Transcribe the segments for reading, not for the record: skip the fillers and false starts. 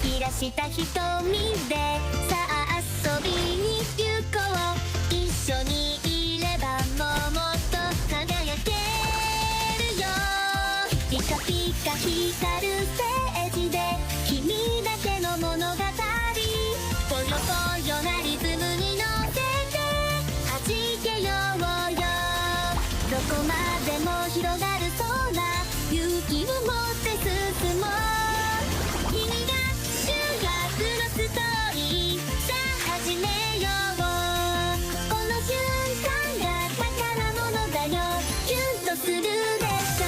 キラした瞳でさあ遊びに行こう。一緒にいればもっと輝けるよ。ピカピカ光るステージで君だけの物語。ぽよぽよなリズムに乗せて弾けようよ。どこまでも広がる空、勇気を持って進もう。君が主役のストーリー、さあ始めよう。この瞬間が宝物だよ。キュンとするでしょ。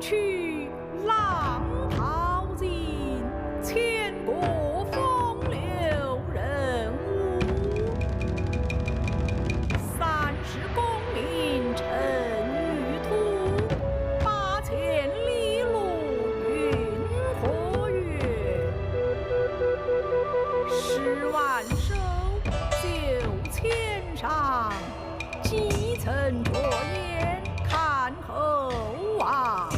去浪淘尽，千古风流人物。30功名尘与土，8000里路云和月。10万首9000上，几曾着眼看后望。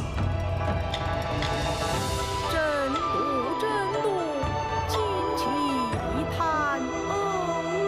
真度，旌旗叹欧陆。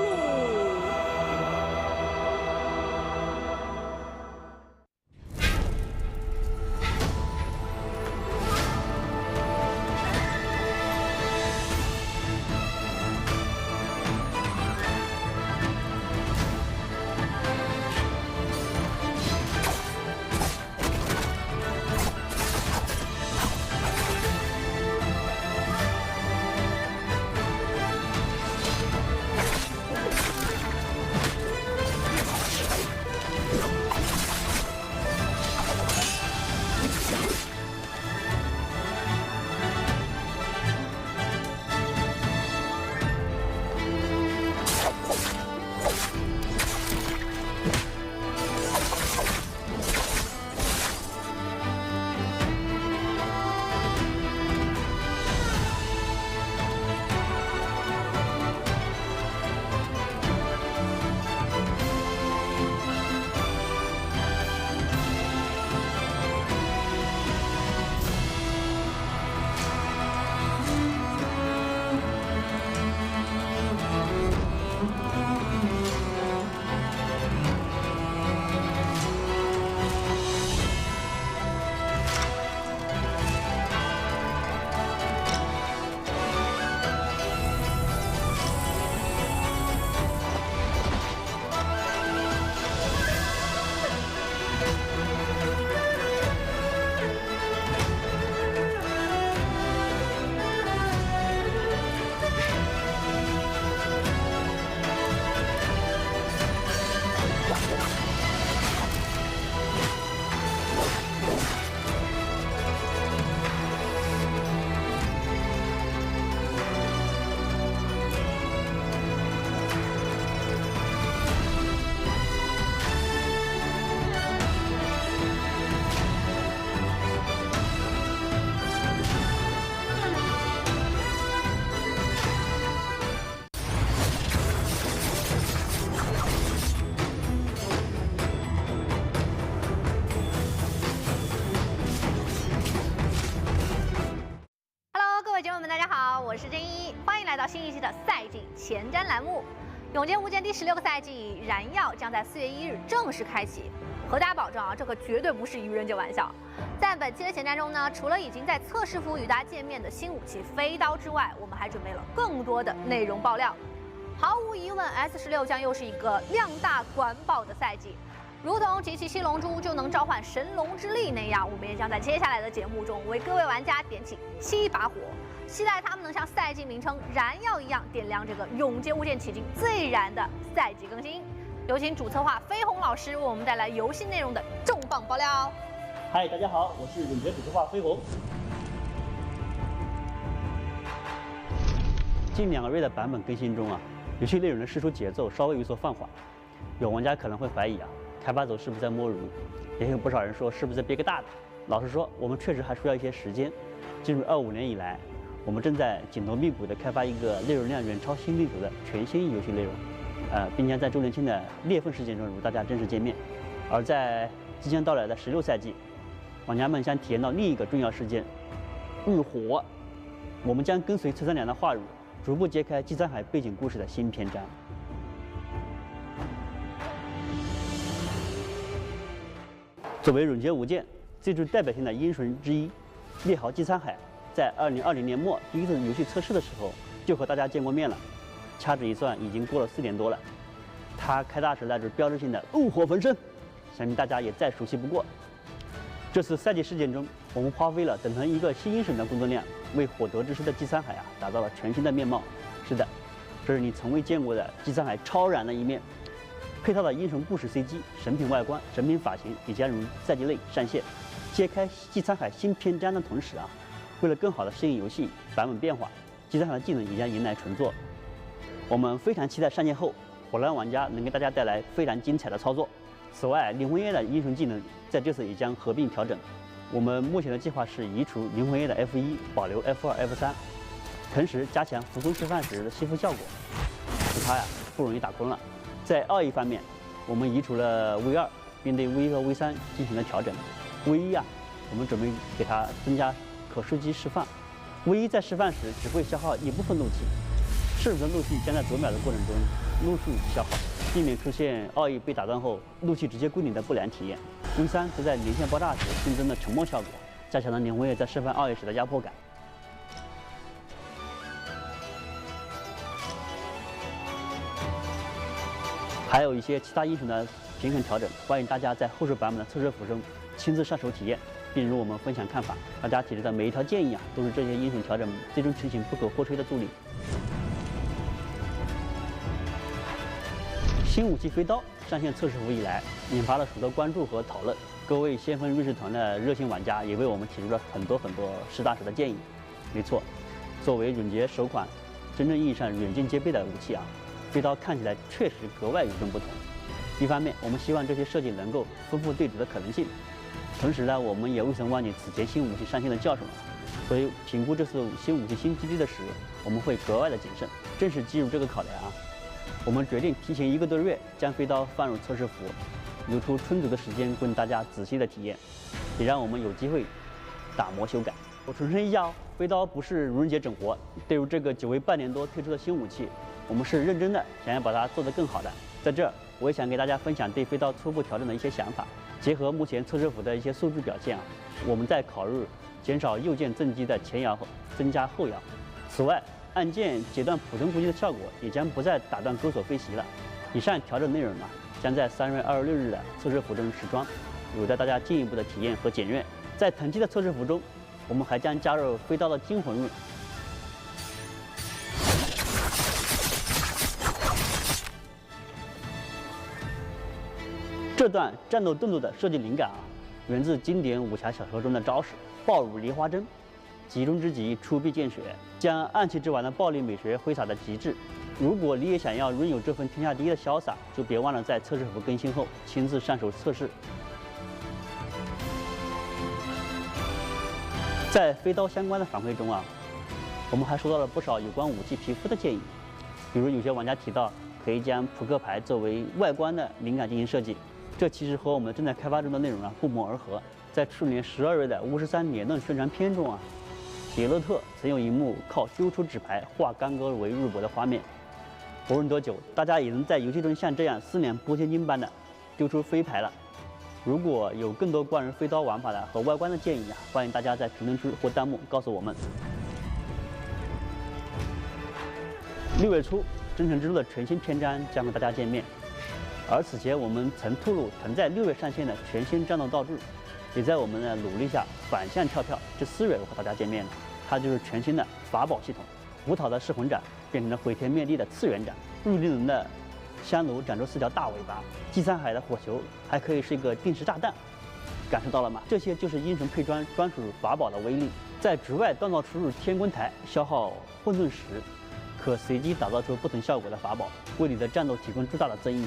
我是真一，欢迎来到新一期的赛季前瞻栏目。永劫无间第16个赛季燃耀将在4月1日正式开启，和大家保证啊，这可绝对不是愚人节玩笑。在本期的前瞻中呢，除了已经在测试服与大家见面的新武器飞刀之外，我们还准备了更多的内容爆料。毫无疑问 ，S16将又是一个量大管饱的赛季。如同集齐7龙珠就能召唤神龙之力那样，我们也将在接下来的节目中为各位玩家点起7把火，期待他们能像赛季名称燃耀一样，点亮这个永劫无间迄今最燃的赛季更新。有请主策划飞鸿老师为我们带来游戏内容的重磅爆料。嗨，大家好，我是永劫主策划飞鸿。近2个月的版本更新中啊，游戏内容的释出节奏稍微有所放缓，有玩家可能会怀疑啊，开发组是不是在摸鱼？也有不少人说是不是在憋个大的？老实说，我们确实还需要一些时间。进入25年以来，我们正在紧锣密鼓地开发一个内容量远超新地图的全新游戏内容，并将在周年庆的裂缝事件中与大家正式见面。而在即将到来的16赛季，玩家们将体验到另一个重要事件——日火。我们将跟随车三娘的话语，逐步揭开祭沧海背景故事的新篇章。作为永劫无间最具代表性的英雄之一，烈豪祭沧海在2020年末第一次游戏测试的时候就和大家见过面了，掐指一算，已经过了4年多了。他开大时那支标志性的怒火焚身，相信大家也再熟悉不过。这次赛季事件中，我们花费了等同一个新英雄的工作量，为火德之师的祭沧海打造了全新的面貌。是的，这是你从未见过的祭沧海超燃的一面。配套的英雄故事 CG、神品外观、神品发型也将于赛季内上线。揭开季沧海新篇章的同时啊，为了更好的适应游戏版本变化，季沧海的技能也将迎来重做。我们非常期待上线后，火蓝玩家能给大家带来非常精彩的操作。此外，灵魂夜的英雄技能在这次也将合并调整。我们目前的计划是移除灵魂夜的 F1，保留 F2、F3，同时加强浮空吃饭时的吸附效果，使它不容易打空了。在奥义方面，我们移除了 V2，并对 V1和 V3进行了调整。V1我们准备给它增加可射击释放。V1在释放时只会消耗一部分怒气，剩余的怒气将在夺秒的过程中陆续消耗，避免出现奥义被打断后怒气直接归零的不良体验。V3则在连线爆炸时新增了沉默效果，加强了灵魂夜在释放奥义时的压迫感。还有一些其他英雄的平衡调整，欢迎大家在后续版本的测试服中亲自上手体验，并与我们分享看法。大家提出的每一条建议都是这些英雄调整最终成型不可或缺的助力。新武器飞刀上线测试服以来，引发了许多关注和讨论。各位先锋瑞士团的热心玩家也为我们提出了很多实打实的建议。没错，作为永劫首款真正意义上远近皆备的武器飞刀看起来确实格外与众不同。一方面，我们希望这些设计能够丰富对主的可能性，同时呢，我们也未曾忘记此前新武器上线的教训所以评估这次新武器新基地的时，我们会格外的谨慎。正是基于这个考量我们决定提前1个多月将飞刀放入测试服，留出充足的时间供大家仔细的体验，也让我们有机会打磨修改。我重申一下飞刀不是如人节整活。对于这个久违半年多推出的新武器，我们是认真的想要把它做得更好的。在这儿，我也想给大家分享对飞刀初步调整的一些想法。结合目前测试服的一些数据表现我们在考虑减少右键正击的前摇，增加后摇。此外，按键截断普通攻击的效果也将不再打断钩索飞袭了。以上调整内容将在3月26日的测试服中实装，有待大家进一步的体验和检阅。在同期的测试服中，我们还将加入飞刀的惊魂润。这段战斗动作的设计灵感源自经典武侠小说中的招式暴乳梨花针，极中之极，出必见血，将暗器之王的暴力美学挥洒的极致。如果你也想要拥有这份天下第一的潇洒，就别忘了在测试服更新后亲自上手测试。在飞刀相关的反馈中我们还收到了不少有关武器皮肤的建议，比如有些玩家提到可以将扑克牌作为外观的灵感进行设计。这其实和我们正在开发中的内容不谋而合。在去年12月的53联动宣传片中杰洛特曾有一幕靠丢出纸牌化干戈为玉帛的画面。不论多久，大家也能在游戏中像这样4两拨千斤般的丢出飞牌了。如果有更多关于飞刀玩法的和外观的建议欢迎大家在评论区或弹幕告诉我们。6月初，真神之路的全新篇章将和大家见面。而此前我们曾透露曾在6月上线的全新战斗道具，也在我们的努力下反向跳票，至4月和大家见面了。它就是全新的法宝系统。胡桃的噬魂斩变成了毁天灭地的次元斩，入地人的香炉长出4条大尾巴，季沧海的火球还可以是一个定时炸弹。感受到了吗？这些就是英雄配装专属法宝的威力。在局外锻造出入天宫台，消耗混沌石，可随机打造出不同效果的法宝，为你的战斗提供巨大的增益。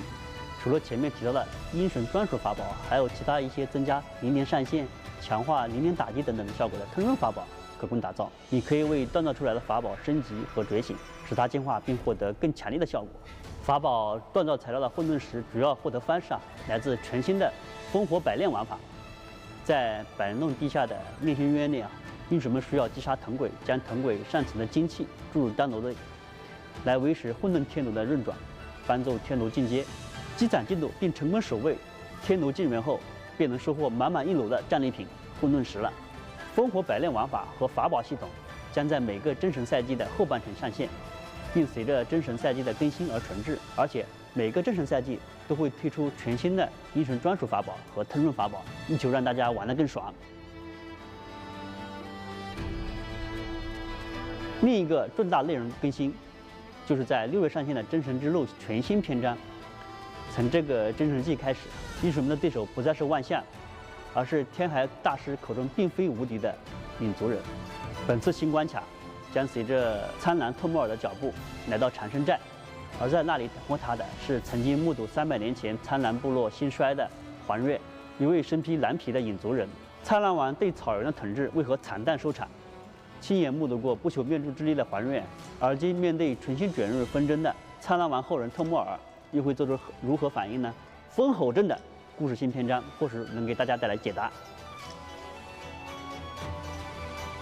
除了前面提到的英雄专属法宝，还有其他一些增加灵连上限、强化灵连打击等等的效果的通润法宝可供打造。你可以为锻造出来的法宝升级和觉醒，使它进化并获得更强烈的效果。法宝锻造材料的混沌石主要获得方式来自全新的烽火百炼玩法。在百人洞地下的炼心渊内英雄们需要击杀藤鬼，将藤鬼上层的精气注入丹炉内，来维持混沌天炉的运转，帮助天炉进阶。积攒进度并成功守卫天炉进源后，便能收获满满一篓的战利品混沌石了。烽火百炼玩法和法宝系统将在每个真神赛季的后半程上线，并随着真神赛季的更新而重置。而且每个真神赛季都会推出全新的英雄专属法宝和通润法宝，力求让大家玩得更爽。另一个重大内容更新，就是在6月上线的真神之路全新篇章。从这个真神季开始，英雄们的对手不再是万象，而是天海大师口中并非无敌的影族人。本次新关卡将随着苍蓝特莫尔的脚步来到长生寨，而在那里等候他的是曾经目睹300年前苍蓝部落兴衰的黄月，一位身披蓝皮的影族人。苍蓝王对草原的统治为何惨淡收场？亲眼目睹过不求灭族之力的黄月，而今面对重新卷入纷争的苍蓝王后人特莫尔，又会做出如何反应呢？风吼阵的故事新篇章或许能给大家带来解答。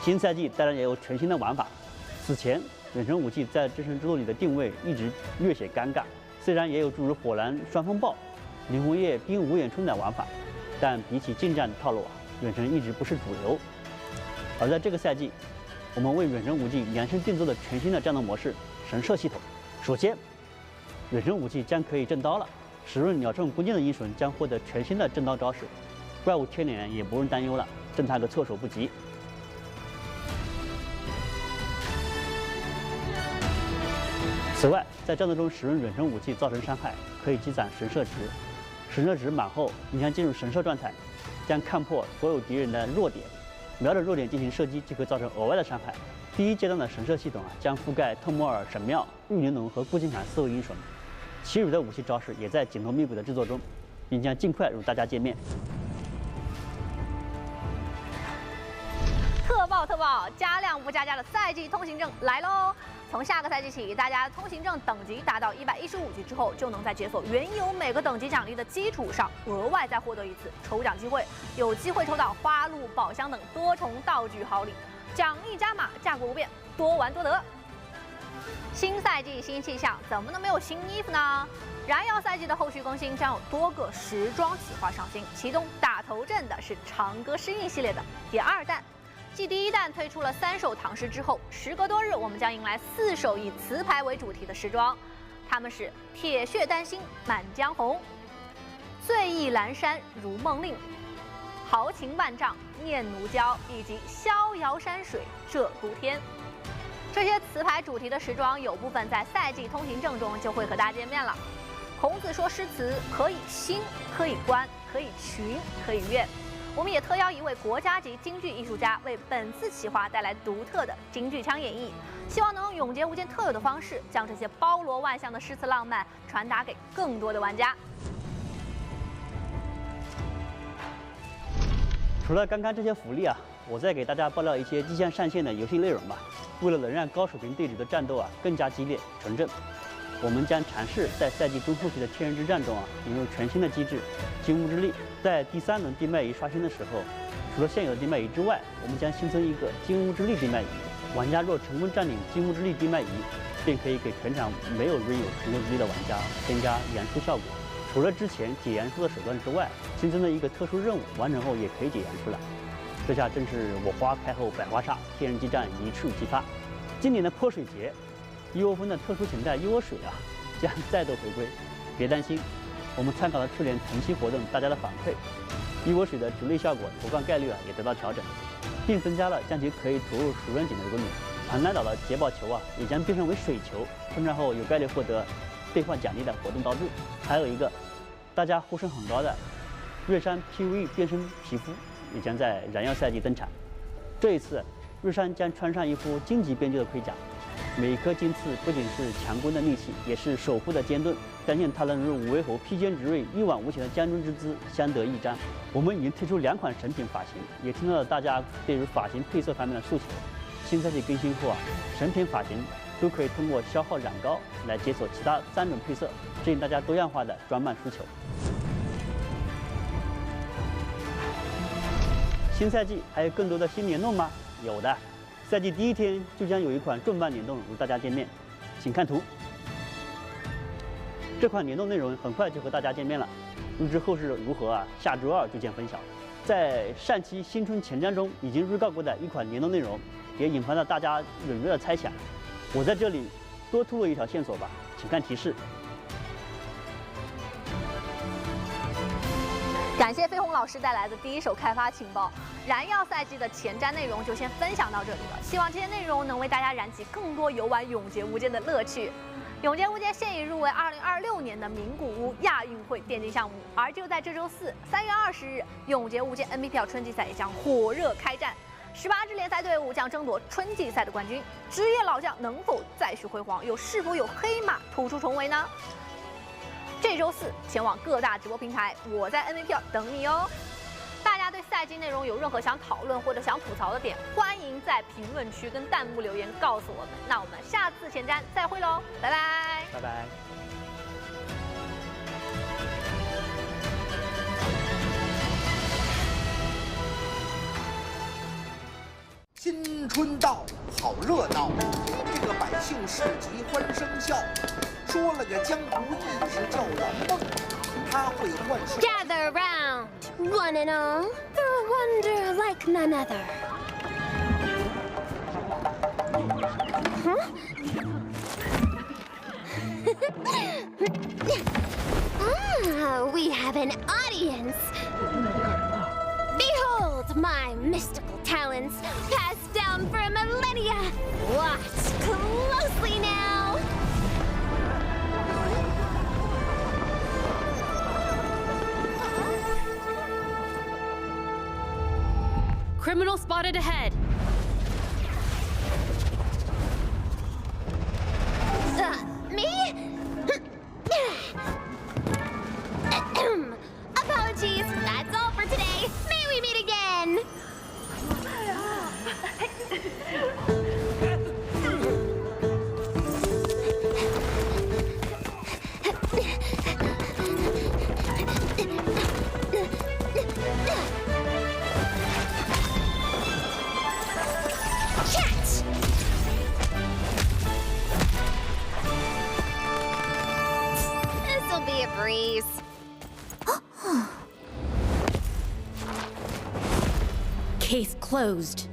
新赛季当然也有全新的玩法。此前远程武器在真神之路里的定位一直略显尴尬，虽然也有诸如火蓝双风暴、灵魂夜冰无眼春的玩法，但比起近战套路远程一直不是主流。而在这个赛季，我们为远程武器量身定做的全新的战斗模式神射系统。首先，远程武器将可以震刀了，使用鸟铮弓箭的英雄将获得全新的震刀招式，怪物天脸也不用担忧了，震他个措手不及。此外，在战斗中使用远程武器造成伤害，可以积攒神射值。神射值满后，你将进入神射状态，将看破所有敌人的弱点，瞄准弱点进行射击，即可造成额外的伤害。第一阶段的神射系统将覆盖特莫尔、神庙、玉玲珑和顾金坎4位英雄，其余的武器招式也在紧锣密鼓的制作中，并将尽快与大家见面。特爆！加量不加价的赛季通行证来喽！从下个赛季起，大家通行证等级达到115级之后，就能在解锁原有每个等级奖励的基础上，额外再获得一次抽奖机会，有机会抽到花鹿、宝箱等多重道具好礼，奖励加码，价格不变，多玩多得。新赛季新气象，怎么能没有新衣服呢？燃耀赛季的后续更新将有多个时装企划上新，其中打头阵的是长歌诗印系列的第2弹。继第1弹推出了3首唐诗之后，时隔多日，我们将迎来4首以词牌为主题的时装，它们是铁血丹心满江红、醉意阑珊如梦令、豪情万丈念奴娇以及逍遥山水鹧鸪天。这些词牌主题的时装有部分在赛季通行证中就会和大家见面了。孔子说诗词可以兴，可以观，可以群，可以悦。我们也特邀一位国家级京剧艺术家为本次企划带来独特的京剧腔演绎，希望能用永劫无间特有的方式，将这些包罗万象的诗词浪漫传达给更多的玩家。除了刚刚这些福利我再给大家爆料一些即将上线的游戏内容吧。为了能让高水平对局的战斗更加激烈纯正，我们将尝试在赛季中后期的天人之战中引入全新的机制——金乌之力。在第3轮地脉仪刷新的时候，除了现有的地脉仪之外，我们将新增一个金乌之力地脉仪。玩家若成功占领金乌之力地脉仪，便可以给全场没有拥有成功之力的玩家添加严肃效果。除了之前解严肃的手段之外，新增了一个特殊任务，完成后也可以解严肃了。这下正是我花开后百花杀，天人激战一触即发。今年的泼水节，一窝蜂的特殊形态一窝水将再度回归。别担心，我们参考了去年同期活动大家的反馈，一窝水的主力效果投放概率也得到调整，并增加了将其可以投入熟人井的功能。盘南岛的捷宝球也将变身为水球，碰撞后有概率获得兑换奖励的活动道具。还有一个大家呼声很高的瑞山 PVE 变身皮肤也将在燃耀赛季登场。这一次，瑞山将穿上一副荆棘编织的盔甲，每一颗荆刺不仅是强攻的利器，也是守护的坚盾。相信它能与五位侯披坚执锐、一往无前的将军之姿相得益彰。我们已经推出2款神品发型，也听到了大家对于发型配色方面的诉求。新赛季更新后神品发型都可以通过消耗染膏来解锁其他3种配色，适应大家多样化的装扮需求。新赛季还有更多的新联动吗？有的，赛季第1天就将有一款重磅联动与大家见面，请看图。这款联动内容很快就和大家见面了，预知后事如何下周2就见分晓。在上期新春前瞻中已经预告过的一款联动内容，也引发了大家踊跃的猜想。我在这里多透露一条线索吧，请看提示。感谢飞鸿老师带来的第1手开发情报。燃耀赛季的前瞻内容就先分享到这里了，希望这些内容能为大家燃起更多游玩永劫无间的乐趣。永劫无间现已入围2026年的名古屋亚运会电竞项目，而就在这周四，3月20日，永劫无间 Nbpl 春季赛也将火热开战。18支联赛队伍将争夺春季赛的冠军，职业老将能否再续辉煌，又是否有黑马突出重围呢？这周四前往各大直播平台，我在 Nbpl 等你哦。大家对赛季内容有任何想讨论或者想吐槽的点，欢迎在评论区跟弹幕留言告诉我们。那我们下次前瞻再会喽，拜拜，拜拜。新春到，好热闹，这个百姓市集欢声笑。说了个江湖义士叫蓝梦，他会幻术。Gather round, one and all, for a wonder like none other. Ah, we have an audience. Behold my mystical talents, passed down for millennia. Watch closely now. Criminal spotted ahead. Me? Apologies, that's all for today. May we meet again? Catch! This'll be a breeze. Case closed.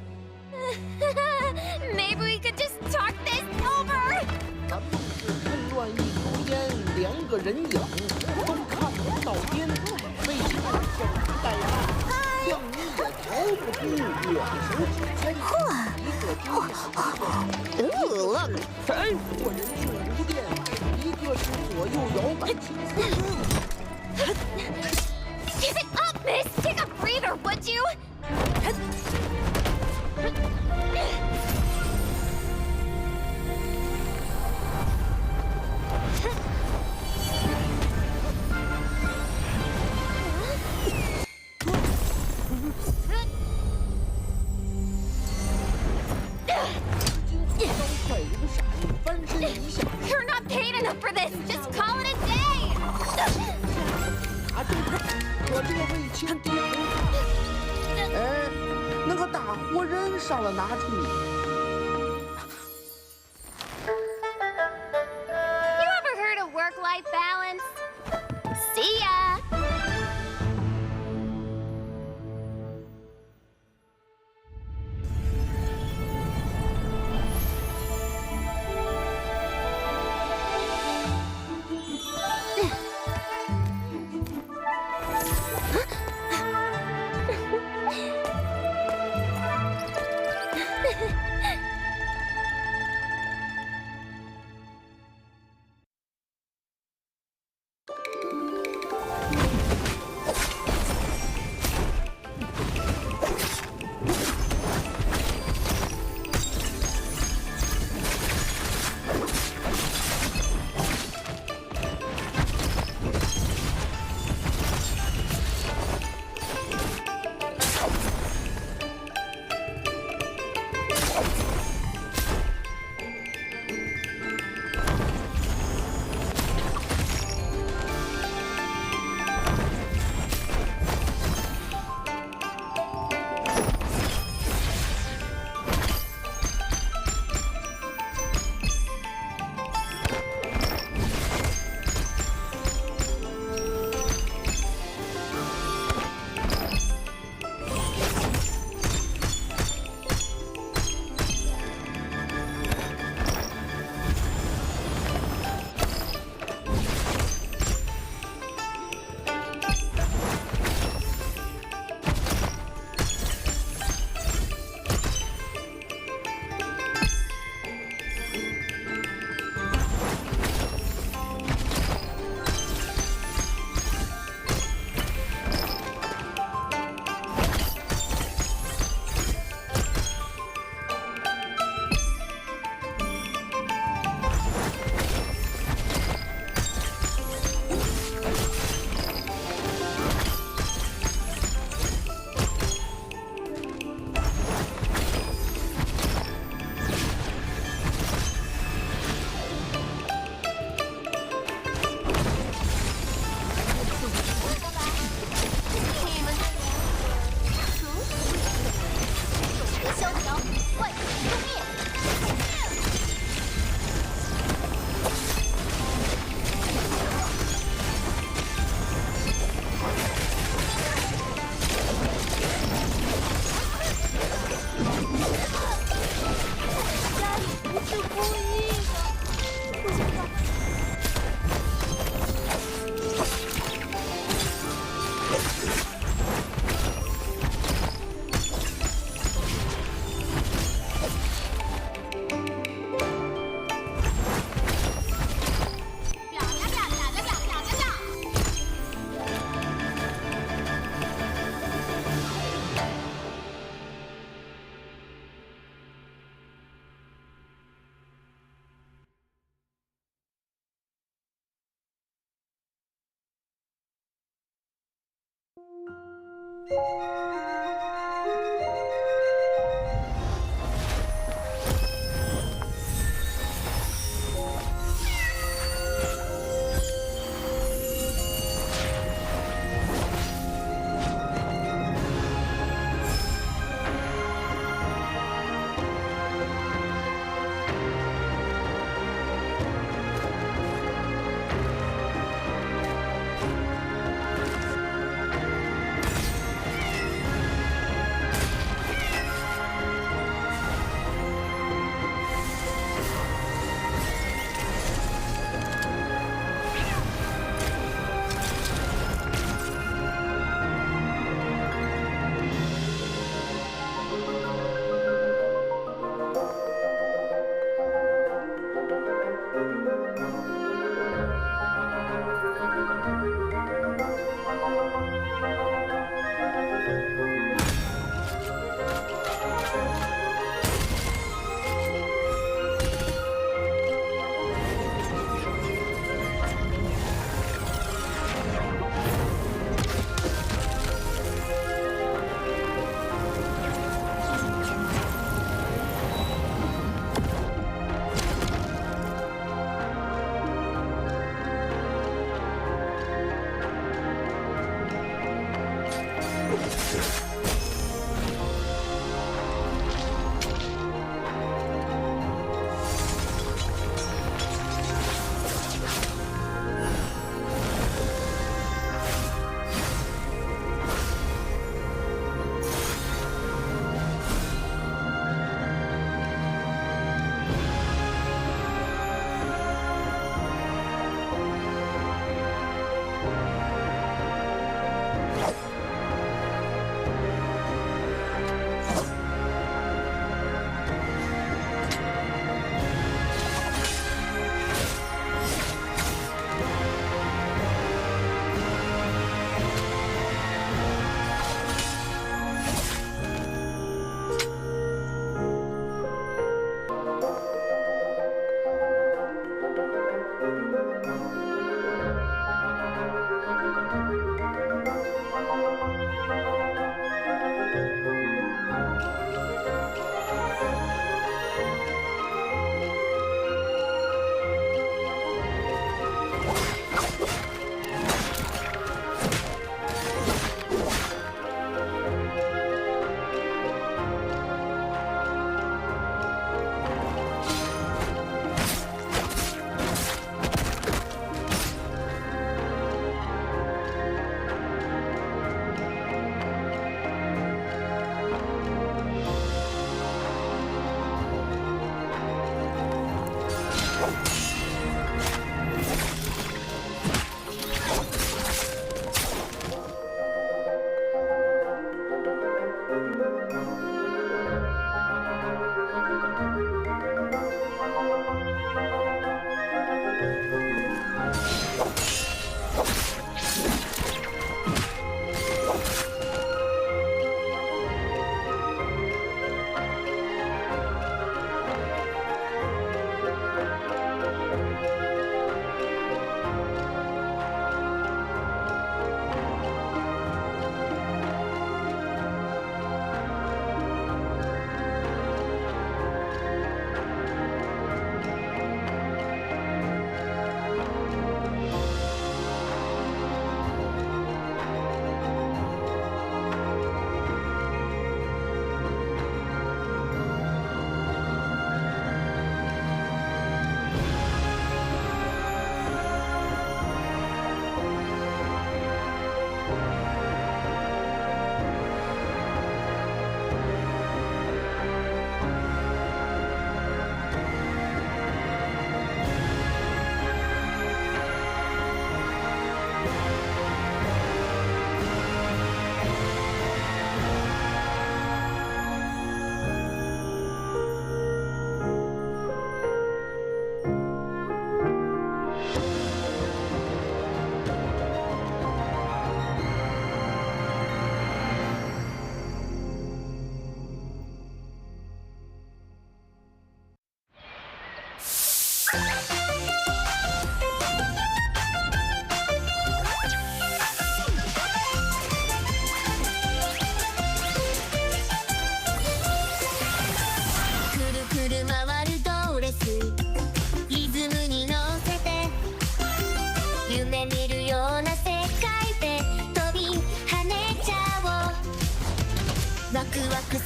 Maybe we could just talk this over. 咱们是喷乱一口烟，2个人影都看不到边，为什么小时代大，像你也逃不出我的手指间。一个丢两，一个 Ooh, look. 我人性无电，一个是左右摇摆青丝。 Give it up, miss. Take a breather, would you? You're not paid enough for this. Just call it a day. 打正看，可这位轻低头看，哎，那个大活人上了哪处？ You ever heard of work-life balance? See ya.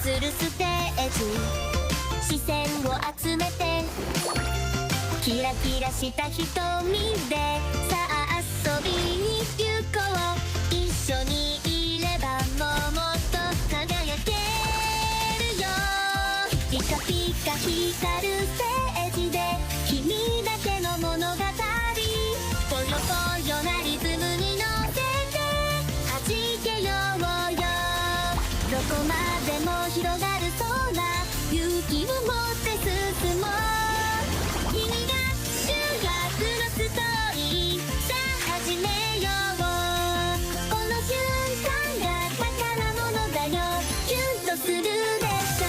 するステージ視線を集めてキラキラした瞳でさあ遊びに行こう一緒にいればもっと輝けるよピカピカ光るステージで君だけの物語ぽよぽよなリズムに乗せて弾けようよどこまでも広がる空勇気を持って進もう君が主役のストーリーさあ始めようこの瞬間が宝物だよキュンとするでしょ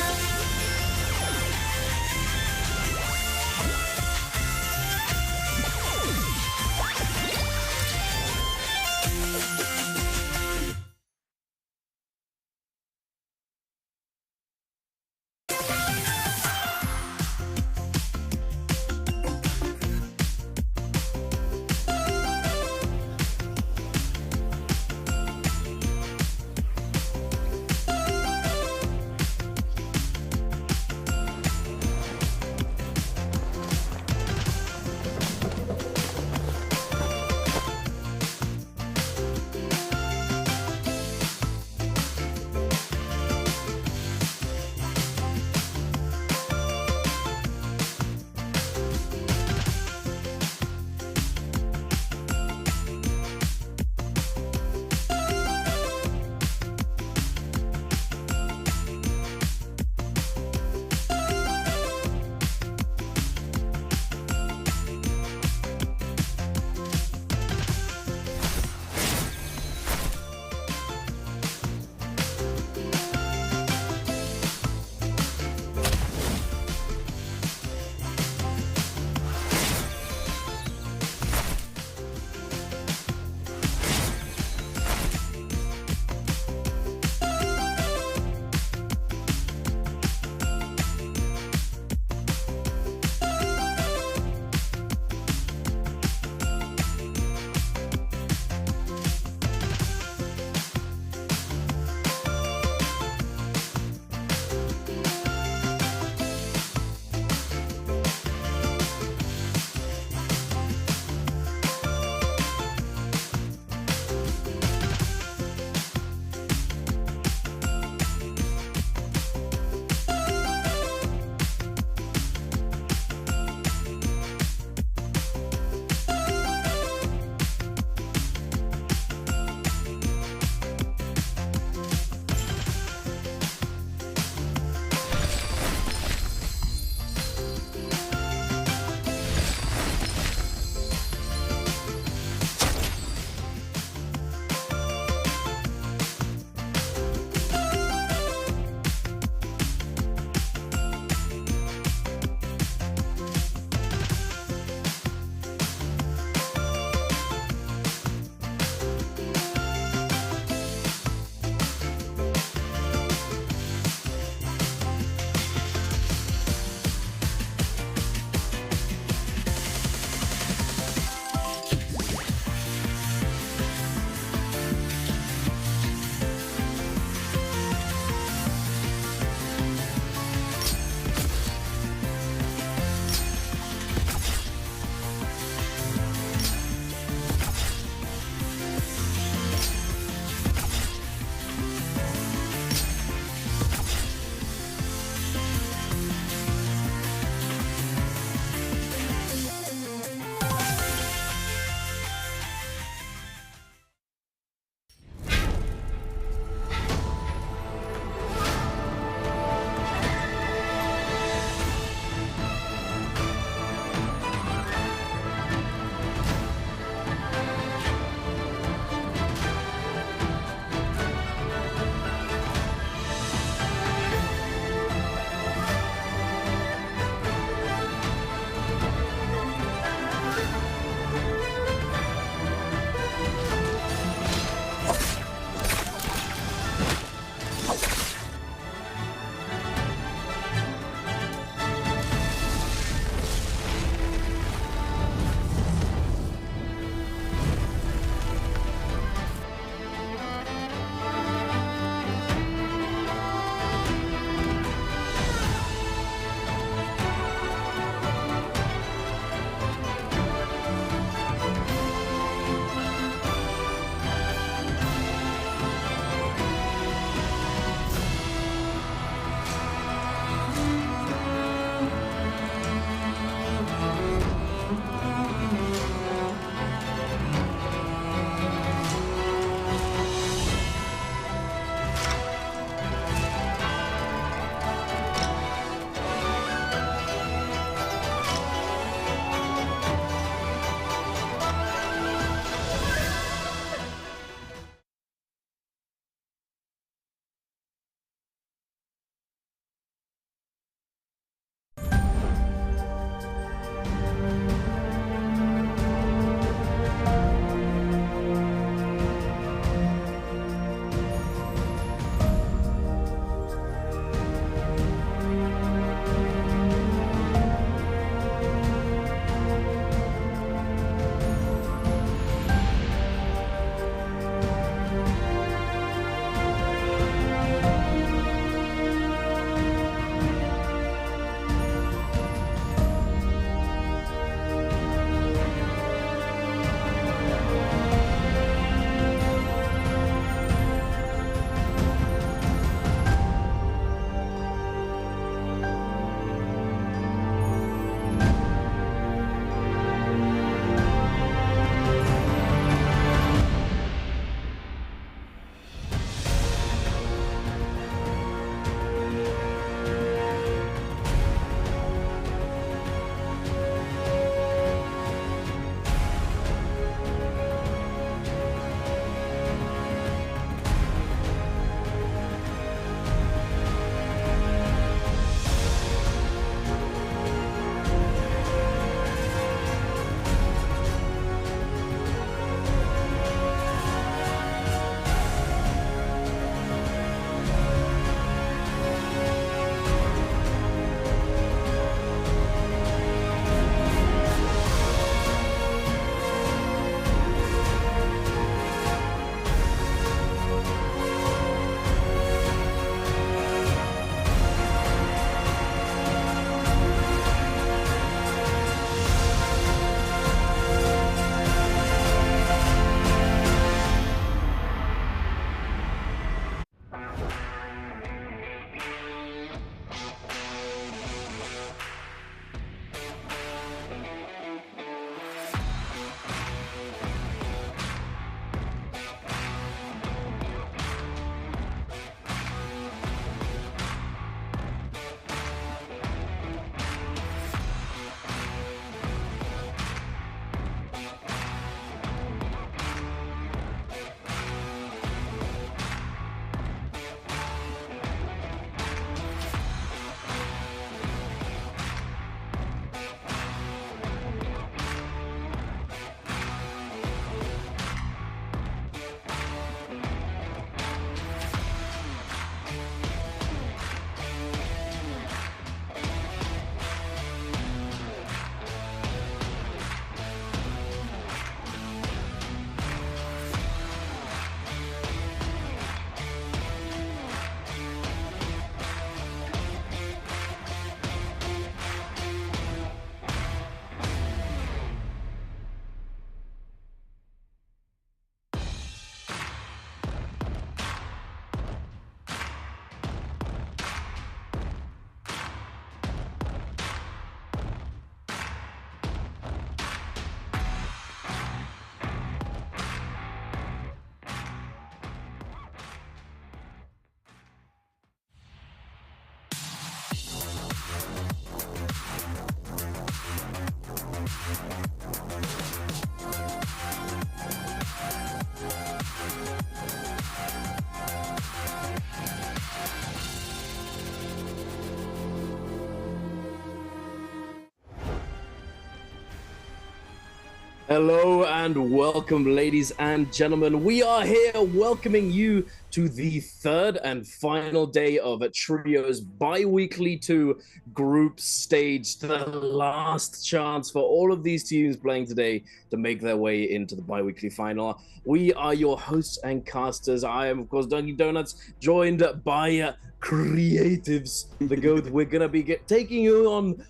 Hello and welcome, ladies and gentlemen. We are here welcoming you to the third and final day of a Trio's Biweekly 2 group stage. The last chance for all of these teams playing today to make their way into the Biweekly final. We are your hosts and casters. I am, of course, Dunkin' Donuts, joined by Creatives, the GOAT. We're going to be taking you on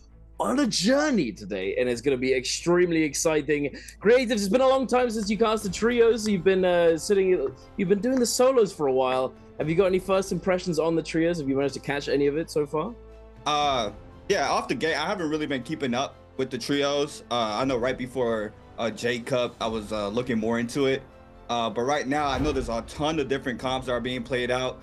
a journey today, and it's going to be extremely exciting. Creatives, it's been a long time since you casted trios. You've been you've been doing the solos for a while. Have you got any first impressions on the trios? Have you managed to catch any of it so far? Yeah, off the gate, I haven't really been keeping up with the trios. I know right before J Cup, I was looking more into it. But right now, I know there's a ton of different comps that are being played out.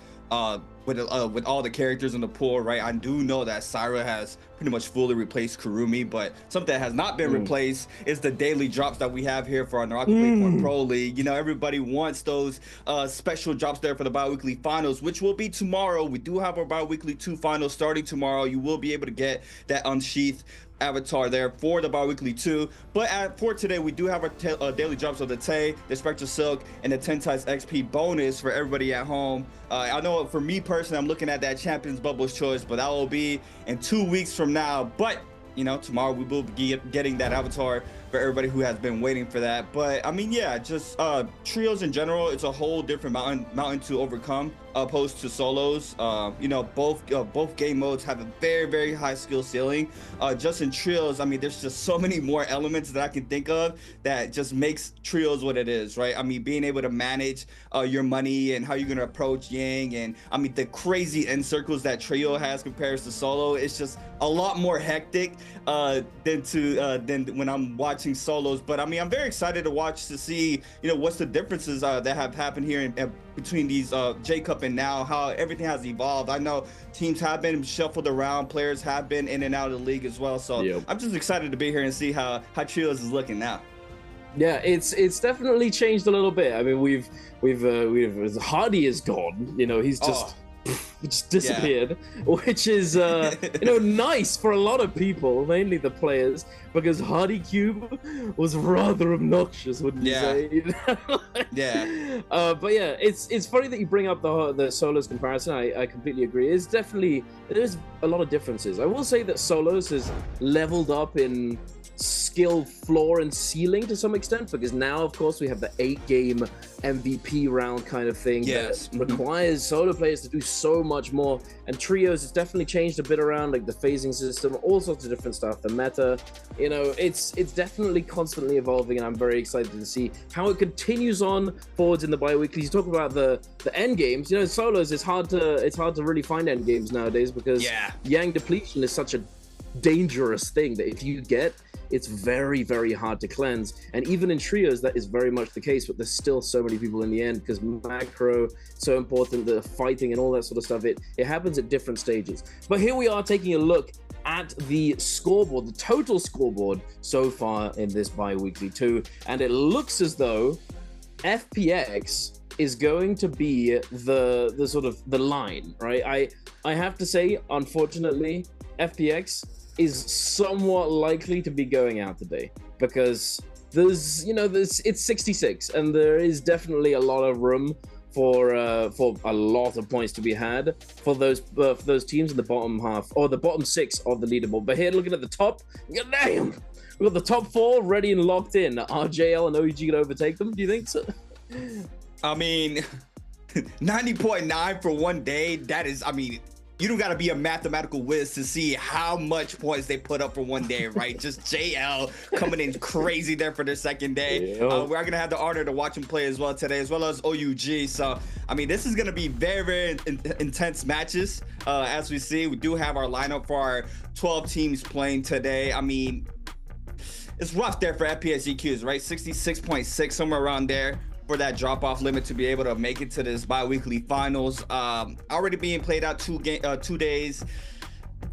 With all the characters in the pool, right? I do know that Syra has pretty much fully replaced Kurumi, but something that has not been replaced is the daily drops that we have here for our NARAKA BLADEPOINT Pro League. You know, everybody wants those special drops there for the bi-weekly finals, which will be tomorrow. We do have our bi-weekly 2 finals starting tomorrow. You will be able to get that unsheathed avatar there for the bi-weekly 2, but for today we do have our daily drops of the Tay, the Spectral Silk, and the 10 times XP bonus for everybody at home. I know for me personally, I'm looking at that Champions Bubbles choice, but that will be in 2 weeks from now. But you know, tomorrow we will be getting that avatar for everybody who has been waiting for that. But I mean, yeah, just trios in general, it's a whole different mountain to overcome opposed to solos. You know, both game modes have a very, very high skill ceiling. Just in trios, I mean, there's just so many more elements that I can think of that just makes trios what it is, right? I mean, being able to manage your money and how you're gonna approach Yang, and I mean the crazy end circles that trio has compared to solo, it's just a lot more hectic than when I'm watching solos. But I mean, I'm very excited to watch to see, you know, what's the differences that have happened here between these J Cup and now, how everything has evolved. I know teams have been shuffled around, players have been in and out of the league as well. So I'm just excited to be here and see how trios is looking now. Yeah, it's definitely changed a little bit. I mean, we've Hardy is gone. You know, he's just disappeared, which is you know, nice for a lot of people, mainly the players, because Hardy Cube was rather obnoxious, wouldn't you say? Yeah. But yeah, it's funny that you bring up the solos comparison. I completely agree. There's a lot of differences. I will say that solos has leveled up in skill floor and ceiling to some extent, because now of course we have the 8-game MVP round kind of thing that requires solo players to do so much more. And trios, it's definitely changed a bit around, like the phasing system, all sorts of different stuff, the meta, you know, it's definitely constantly evolving, and I'm very excited to see how it continues on forwards in the bi-weekly. You talk about the end games, you know, solos, it's hard to really find end games nowadays, because Yang depletion is such a dangerous thing that if you get, it's very, very hard to cleanse. And even in trios, that is very much the case, but there's still so many people in the end, because macro, so important, the fighting and all that sort of stuff, it happens at different stages. But here we are taking a look at the scoreboard, the total scoreboard so far in this bi-weekly 2, and it looks as though FPX is going to be the sort of the line, right? I have to say, unfortunately, FPX is somewhat likely to be going out today, because it's 66, and there is definitely a lot of room for a lot of points to be had for those teams in the bottom half, or the bottom 6 of the leaderboard. But here, looking at the top, damn, we've got the top 4 ready and locked in. Are JL and OEG gonna overtake them, do you think so? I mean, 90.9 for one day, that is, I mean, you don't got to be a mathematical whiz to see how much points they put up for one day, right? Just JL coming in crazy there for their second day. We're going to have the honor to watch them play as well today, as well as OUG. So, I mean, this is going to be very, very intense matches. As we see, we do have our lineup for our 12 teams playing today. I mean, it's rough there for FPS EQs, right? 66.6, somewhere around there, for that drop-off limit to be able to make it to this bi-weekly finals. Already being played out 2 days.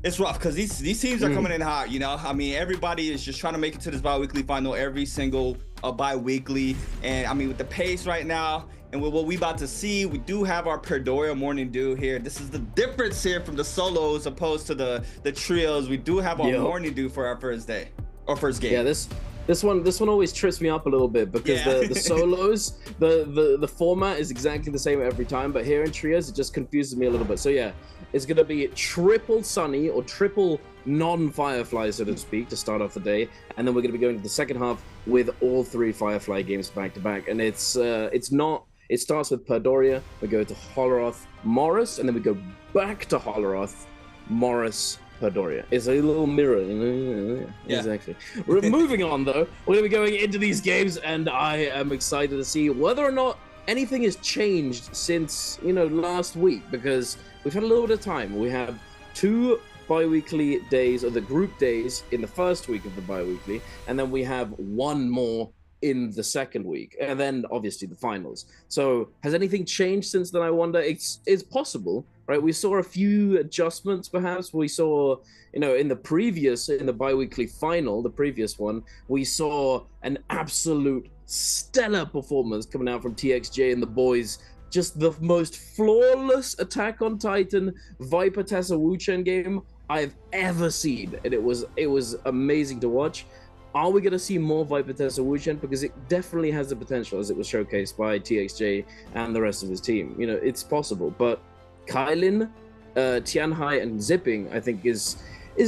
It's rough because these teams are coming in hot, you know. I mean, everybody is just trying to make it to this bi-weekly final every single bi-weekly. And I mean, with the pace right now and with what we about to see, we do have our Perdoria Morning Dew here. This is the difference here from the solos opposed to the trios. We do have our Morning Dew for our first day or first game. Yeah, This one always trips me up a little bit because the solos, the format is exactly the same every time, but here in trios it just confuses me a little bit. So yeah, it's gonna be triple Sunny or triple non-Firefly, so to speak, to start off the day, and then we're gonna be going to the second half with all 3 Firefly games back to back, and it starts with Perdoria, we go to Holoroth, Morris, and then we go back to Holoroth, Morris, Perdoria. It's a little mirror, you know? Yeah. Exactly. We're moving on though. We're gonna be going into these games, and I am excited to see whether or not anything has changed since, you know, last week, because we've had a little bit of time. We have 2 bi-weekly days, or the group days, in the first week of the bi-weekly, and then we have 1 more in the second week, and then obviously the finals. So has anything changed since then? I wonder. It's possible, right? We saw a few adjustments, perhaps. We saw, you know, in the bi-weekly final, the previous one, we saw an absolute stellar performance coming out from TXJ and the boys. Just the most flawless Attack on Titan Viper Tessa Wu-Chen game I've ever seen, and it was amazing to watch. Are we going to see more Viper Tessa Wu-Chen? Because it definitely has the potential, as it was showcased by TXJ and the rest of his team. You know, it's possible. But Kailin, Tianhai, and Zipping, I think, is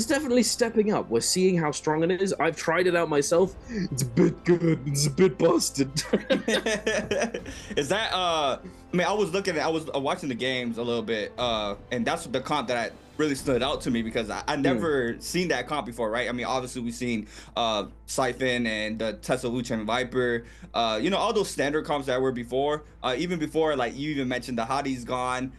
definitely stepping up. We're seeing how strong it is. I've tried it out myself. It's a bit good. It's a bit busted. Is that I mean, I was watching the games a little bit, and that's the comp that really stood out to me, because I never seen that comp before, right? I mean, obviously we've seen Siphon and the Tessa Wu-Chen Viper, you know, all those standard comps that were before, even before, like you even mentioned the Hottie's Gone,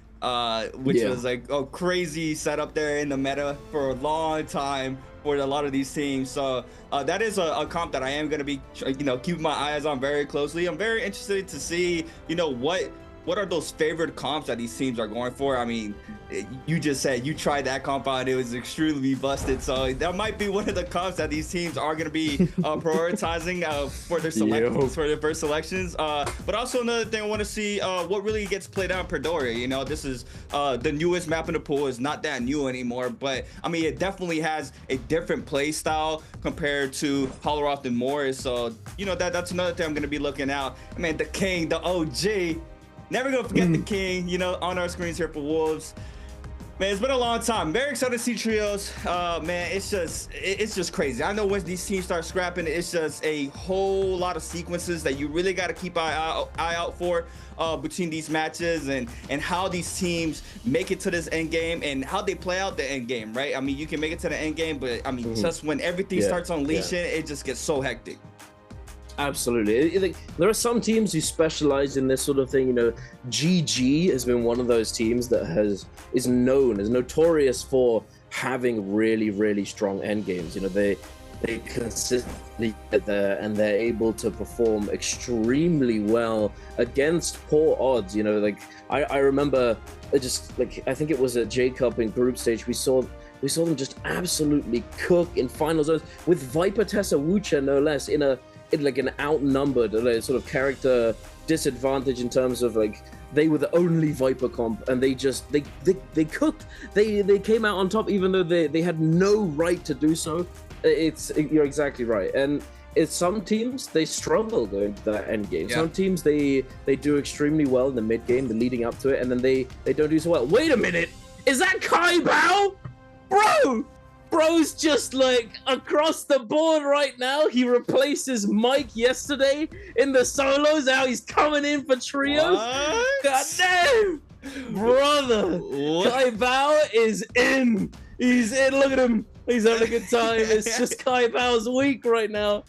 which was like a crazy setup there in the meta for a long time for a lot of these teams. So that is a comp that I am going to be, you know, keeping my eyes on very closely. I'm very interested to see, you know, what are those favored comps that these teams are going for. I mean, you just said you tried that comp out, it was extremely busted, so that might be one of the comps that these teams are going to be prioritizing for their selections, for their first selections. But also another thing, I want to see what really gets played out in Perdoria. You know, this is the newest map in the pool. Is not that new anymore, but I mean, it definitely has a different play style compared to Holoroth and Morris. So you know, that's another thing I'm going to be looking out. I mean, the King, the OG. Never gonna forget the King, you know, on our screens here for Wolves. Man, it's been a long time. Very excited to see trios. Man, it's just crazy. I know when these teams start scrapping, it's just a whole lot of sequences that you really got to keep eye out for between these matches, and how these teams make it to this end game and how they play out the end game, right? I mean, you can make it to the end game, but I mean, just when everything starts unleashing, it just gets so hectic. Absolutely. There are some teams who specialize in this sort of thing. You know, GG has been one of those teams that is notorious for having really, really strong end games. You know, they consistently get there, and they're able to perform extremely well against poor odds. You know, like I remember just like, I think it was at J Cup in group stage, we saw them just absolutely cook in final zones with Viper Tessa Wu-Chen, no less, in like an outnumbered sort of character disadvantage, in terms of like they were the only Viper comp, and they cooked. They came out on top, even though they had no right to do so. You're exactly right. And it's some teams, they struggle going to that end game. Some teams they do extremely well in the mid game, the leading up to it, and then they don't do so well. Wait a minute, is that Kai Bao? Bro's just like across the board right now. He replaces Mike yesterday in the solos. Now he's coming in for trios. What? God damn, brother. Kai Bao is in. He's in. Look at him. He's having a good time. It's just Kai Bao's week right now.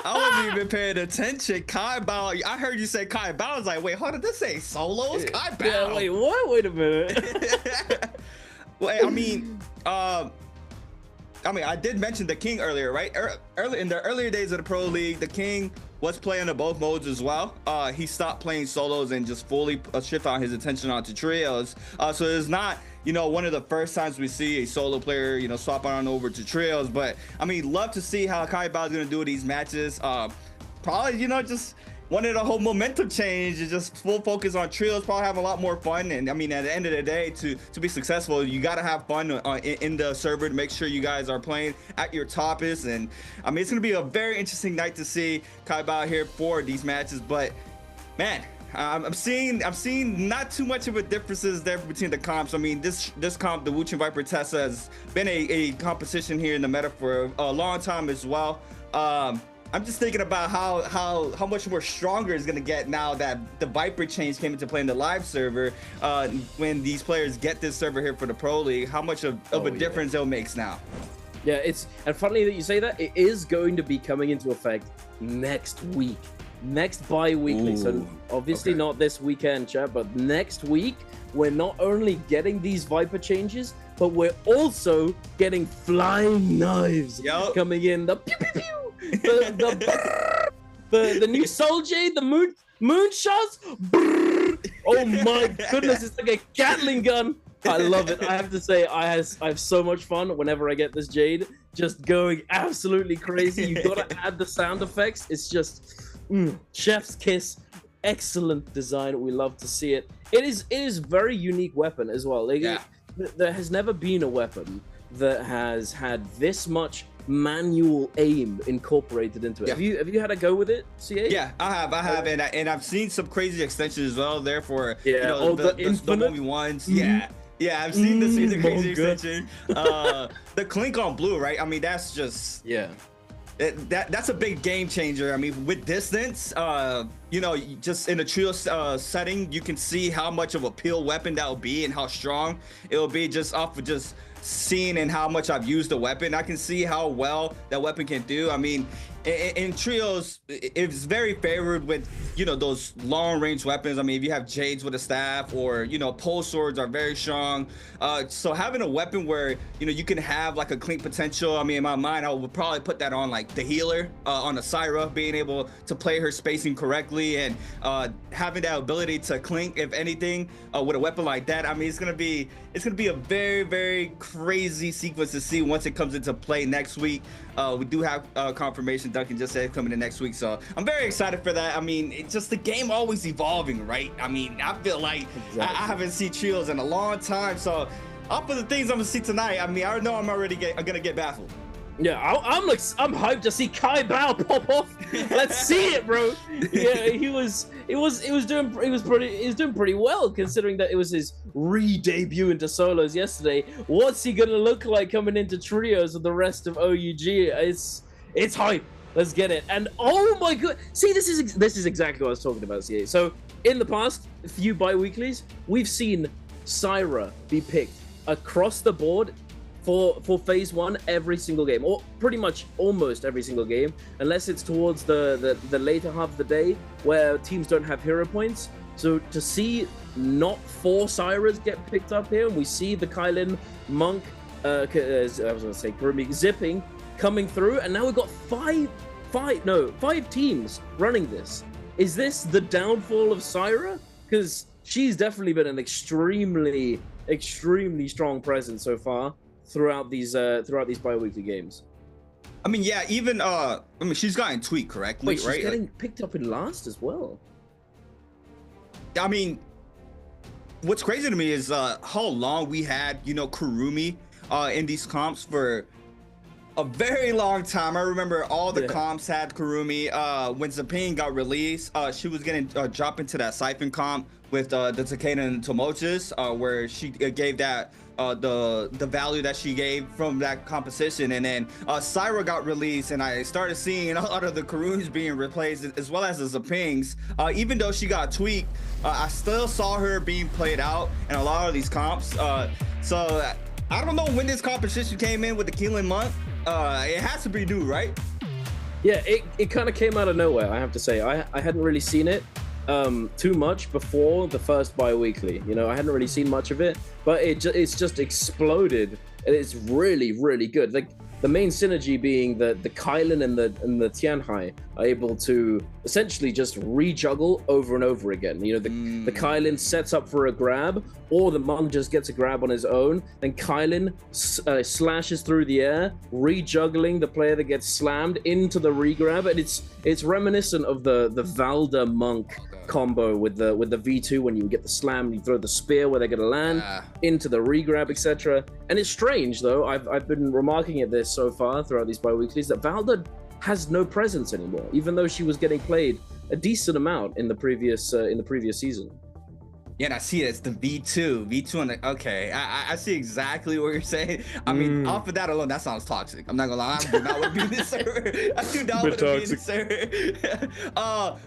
I wasn't even paying attention. Kai Bao. I heard you say Kai Bao. I was like, wait, hold on. This ain't solos. Kai Bao. Yeah, wait, what? Wait a minute. Well, I mean, I did mention the King earlier, right? Early in the earlier days of the Pro League, the King was playing in both modes as well. He stopped playing solos and just fully shift on his attention onto trios. So it's not, you know, one of the first times we see a solo player, you know, swap on over to trios. But I mean, love to see how Kai Bao is going to do these matches. Probably, you know, just wanted a whole momentum change and just full focus on trios, probably have a lot more fun. And I mean, at the end of the day, to be successful, you got to have fun in the server to make sure you guys are playing at your toppest. And I mean, it's going to be a very interesting night to see Kaiba here for these matches. But man, I'm seeing not too much of a differences there between the comps. I mean, this comp, the Wuchen Viper Tessa, has been a competition here in the meta for a long time as well. I'm just thinking about how much more stronger it's gonna get now that the Viper change came into play in the live server. When these players get this server here for the Pro League, how much of a difference it makes now. Yeah, and funny that you say that. It is going to be coming into effect next week. Next bi-weekly. So obviously not this weekend, chat, but next week we're not only getting these Viper changes, but we're also getting flying knives coming in. The pew pew pew, the new Soul Jade, the moon shots. Oh my goodness, it's like a Gatling gun. I love it. I have to say, I have so much fun whenever I get this Jade, just going absolutely crazy. You gotta add the sound effects. It's just chef's kiss. Excellent design. We love to see it. It is very unique weapon as well. Like, there has never been a weapon that has had this much manual aim incorporated into it. Have you had a go with it, CA? Yeah, I have, and I've seen some crazy extensions as well there for the infinite 1v1s. Yeah, I've seen the crazy extension. The Clink on blue, right? I mean, that's just that's a big game changer. I mean, with distance, just in a trio setting, you can see how much of a peel weapon that will be and how strong it will be just off of just seeing and how much I've used the weapon. I can see how well that weapon can do. I mean, in trios, it's very favored with those long range weapons. I mean, if you have Jades with a staff, or pole swords are very strong. So having a weapon where you can have like a clink potential. I mean, in my mind, I would probably put that on like the healer, on a Syra, being able to play her spacing correctly and having that ability to clink, if anything, with a weapon like that. I mean, it's gonna be a very, very crazy sequence to see once it comes into play next week. We do have confirmation. Duncan just said coming in next week, so I'm very excited for that. I mean, it's just the game always evolving, right? I mean, I feel like I haven't seen trios in a long time, so off of the things I'm gonna see tonight, I mean, I know I'm gonna get baffled. Yeah, I'm hyped to see Kai Bao pop off. Let's see it, bro. Yeah, he was doing pretty well, considering that it was his re-debut into solos yesterday. What's he gonna look like coming into trios with the rest of OUG? It's hype. Let's get it. And oh my god, see, this is exactly what I was talking about, CA. So in the past few bi-weeklies, we've seen Syra be picked across the board for phase one every single game, or pretty much almost every single game, unless it's towards the later half of the day where teams don't have hero points. So to see not 4 Syras get picked up here, and we see the Kylin, Monk, I was gonna say Kurumi, zipping, coming through, and now we've got 5 teams running this. Is this the downfall of Syra? Because she's definitely been an extremely strong presence so far throughout these bi-weekly games. I mean, yeah, even I mean, she's gotten tweaked correctly. Wait, she's getting picked up in last as well. I mean, what's crazy to me is how long we had Kurumi in these comps for a very long time. I remember all the comps had Kurumi. When Zapine got released, she was getting dropped into that Siphon comp with the Takeda and Tomochis, where she gave that the value that she gave from that composition. And then Syra got released, and I started seeing a lot of the Karuns being replaced, as well as the Zapings. Even though she got tweaked, I still saw her being played out in a lot of these comps. So I don't know when this composition came in with the Keelan month. It has to be new, right? Yeah, it kind of came out of nowhere, I have to say. I hadn't really seen it too much before the first bi-weekly. I hadn't really seen much of it, but it's just exploded, and it's really, really good. Like, the main synergy being that the Kylan and the Tianhai are able to essentially just rejuggle over and over again. You know, the Kylan sets up for a grab, or the monk just gets a grab on his own. Then Kylan slashes through the air, rejuggling the player that gets slammed into the regrab, and it's reminiscent of the Valda monk combo with the V2 when you get the slam, you throw the spear where they're gonna land into the regrab, etc. And it's strange though. I've been remarking at this so far throughout these bi-weeklies that Valda has no presence anymore, even though she was getting played a decent amount in the previous season. Yeah, and I see it. It's the V2 on the. Okay, I see exactly what you're saying. I mean, off of that alone, that sounds toxic. I'm not gonna lie. I do not want to be in this server. I do not want to be in this server.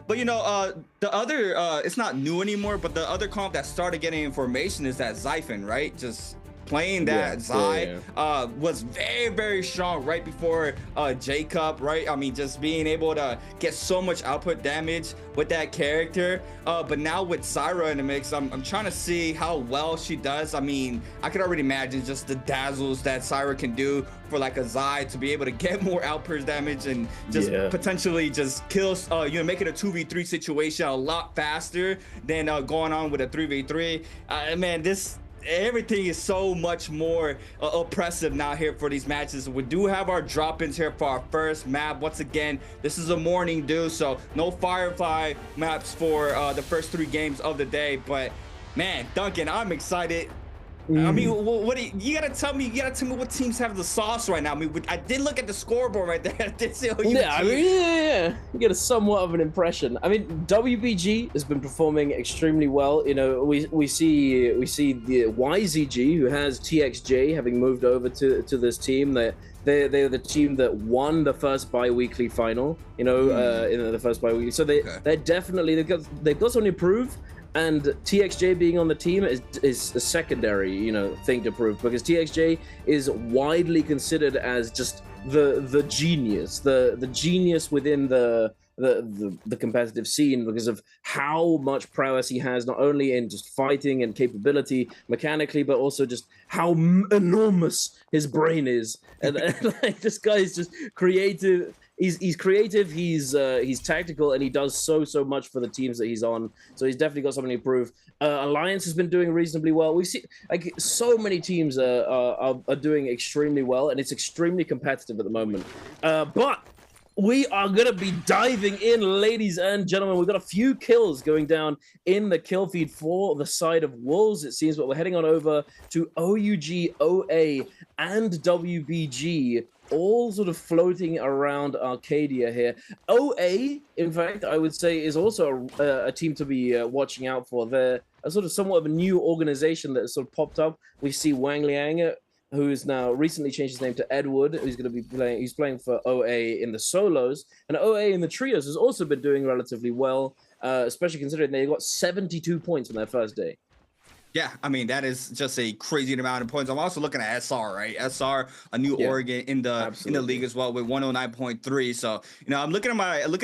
But you know, the other, it's not new anymore. But the other comp that started getting information is that Xiphon, right? Just playing that Zai was very, very strong right before J-Cup, right? I mean, just being able to get so much output damage with that character. But now with Zyra in the mix, I'm trying to see how well she does. I mean, I could already imagine just the dazzles that Zyra can do for like a Zai to be able to get more outburst damage and just potentially just kill, you know, make it a 2v3 situation a lot faster than going on with a 3v3. Man, everything is so much more oppressive now here for these matches. We do have our drop-ins here for our first map. Once again, this is a morning dew, so no Firefly maps for the first 3 games of the day. But man, Duncan, I'm excited. I mean, what do you gotta tell me? You gotta tell me what teams have the sauce right now. I mean, I did look at the scoreboard right there. I did see OUG. Yeah, I mean, you get a somewhat of an impression. I mean, WBG has been performing extremely well. You know, we see the YZG, who has TXJ having moved over to this team. They're the team that won the first bi-weekly final. You know, in the first bi-weekly. So they're definitely they've got something to prove. And TXJ being on the team is a secondary, you know, thing to prove, because TXJ is widely considered as just the genius, the genius within the competitive scene, because of how much prowess he has, not only in just fighting and capability mechanically, but also just how enormous his brain is. And like, this guy is just creative. He's creative, he's tactical, and he does so much for the teams that he's on. So he's definitely got something to prove. Alliance has been doing reasonably well. We see like so many teams are doing extremely well, and it's extremely competitive at the moment. But we are gonna be diving in, ladies and gentlemen. We've got a few kills going down in the kill feed for the side of Wolves, it seems, but we're heading on over to OUG, OA, and WBG, all sort of floating around Arcadia here. OA, in fact, I would say, is also a team to be watching out for. They're a sort of somewhat of a new organization that has sort of popped up. We see Wang Liang, who is now recently changed his name to Edward, who's going to be playing. He's playing for OA in the solos, and OA in the trios has also been doing relatively well, especially considering they got 72 points on their first day. Yeah, I mean, that is just a crazy amount of points. I'm also looking at SR, right? SR, a new Oregon in the league as well with 109.3. So, you know, I'm looking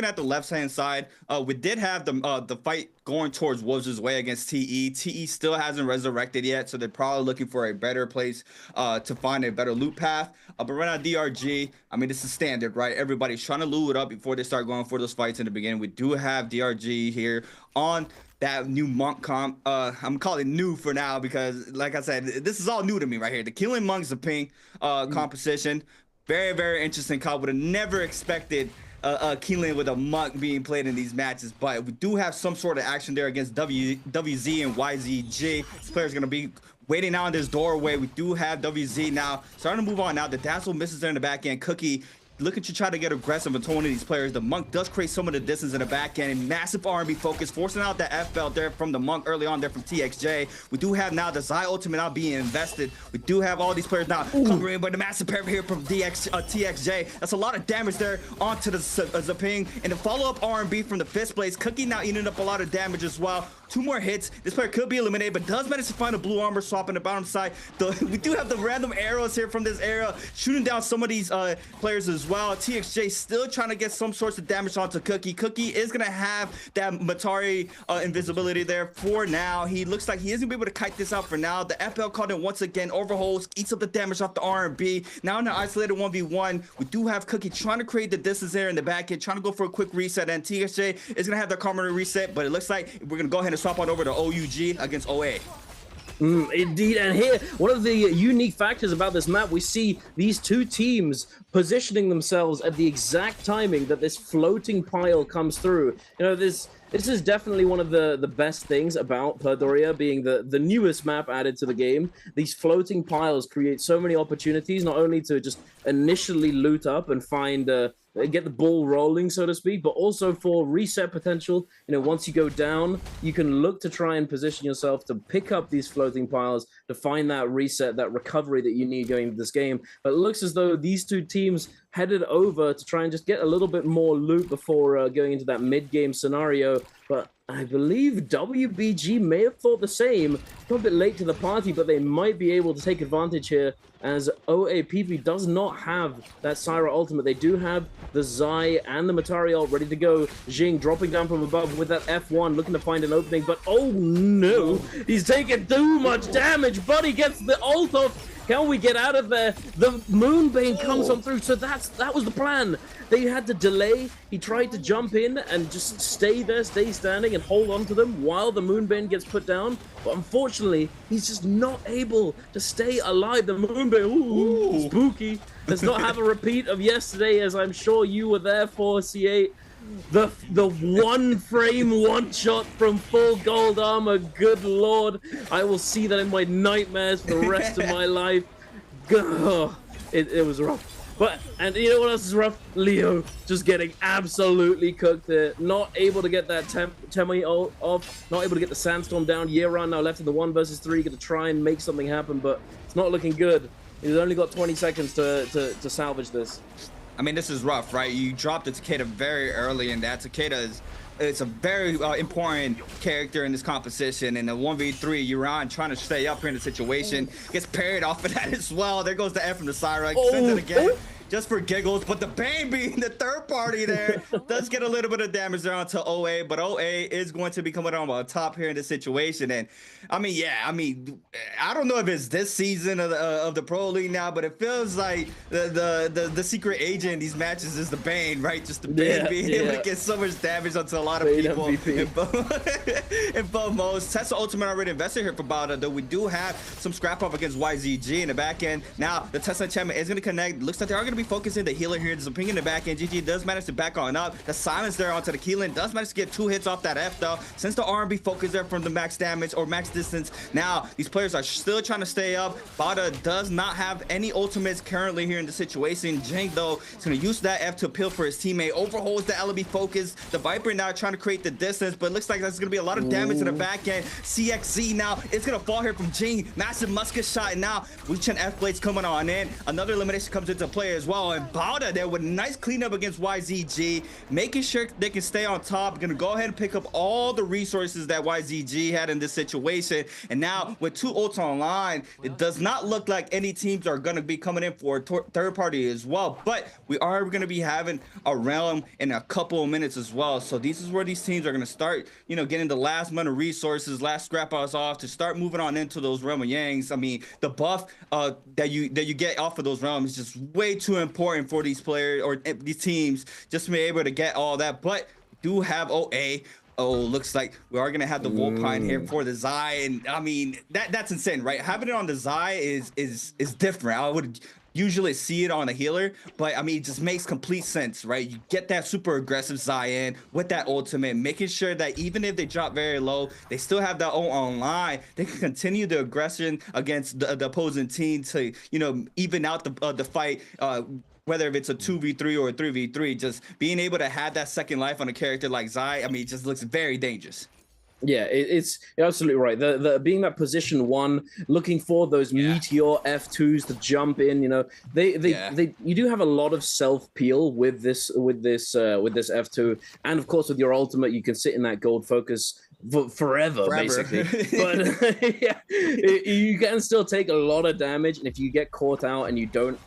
at the left-hand side. We did have the fight going towards Wolves' way against TE. TE still hasn't resurrected yet, so they're probably looking for a better place to find a better loot path. But right now, DRG, I mean, this is standard, right? Everybody's trying to loot it up before they start going for those fights in the beginning. We do have DRG here on that new monk comp. I'm calling it new for now because, like I said, this is all new to me right here. The Killing Monks of Pink composition. Very, very interesting comp. Would have never expected Keelan with a monk being played in these matches, but we do have some sort of action there against WZ and YZG. This player's going to be waiting out in this doorway. We do have WZ now starting to move on now. The Dazzle misses there in the back end. Cookie looking to try to get aggressive and throwing these players. The monk does create some of the distance in the back end, and massive R&B focus, forcing out the F belt there from the monk early on there from TXJ. We do have now the Zai ultimate now being invested. We do have all these players now covering in, but the massive parry here from TXJ. That's a lot of damage there onto the Zaping, and the follow-up R&B from the fist blades. Cookie now eating up a lot of damage as well. 2 more hits. This player could be eliminated, but does manage to find a blue armor swap on the bottom side. We do have the random arrows here from this era, shooting down some of these players as well. TXJ still trying to get some sorts of damage onto Cookie. Cookie is going to have that Matari invisibility there for now. He looks like he isn't going to be able to kite this out for now. The FL called in once again. Overholds, eats up the damage off the R&B. Now in an isolated 1v1, we do have Cookie trying to create the distance there in the back end, trying to go for a quick reset, and TXJ is going to have their Karma reset, but it looks like we're going to go ahead and swap on over to OUG against OA. Indeed, and here, one of the unique factors about this map, we see these 2 teams positioning themselves at the exact timing that this floating pile comes through. You know, this is definitely one of the best things about Perdoria being the newest map added to the game. These floating piles create so many opportunities, not only to just initially loot up and find get the ball rolling, so to speak, but also for reset potential. You know, once you go down, you can look to try and position yourself to pick up these floating piles to find that reset, that recovery that you need going into this game. But it looks as though these 2 teams headed over to try and just get a little bit more loot before going into that mid-game scenario. But I believe WBG may have thought the same. A bit late to the party, but they might be able to take advantage here, as OAPP does not have that Syra ultimate. They do have the Zai and the Matari ult ready to go. Jing dropping down from above with that F1, looking to find an opening, but oh no, he's taking too much damage. Buddy gets the ult off. Can we get out of there? The Moonbane comes on through, so that was the plan. They had to delay. He tried to jump in and just stay there, stay standing, and hold on to them while the Moonbane gets put down. But unfortunately, he's just not able to stay alive. The Moonbane, ooh, spooky. Does not have a repeat of yesterday, as I'm sure you were there for, C8. The 1 frame 1 shot from full gold armor. Good lord, I will see that in my nightmares for the rest of my life. Oh, it was rough. And you know what else is rough? Leo just getting absolutely cooked there. Not able to get that Temi off. Not able to get the Sandstorm down. Yeran now left in the 1 versus 3. Gonna try and make something happen, but it's not looking good. He's only got 20 seconds to salvage this. I mean, this is rough, right? You dropped the Takeda very early, and that Takeda it's a very important character in this composition. In the 1v3, Yuran trying to stay up here in the situation, gets parried off of that as well. There goes the F from the Syra, sends it again. Just for giggles, but the Bane being the third party there does get a little bit of damage there onto OA, but OA is going to be coming on top here in this situation. And I mean, yeah, I don't know if it's this season of the Pro League now, but it feels like the secret agent in these matches is the Bane, right? Just the Bane being able to get so much damage onto a lot of people in both modes. Tesla Ultimate already invested here for Bada, though we do have some scrap off against YZG in the back end. Now the Tesla enchantment is going to connect. Looks like they are going to be focusing the healer here. There's a ping in the back end. GG does manage to back on up. The silence there onto the Keelan does manage to get 2 hits off that F though. Since the R&B focus there from the max damage or max distance, now these players are still trying to stay up. Bada does not have any ultimates currently here in the situation. Jing though is going to use that F to appeal for his teammate. Overholds the LB focus. The Viper now trying to create the distance, but it looks like that's going to be a lot of damage in the back end. CXZ now it's going to fall here from Jing. Massive musket shot, and now Weechan F blades coming on in. Another elimination comes into play as well, and Bada there with a nice cleanup against YZG, making sure they can stay on top. Gonna go ahead and pick up all the resources that YZG had in this situation. And now with 2 ults online, it does not look like any teams are gonna be coming in for a third party as well, but we are gonna be having a realm in a couple of minutes as well. So this is where these teams are gonna start, you know, getting the last amount of resources, last scrap house off to start moving on into those realm of Yangs. I mean, the buff that you get off of those realms is just way too important for these players or these teams just to be able to get all that. But do have OA. Oh, looks like we are gonna have the Volpine here for the Zai, and I mean that's insane, right? Having it on the Zai is different. I would usually see it on a healer, but I mean it just makes complete sense, right? You get that super aggressive Zai in with that ultimate, making sure that even if they drop very low, they still have that ult online. They can continue the aggression against the opposing team to, you know, even out the fight. Whether if it's a 2v3 or a 3v3, just being able to have that second life on a character like Zai, I mean, it just looks very dangerous. Yeah, you're absolutely right. The being that position 1, looking for those meteor F2s to jump in, you know, you do have a lot of self peel with this F2, and of course with your ultimate you can sit in that gold focus forever, basically. But yeah, you can still take a lot of damage, and if you get caught out and you don't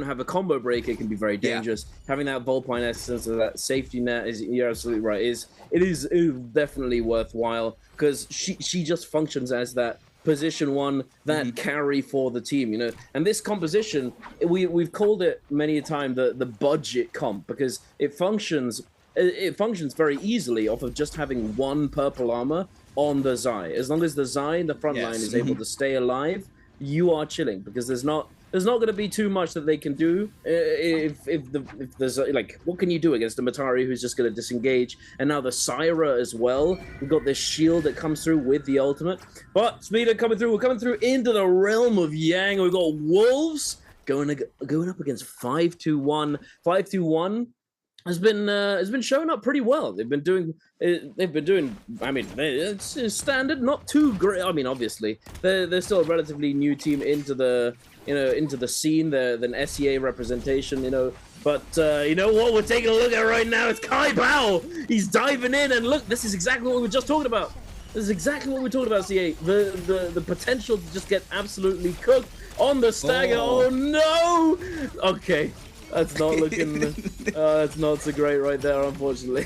have a combo break, it can be very dangerous. Having that Volpine essence or that safety net you're absolutely right. It is definitely worthwhile because she just functions as that position one, that carry for the team, you know. And this composition, we've called it many a time the budget comp because it functions very easily off of just having one purple armor on the Zai. As long as the Zai in the front line is able to stay alive, you are chilling because there's not going to be too much that they can do if there's like, what can you do against the Matari who's just going to disengage? And now the Syra as well. We've got this shield that comes through with the ultimate. But Speeder coming through. We're coming through into the realm of Yang. We've got Wolves going up against 521. 521 has been showing up pretty well. They've been doing. I mean, it's standard, not too great. I mean, obviously they're still a relatively new team into the scene. They're an SEA representation, you know. But you know what we're taking a look at right now? It's Kai Bao. He's diving in, and look, this is exactly what we were just talking about. This is exactly what we talked about, CA. The potential to just get absolutely cooked on the stagger. Oh no! Okay. That's not looking. That's not so great right there, unfortunately.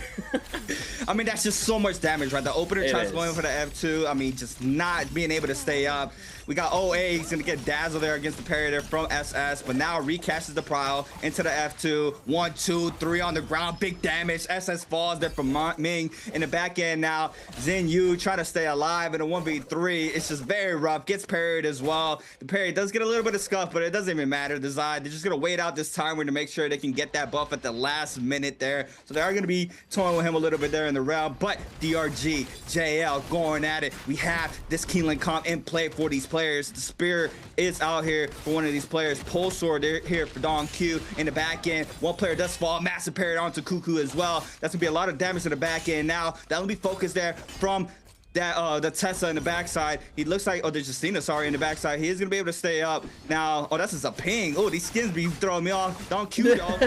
I mean, that's just so much damage, right? The opener tries going for the F2. I mean, just not being able to stay up. We got OA. He's going to get dazzled there against the parry there from SS, but now recasts the Prowl into the F2. 1, 2, 3 on the ground. Big damage. SS falls there from Ming. In the back end now, Xin Yu trying to stay alive in a 1v3. It's just very rough. Gets parried as well. The parry does get a little bit of scuff, but it doesn't even matter. The Zai, they're just going to wait out this time to make sure they can get that buff at the last minute there. So they are going to be toying with him a little bit there in the round, but DRG, JL going at it. We have this Keeneland comp in play for these players. The spear is out here for one of these players. Pole sword here for Don Q in the back end. One player does fall. Massive parry onto Cuckoo as well. That's going to be a lot of damage in the back end now. That'll be focused there from that the Tessa in the backside. He looks like, oh, there's Justina, sorry, in the backside. He is gonna be able to stay up now. Oh, that's just a ping. Oh, these skins be throwing me off. Don't cute, y'all.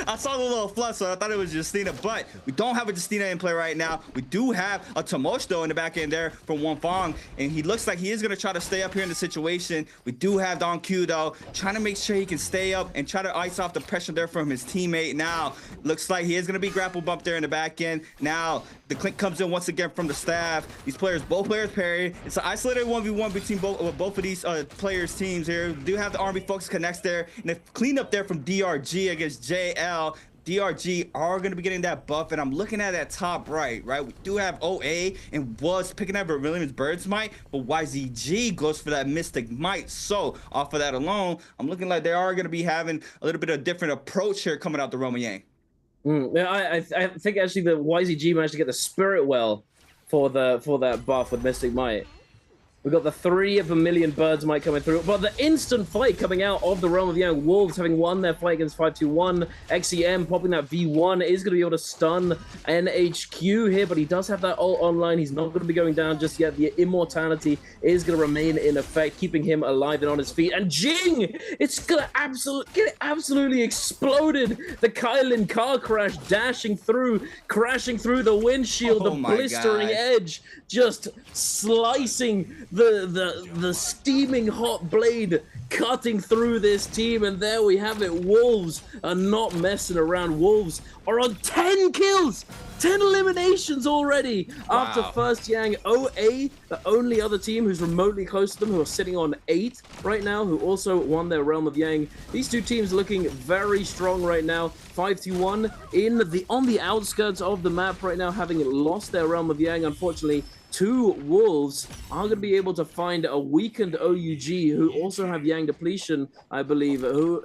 I saw the little flush, so I thought it was Justina, but we don't have a Justina in play right now. We do have a Tamosh though in the back end there from Wonfang, and he looks like he is gonna try to stay up here in the situation. We do have Don Q though, trying to make sure he can stay up and try to ice off the pressure there from his teammate. Now looks like he is gonna be grapple bumped there in the back end. Now the clink comes in once again from the staff. These players, both players parry. It's an isolated 1v1 between both of these players' teams here. We do have the Army Focus connects there, and the cleanup there from DRG against JL. DRG are going to be getting that buff, and I'm looking at that top right? We do have OA and was picking up Williams Bird's Might, but YZG goes for that Mystic Might. So off of that alone, I'm looking like they are going to be having a little bit of a different approach here coming out the Roma Yang. Yeah, I think actually the YZG managed to get the Spirit Well for that buff with Mystic Might. We've got the 3 of a million Birds Might coming through, but the instant fight coming out of the Realm of Young. Wolves having won their fight against 521. XEM popping that V1 is going to be able to stun NHQ here, but he does have that ult online. He's not going to be going down just yet. The immortality is going to remain in effect, keeping him alive and on his feet. And Jing, it's going to get absolutely exploded. The Kylan car crash dashing through, crashing through the windshield, the blistering edge, just slicing the steaming hot blade cutting through this team. And there we have it. Wolves are not messing around. Wolves are on 10 kills, 10 eliminations already. Wow. After first Yang. OA, the only other team who's remotely close to them, who are sitting on 8 right now, who also won their Realm of Yang. These two teams looking very strong right now. 5-1 on the outskirts of the map right now, having lost their Realm of Yang. Unfortunately, 2 Wolves are going to be able to find a weakened OUG who also have Yang depletion, I believe, who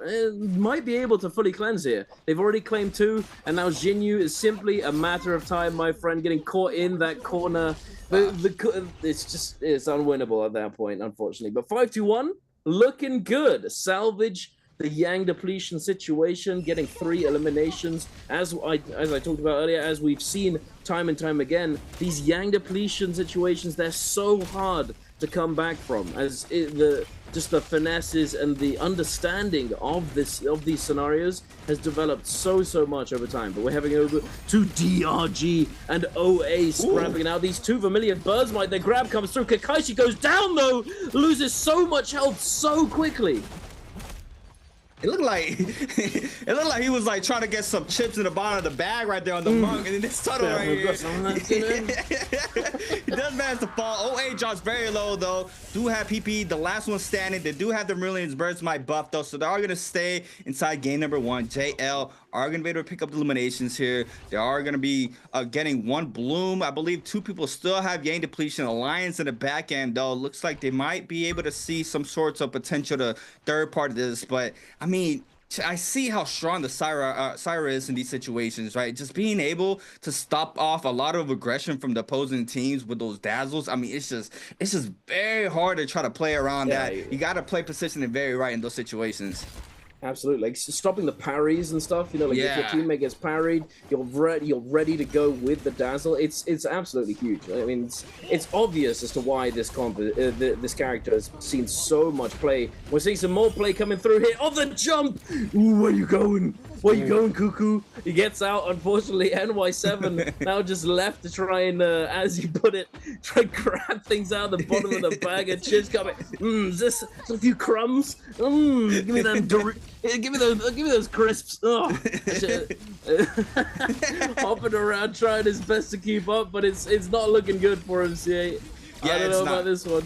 might be able to fully cleanse here. They've already claimed 2, and now Jinyu is simply a matter of time, my friend, getting caught in that corner. It's unwinnable at that point, unfortunately. But 5-1, looking good. Salvage the Yang depletion situation, getting 3 eliminations. As I talked about earlier, as we've seen time and time again, these Yang depletion situations, they're so hard to come back from. Just the finesses and the understanding of these scenarios has developed so much over time. But we're having over to DRG and OA scrapping. Now these 2 Vermilion birds, their grab comes through. Kakashi goes down though, loses so much health so quickly. It looked like he was like trying to get some chips in the bottom of the bag right there on the monk, and then this tunnel right here. He does manage to fall. OA drops very low though. Do have PP, the last one standing. They do have the Brilliance Birds might buff though, so they are gonna stay inside game number 1. JL are gonna be able to pick up the eliminations here. They are gonna be getting 1 bloom. I believe 2 people still have Yang depletion. Alliance in the back end though. Looks like they might be able to see some sorts of potential to third part of this, but I mean, I see how strong the Syra is in these situations, right? Just being able to stop off a lot of aggression from the opposing teams with those dazzles. I mean, it's just very hard to try to play around that. You got to play positioning very right in those situations. Absolutely, like stopping the parries and stuff. You know, like if your teammate gets parried, you're ready to go with the dazzle. It's absolutely huge. I mean, it's obvious as to why this this character has seen so much play. We're seeing some more play coming through here. On the jump, ooh, where you going? Where you going, Cuckoo? He gets out. Unfortunately, NY7 now just left to try and, as you put it, try and grab things out of the bottom of the bag of chips. Coming. Is this a few crumbs? Give me them. Give me those crisps. Oh. Hopping around, trying his best to keep up, but it's not looking good for him. CA. I don't know about this one.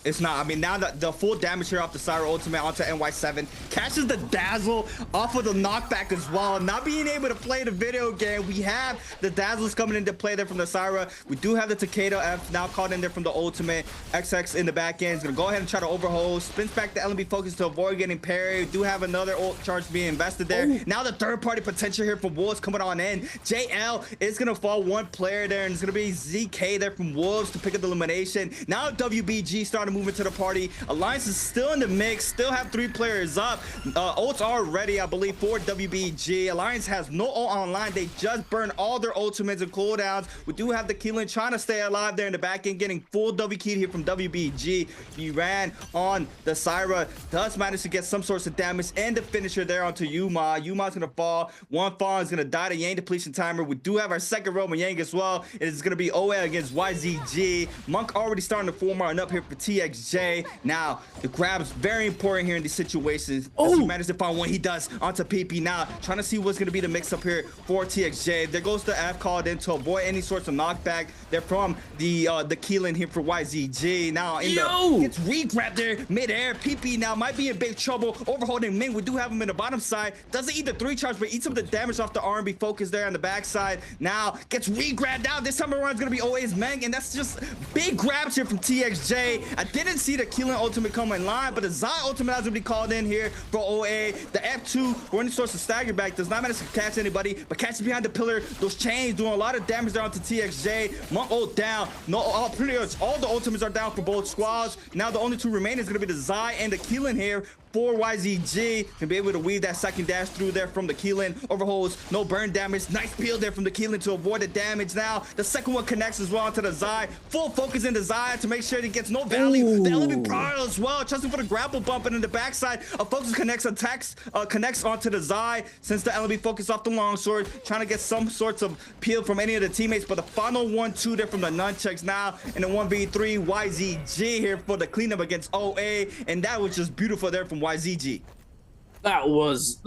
It's not. I mean, now the full damage here off the Syra ultimate onto NY7 catches the dazzle off of the knockback as well. Not being able to play the video game, we have the dazzles coming into play there from the Syra. We do have the Takeda F now caught in there from the ultimate. XX in the back end is gonna go ahead and try to overhold. Spins back the LNB focus to avoid getting parried. We do have another ult charge being invested there. Now the third party potential here for Wolves coming on in. JL is gonna fall 1 player there, and it's gonna be ZK there from Wolves to pick up the elimination. Now WBG starting to move into the party. Alliance is still in the mix, still have 3 players up. Ults are ready, I believe, for WBG. Alliance has no ult online. They just burned all their ultimates and cooldowns. We do have the Keelan trying to stay alive there in the back end, getting full W key here from WBG. He ran on the Syra, does manage to get some sorts of damage and the finisher there onto Yuma. Yuma's gonna fall. 1 fall is gonna die to Yang depletion timer. We do have our second Roman Yang as well. It is gonna be OA against YZG. Monk already starting to form our up here for TXJ. Now the grab is very important here in these situations. He managed to find one. He does onto PP now, trying to see what's gonna be the mix up here for TXJ. There goes the F called in to avoid any sorts of knockback. They're from the Keelan here for YZG. Now in gets re-grabbed there mid-air. PP now might be in big trouble. Overholding Ming. We do have him in the bottom side. Doesn't eat the 3 charge, but eats some of the damage off the R&B focus there on the backside. Now gets re-grabbed out. This time around it's gonna be OA's Meng, and that's just big grabs here from TXJ. I didn't see the Keelan ultimate come in line, but the Zai ultimate has to be called in here for OA. The F2 or any source of stagger back does not manage to catch anybody, but catches behind the pillar. Those chains doing a lot of damage there onto TXJ. Monk ult down. No, pretty much all the ultimates are down for both squads. Now the only 2 remaining is going to be the Zai and the Keelan here for YZG. To be able to weave that second dash through there from the Keelan. Overholds, no burn damage. Nice peel there from the Keelan to avoid the damage. Now the second one connects as well onto the Zai. Full focus in the Zai to make sure he gets no value. The LB Prior as well, trusting for the grapple bump, and in the backside, a focus connects connects onto the Zai since the LB focus off the longsword, trying to get some sorts of peel from any of the teammates. But the final 1-2 there from the nunchucks now in the 1v3. YZG here for the cleanup against OA, and that was just beautiful there from YZG. That was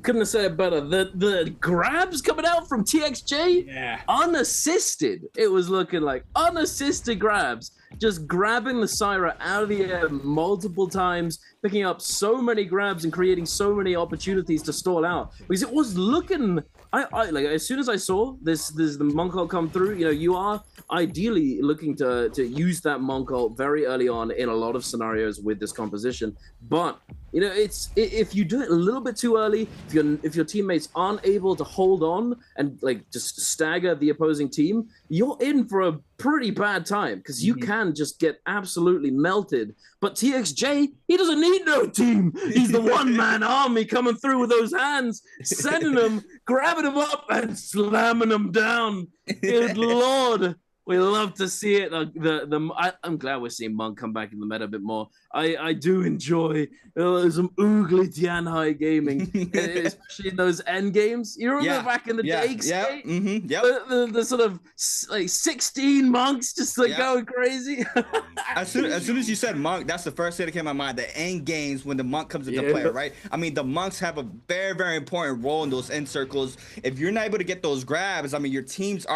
couldn't have said it better. The grabs coming out from TXJ, unassisted. It was looking like unassisted grabs, just grabbing the Syra out of the air multiple times, picking up so many grabs and creating so many opportunities to stall out. Because it was looking, I like, as soon as I saw this the monk ult come through, you know, you are ideally looking to use that monk ult very early on in a lot of scenarios with this composition. But You know, if you do it a little bit too early, if your teammates aren't able to hold on and like just stagger the opposing team, you're in for a pretty bad time because you can just get absolutely melted. But TXJ, he doesn't need no team. He's the one-man army coming through with those hands, sending them, grabbing them up, and slamming them down. Good Lord. We love to see it. I'm glad we're seeing Monk come back in the meta a bit more. I do enjoy some oogly Tianhai gaming, especially in those end games. You remember back in the day, the sort of like 16 monks just like going crazy. as soon as you said Monk, that's the first thing that came to my mind. The end games when the Monk comes into play, right? I mean, the Monks have a very, very important role in those end circles. If you're not able to get those grabs, I mean, your teams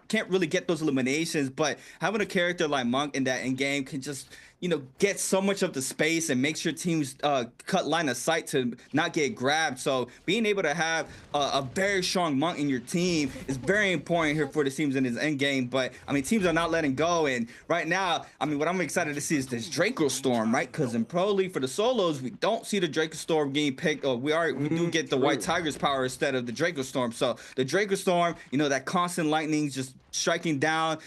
can't really get those eliminations. But having a character like Monk in that end game can just, you know, get so much of the space and makes your teams cut line of sight to not get grabbed. So being able to have a very strong Monk in your team is very important here for the teams in this end game. But I mean, teams are not letting go. And right now, I mean, what I'm excited to see is this Draco Storm, right? Because in Pro League for the solos, we don't see the Draco Storm getting picked. Or we do get the White Tiger's power instead of the Draco Storm. So the Draco Storm, you know, that constant lightning just striking down,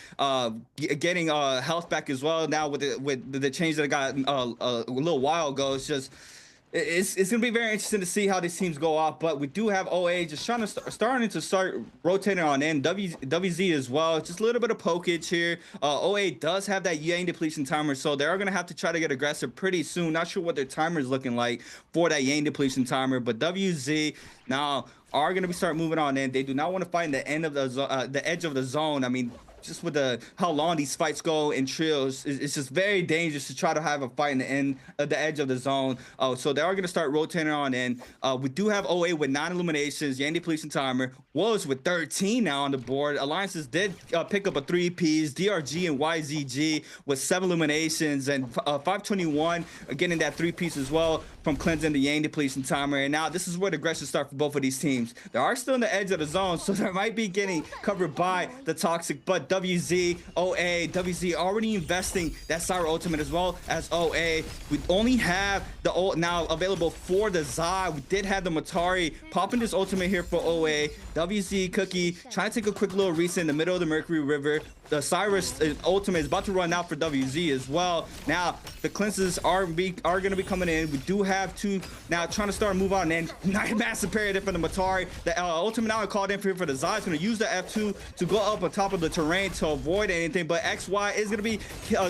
getting health back as well. Now with the change that I got a little while ago, it's gonna be very interesting to see how these teams go off. But we do have OA just starting to start rotating on in. WZ as well, just a little bit of pokage here. OA does have that Yang depletion timer, so they are gonna have to try to get aggressive pretty soon. Not sure what their timer is looking like for that Yang depletion timer, but WZ now are gonna start moving on in. They do not want to fight in the end of the edge of the zone. I mean, just with how long these fights go in trios, it's just very dangerous to try to have a fight in the end of the edge of the zone. So they are going to start rotating on in. We do have OA with 9 eliminations. Yang depletion timer was with 13 now on the board. Alliances did pick up a 3-Ps. DRG and YZG with 7 eliminations, and 521 getting that 3-piece as well from cleansing the Yang depletion timer. And now this is where the aggression starts for both of these teams. They are still in the edge of the zone, so they might be getting covered by the Toxic, but WZ already investing that Syra ultimate as well as OA. We only have the ult now available for the Zai. We did have the Matari popping this ultimate here for OA. WZ Cookie trying to take a quick little reset in the middle of the Mercury River. The Cyrus ultimate is about to run out for WZ as well. Now the cleanses are going to be coming in. We do have to now trying to start move on in. Massive parry there for the Matari. The ultimate now called in for the Zai. Is going to use the F2 to go up on top of the terrain to avoid anything, but XY is going to be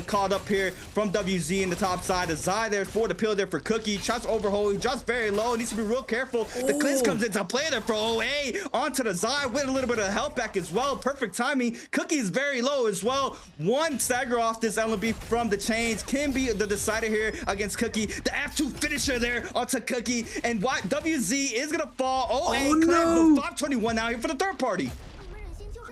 called up here from WZ in the top side. The Zai there for the pill there for Cookie. Tries to overhold, just very low, needs to be real careful. The cleanse comes into play there for OA onto the Zai with a little bit of health back as well. Perfect timing. Cookie is very low as well. One stagger off this LB from the chains can be the decider here against Cookie. The F2 finisher there onto Cookie, and WZ is going to fall. OA no. 521 now here for the third party.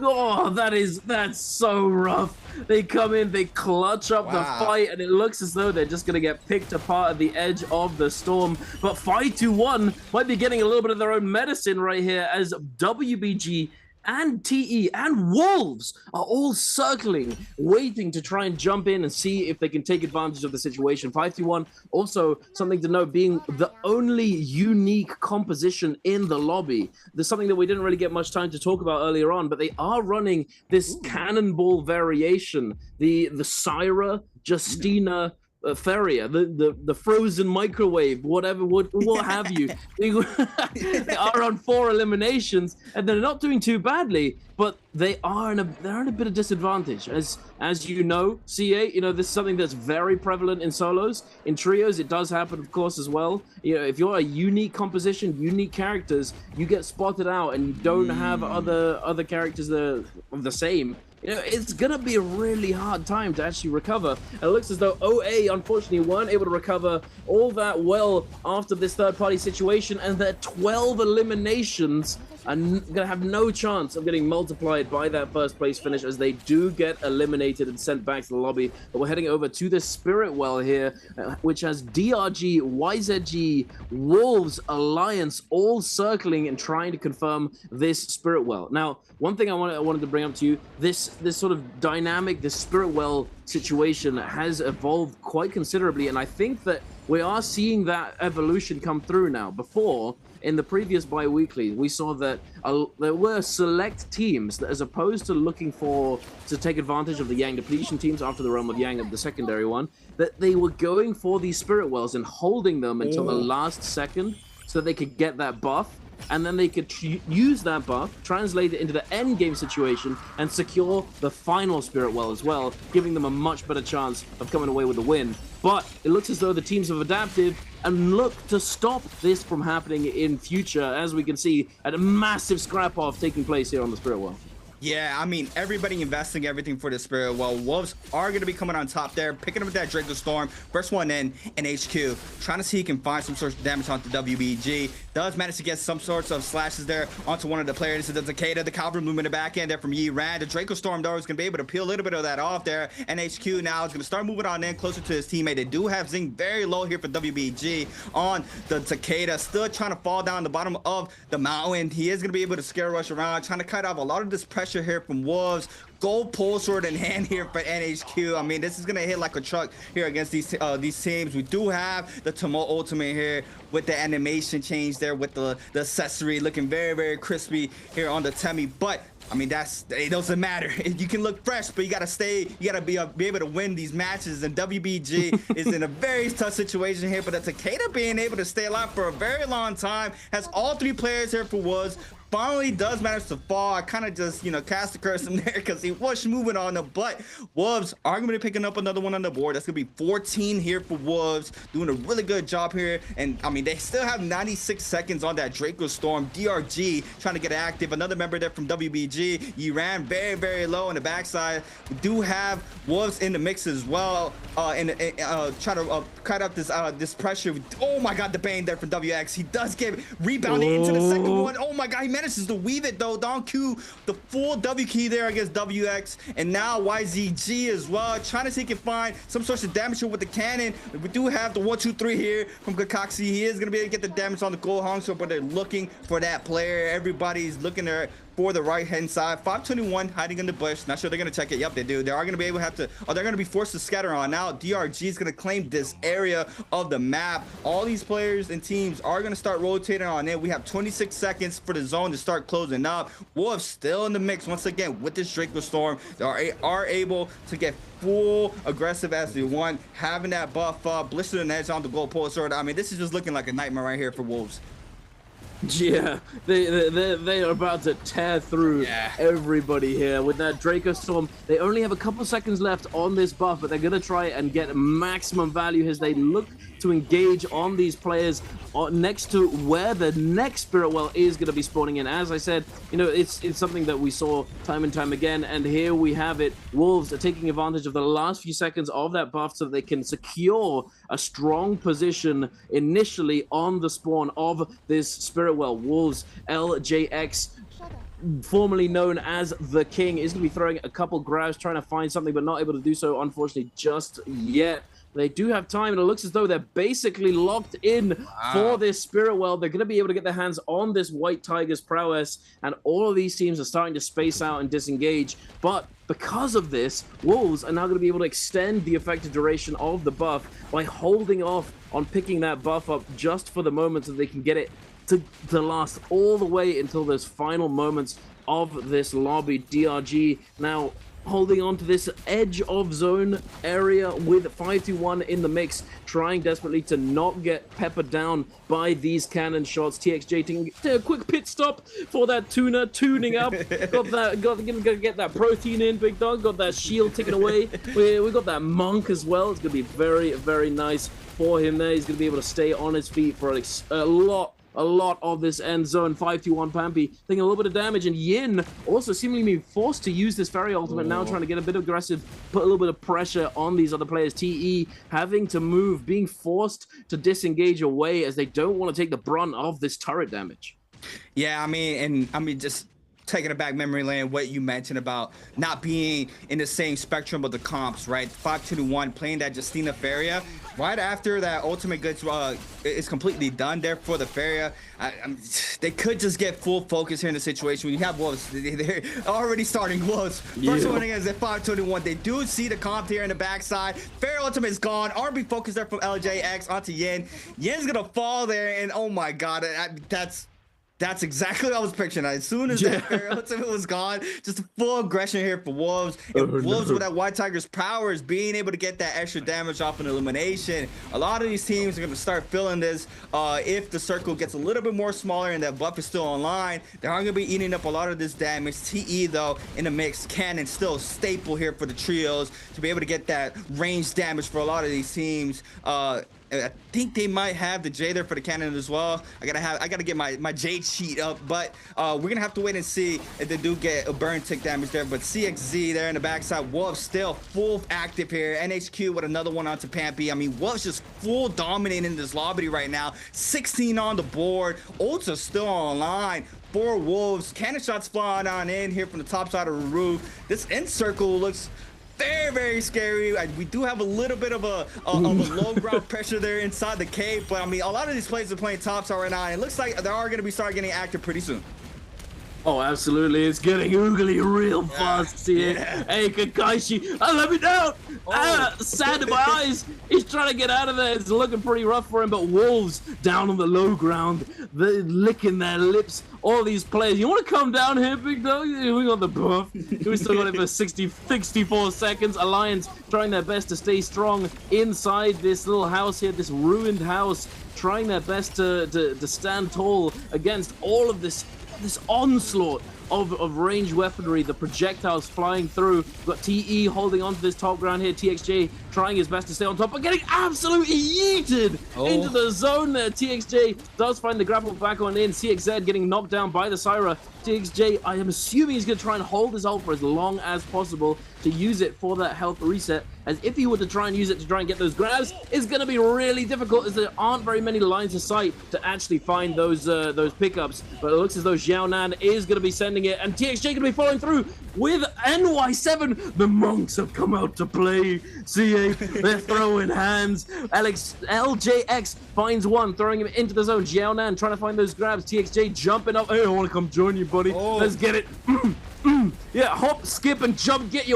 Oh, that's so rough. They come in, they clutch up the fight, and it looks as though they're just going to get picked apart at the edge of the storm. But 521 might be getting a little bit of their own medicine right here, as WBG and TE and Wolves are all circling, waiting to try and jump in and see if they can take advantage of the situation. 521, also something to note, being the only unique composition in the lobby. There's something that we didn't really get much time to talk about earlier on, but they are running this cannonball variation, the Syra, Justina, Feria, the frozen microwave, whatever, what have you. They are on 4 eliminations, and they're not doing too badly, but they're in a bit of disadvantage. As you know, CA, you know, this is something that's very prevalent in solos. In trios, it does happen, of course, as well. You know, if you're a unique composition, unique characters, you get spotted out, and you don't have other characters that are the same. You know, it's gonna be a really hard time to actually recover. And it looks as though OA, unfortunately, weren't able to recover all that well after this third-party situation, and their 12 eliminations are gonna have no chance of getting multiplied by that first place finish, as they do get eliminated and sent back to the lobby. But we're heading over to the Spirit Well here, which has DRG, YZG, Wolves, Alliance all circling and trying to confirm this Spirit Well. Now, one thing I wanted to bring up to you, this sort of dynamic, this Spirit Well situation has evolved quite considerably, and I think that we are seeing that evolution come through now. Before, in the previous bi-weekly, we saw that there were select teams that, as opposed to looking to take advantage of the Yang depletion teams after the Realm of Yang of the secondary one, that they were going for these Spirit Wells and holding them until the last second so they could get that buff, and then they could use that buff, translate it into the end game situation, and secure the final Spirit Well as well, giving them a much better chance of coming away with the win. But it looks as though the teams have adapted and look to stop this from happening in future, as we can see a massive scrap-off taking place here on the Spirit Well. Yeah, I mean, everybody investing everything for the Spirit Well. Wolves are going to be coming on top there, picking up that Draco Storm. First one in HQ, trying to see if he can find some sort of damage onto WBG. Does manage to get some sorts of slashes there onto one of the players. This is the Takeda, the Calvary movement in the back end there from Yi Ran. The Draco Storm, though, is going to be able to peel a little bit of that off there. And HQ now is going to start moving on in closer to his teammate. They do have Zing very low here for WBG on the Takeda. Still trying to fall down the bottom of the mountain. He is going to be able to scare rush around, trying to cut off a lot of this pressure here from Wolves. Gold pole sword in hand here for NHQ. I mean, this is gonna hit like a truck here against these teams. We do have the Tumult Ultimate here with the animation change there with the accessory looking very, very crispy here on the Temi. But I mean, it doesn't matter. You can look fresh, but you gotta be able to win these matches. And WBG is in a very tough situation here. But the Takeda being able to stay alive for a very long time, has all three players here for Wolves. Finally does manage to fall. I kind of just, cast the curse him there because he was moving on them. But Wolves are going to be picking up another one on the board. That's going to be 14 here for Wolves. Doing a really good job here. And, I mean, they still have 96 seconds on that Draco Storm. DRG trying to get active. Another member there from WBG. You ran very, very low on the backside. We do have Wolves in the mix as well. Try to cut up this pressure. Oh, my God, the Bane there from WX. He does get rebounded into the second one. Oh, my God, he manages to weave it though. Don Q, the full W key there against WX, and now YZG as well, trying to see if he can find some sort of damage here with the cannon. We do have the 1-2-3 here from Kakashi. He is gonna be able to get the damage on the gold Hong, so but they're looking for that player. Everybody's looking there for the right hand side. 521 hiding in the bush. Not sure they're gonna check it. Yep, they do. They are gonna be able to they're gonna be forced to scatter on. Now DRG is gonna claim this area of the map. All these players and teams are gonna start rotating on in. We have 26 seconds for the zone to start closing up. Wolves still in the mix once again with this Draco Storm. They are able to get full aggressive as they want, having that buff up, blister and edge on the gold pole sword. I mean, this is just looking like a nightmare right here for Wolves. Yeah, they are about to tear through everybody here with that Draco Storm. They only have a couple seconds left on this buff, but they're going to try and get maximum value as they look to engage on these players next to where the next Spirit Well is going to be spawning in. As I said, it's something that we saw time and time again, and here we have it. Wolves are taking advantage of the last few seconds of that buff so they can secure a strong position initially on the spawn of this Spirit Well. Wolves, LJX, formerly known as the King, is going to be throwing a couple grabs, trying to find something, but not able to do so, unfortunately, just yet. They do have time, and it looks as though they're basically locked in for this Spirit Well. They're going to be able to get their hands on this White Tiger's prowess, and all of these teams are starting to space out and disengage. But because of this, Wolves are now going to be able to extend the effective duration of the buff by holding off on picking that buff up just for the moment so they can get it to last all the way until those final moments of this lobby. DRG now holding on to this edge of zone area with 521 in the mix, trying desperately to not get peppered down by these cannon shots. TXJ taking a quick pit stop for that tuna, tuning up. Gonna get that protein in, big dog. Got that shield taken away. We got that monk as well. It's gonna be very, very nice for him there. He's gonna be able to stay on his feet for a lot of this end zone. 521 Pampy taking a little bit of damage, and Yin also seemingly being forced to use this fairy ultimate now, trying to get a bit aggressive, put a little bit of pressure on these other players. TE having to move, being forced to disengage away as they don't want to take the brunt of this turret damage. Yeah, I mean, just taking it back memory lane, what you mentioned about not being in the same spectrum of the comps, right? 521 playing that Justina Feria. Right after that ultimate gets is completely done there for the Feria, they could just get full focus here in the situation. When you have Wolves, they're already starting Wolves. First one against at 521. They do see the comp here in the backside. Feria ultimate is gone. RB focus there from LJX onto Yin. Yin's gonna fall there, and oh my god, that's exactly what I was picturing. As soon as that Feria ultimate was gone, just full aggression here for Wolves. And Wolves with that White Tiger's powers, being able to get that extra damage off an elimination. A lot of these teams are going to start feeling this if the circle gets a little bit more smaller and that buff is still online. They aren't going to be eating up a lot of this damage. TE, though, in the mix, Cannon still a staple here for the trios to be able to get that range damage for a lot of these teams. I think they might have the J there for the Cannon as well. I gotta get my J cheat up, but we're gonna have to wait and see if they do get a burn tick damage there. But CXZ there in the backside, Wolves still full active here. NHQ with another one onto Pampy. I mean, Wolves just full dominating this lobby right now. 16 on the board. Ults are still online for Wolves. Cannon shots flying on in here from the top side of the roof. This end circle looks very, very scary. We do have a little bit of a low ground pressure there inside the cave, but I mean, a lot of these players are playing top side right now, and it looks like they are going to be starting getting active pretty soon. Oh, absolutely. It's getting oogly real fast here. Yeah. Hey, Kakashi, let me down. Sand in my eyes. He's trying to get out of there. It's looking pretty rough for him, but Wolves down on the low ground. They're licking their lips. All these players. You want to come down here, big dog? We got the buff. We still got it for 64 seconds. Alliance trying their best to stay strong inside this little house here, this ruined house, trying their best to stand tall against all of this onslaught of range weaponry, the projectiles flying through. We've got TE holding on to this top ground here. TXJ trying his best to stay on top, but getting absolutely yeeted into the zone there. TXJ does find the grapple back on in. CXZ getting knocked down by the Syra. TXJ, I am assuming he's going to try and hold his ult for as long as possible to use it for that health reset, as if he were to try and use it to try and get those grabs, it's going to be really difficult as there aren't very many lines of sight to actually find those pickups. But it looks as though Xiaonan is going to be sending it, and TXJ going to be following through with NY7. The monks have come out to play. C8, they're throwing hands. LJX finds one, throwing him into the zone. Xiaonan trying to find those grabs. TXJ jumping up. Hey, I want to come join you, buddy. Let's get it. Yeah, hop, skip, and jump. Get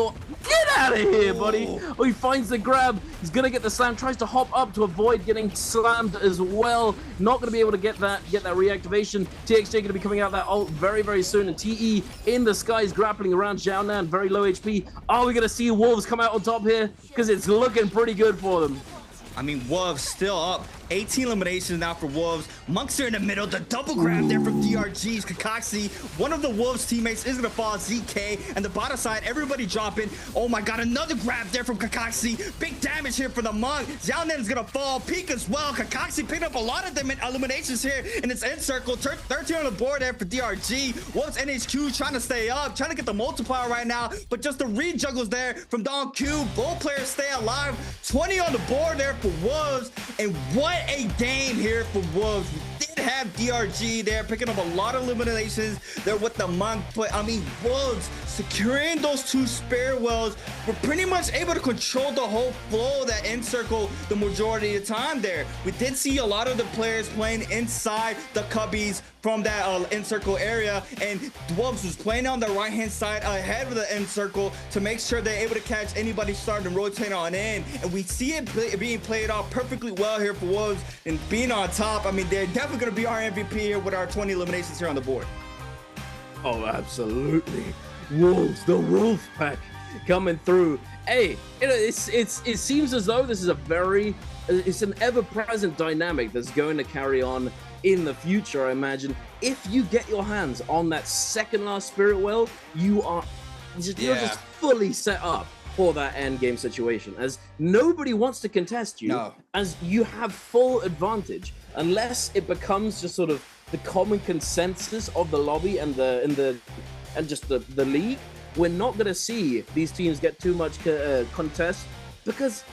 out of here, buddy. Oh, he finds the grab. He's gonna get the slam. Tries to hop up to avoid getting slammed as well. Not gonna be able to get that reactivation. TXJ gonna be coming out that ult very, very soon. And TE in the skies grappling around Xiaonan, very low HP. Are we gonna see Wolves come out on top here? Because it's looking pretty good for them. I mean, Wolves still up. 18 eliminations now for Wolves. Monks are in the middle. The double grab there from DRG's Kakashi. One of the Wolves teammates is going to fall. ZK. And the bottom side, everybody dropping. Oh my god, another grab there from Kakashi. Big damage here for the Monk. Xiaonan is going to fall. Peek as well. Kakashi picked up a lot of them eliminations here in its end circle. 13 on the board there for DRG. Wolves NHQ trying to stay up. Trying to get the multiplier right now. But just the rejuggles there from Don Q. Both players stay alive. 20 on the board there for Wolves. And what a game here for Wolves. We did have DRG there picking up a lot of eliminations there with the Monk, but I mean, Wolves securing those two spare wells were pretty much able to control the whole flow of that end circle the majority of the time there. We did see a lot of the players playing inside the cubbies from that end circle area, and Wolves was playing on the right hand side ahead of the end circle to make sure they're able to catch anybody starting to rotate on in, and we see it being played off perfectly well here for Wolves and being on top. I mean, they're definitely going to be our MVP here with our 20 eliminations here on the board. Oh, absolutely. Wolves, the Wolf Pack coming through. Hey, you know, it seems as though this is it's an ever-present dynamic that's going to carry on in the future, I imagine. If you get your hands on that second last spirit well, you're just fully set up for that end game situation, as nobody wants to contest you, as you have full advantage, unless it becomes just sort of the common consensus of the lobby and the league. We're not going to see these teams get too much contest, because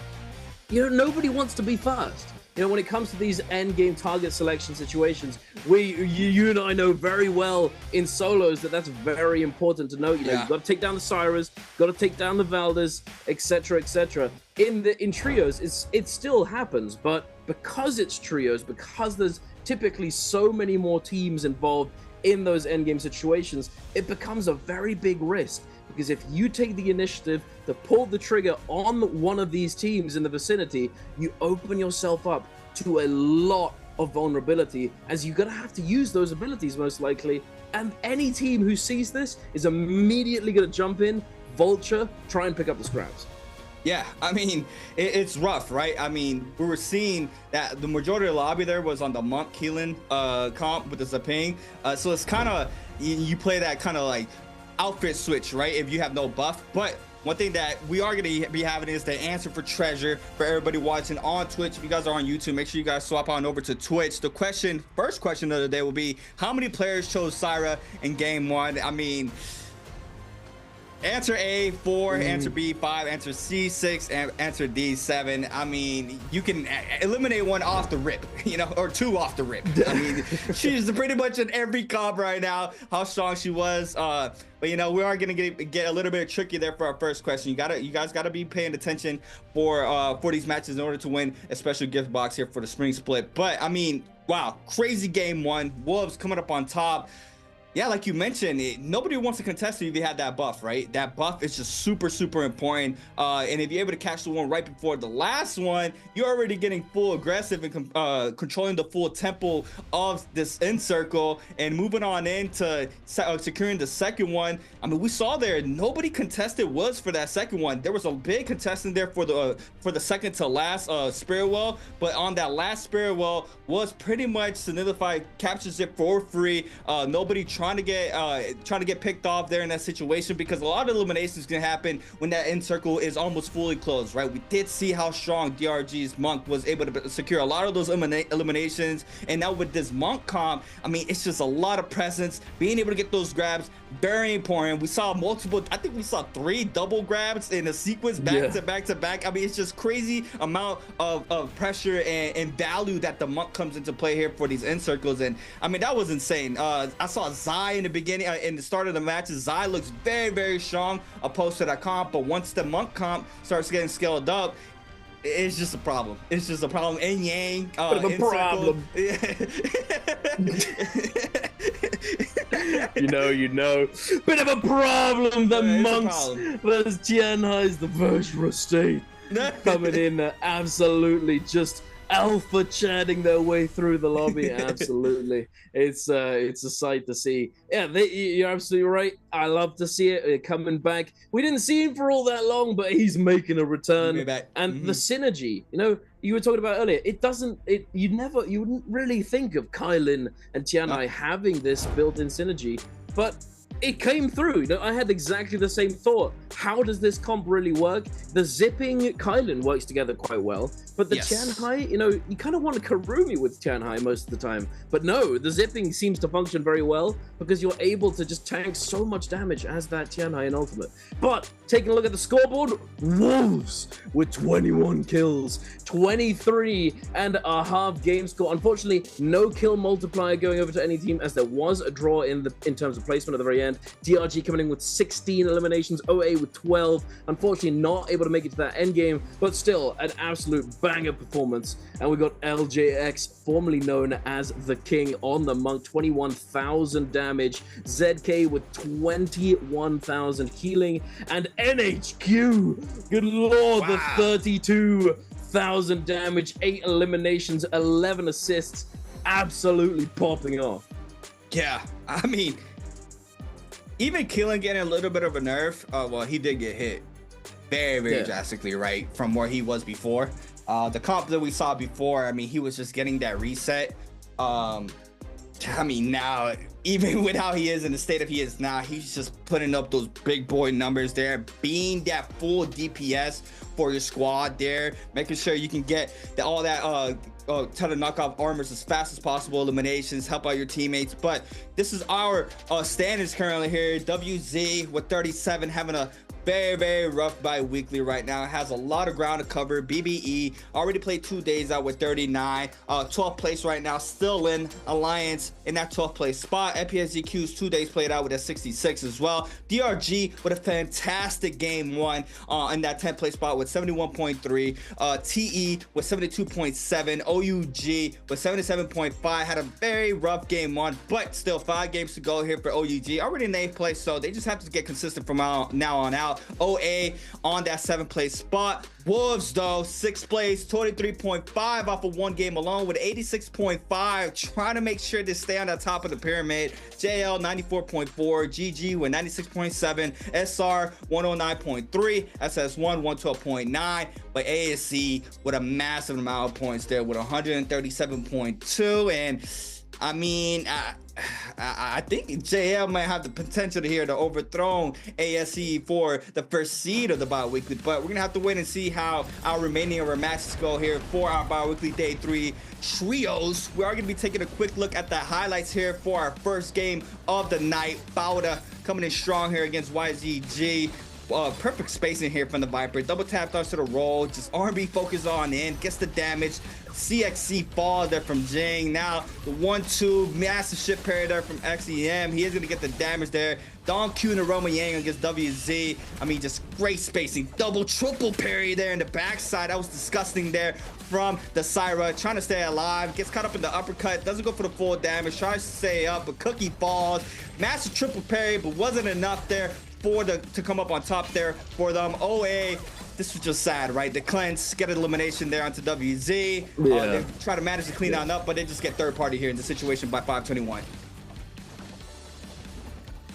nobody wants to be first. You know, when it comes to these end game target selection situations, you and I know very well in solos that's very important to note. You know, you've got to take down the Syras, got to take down the Valdas, etc., etc. In trios, it still happens, but because it's trios, because there's typically so many more teams involved in those endgame situations, it becomes a very big risk. Because if you take the initiative to pull the trigger on one of these teams in the vicinity, you open yourself up to a lot of vulnerability, as you're gonna have to use those abilities most likely. And any team who sees this is immediately gonna jump in, vulture, try and pick up the scraps. Yeah, I mean, it's rough, right? I mean, we were seeing that the majority of the lobby there was on the Monk Keelan comp with the Zaping. So it's kind of, you play that kind of like outfit switch, right? If you have no buff. But one thing that we are going to be having is the answer for treasure for everybody watching on Twitch. If you guys are on YouTube, make sure you guys swap on over to Twitch. The first question of the day will be, how many players chose Syra in game 1? I mean, answer A, 4, answer B, 5, answer C, 6, and answer D, 7. I mean, you can eliminate one off the rip, you know, or 2 off the rip. I mean, she's pretty much in every comp right now, how strong she was. But you know, we are gonna get a little bit tricky there for our first question. You guys gotta be paying attention for these matches in order to win a special gift box here for the spring split. But I mean, wow, crazy game 1. Wolves coming up on top. Yeah, like you mentioned, nobody wants to contest it if you had that buff, right? That buff is just super, super important. And if you're able to catch the one right before the last one, you're already getting full aggressive and controlling the full tempo of this end circle and moving on into securing the second one. I mean, we saw there, nobody contested was for that second one. There was a big contestant there for the second to last Spirit Well, but on that last Spirit Well was pretty much solidified, captures it for free. Nobody trying to get picked off there in that situation, because a lot of eliminations can happen when that end circle is almost fully closed, right? We did see how strong DRG's Monk was able to secure a lot of those eliminations, and now with this Monk comp, I mean, it's just a lot of presence, being able to get those grabs, very important. We saw multiple, I think we saw 3 double grabs in a sequence back to back. I mean, it's just crazy amount of pressure and value that the Monk comes into play here for these end circles. And I mean, that was insane. I saw Zai in the beginning, in the start of the matches. Zai looks very, very strong opposed to that comp, but once the Monk comp starts getting scaled up, it's just a problem. It's just a problem. And Yang, bit of a problem. you know, bit of a problem. The Monks versus Tianhai's the virtual state coming in absolutely just alpha chatting their way through the lobby. Absolutely, it's a sight to see. Yeah, you're absolutely right. I love to see it coming back. We didn't see him for all that long, but he's making a return. And the synergy, you know, you were talking about earlier, you wouldn't really think of Kylin and Tianhai having this built-in synergy, but it came through. You know, I had exactly the same thought. How does this comp really work? The zipping Kylin works together quite well, but the Tianhai, you know, you kind of want to Karumi with Tianhai most of the time, but no, the zipping seems to function very well because you're able to just tank so much damage as that Tianhai in ultimate. But taking a look at the scoreboard, Wolves with 21 kills, 23.5 game score. Unfortunately, no kill multiplier going over to any team, as there was a draw in terms of placement at the very end. DRG coming in with 16 eliminations, OA with 12. Unfortunately, not able to make it to that end game, but still an absolute banger performance. And we got LJX, formerly known as the King, on the Monk, 21,000 damage. ZK with 21,000 healing, and NHQ, good lord, the 32,000 damage, 8 eliminations, 11 assists, absolutely popping off. Yeah, I mean, even Keelan getting a little bit of a nerf, well, he did get hit very drastically, right, from where he was before. The comp that we saw before, I mean, he was just getting that reset. I mean, now, even with how he is in the state of he is now, he's just putting up those big boy numbers there, being that full DPS for your squad there, making sure you can get all that try to knock off armors as fast as possible, eliminations, help out your teammates. But this is our standards currently here. WZ with 37 having a very rough bi-weekly right now. It has a lot of ground to cover. BBE already played 2 days out with 39. 12th place right now, still in Alliance in that 12th place spot. NPSGQ's 2 days played out with a 66 as well. DRG with a fantastic game one in that 10th place spot with 71.3. TE with 72.7. OUG with 77.5. Had a very rough game one, but still 5 games to go here for OUG. Already in 8th place, so they just have to get consistent from now on out. OA on that 7th place spot. Wolves though, 6th place, 23.5 off of 1 game alone with 86.5, trying to make sure to stay on the top of the pyramid. JL 94.4, GG with 96.7, SR 109.3, SS1 112.9, but ASC with a massive amount of points there with 137.2. And I mean, I think JL might have the potential to here to overthrow ASC for the first seed of the bi-weekly, but we're gonna have to wait and see how our remaining of our matches go here for our bi-weekly day 3 trios. We are gonna be taking a quick look at the highlights here for our first game of the night. Bauda coming in strong here against YZG. Perfect spacing here from the Viper. Double tap starts to the roll. Just R&B focus on in. Gets the damage. CXC fall there from Jing. Now the 1-2 massive ship parry there from XEM. He is going to get the damage there. Don Q and Aroma Yang against WZ. I mean, just great spacing. Double, triple parry there in the backside. That was disgusting there from the Syra. Trying to stay alive. Gets caught up in the uppercut. Doesn't go for the full damage. Tries to stay up, but Cookie falls. Massive triple parry, but wasn't enough there to come up on top there for them. OA, this was just sad, right? The cleanse, get an elimination there onto WZ. They try to manage to clean on up, but they just get third party here in the situation by 521.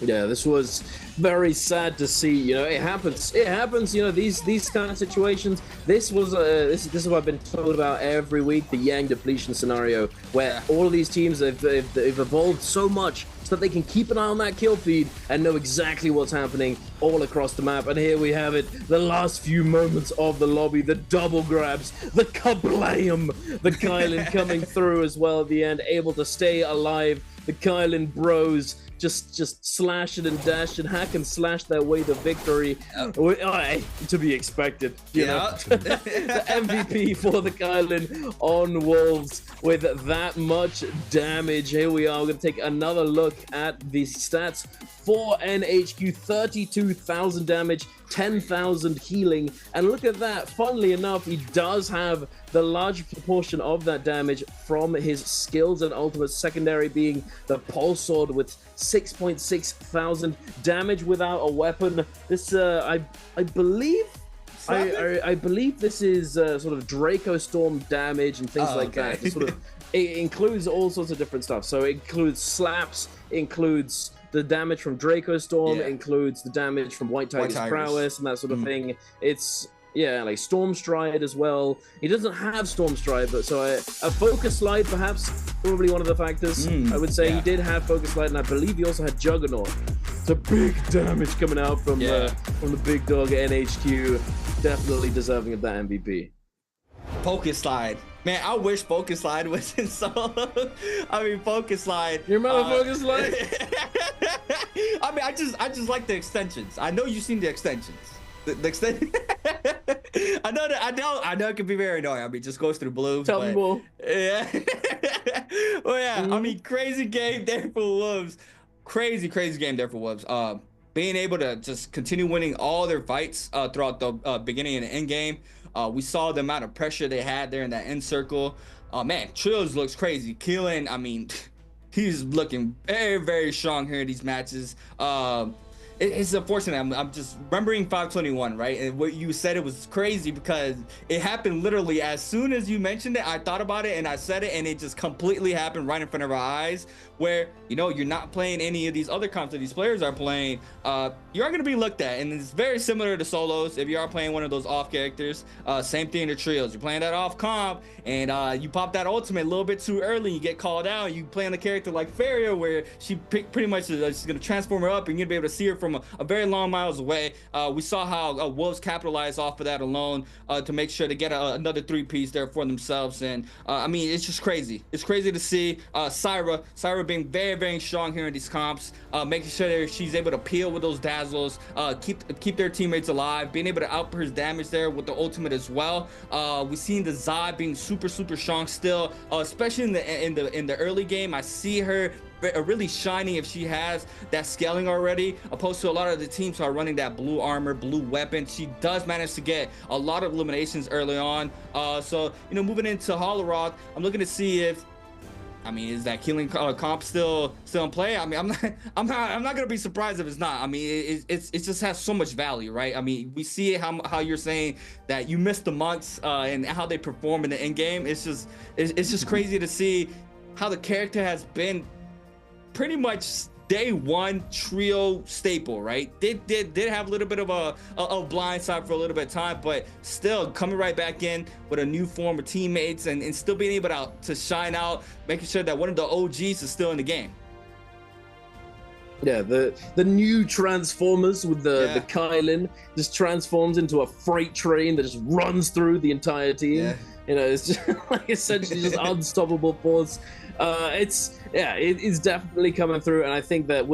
Yeah, this was very sad to see. You know, it happens. It happens. You know, these kind of situations. This was this is what I've been told about every week. The Yang depletion scenario, where all of these teams they've evolved so much so that they can keep an eye on that kill feed and know exactly what's happening all across the map. And here we have it, the last few moments of the lobby, the double grabs, the kablam, the Kylan coming through as well at the end, able to stay alive. The Kylan bros just slash it and dash and hack and slash their way to victory. To be expected, you know. The MVP for the Kylan on Wolves with that much damage. Here we are. We're going to take another look at the stats for NHQ. 32,000 damage, 10,000 healing, and look at that. Funnily enough, he does have the large proportion of that damage from his skills and ultimate, secondary being the pulse sword with 6.6 thousand damage without a weapon. This I believe this is sort of Draco Storm damage and things like that. It includes all sorts of different stuff. So it includes slaps, includes the damage from Draco Storm, includes the damage from White Tiger's prowess and that sort of thing. It's like Storm Stride as well. He doesn't have Storm Stride, but so a Focus Slide perhaps probably one of the factors. I would say he did have Focus Slide, and I believe he also had Juggernaut. So big damage coming out from the big dog at NHQ. Definitely deserving of that MVP. Focus Slide. Man, I wish Focus Slide was in solo. I mean, Focus Slide. You remember Focus Slide? I mean, I just like the extensions. I know you've seen the extensions. The extension. I know it can be very annoying. I mean, just goes through blue. Tell me more. Yeah. Well, yeah. I mean, crazy game there for Wolves. Crazy game there for Wolves. Being able to just continue winning all their fights throughout the beginning and the end game. We saw the amount of pressure they had there in that end circle. Man, Trios looks crazy. Keelan, I mean, he's looking very strong here in these matches. It's unfortunate. I'm just remembering 521, right? And what you said, it was crazy because it happened literally as soon as you mentioned it. I thought about it and I said it, and it just completely happened right in front of our eyes. Where, you know, you're not playing any of these other comps that these players are playing. You are going to be looked at, and it's very similar to solos. If you are playing one of those off characters, same thing to trios. You're playing that off comp, and you pop that ultimate a little bit too early, you get called out. You play on a character like Faria, where she pretty much is going to transform her up, and you're going to be able to see her from a very long miles away. We saw how Wolves capitalized off of that alone to make sure to get another 3-piece there for themselves. And I mean, it's just crazy. It's crazy to see Syra being very, very strong here in these comps, making sure that she's able to peel with those dazzles, keep their teammates alive, being able to outburst damage there with the ultimate as well. We've seen the Zai being super strong still, especially in the early game. I see her really shining if she has that scaling already, opposed to a lot of the teams who are running that blue armor, blue weapon. She does manage to get a lot of eliminations early on. So moving into Holoroth, I'm looking to see if, I mean, is that healing comp still in play? I mean, I'm not gonna be surprised if it's not. I mean, it just has so much value, right? I mean, we see how you're saying that you missed the monks and how they perform in the end game. It's just crazy to see how the character has been pretty much day one trio staple, right? Did have a little bit of a blind side for a little bit of time, but still coming right back in with a new form of teammates and still being able to shine out, making sure that one of the OGs is still in the game. Yeah, the new Transformers with the Kylin just transforms into a freight train that just runs through the entire team. Yeah. It's just like essentially just unstoppable force. It's definitely coming through, and I think that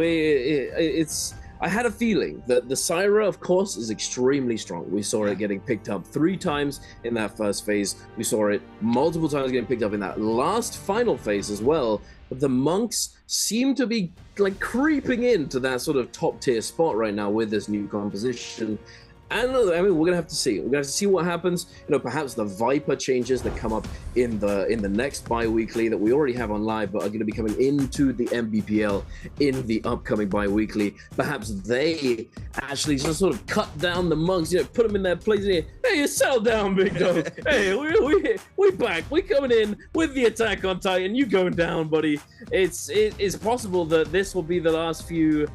I had a feeling that the Syra, of course, is extremely strong. We saw it getting picked up 3 times in that first phase. We saw it multiple times getting picked up in that last final phase as well. But the monks seem to be like creeping into that sort of top tier spot right now with this new composition. I don't know. I mean, we're gonna have to see. We're gonna have to see what happens. Perhaps the Viper changes that come up in the next bi-weekly that we already have on live, but are gonna be coming into the Nbpl in the upcoming bi-weekly. Perhaps they actually just sort of cut down the monks. Put them in their place. Hey, you settle down, big dog. Hey, we back. We coming in with the Attack on Titan. You going down, buddy? It's possible that this will be the last few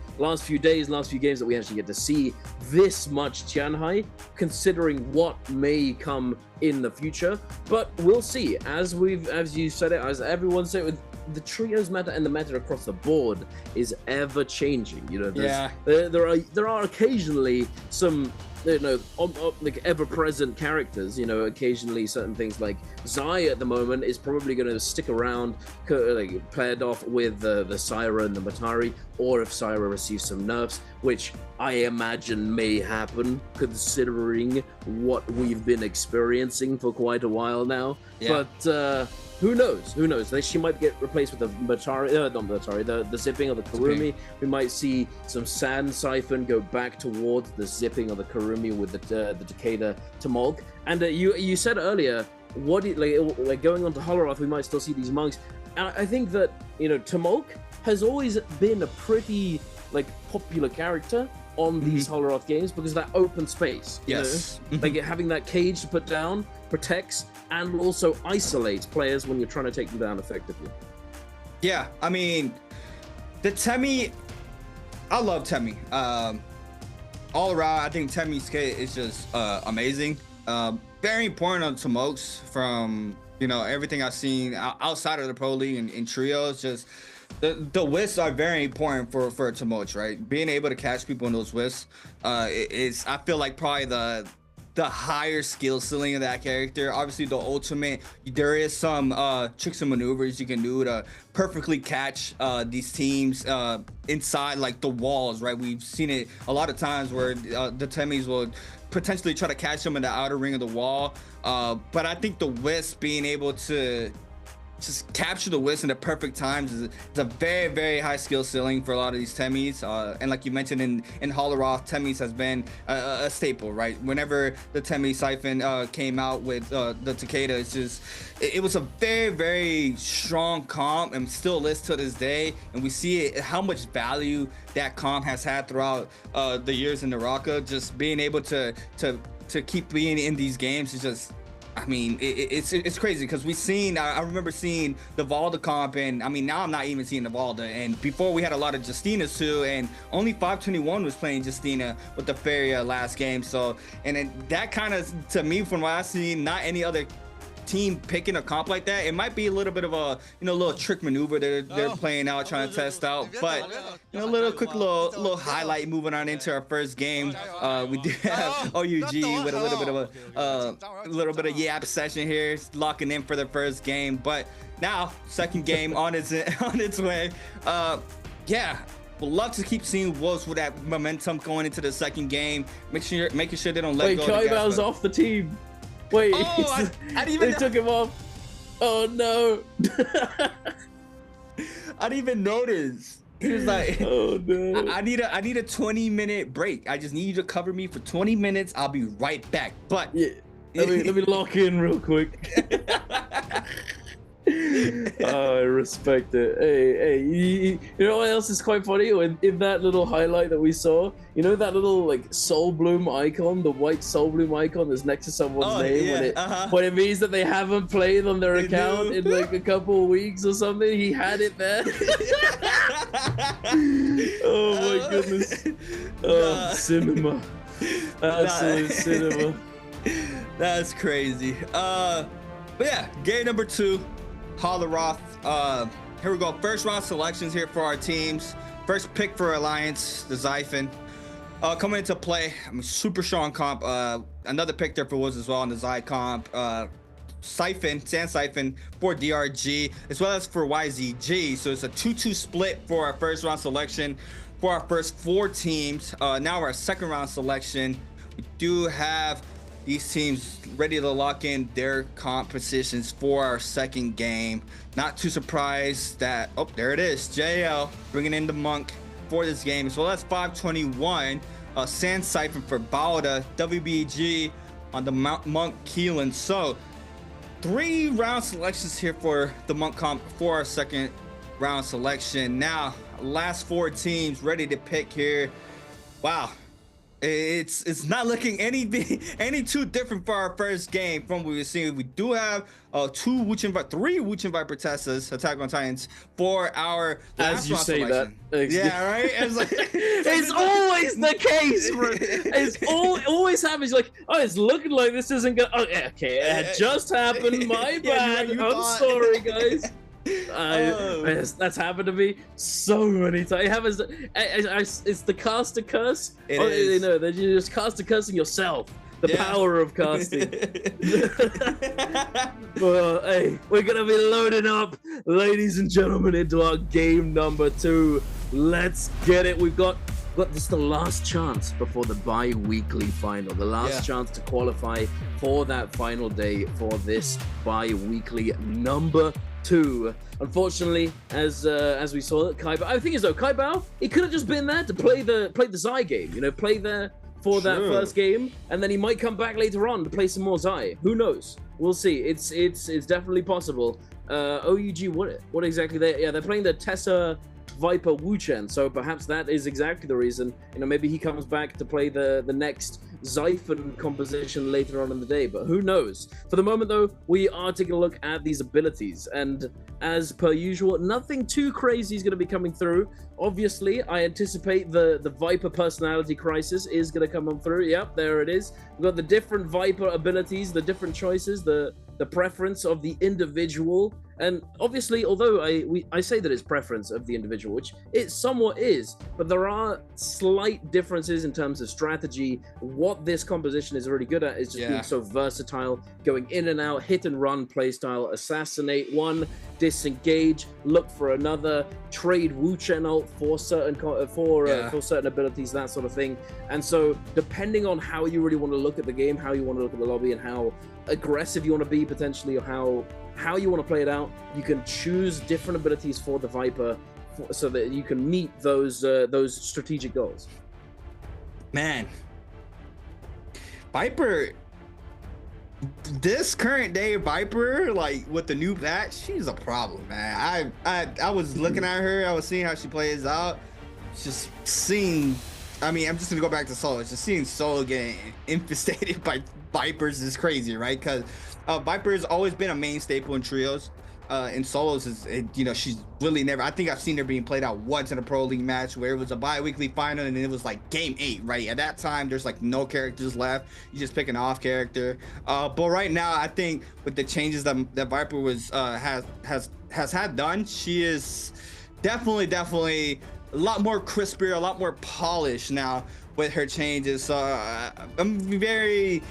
days, last few games that we actually get to see this much Tianhai, considering what may come in the future. But we'll see. As you said it, as everyone said, with the trios meta and the meta across the board is ever changing. There are occasionally some like ever-present characters. Occasionally certain things like Zai at the moment is probably going to stick around, like paired off with the Syra and the Matari, or if Syra receives some nerfs, which I imagine may happen considering what we've been experiencing for quite a while now. Yeah. But who knows? She might get replaced with the Matari, the zipping of the Karumi. We might see some Sand Siphon go back towards the zipping of the Karumi with the Takeda Tamolk. And you said earlier, like going on to Holoroth, we might still see these monks. And I think that Tamolk has always been a pretty popular character on these Holoroth games because of that open space. Yes. Like having that cage to put down protects and also isolates players when you're trying to take them down effectively. Yeah, I mean, the Temmie, I love Temmie. All around, I think Temmie's kit is just amazing. Very important on Tamokes from everything I've seen outside of the Pro League and in trios. Just the whiffs are very important for Tamoch, right? Being able to catch people in those whiffs is, I feel like, probably the higher skill ceiling of that character. Obviously the ultimate, there is some tricks and maneuvers you can do to perfectly catch these teams inside like the walls, right? We've seen it a lot of times where the Temmies will potentially try to catch them in the outer ring of the wall, but I think the Wisp being able to just capture the Wisp in the perfect times is a very, very high skill ceiling for a lot of these Temmies. And like you mentioned in Holoroth, Temmies has been a staple, right? Whenever the Temmie Siphon came out with the Takeda, it was a very, very strong comp and still is to this day. And we see how much value that comp has had throughout the years in NARAKA. Just being able to keep being in these games is just, I mean, it's crazy because I remember seeing the Valda comp, and I mean, now I'm not even seeing the Valda. And before we had a lot of Justinas too, and only 521 was playing Justina with the Feria last game. So, and then that kind of, to me, from what I've seen, not any other team picking a comp like that, it might be a little bit of a little trick maneuver they're playing out, trying to test out. But a little quick little highlight moving on into our first game. We do have OUG with a little bit of yap session here, locking in for the first game. But now second game on its way. Yeah. We'll love to keep seeing Wolves with that momentum going into the second game. Making sure they don't let go. Wait, Kaibao's off the team. Wait, I didn't even they took him off. Oh no! I didn't even notice. He was like, "Oh no! I need a 20-minute break. I just need you to cover me for 20 minutes. I'll be right back." But yeah, let me lock in real quick. Oh, I respect it. Hey, you know what else is quite funny? In that little highlight that we saw, you know that little like soul bloom icon, the white soul bloom icon that's next to someone's name, when it means that they haven't played on their account in like a couple of weeks or something. He had it there. Oh my goodness! Oh, cinema, absolute cinema. That's crazy. But yeah, game number 2. Holleroth. Here we go. First round selections here for our teams. First pick for Alliance, the Xiphon. Coming into play, super strong comp. Another pick there for Wolves as well on the Xi comp. Sand Xiphon for DRG, as well as for YZG. So it's a 2-2 split for our first round selection for our first 4 teams. Now our second round selection. We do have these teams ready to lock in their comp positions for our second game. Not too surprised that, oh, there it is. JL bringing in the Monk for this game. So that's 521. Sand Xiphon for Balda. WBG on the Monk Keelan. So 3 round selections here for the Monk comp for our second round selection. Now, last 4 teams ready to pick here. Wow. It's not looking any too different for our first game from what we've seen. We do have 3 Wuchen Viper Tessas, Attack on Titans, for our as you say selection. That. Yeah, right. It's always the case, bro. It's always happens. Like, oh, it's looking like this isn't gonna. Oh, okay, it just happened. My bad. I'm sorry, guys. That's happened to me so many times. It happens. It's the cast a curse. You know, that you just cast a curse on yourself. The power of casting. Well, hey, we're gonna be loading up, ladies and gentlemen, into our game number 2. Let's get it. We've got this is the last chance before the bi-weekly final. The last chance to qualify for that final day for this bi-weekly number 2. Unfortunately, as we saw, Kaibao, I think Kaibao, he could have just been there to play the Xi game, you know, play there for that first game, and then he might come back later on to play some more Xi. Who knows? We'll see. It's definitely possible. OUG, what exactly they're playing the Tessa Viper Wuchen, so perhaps that is exactly the reason. You know, maybe he comes back to play the next Xiphon composition later on in the day, but who knows? For the moment, though, we are taking a look at these abilities, and as per usual, nothing too crazy is going to be coming through. Obviously, I anticipate the Viper personality crisis is going to come on through. Yep, there it is. We've got the different Viper abilities, the different choices, the preference of the individual. And obviously, although I say that it's preference of the individual, which it somewhat is, but there are slight differences in terms of strategy. What this composition is really good at is just being so versatile, going in and out, hit and run playstyle, assassinate one, disengage, look for another, trade Wuchen ult for certain for certain abilities, that sort of thing. And so, depending on how you really want to look at the game, how you want to look at the lobby, and how aggressive you want to be potentially, or how you want to play it out, you can choose different abilities for the Viper so that you can meet those strategic goals. Man, Viper, this current day Viper, like with the new patch, she's a problem, man. I was looking at her, I was seeing how she plays out, just seeing. I mean, I'm just gonna go back to solo. Just seeing solo getting infestated by Vipers is crazy, right? Because Viper has always been a main staple in trios. in solos is, you know, she's really never. I think I've seen her being played out once in a pro league match where it was a bi-weekly final and it was like game 8, right? At that time, there's like no characters left. You just pick an off character. But right now, I think with the changes that Viper was has had done, she is definitely a lot more crispier, a lot more polished now with her changes. So I'm very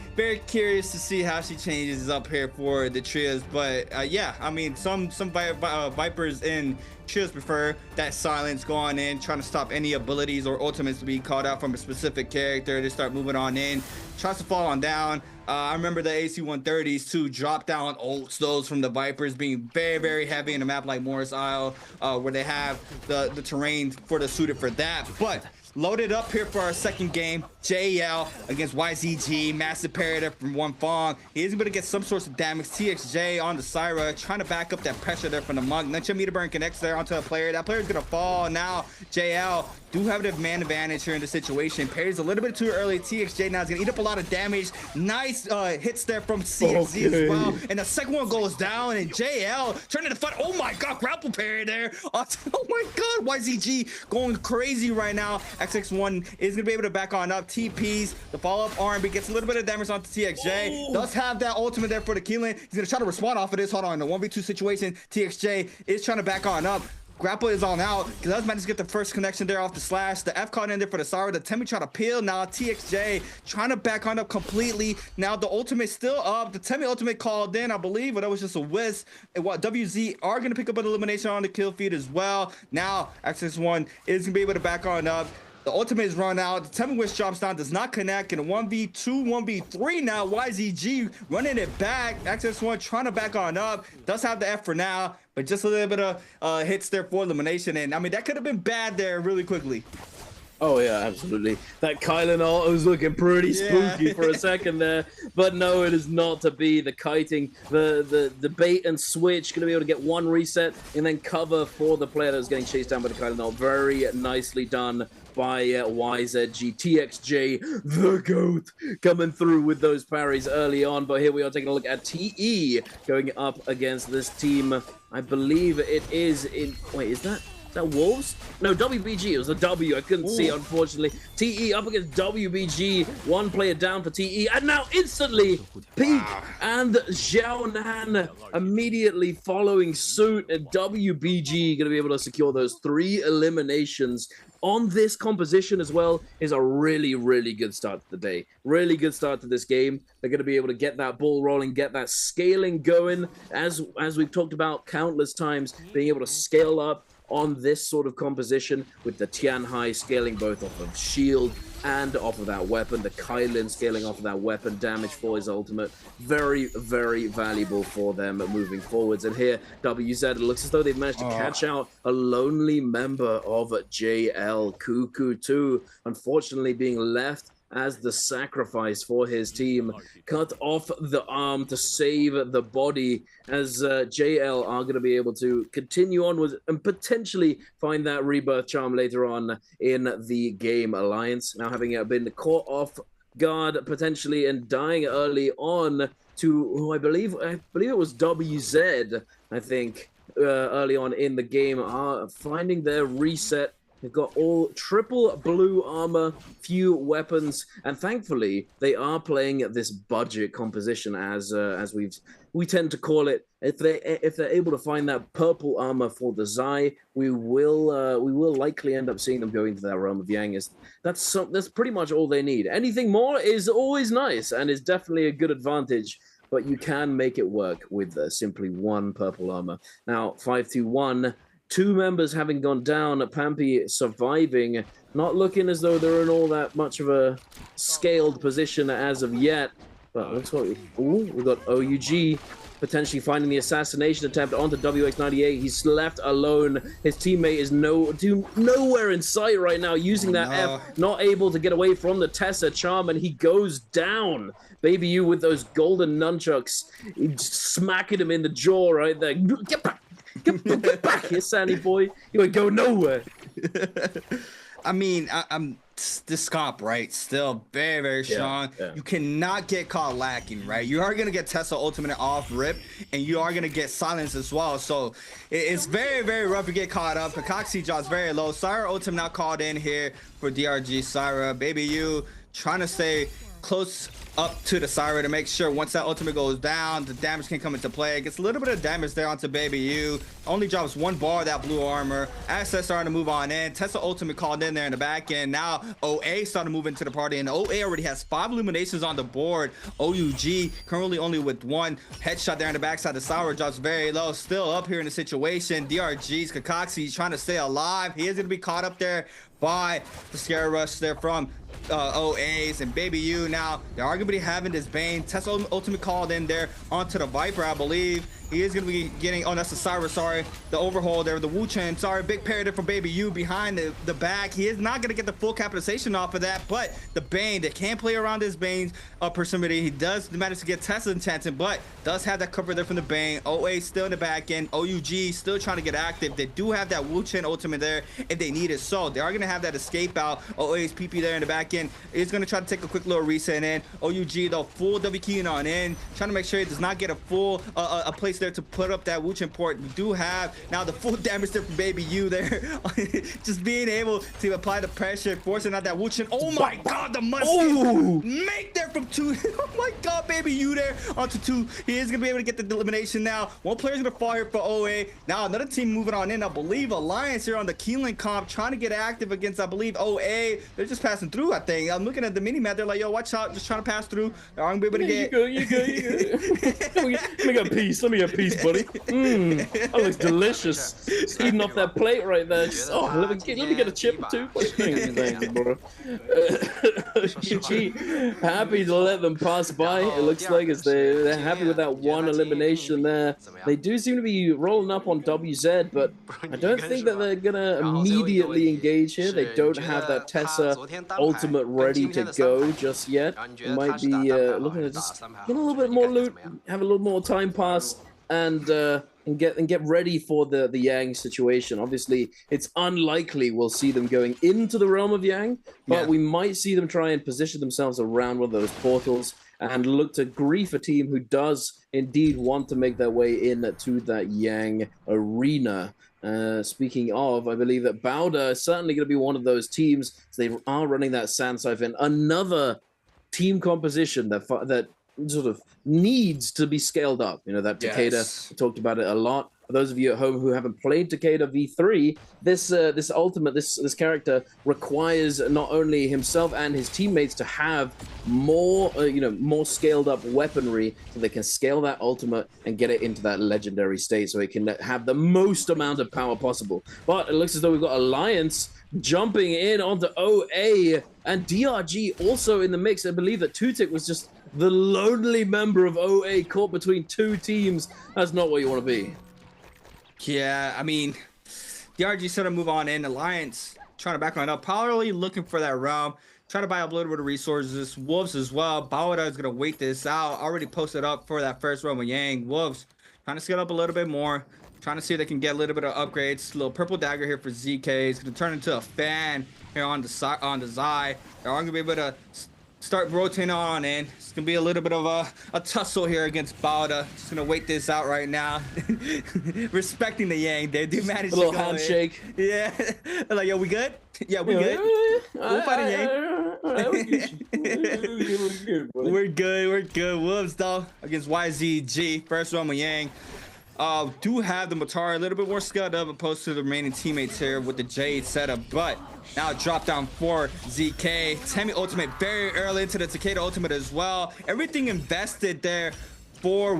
curious to see how she changes up here for the trios. But yeah, I mean, some Vipers in trios prefer that silence, going in, trying to stop any abilities or ultimates to be called out from a specific character. They start moving on in, tries to fall on down. I remember the AC-130s too, drop down ults, those from the Vipers being very heavy in a map like Morris Isle, where they have the terrain for the suited for that. But loaded up here for our second game, JL against YZG, massive parry from One Fong. He is going to get some sorts of damage. TXJ on the Syra, trying to back up that pressure there from the Monk. Nuncha meter burn connects there onto a player. That player is going to fall. Now JL do have the man advantage here in the situation. Parry's a little bit too early. TXJ now is going to eat up a lot of damage. Nice hits there from CXZ as well. And the second one goes down, and JL turning the front. Oh my god, grapple parry there. Oh my god, YZG going crazy right now. XX1 is going to be able to back on up. TPs, the follow-up RMB gets a little bit of damage onto TXJ. Does have that ultimate there for the Keelan. He's going to try to respond off of this. Hold on, in the 1v2 situation, TXJ is trying to back on up. Grapple is on out. Does manage to get the first connection there off the slash. The F caught in there for the Sara. The Temi try to peel. Now TXJ trying to back on up completely. Now the ultimate still up. The Temi ultimate called in, I believe, but that was just a whiz. And what WZ are going to pick up an elimination on the kill feed as well. Now XX1 is going to be able to back on up. The ultimate is run out. The Temi Wish drops down, does not connect. In a 1v2, 1v3 now. YZG running it back. XX1 trying to back on up. Does have the F for now, but just a little bit of hits there for elimination. And I mean, that could have been bad there really quickly. Oh yeah, absolutely. That Kylan ult was looking pretty spooky for a second there, but no, it is not to be. The kiting, the bait and switch, going to be able to get one reset and then cover for the player that was getting chased down by the Kylan ult. Very nicely done by YZG. TXJ, the GOAT, coming through with those parries early on. But here we are taking a look at TE going up against this team. I believe it is in... Wait, is that Wolves? No, WBG. It was a W. I couldn't see, unfortunately. TE up against WBG. One player down for TE. And now instantly, Peak and Xiaonan immediately following suit. And WBG going to be able to secure those 3 eliminations on this composition as well. Is a really good start to the day. Really good start to this game. They're going to be able to get that ball rolling, get that scaling going. As we've talked about countless times, being able to scale up on this sort of composition with the Tianhai scaling both off of shield and off of that weapon, the Kylan scaling off of that weapon, damage for his ultimate. Very valuable for them moving forwards. And here, WZ, it looks as though they've managed to catch out a lonely member of JL. Cuckoo 2, unfortunately being left as the sacrifice for his team. Cut off the arm to save the body, as JL are going to be able to continue on with and potentially find that rebirth charm later on in the game. Alliance now having been caught off guard potentially and dying early on to who I believe it was WZ, I think, early on in the game, are finding their reset. They've got all triple blue armor, few weapons, and thankfully they are playing this budget composition as we tend to call it. If they're able to find that purple armor for the Zai, we will likely end up seeing them go into that realm of Yang. That's pretty much all they need. Anything more is always nice and is definitely a good advantage. But you can make it work with simply 1 purple armor. Now 5-2-1. 2 members having gone down, Pampy surviving, not looking as though they're in all that much of a scaled position as of yet. But looks like we've got OUG potentially finding the assassination attempt onto WX98. He's left alone. His teammate is nowhere in sight right now, using that F, not able to get away from the Tessa charm, and he goes down. Baby U with those golden nunchucks, smacking him in the jaw right there. Get back! Get back here, Sandy boy. You ain't go nowhere. I mean, this comp, right, still very, very strong. You cannot get caught lacking, right? You are going to get Tesla ultimate off rip, and you are going to get silence as well. So it's very, very rough to get caught up. Kakashi drops very low. Syra ultimate now called in here for DRG. Syra, Baby U trying to stay close up to the Syra to make sure once that ultimate goes down, the damage can come into play. It gets a little bit of damage there onto Baby U. Only drops 1 bar of that blue armor. Access starting to move on in. Tesla ultimate called in there in the back end. Now OA starting to move into the party, and OA already has 5 illuminations on the board. OUG currently only with 1 headshot there in the backside. The Syra drops very low, still up here in the situation. DRG's Kakashi trying to stay alive. He is going to be caught up there by the scare rush there from OAs and Baby U. Now they're arguably having this Bane. Tesla ultimate called in there onto the Viper, I believe. He is going to be getting, oh, that's the Syra, sorry. The overhaul there, the Wu Chen, sorry. Big parry there from Baby U behind the back. He is not going to get the full capitalization off of that, but the Bane, they can play around his Bane's proximity. He does manage to get Tesla enchanted, but does have that cover there from the Bane. OA still in the back end. OUG still trying to get active. They do have that Wu Chen ultimate there if they need it, so they are going to have that escape out. OA's PP there in the back end is going to try to take a quick little reset in. OUG though, full W keying on in, trying to make sure he does not get a full a place there to put up that Wu Chen port. We do have now the full damage there from Baby U there. Just being able to apply the pressure, forcing out that Wu Chen. Oh my god, the must make there from 2. Oh my god, Baby U there onto 2. He is gonna be able to get the elimination now. 1 player's gonna fall here for OA. Now another team moving on in. I believe Alliance here on the Keelan comp trying to get active against, I believe, OA. They're just passing through, I think. I'm looking at the mini map. They're like, yo, watch out, just trying to pass through. They're gonna be able to get. You go. Let me get a piece. Let me get a piece, buddy. That looks delicious. Just eating off that plate right there. Just, oh, let me get a chip or 2. Thank you, bro. Happy to let them pass by. It looks like as they're happy with that 1 elimination there. They do seem to be rolling up on WZ, but I don't think that they're gonna immediately engage here. They don't have that Tessa ultimate ready to go just yet. They might be looking to just get a little bit more loot, have a little more time pass, and get ready for the Yang situation. Obviously, it's unlikely we'll see them going into the realm of Yang, but we might see them try and position themselves around one of those portals and look to grief a team who does indeed want to make their way in to that Yang arena. Speaking of, I believe that Bowder is certainly going to be one of those teams. So they are running that Sand Siphon, another team composition that sort of needs to be scaled up. You know, that Takeda, we talked about it a lot. For those of you at home who haven't played Takeda V3, this ultimate, this character requires not only himself and his teammates to have more, more scaled up weaponry, so they can scale that ultimate and get it into that legendary state, so it can have the most amount of power possible. But it looks as though we've got Alliance jumping in onto OA, and DRG also in the mix. I believe that Tutik was just the lonely member of OA caught between 2 teams. That's not what you want to be. Yeah, I mean, DRG sort of move on in. Alliance trying to back on up, probably looking for that realm, trying to buy up a little bit of resources. Wolves as well. Bawada is gonna wait this out. Already posted up for that first realm of Yang. Wolves trying to scale up a little bit more, trying to see if they can get a little bit of upgrades. A little purple dagger here for ZK. It's gonna turn into a fan here on the side on the Zai. They're all gonna be able to start rotating on in. It's gonna be a little bit of a tussle here against Bauda. Just gonna wait this out right now. Respecting the Yang, they do manage a little handshake. In. Yeah, like, yo, we good? Yeah, we good. We'll fight a Yang. We're good. Wolves though against YZG. First one with Yang. Do have the Matara a little bit more scaled up opposed to the remaining teammates here with the Jade setup, but now drop down for ZK. Temi ultimate very early into the Takeda ultimate as well. Everything invested there for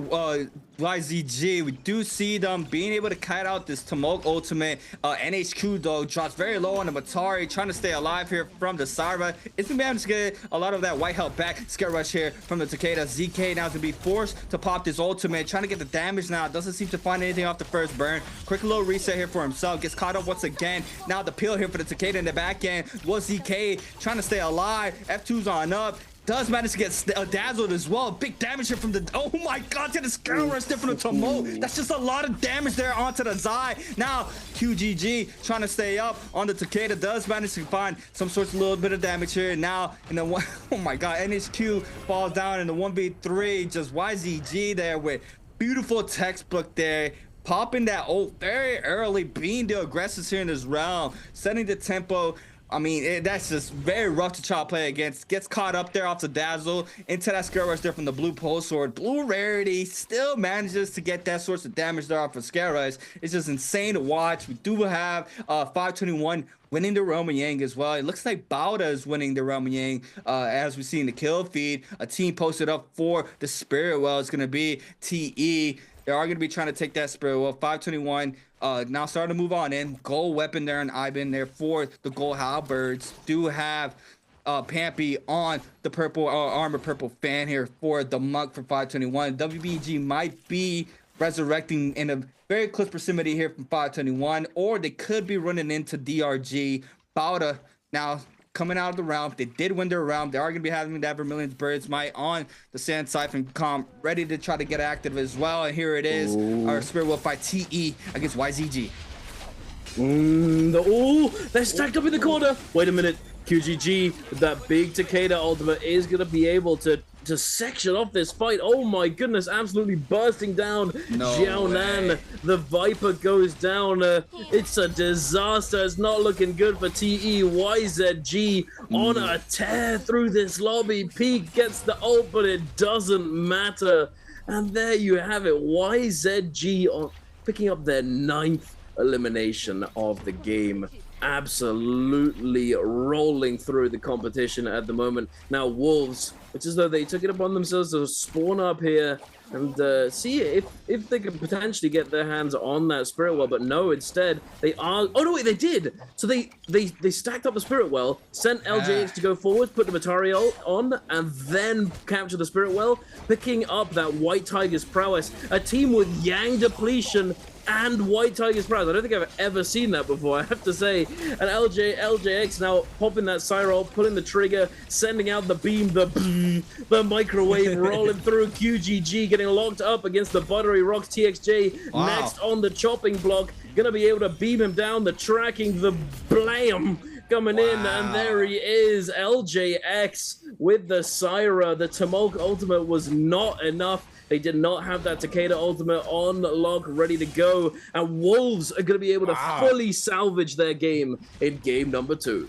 YZG. We do see them being able to kite out this Tomok ultimate. NHQ though drops very low on the Matari, trying to stay alive here from the Syra. It's gonna be able to get a lot of that white health back. Scare rush here from the Takeda. ZK now is gonna be forced to pop this ultimate, trying to get the damage now. Doesn't seem to find anything off the first burn. Quick little reset here for himself. Gets caught up once again. Now the peel here for the Takeda in the back end. Was ZK trying to stay alive. F2's on up. does manage to get dazzled as well. Big damage here from the, oh my god, to the Scourge Rush there from the Tomoe. That's just a lot of damage there onto the Zai. Now QGG trying to stay up on the Takeda, does manage to find some sort of little bit of damage here. Now in the one, oh my god, NHQ falls down in the 1v3. Just YZG there with beautiful textbook there, popping that ult very early, being the aggressors here in this round, setting the tempo. I mean, that's just very rough to try to play against. Gets caught up there off the dazzle into that Scare Rush there from the blue pulse sword. Blue rarity still manages to get that source of damage there off of Scare Rush. It's just insane to watch. We do have 521 winning the Roman Yang as well. It looks like Bauda is winning the Roman Yang as we see in the kill feed. A team posted up for the Spirit Well. It's going to be TE. They are going to be trying to take that Spirit Well. 521 now starting to move on in. Gold weapon there on Ivan there for the Gold Halberds. Do have Pampy on the purple armor purple fan here for the Monk for 521. WBG might be resurrecting in a very close proximity here from 521, or they could be running into DRG. Bauda now coming out of the round. They did win their round. They are going to be having that Vermilion's Birds Might on the Sand Siphon comp, ready to try to get active as well. And here it is. Ooh. Our Spirit Wolf fight TE against YZG. They're stacked up in the corner. Wait a minute. QGG, that big Takeda ultimate is going to be able to section off this fight. Oh my goodness, absolutely bursting down. Jiaonan, the Viper goes down. It's a disaster. It's not looking good for TE. YZG on a tear through this lobby. Peak gets the ult, but it doesn't matter. And there you have it. YZG on picking up their 9th elimination of the game. Absolutely rolling through the competition at the moment. Now Wolves, it's as though they took it upon themselves to spawn up here and see if they could potentially get their hands on that Spirit Well, but no, instead they are, oh no wait, they did. So they stacked up the Spirit Well, sent LJX to go forward, put the Matari on, and then capture the Spirit Well, picking up that White Tiger's prowess. A team with Yang depletion and White Tiger's prowess. I don't think I've ever seen that before, I have to say. And LJX now popping that Cyril, pulling the trigger, sending out the beam, the microwave, rolling through. QGG getting locked up against the Buttery Rocks. TXJ next on the chopping block, gonna be able to beam him down. The tracking, the blam coming in, and there he is, LJX with the Syra. The Tumulk ultimate was not enough. They did not have that Takeda ultimate on lock, ready to go. And Wolves are going to be able to fully salvage their game in game number 2.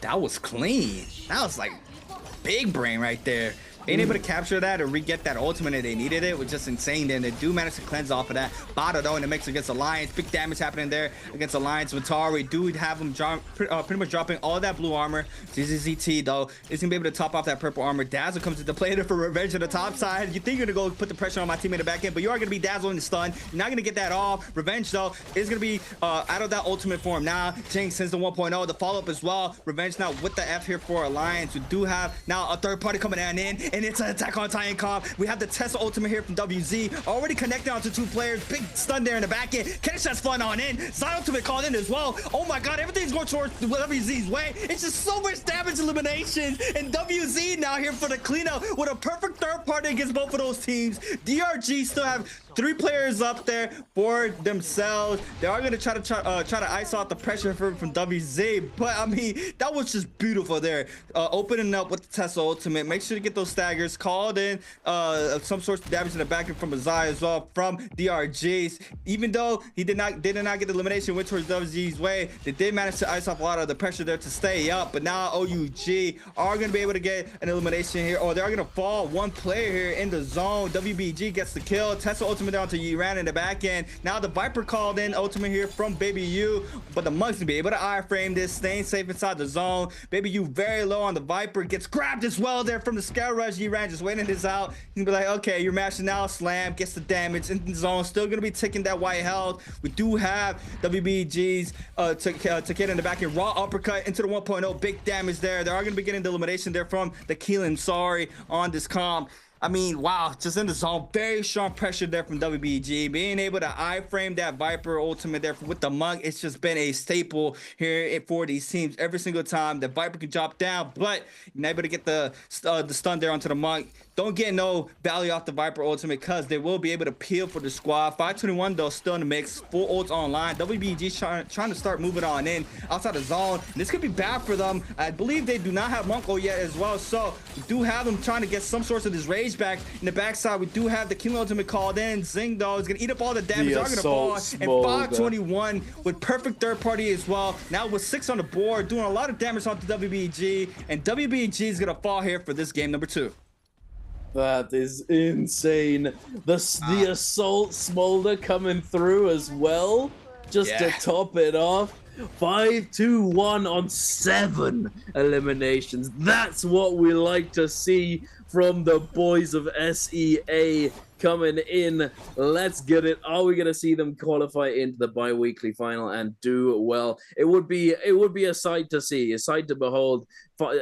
That was clean. That was like big brain right there. Being able to capture that or re-get that ultimate if they needed it was just insane. Then they do manage to cleanse off of that. Bada though in the mix against Alliance. Big damage happening there against Alliance. Vatari do have him pretty much dropping all that blue armor. ZZT though is going to be able to top off that purple armor. Dazzle comes into play there for revenge on the top side. You think you're going to go put the pressure on my teammate in the back end, but you are going to be dazzling the stun. You're not going to get that off. Revenge though is going to be out of that ultimate form now. Jinx sends the 1.0. The follow-up as well. Revenge now with the F here for Alliance. We do have now a third party coming in, and it's an attack on Titan comp. We have the Tesla ultimate here from WZ, already connected onto 2 players. Big stun there in the back end. Catch that fun on in. Zai ultimate called in as well. Oh my god, everything's going towards WZ's way. It's just so much damage elimination, and WZ now here for the cleanup with a perfect third party against both of those teams. DRG still have 3 players up there for themselves. They are going to try to ice off the pressure from WZ, but I mean that was just beautiful there. Opening up with the Tesla ultimate. Make sure to get those staggers called in. Some sort of damage in the back end from Azai as well from DRGs. Even though he did not get the elimination, went towards WZ's way, they did manage to ice off a lot of the pressure there to stay up. But now OUG are going to be able to get an elimination here, or they are going to fall 1 player here in the zone. WBG gets the kill. Tesla ultimate down to Yiran in the back end. Now the Viper called in ultimate here from Baby U, but the Monks will be able to iframe this, staying safe inside the zone. Baby U very low on the Viper, gets grabbed as well there from the Scout Rush. Yiran just waiting this out. He's gonna be like, okay, you're mashing now, slam, gets the damage in the zone, still gonna be taking that white health. We do have WBG's Takeda in the back end, raw uppercut into the 1.0, big damage there. They are gonna be getting the elimination there from the Keelan Sorry on this comp. I mean, wow, just in the zone, very strong pressure there from WBG. Being able to iframe that Viper ultimate there with the Monk, it's just been a staple here for these teams. Every single time the Viper can drop down, but you're not able to get the stun there onto the Monk. Don't get no value off the Viper ultimate because they will be able to peel for the squad. 521 though, still in the mix. Full ults online. WBG trying to start moving on in outside the zone. This could be bad for them. I believe they do not have Monko yet as well, so we do have them trying to get some sorts of this rage back. In the backside, we do have the King ultimate called in. Zing though is gonna eat up all the damage. They're gonna fall. And 521 with perfect third party as well. Now with 6 on the board, doing a lot of damage onto WBG, and WBG is gonna fall here for this game number 2. That is insane. The assault smolder coming through as well, just to top it off. 5-2-1 on 7 eliminations. That's what we like to see from the boys of SEA coming in. Let's get it. Are we going to see them qualify into the bi-weekly final and do well? It would be a sight to see, a sight to behold.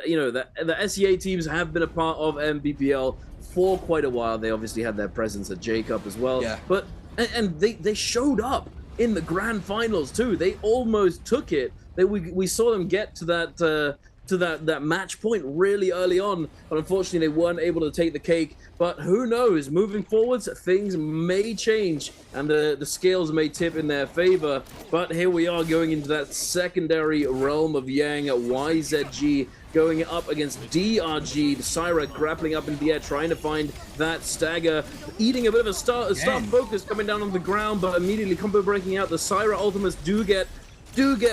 You know, the SEA teams have been a part of Nbpl for quite a while. They obviously had their presence at J-Cup as well. Yeah. But and they showed up in the grand finals too. They almost took it. We saw them get to that match point really early on, but unfortunately they weren't able to take the cake. But who knows, moving forwards things may change and the scales may tip in their favor. But here we are going into that secondary realm of Yang at YZG, going up against DRG. Syra grappling up in the air, trying to find that stagger, eating a bit of a start focus coming down on the ground, but immediately combo breaking out. The Syra ultimates do get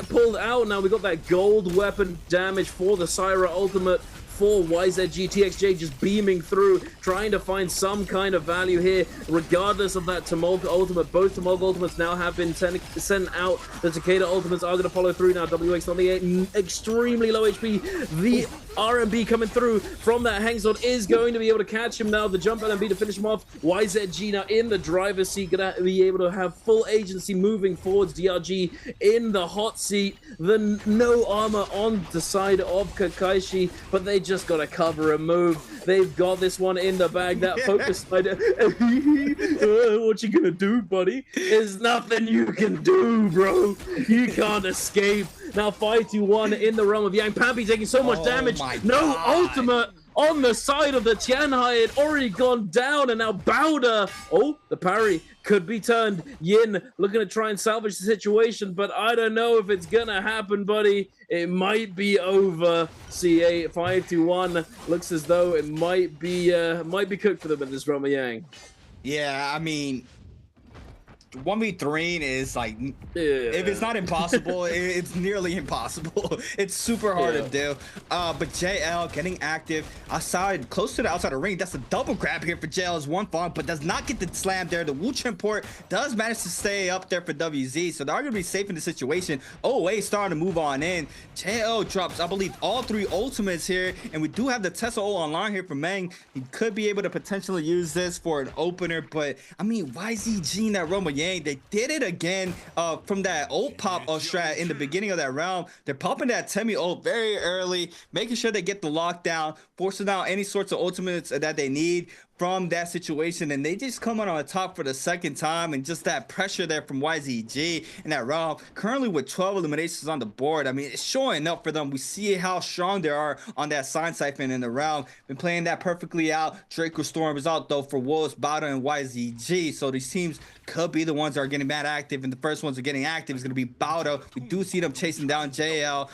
pulled out. Now we got that gold weapon damage for the Syra ultimate for YZG. TXJ just beaming through, trying to find some kind of value here, regardless of that Tumulk ultimate. Both Tumulk ultimates now have been sent out. The Takeda ultimates are going to follow through now. WX on the 8, extremely low HP. The RMB coming through from that hang sword is going to be able to catch him now. The jump RMB to finish him off. YZG now in the driver's seat, going to be able to have full agency moving forwards. DRG in the hot seat. The no armor on the side of Kakaishi, but they just got to cover a move. They've got this one in the bag. That focus side. What you gonna do, buddy? There's nothing you can do, bro. You can't escape. Now 5-1 in the realm of Yang. Pampy taking so much damage. No ultimate on the side of the Tianhai. It already gone down, and now Bowder. Oh, the parry could be turned. Yin looking to try and salvage the situation, but I don't know if it's gonna happen, buddy. It might be over. CA 5-1 looks as though it might be cooked for them in this realm of Yang. Yeah, I mean, 1v3 is like, if it's not impossible, it's nearly impossible. It's super hard to do. But JL getting active close to the outside of the ring. That's a double grab here for JL's one Fong, but does not get the slam there. The Wu Chen port does manage to stay up there for WZ, so they're going to be safe in the situation. OA starting to move on in. JL drops, I believe, all 3 ultimates here, and we do have the Tesla O online here for Meng. He could be able to potentially use this for an opener, but I mean, YZG in that realm of Yang, they did it again from that ult pop strat in the beginning of that round. They're popping that Temi ult very early, making sure they get the lockdown, forcing out any sorts of ultimates that they need from that situation, and they just come on top for the second time, and just that pressure there from YZG in that round. Currently with 12 eliminations on the board, I mean, it's showing up for them. We see how strong they are on that sign siphon in the round. Been playing that perfectly out. Draco Storm is out though for Wolves, Bada, and YZG, so these teams could be the ones that are getting mad active, and the first ones that are getting active is going to be Bada. We do see them chasing down JL.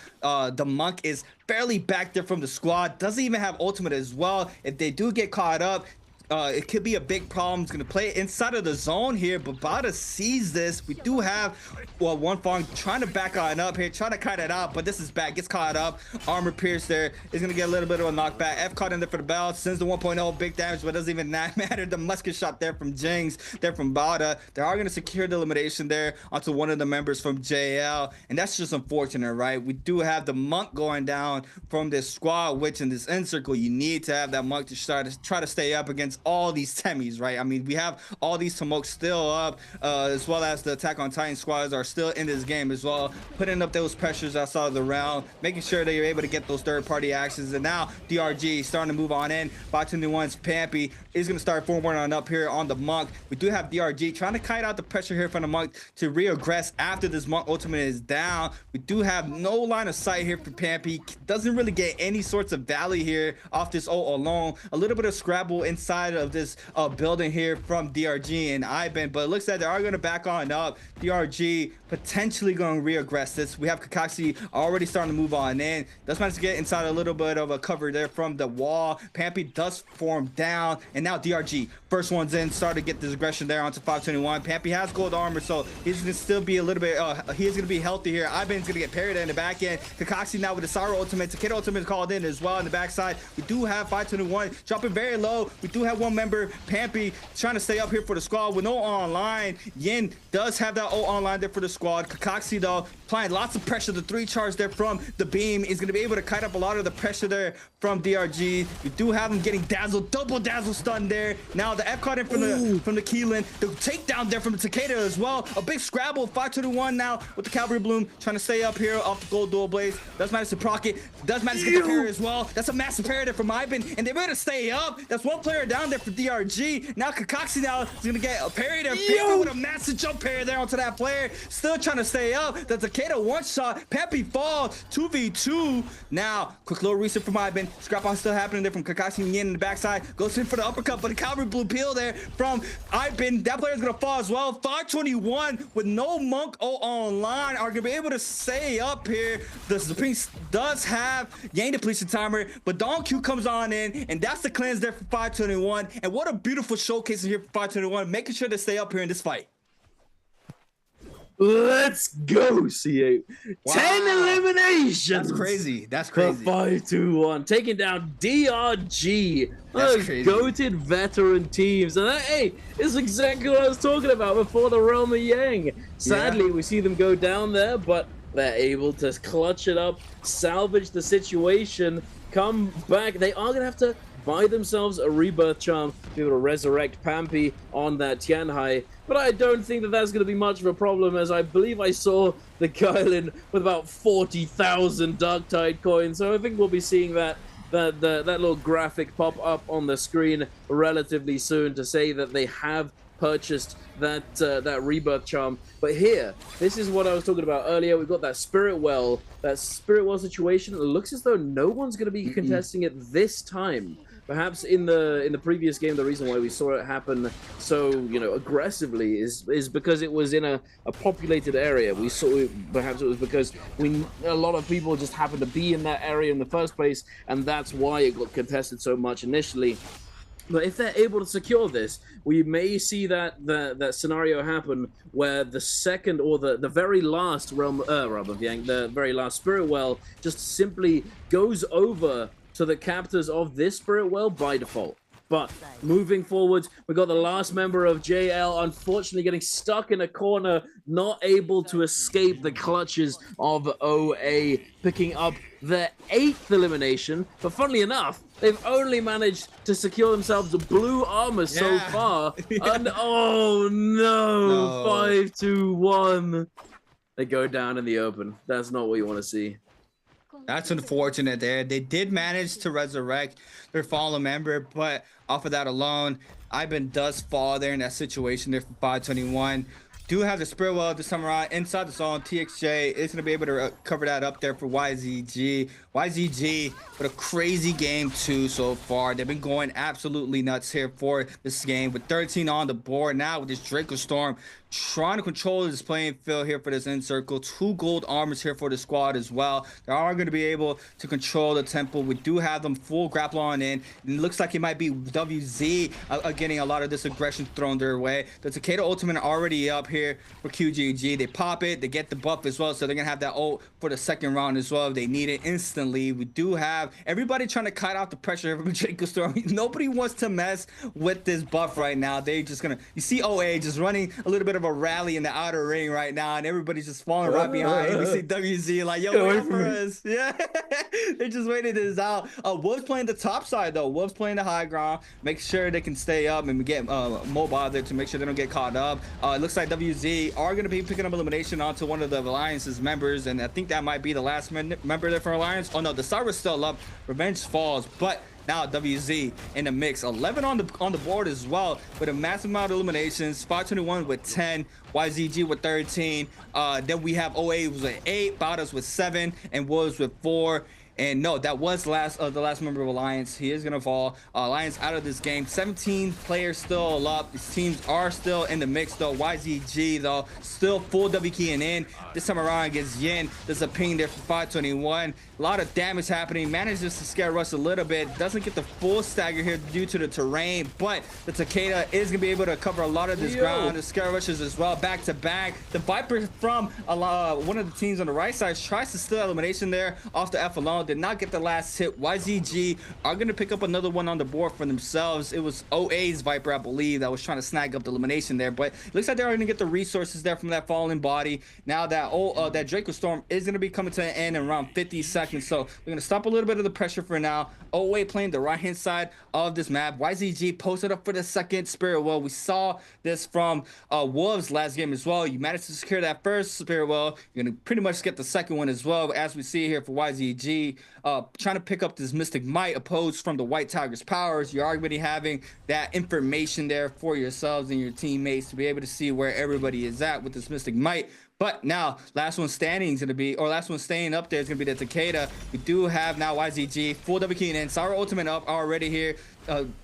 The Monk is barely back there from the squad, doesn't even have ultimate as well. If they do get caught up, it could be a big problem. It's going to play inside of the zone here, but Bada sees this. We do have one Fong trying to back on up here, trying to cut it out, but this is bad. Gets caught up. Armor pierce there is going to get a little bit of a knockback. F caught in there for the bell, sends the 1.0 big damage, but doesn't even matter. The musket shot there from Jings, there from Bada. They are going to secure the elimination there onto one of the members from JL, and that's just unfortunate, right? We do have the Monk going down from this squad, which in this end circle, you need to have that Monk to try to stay up against all these Temis, right? I mean, we have all these smokes still up, as well as the Attack on Titan squads are still in this game as well, putting up those pressures outside of the round, making sure that you're able to get those third-party actions. And now DRG starting to move on in. 521's Pampy is going to start forward on up here on the Monk. We do have DRG trying to kite out the pressure here from the Monk to reaggress after this Monk ultimate is down. We do have no line of sight here for Pampy. Doesn't really get any sorts of value here off this ult alone. A little bit of scrabble inside of this building here from DRG and Ivan, but it looks like they are going to back on up. DRG potentially going to reaggress this. We have Kakashi already starting to move on in. Does manage to get inside a little bit of a cover there from the wall. Pampy does form down, and now DRG first one's in, started to get this aggression there onto 521. Pampy has gold armor, so he's going to still be a little bit, he is going to be healthy here. Ivan's going to get parried in the back end. Kakashi now with the Sara ultimate. Takeda ultimate called in as well in the backside. We do have 521 dropping very low. We do have one member, Pampy, trying to stay up here for the squad with no online. Yin does have that ult online there for the squad. Kakashi though applying lots of pressure. The 3 charge there from the beam is going to be able to kite up a lot of the pressure there from DRG. We do have him getting dazzled, double dazzle stun there. Now the F caught in from the Keelan. The takedown there from the Takeda as well. A big scrabble. 521 now with the Cavalry Bloom trying to stay up here off the gold dual blaze. Does manage to proc it. Does manage to get the parry as well. That's a massive parry there from Ivan, and they're able to stay up. That's one player down there for DRG. Now Kakashi now is going to get a parry there. Pampy with a massive jump parry there onto that player. Still trying to stay up. The Takeda one shot. Pampy falls. 2v2. Now quick little reset from Ivan. Scrap on still happening there from Kakashi and Yin in the backside. Goes in for the uppercut, but the Cavalry Blue peel there from Ivan. That player is going to fall as well. 521 with no Monk online are going to be able to stay up here. The Supreme does have Yang depletion timer, but Don Q comes on in, and that's the cleanse there for 521. And what a beautiful showcase here for 521, making sure to stay up here in this fight. Let's go, C8. Wow. 10 eliminations. That's crazy. That's crazy. 5-2-1, taking down DRG. That's crazy. Goated veteran teams. And that, hey, is exactly what I was talking about before the Realm of Yang. Sadly, we see them go down there, but they're able to clutch it up, salvage the situation, come back. They are going to have to buy themselves a rebirth charm to be able to resurrect Pampy on that Tianhai. But I don't think that that's going to be much of a problem, as I believe I saw the Kylan with about 40,000 Darktide coins. So I think we'll be seeing that little graphic pop up on the screen relatively soon to say that they have purchased that rebirth charm. But here, this is what I was talking about earlier. We've got that spirit well situation. It looks as though no one's going to be contesting it this time. Perhaps in the previous game, the reason why we saw it happen so aggressively is because it was in a populated area. We saw perhaps it was because a lot of people just happened to be in that area in the first place, and that's why it got contested so much initially. But if they're able to secure this, we may see that scenario happen where the second or the very last Realm of Yang, the very last Spirit Well, just simply goes over to the captors of this Spirit Well by default. But moving forward, we got the last member of JL unfortunately getting stuck in a corner, not able to escape the clutches of OA, picking up their 8th elimination. But funnily enough, they've only managed to secure themselves blue armor so far. And oh no, 5-2-1. They go down in the open. That's not what you want to see. That's unfortunate there. They did manage to resurrect their fallen member, but off of that alone, Ivan does fall there in that situation there for 521. Do have the Spirit Well this time around inside the zone. TXJ is going to be able to cover that up there for YZG. YZG with a crazy game 2 so far. They've been going absolutely nuts here for this game with 13 on the board. Now with this Draco Storm trying to control this playing field here for this end circle. 2 gold armors here for the squad as well. They are going to be able to control the temple. We do have them full grapple on in. It looks like it might be WZ getting a lot of this aggression thrown their way. The Takeda ultimate already up here here for QGG. They pop it, they get the buff as well, so they're gonna have that ult for the second round as well. They need it instantly. We do have everybody trying to cut out the pressure from Draco Storm. Nobody wants to mess with this buff right now. They're just gonna, you see OA just running a little bit of a rally in the outer ring right now, and everybody's just falling right behind. We see WZ like, yo, wait for us. Yeah, they're just waiting this out. Wolves playing the top side though. Wolves playing the high ground. Make sure they can stay up and get mobile there to make sure they don't get caught up. It looks like WZ are going to be picking up elimination onto one of the Alliance's members, and I think that might be the last member there for Alliance. Oh no, the Cyber's still up. Revenge falls, but now WZ in the mix. 11 on the board as well, with a massive amount of eliminations. 521 with 10, YZG with 13. Then we have OA with 8, Bautas with 7, and Wolves with 4. And no, that was the last member of Alliance. He is gonna fall. Alliance out of this game. 17 players still up. These teams are still in the mix though. YZG though still full W keying in. This time around against Yin. There's a ping there for 521. A lot of damage happening. Manages to scare Rush a little bit. Doesn't get the full stagger here due to the terrain, but the Takeda is gonna be able to cover a lot of this ground. The scare Rushes as well, back to back. The Viper from one of the teams on the right side tries to steal elimination there off the F alone. Did not get the last hit. YZG are going to pick up another one on the board for themselves. It was OA's Viper, I believe, that was trying to snag up the elimination there, but it looks like they're going to get the resources there from that fallen body. Now that that Draco Storm is going to be coming to an end in around 50 seconds, so we're going to stop a little bit of the pressure for now. OA playing the right hand side of this map. YZG posted up for the second Spirit Well. We saw this from Wolves last game as well. You managed to secure that first Spirit Well, you're going to pretty much get the second one as well, as we see here for YZG. Trying to pick up this Mystic Might opposed from the White Tiger's powers. You're already having that information there for yourselves and your teammates to be able to see where everybody is at with this Mystic Might. But now, last one standing is going to be, or last one staying up there is going to be the Takeda. We do have now YZG, full W key in. Sour ultimate up already here.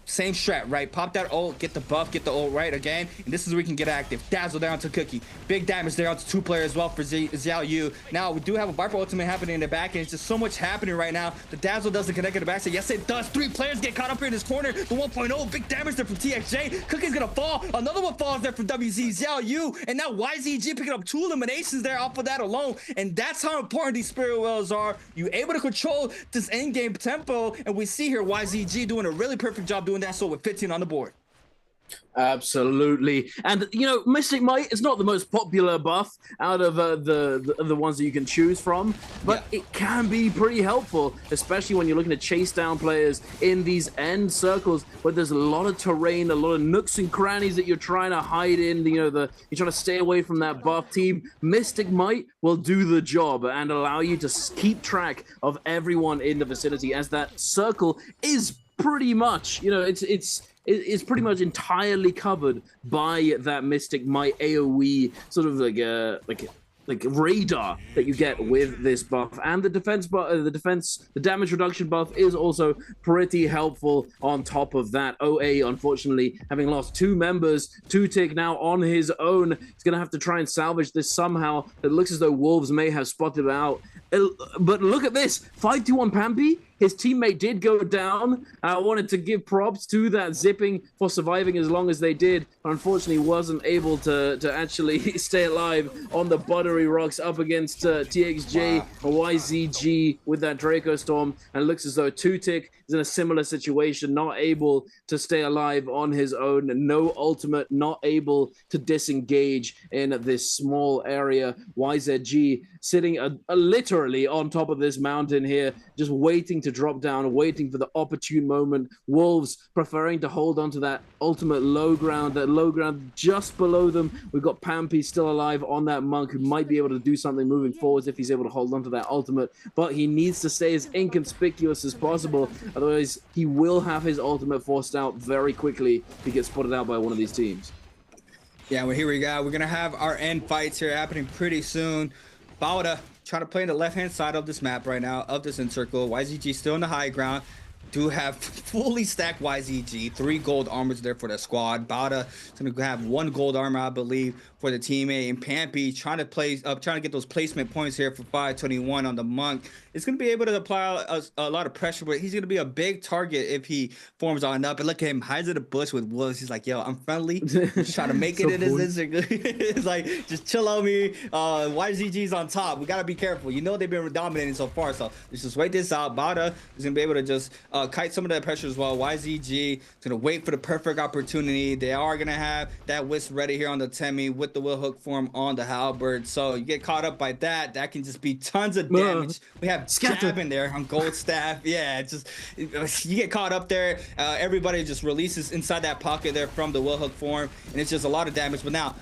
Same strat, right? Pop that ult, get the buff, get the ult right again, and this is where we can get active. Dazzle down to Cookie. Big damage there onto 2 players as well for Xiao Yu. Now, we do have a Viper ultimate happening in the back, and it's just so much happening right now. The Dazzle doesn't connect in the back, so yes, it does. 3 players get caught up here in this corner. The 1.0, big damage there from TXJ. Cookie's gonna fall. Another one falls there from WZ, Xiao Yu, and now YZG picking up 2 eliminations there off of that alone, and that's how important these Spirit Wells are. You're able to control this end-game tempo, and we see here YZG doing a really perfect job doing that, so with 15 on the board. Absolutely. And you know, Mystic Might is not the most popular buff out of the ones that you can choose from, but it can be pretty helpful, especially when you're looking to chase down players in these end circles where there's a lot of terrain, a lot of nooks and crannies that you're trying to hide in. You know, you're trying to stay away from that buff team. Mystic Might will do the job and allow you to keep track of everyone in the vicinity, as that circle is pretty much, you know, it's pretty much entirely covered by that Mystic Might AoE sort of like radar that you get with this buff. And the the damage reduction buff is also pretty helpful on top of that. OA, unfortunately, having lost 2 members, 2-tick now on his own. He's gonna have to try and salvage this somehow. It looks as though Wolves may have spotted it out. But look at this, 5-2 Pampy. His teammate did go down. I wanted to give props to that Zipping for surviving as long as they did. Unfortunately, wasn't able to actually stay alive on the buttery rocks up against TXJ or YZG with that Draco Storm. And it looks as though 2-tick is in a similar situation, not able to stay alive on his own. No ultimate, not able to disengage in this small area. YZG sitting literally on top of this mountain here, just waiting to drop down, waiting for the opportune moment. Wolves preferring to hold on to that ultimate low ground, just below them. We've got Pampy still alive on that monk, who might be able to do something moving forwards if he's able to hold on to that ultimate, but he needs to stay as inconspicuous as possible, otherwise he will have his ultimate forced out very quickly if he gets spotted out by one of these teams. Yeah, well, here we go. We're gonna have our end fights here happening pretty soon. Bauda trying to play in the left-hand side of this map right now, of this end circle. YZG still in the high ground. do have fully stacked YZG, 3 gold armors there for the squad. Bada is gonna have 1 gold armor, I believe, for the teammate, and Pampy trying to get those placement points here for 521 on the monk. It's gonna be able to apply a lot of pressure, but he's gonna be a big target if he forms on up. And look at him, hides in the bush with wolves. He's like, yo, I'm friendly. Just trying to make it in this. It's like, just chill on me. YZG's on top. We gotta be careful. You know they've been dominating so far, so let's just wait this out. Bada is gonna be able to just kite some of that pressure as well. YZG is gonna wait for the perfect opportunity. They are gonna have that wisp ready here on the Temi with the will hook form on the halberd. So you get caught up by that. That can just be tons of damage. We have Jab in there on gold staff. Yeah, just you get caught up there. Everybody just releases inside that pocket there from the will hook form, and it's just a lot of damage. But now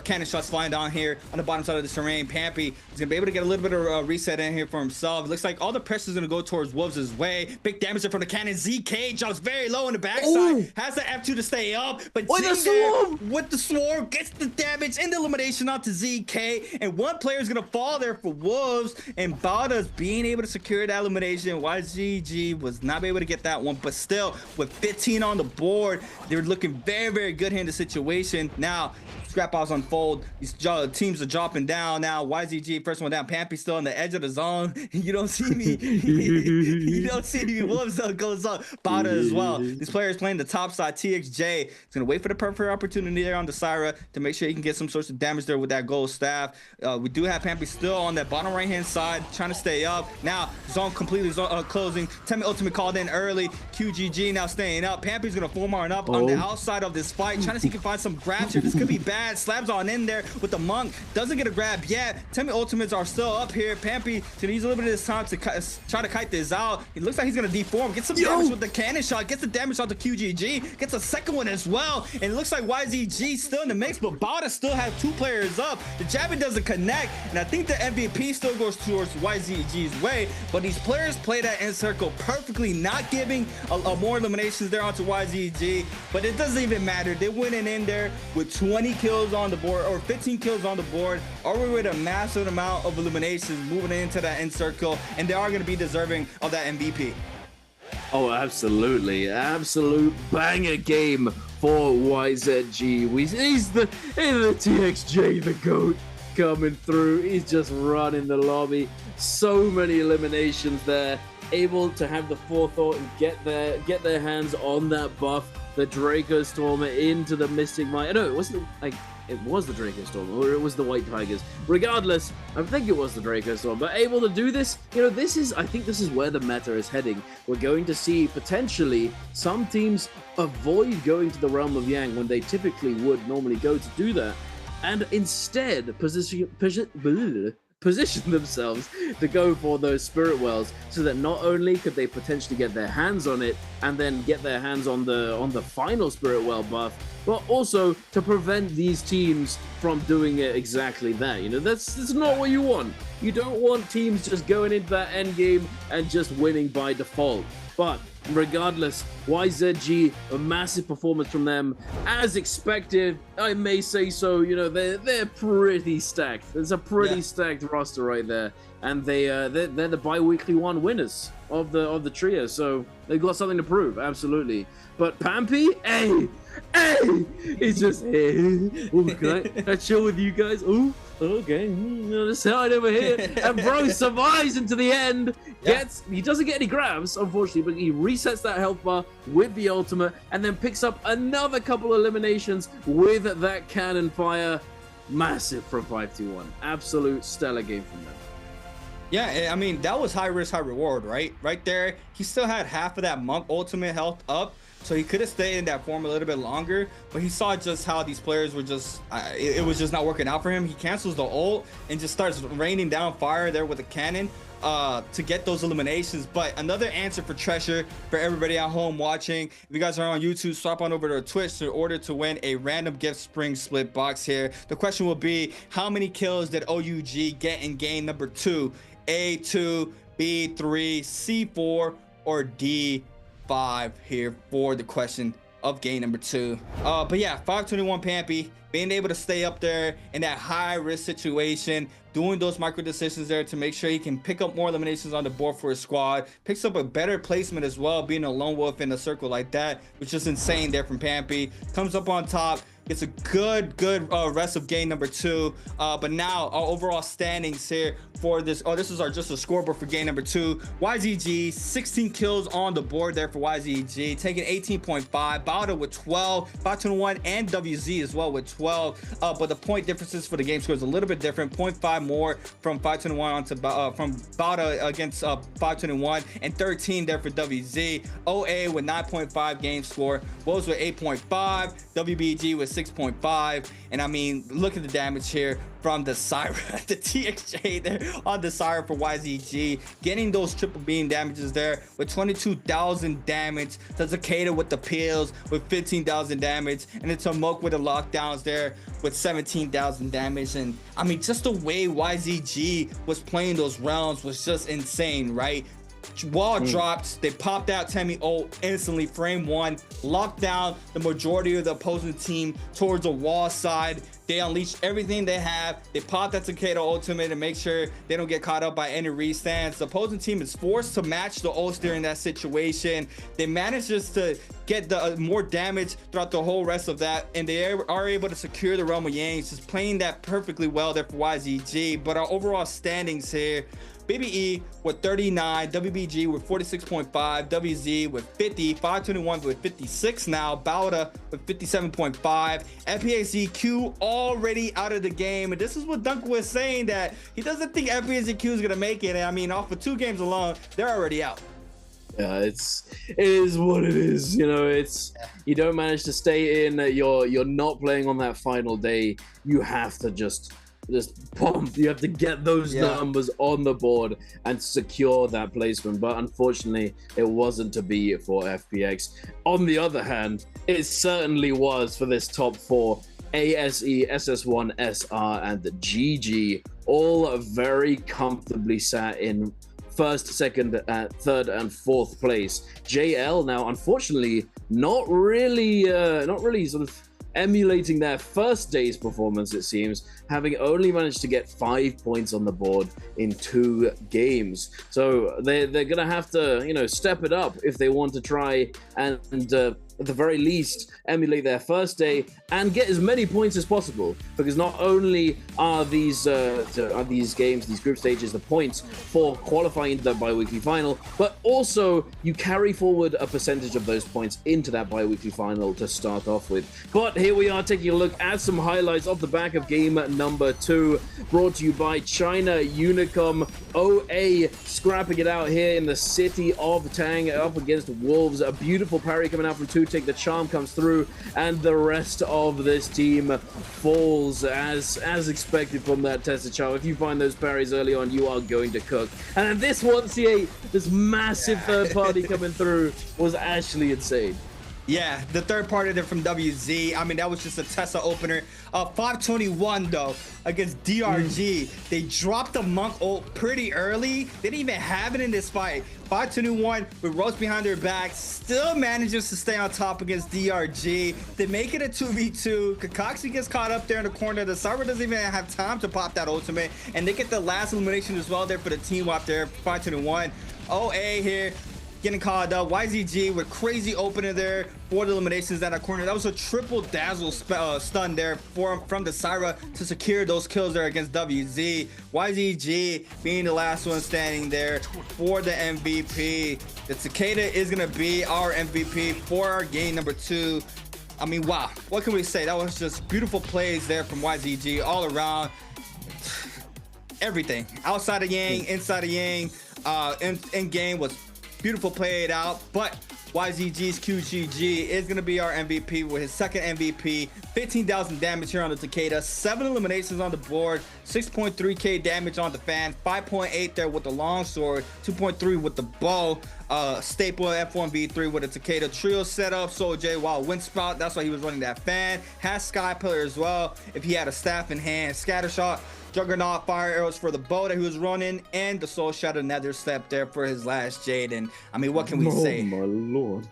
cannon shots flying down here on the bottom side of the terrain. Pampy is gonna be able to get a little bit of reset in here for himself. It looks like all the pressure is gonna go towards Wolves' way. Big damage there from the cannon. ZK drops very low in the backside. Has the F2 to stay up, but with the swarm gets the damage and the elimination onto ZK, and one player is gonna fall there for Wolves, and Bada's being able to secure that elimination. YZG was not able to get that one, but still with 15 on the board, they're looking very, very good here in the situation. Now scrap offs unfold. These teams are dropping down now. YZG first one down. Pampy still on the edge of the zone. You don't see me. You don't see me. Wolves goes up. Bada as well. These players playing the top side. TXJ is gonna wait for the perfect opportunity there on the Syra to make sure he can get some sorts of damage there with that gold staff. We do have Pampy still on that bottom right hand side trying to stay up. Now zone completely closing. Temi ultimate called in early. QGG now staying up. Pampy's gonna form on up on the outside of this fight, trying to see if he can find some grabs here. This could be bad. Slabs on in there with the monk, doesn't get a grab yet. Temi ultimates are still up here. Pampy gonna use a little bit of this time to try to kite this out. It looks like he's gonna deform, get some damage with the cannon shot, gets the damage out to QGG, gets a second one as well, and it looks like YZG still in the mix, but Bada still has 2 players up. The jabbing doesn't connect, and I think the MVP still goes towards YZG's way, but these players play that end circle perfectly, not giving more eliminations there onto YZG, but it doesn't even matter. They went in there with 20 kills on the board, or 15 kills on the board, already with a massive amount of eliminations moving into that end circle, and they are going to be deserving of that MVP. Oh, absolutely. Absolute banger game for YZG. He's the TXJ, the GOAT, coming through. He's just running the lobby. So many eliminations there. Able to have the forethought and get their hands on that buff. The Draco Stormer into the Mystic Might. No, it wasn't like it was the Draco Storm, or it was the White Tigers. Regardless, I think it was the Draco Storm. But able to do this, I think this is where the meta is heading. We're going to see potentially some teams avoid going to the Realm of Yang when they typically would normally go to do that, and instead position themselves to go for those Spirit Wells, so that not only could they potentially get their hands on it and then get their hands on the final Spirit Well buff, but also to prevent these teams from doing it exactly that. That's not what you want. You don't want teams just going into that end game and just winning by default. But regardless, YZG, a massive performance from them, as expected. I may say so. They're pretty stacked. There's a pretty stacked roster right there, and they're the bi-weekly one winners of the trio. So they've got something to prove, absolutely. But Pampy, hey, he's just can I chill with you guys? Ooh. Okay, let's hide over here. And bro survives into the end. He doesn't get any grabs, unfortunately, but he resets that health bar with the ultimate, and then picks up another couple of eliminations with that cannon fire. Massive from 5-2-1. Absolute stellar game from them. Yeah, I mean, that was high risk, high reward, right? Right there, he still had half of that monk ultimate health up, so he could have stayed in that form a little bit longer, but he saw just how these players were just, it was just not working out for him. He cancels the ult and just starts raining down fire there with the cannon to get those eliminations. But another answer for Treasure for everybody at home watching. If you guys are on YouTube, swap on over to Twitch in order to win a random gift spring split box here. The question will be, how many kills did OUG get in game number 2? A2, B3, C4, or D5 here for the question of game number 2. But yeah, 521 Pampy being able to stay up there in that high risk situation, doing those micro decisions there to make sure he can pick up more eliminations on the board for his squad, picks up a better placement as well, being a lone wolf in a circle like that, which is insane there from Pampy. Comes up on top, gets a good rest of game number 2. But now our overall standings here for this, this is just a scoreboard for game number 2. YZG 16 kills on the board there for YZG, taking 18.5. Bauta with 12, 521 and WZ as well with 12. But the point differences for the game score is a little bit different. 0.5 more from 521 onto from Bauta against 521, and 13 there for WZ. OA with 9.5 game score, Woes with 8.5, WBG with 6.5. And I mean, look at the damage here from the Syra, the TXJ there on the Syra for YZG, getting those triple beam damages there with 22,000 damage. The Takeda with the pills with 15,000 damage, and it's a Moke with the lockdowns there with 17,000 damage. And I mean, just the way YZG was playing those rounds was just insane, right? Wall dropped, they popped out Temi ult instantly, frame 1, locked down the majority of the opposing team towards the wall side. They unleashed everything they have. They popped that Takeda ultimate to make sure they don't get caught up by any restands. The opposing team is forced to match the ults during that situation. They managed just to get the more damage throughout the whole rest of that, and they are able to secure the realm of Yangs, just playing that perfectly well there for YZG. But our overall standings here, BBE with 39, WBG with 46.5, WZ with 50, 521 with 56 now, Bauta with 57.5, FPACQ already out of the game. And this is what Dunk was saying, that he doesn't think FPACQ is going to make it. And I mean, off of 2 games alone, they're already out. Yeah, it is what it is. You know, you don't manage to stay in, you're not playing on that final day. You have to just pump. You have to get those numbers on the board and secure that placement. But unfortunately, it wasn't to be for FPX. On the other hand, it certainly was for this top 4. ASE, SS1, SR, and GG, all very comfortably sat in first, second, third, and fourth place. JL now, unfortunately, not really sort of emulating their first day's performance, it seems, having only managed to get 5 points on the board in 2 games. So they're gonna have to, you know, step it up if they want to try and at the very least emulate their first day and get as many points as possible, because not only are these games, these group stages, the points for qualifying into that bi-weekly final, but also you carry forward a percentage of those points into that bi-weekly final to start off with. But here we are taking a look at some highlights off the back of game number 2, brought to you by China Unicom. OA scrapping it out here in the city of Tang up against Wolves. A beautiful parry coming out from Tutik. The charm comes through, and the rest of this team falls as expected from that tested charm. If you find those parries early on, you are going to cook. And this one, C8, this massive third party coming through was actually insane. Yeah, the third party there from WZ. I mean, that was just a Tesla opener. 521 though against DRG. They dropped the Monk ult pretty early. They didn't even have it in this fight. 521 with Roast behind their back, still manages to stay on top against DRG. They make it a 2v2. Kakashi gets caught up there in the corner. The server doesn't even have time to pop that ultimate, and they get the last elimination as well there for the team wipe there. 521. OA here getting called up. YZG with crazy opener there for the eliminations at that corner. That was a triple dazzle stun there from the Syra to secure those kills there against WZ. YZG being the last one standing there for the MVP. The Takeda is going to be our MVP for our game number 2. I mean, wow, what can we say? That was just beautiful plays there from YZG all around. Everything outside of Yang, inside of Yang, in game was beautiful played out. But YZG's QGG is going to be our MVP with his second MVP. 15,000 damage here on the Takeda, 7 eliminations on the board, 6.3k damage on the fan, 5.8 there with the longsword, 2.3 with the bow. Staple F1v3 with a Takeda trio setup. Soul Wow, wind spout, that's why he was running that fan. Has Sky Pillar as well if he had a staff in hand. Scatter shot, Juggernaut fire arrows for the bow that he was running, and the Soul Shadow Nether Step there for his last Jade. And I mean, what can we say? Oh my lord,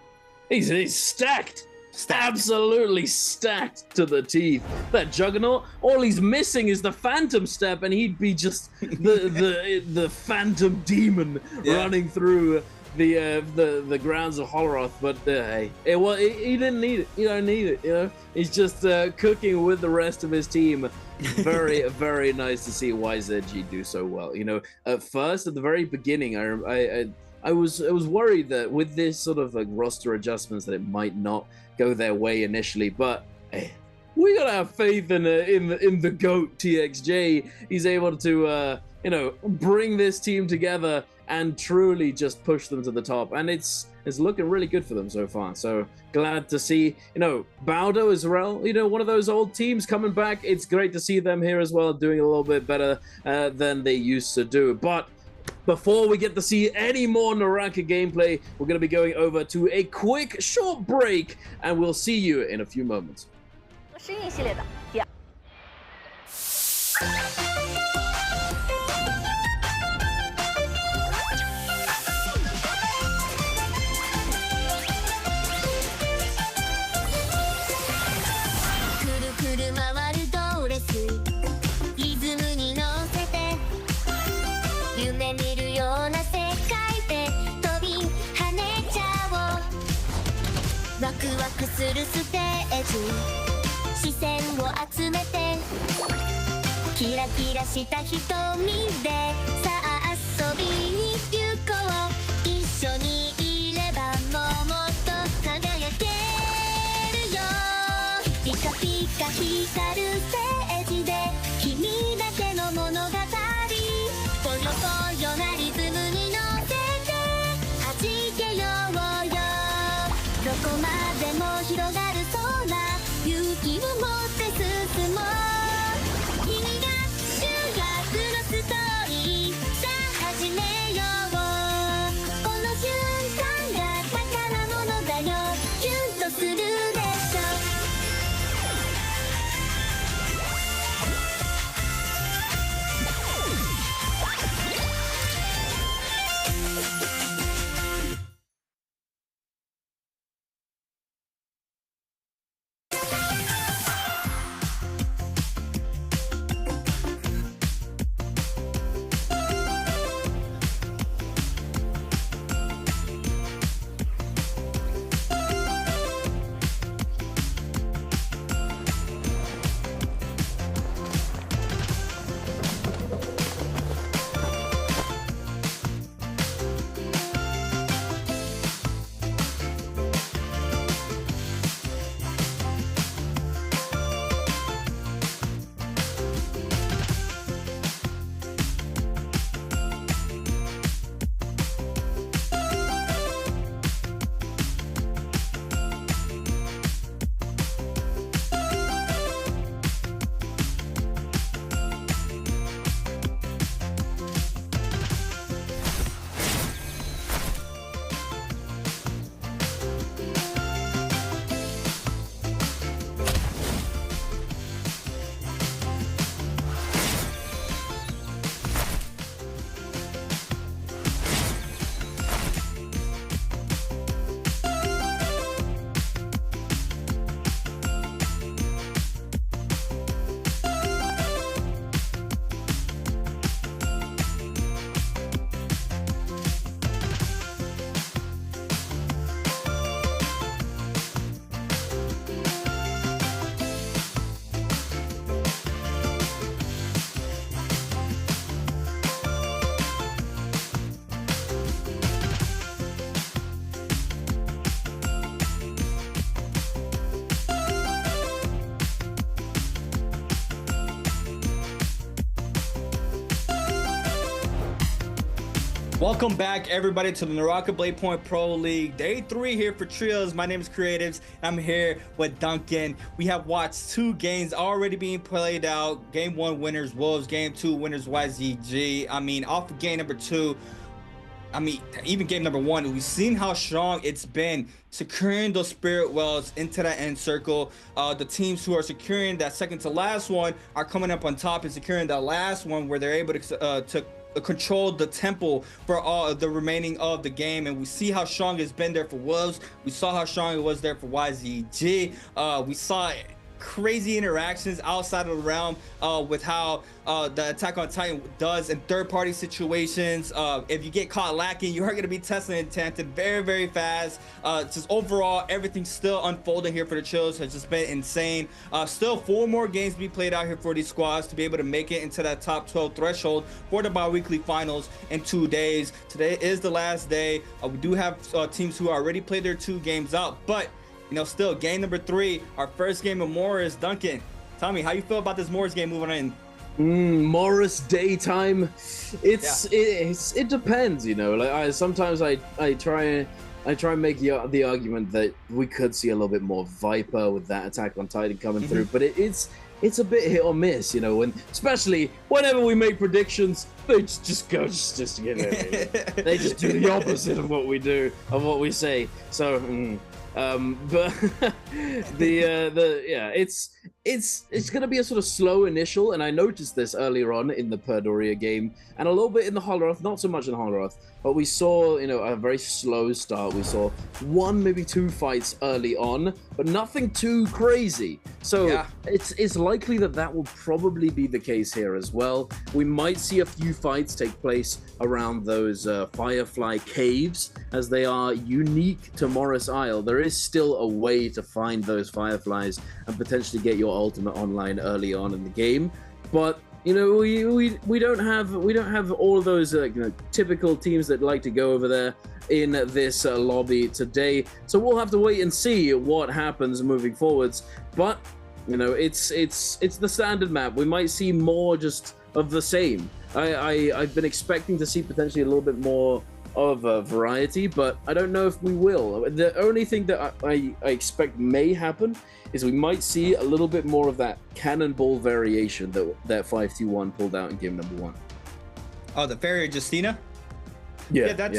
he's stacked. absolutely stacked to the teeth. That Juggernaut, all he's missing is the Phantom Step, and he'd be just the Phantom Demon running through the grounds of Holoroth. But hey, he didn't need it. You don't need it. You know, he's just cooking with the rest of his team. Very, very nice to see YZG do so well. You know, at first, at the very beginning, I was worried that with this sort of like roster adjustments that it might not go their way initially, but hey, we gotta have faith in the GOAT TXJ. He's able to you know, bring this team together and truly just push them to the top, and it's looking really good for them so far. So glad to see, you know, Baldo as well, you know, one of those old teams coming back. It's great to see them here as well, doing a little bit better than they used to do. But before we get to see any more NARAKA gameplay, we're going to be going over to a quick short break, and we'll see you in a few moments. 适应系列的第二。くるくる回るドレスリズムに乗せて夢見るような世界で飛び跳ねちゃおうワクワクするステージ視線を集めてキラキラした瞳でさあ遊びに行こう一緒にいればもっと輝けるよピカピカ光るステージで君だけの物語ぽよぽよなリズムに乗せて弾けようよどこまでも広がる空勇気を持って進もう君が主役のストーリーさあ始めようこの瞬間が宝物だよキュンとするでしょWelcome back, everybody, to the NARAKA BLADEPOINT Pro League. Day 3 here for trios. My name is Creatives. I'm here with Duncan. We have watched 2 games already being played out. Game 1 winners Wolves. Game 2 winners YZG. I mean, off of game number 2, I mean, even game number 1, we've seen how strong it's been securing those spirit wells into that end circle. The teams who are securing that second to last one are coming up on top and securing that last one where they're able to controlled the tempo for all the remaining of the game, and we see how strong it's been there for Wolves. We saw how strong it was there for YZG. We saw crazy interactions outside of the realm with how the Attack on Titan does in third-party situations. If you get caught lacking, you are going to be tested and tented very, very fast. Just overall, everything's still unfolding here for the Chills. Has just been insane. Still 4 more games to be played out here for these squads to be able to make it into that top 12 threshold for the bi-weekly finals in 2 days. Today is the last day. We do have teams who already played their 2 games out, but you know, still game number 3, our first game of Morris. Duncan, tell me how you feel about this Morris game moving in. Morris daytime. It depends, you know. Like sometimes I try and make the argument that we could see a little bit more Viper with that Attack on Titan coming through, but it's a bit hit or miss, you know. And especially whenever we make predictions, they just go you know, they just do the opposite of what we do, of what we say. So. But it's gonna be a sort of slow initial, and I noticed this earlier on in the Perdoria game and a little bit in the Holoroth, not so much in Holoroth, but we saw, you know, a very slow start. We saw 1, maybe 2 fights early on, but nothing too crazy. So it's likely that will probably be the case here as well. We might see a few fights take place around those Firefly caves, as they are unique to Morris Isle. There is still a way to find those Fireflies and potentially get your ultimate online early on in the game, but you know, we don't have all of those you know, typical teams that like to go over there in this lobby today. So we'll have to wait and see what happens moving forwards. But you know, it's the standard map. We might see more just of the same. I've been expecting to see potentially a little bit more of a variety, but I don't know if we will. The only thing that I expect may happen is we might see a little bit more of that cannonball variation that 521 pulled out in game number 1. Oh, the Fairy Justina? Yeah, that's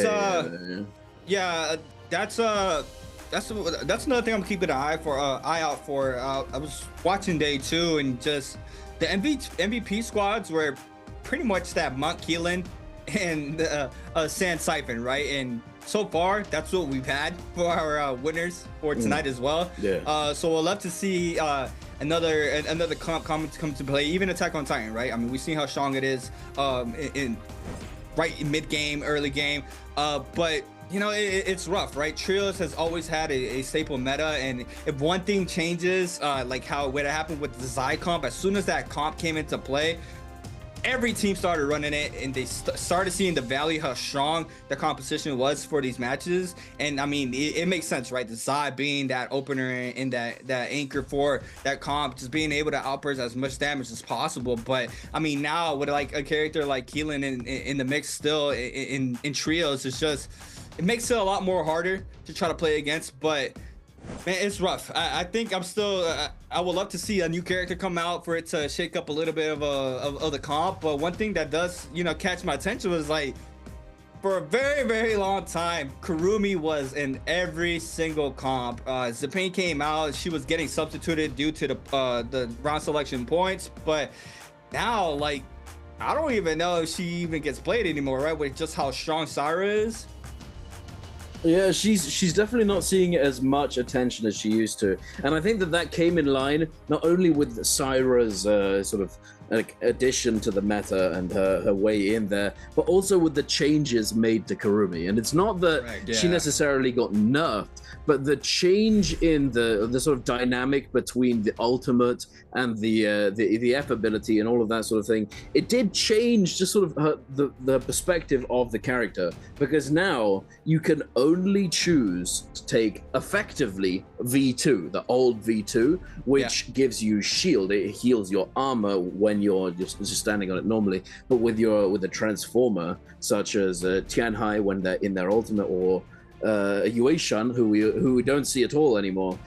another thing I'm keeping an eye out for. I was watching day 2, and just the MVP squads were pretty much that Monk Keelan and Sand Siphon, right? And so far, that's what we've had for our winners for tonight as well. So we'll love to see another comp come to play, even Attack on Titan, right? I mean, we've seen how strong it is in mid game, early game, but you know, it's rough, right? Trios has always had a staple meta, and if one thing changes, like what happened with the Zai comp, as soon as that comp came into play, every team started running it, and they started seeing the value, how strong the competition was for these matches. And I mean, it makes sense, right? The Zai being that opener and that anchor for that comp, just being able to outburst as much damage as possible. But I mean, now with like a character like Keelan in the mix still in trios, it's just, it makes it a lot more harder to try to play against. But man, it's rough. I think I'm still. I would love to see a new character come out for it to shake up a little bit of the comp. But one thing that does, you know, catch my attention was, like, for a very, very long time, Kurumi was in every single comp. Zapane came out, she was getting substituted due to the round selection points. But now, like, I don't even know if she even gets played anymore, right? With just how strong Syra is. Yeah, she's definitely not seeing as much attention as she used to, and I think that came in line not only with Syra's sort of like addition to the meta and her way in there, but also with the changes made to Kurumi. And it's not that she necessarily got nerfed, but the change in the sort of dynamic between the ultimate and the F ability and all of that sort of thing, it did change just sort of the perspective of the character, because now you can only choose to take effectively V2, the old V2, which gives you shield. It heals your armor when you're just standing on it normally, but with a transformer such as Tianhai when they're in their ultimate, or Yueishan, who we don't see at all anymore,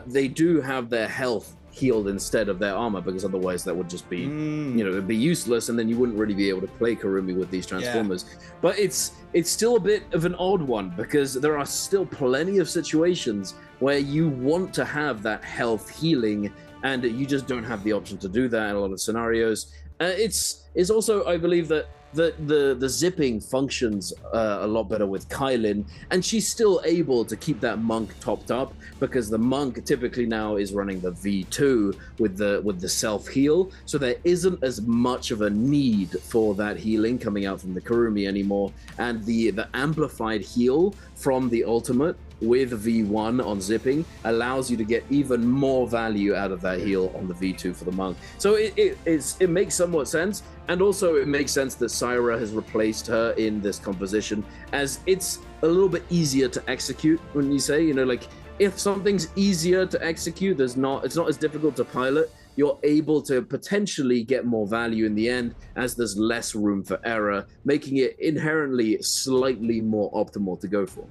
they do have their health healed instead of their armor, because otherwise that would just be you know, it'd be useless, and then you wouldn't really be able to play Kurumi with these transformers. But it's still a bit of an odd one, because there are still plenty of situations where you want to have that health healing and you just don't have the option to do that in a lot of scenarios. It's also, I believe that the zipping functions a lot better with Kylin, and she's still able to keep that monk topped up because the monk typically now is running the V2 with the self heal, so there isn't as much of a need for that healing coming out from the Kurumi anymore, and the amplified heal from the ultimate with V1 on zipping allows you to get even more value out of that heal on the V2 for the monk. So it makes somewhat sense, and also it makes sense that Syra has replaced her in this composition, as it's a little bit easier to execute. When you say, you know, like if something's easier to execute, it's not as difficult to pilot. You're able to potentially get more value in the end, as there's less room for error, making it inherently slightly more optimal to go for.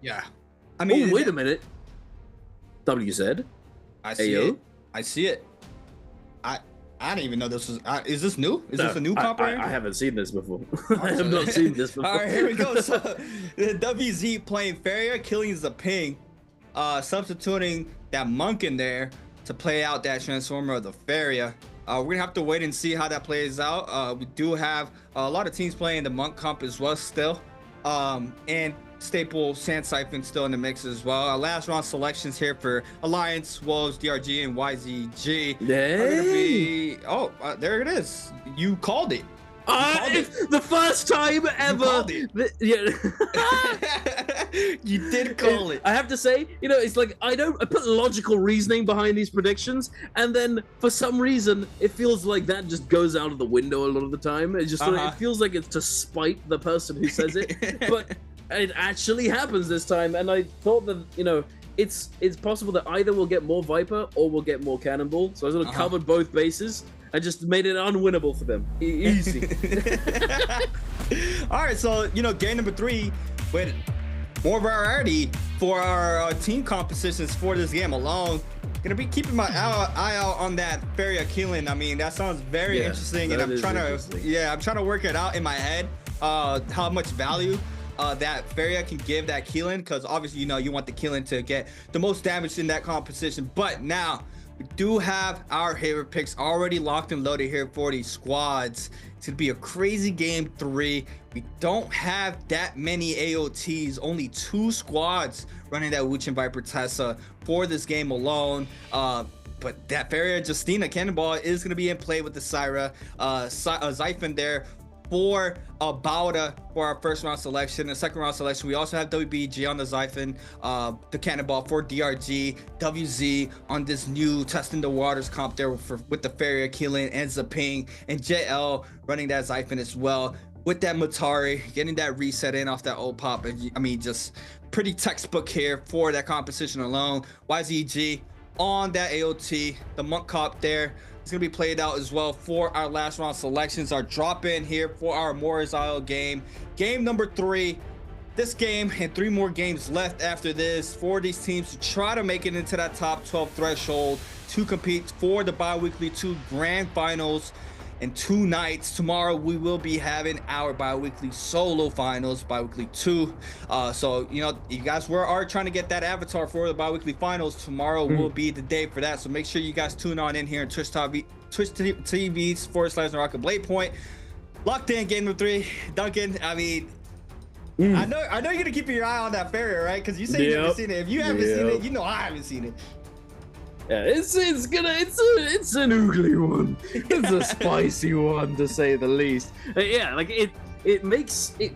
Yeah. I mean, wait a minute. WZ. I see it. I see it. I didn't even know this was. Is this new? Is this a new comp? I haven't seen this before. I have not seen this before. All right, here we go. So the WZ playing Feria, killing the ping, substituting that monk in there to play out that transformer of the Feria. We're gonna have to wait and see how that plays out. We do have a lot of teams playing the monk comp as well still, and staple Sand Siphon still in the mix as well. Our last round selections here for Alliance, Wolves, DRG, and YZG are gonna be. There it is. You called it. It's the first time ever. You did call it. I have to say, you know, it's like I put logical reasoning behind these predictions, and then for some reason it feels like that just goes out of the window a lot of the time. It just it feels like it's to spite the person who says it, but it actually happens this time. And I thought that, you know, it's possible that either we'll get more Viper or we'll get more Cannonball. So I sort of covered both bases. I just made it unwinnable for them. Easy. All right, so, you know, game number 3 with more variety for our team compositions for this game alone. Gonna be keeping my eye out on that Feria killing. I mean, that sounds very interesting, and I'm trying to work it out in my head, how much value that Feria can give that Keelan, because obviously, you know, you want the Keelan to get the most damage in that composition. But now we do have our hero picks already locked and loaded here for these squads. It's gonna be a crazy game 3. We don't have that many AOTs, only 2 squads running that Wuchen Viper Tessa for this game alone. But that Feria Justina Cannonball is gonna be in play with the Syra, Xiphon there for Bauda for our first round selection. The second round selection, we also have WBG on the Xiphon, the Cannonball for DRG, WZ on this new Testing the Waters comp there with the Feria, Keelan, and Zaping, and JL running that Xiphon as well with that Matari, getting that reset in off that old pop. I mean, just pretty textbook here for that composition alone. YZG on that AOT, the monk comp there. It's gonna be played out as well for our last round selections. Our drop in here for our Morizal game. Game number 3. This game and 3 more games left after this for these teams to try to make it into that top 12 threshold to compete for the bi-weekly 2 grand finals in 2 nights. Tomorrow we will be having our bi-weekly solo finals, bi-weekly 2. So, you know, you guys are trying to get that avatar for the bi-weekly finals. Tomorrow will be the day for that. So make sure you guys tune on in here on Twitch TV/NARAKA BLADEPOINT. Locked in game number 3. Duncan, I mean, I know you're gonna keep your eye on that Feria, right? Because you say you haven't seen it. If you haven't seen it, you know I haven't seen it. Yeah, it's an ugly one. It's a spicy one, to say the least. Yeah, like it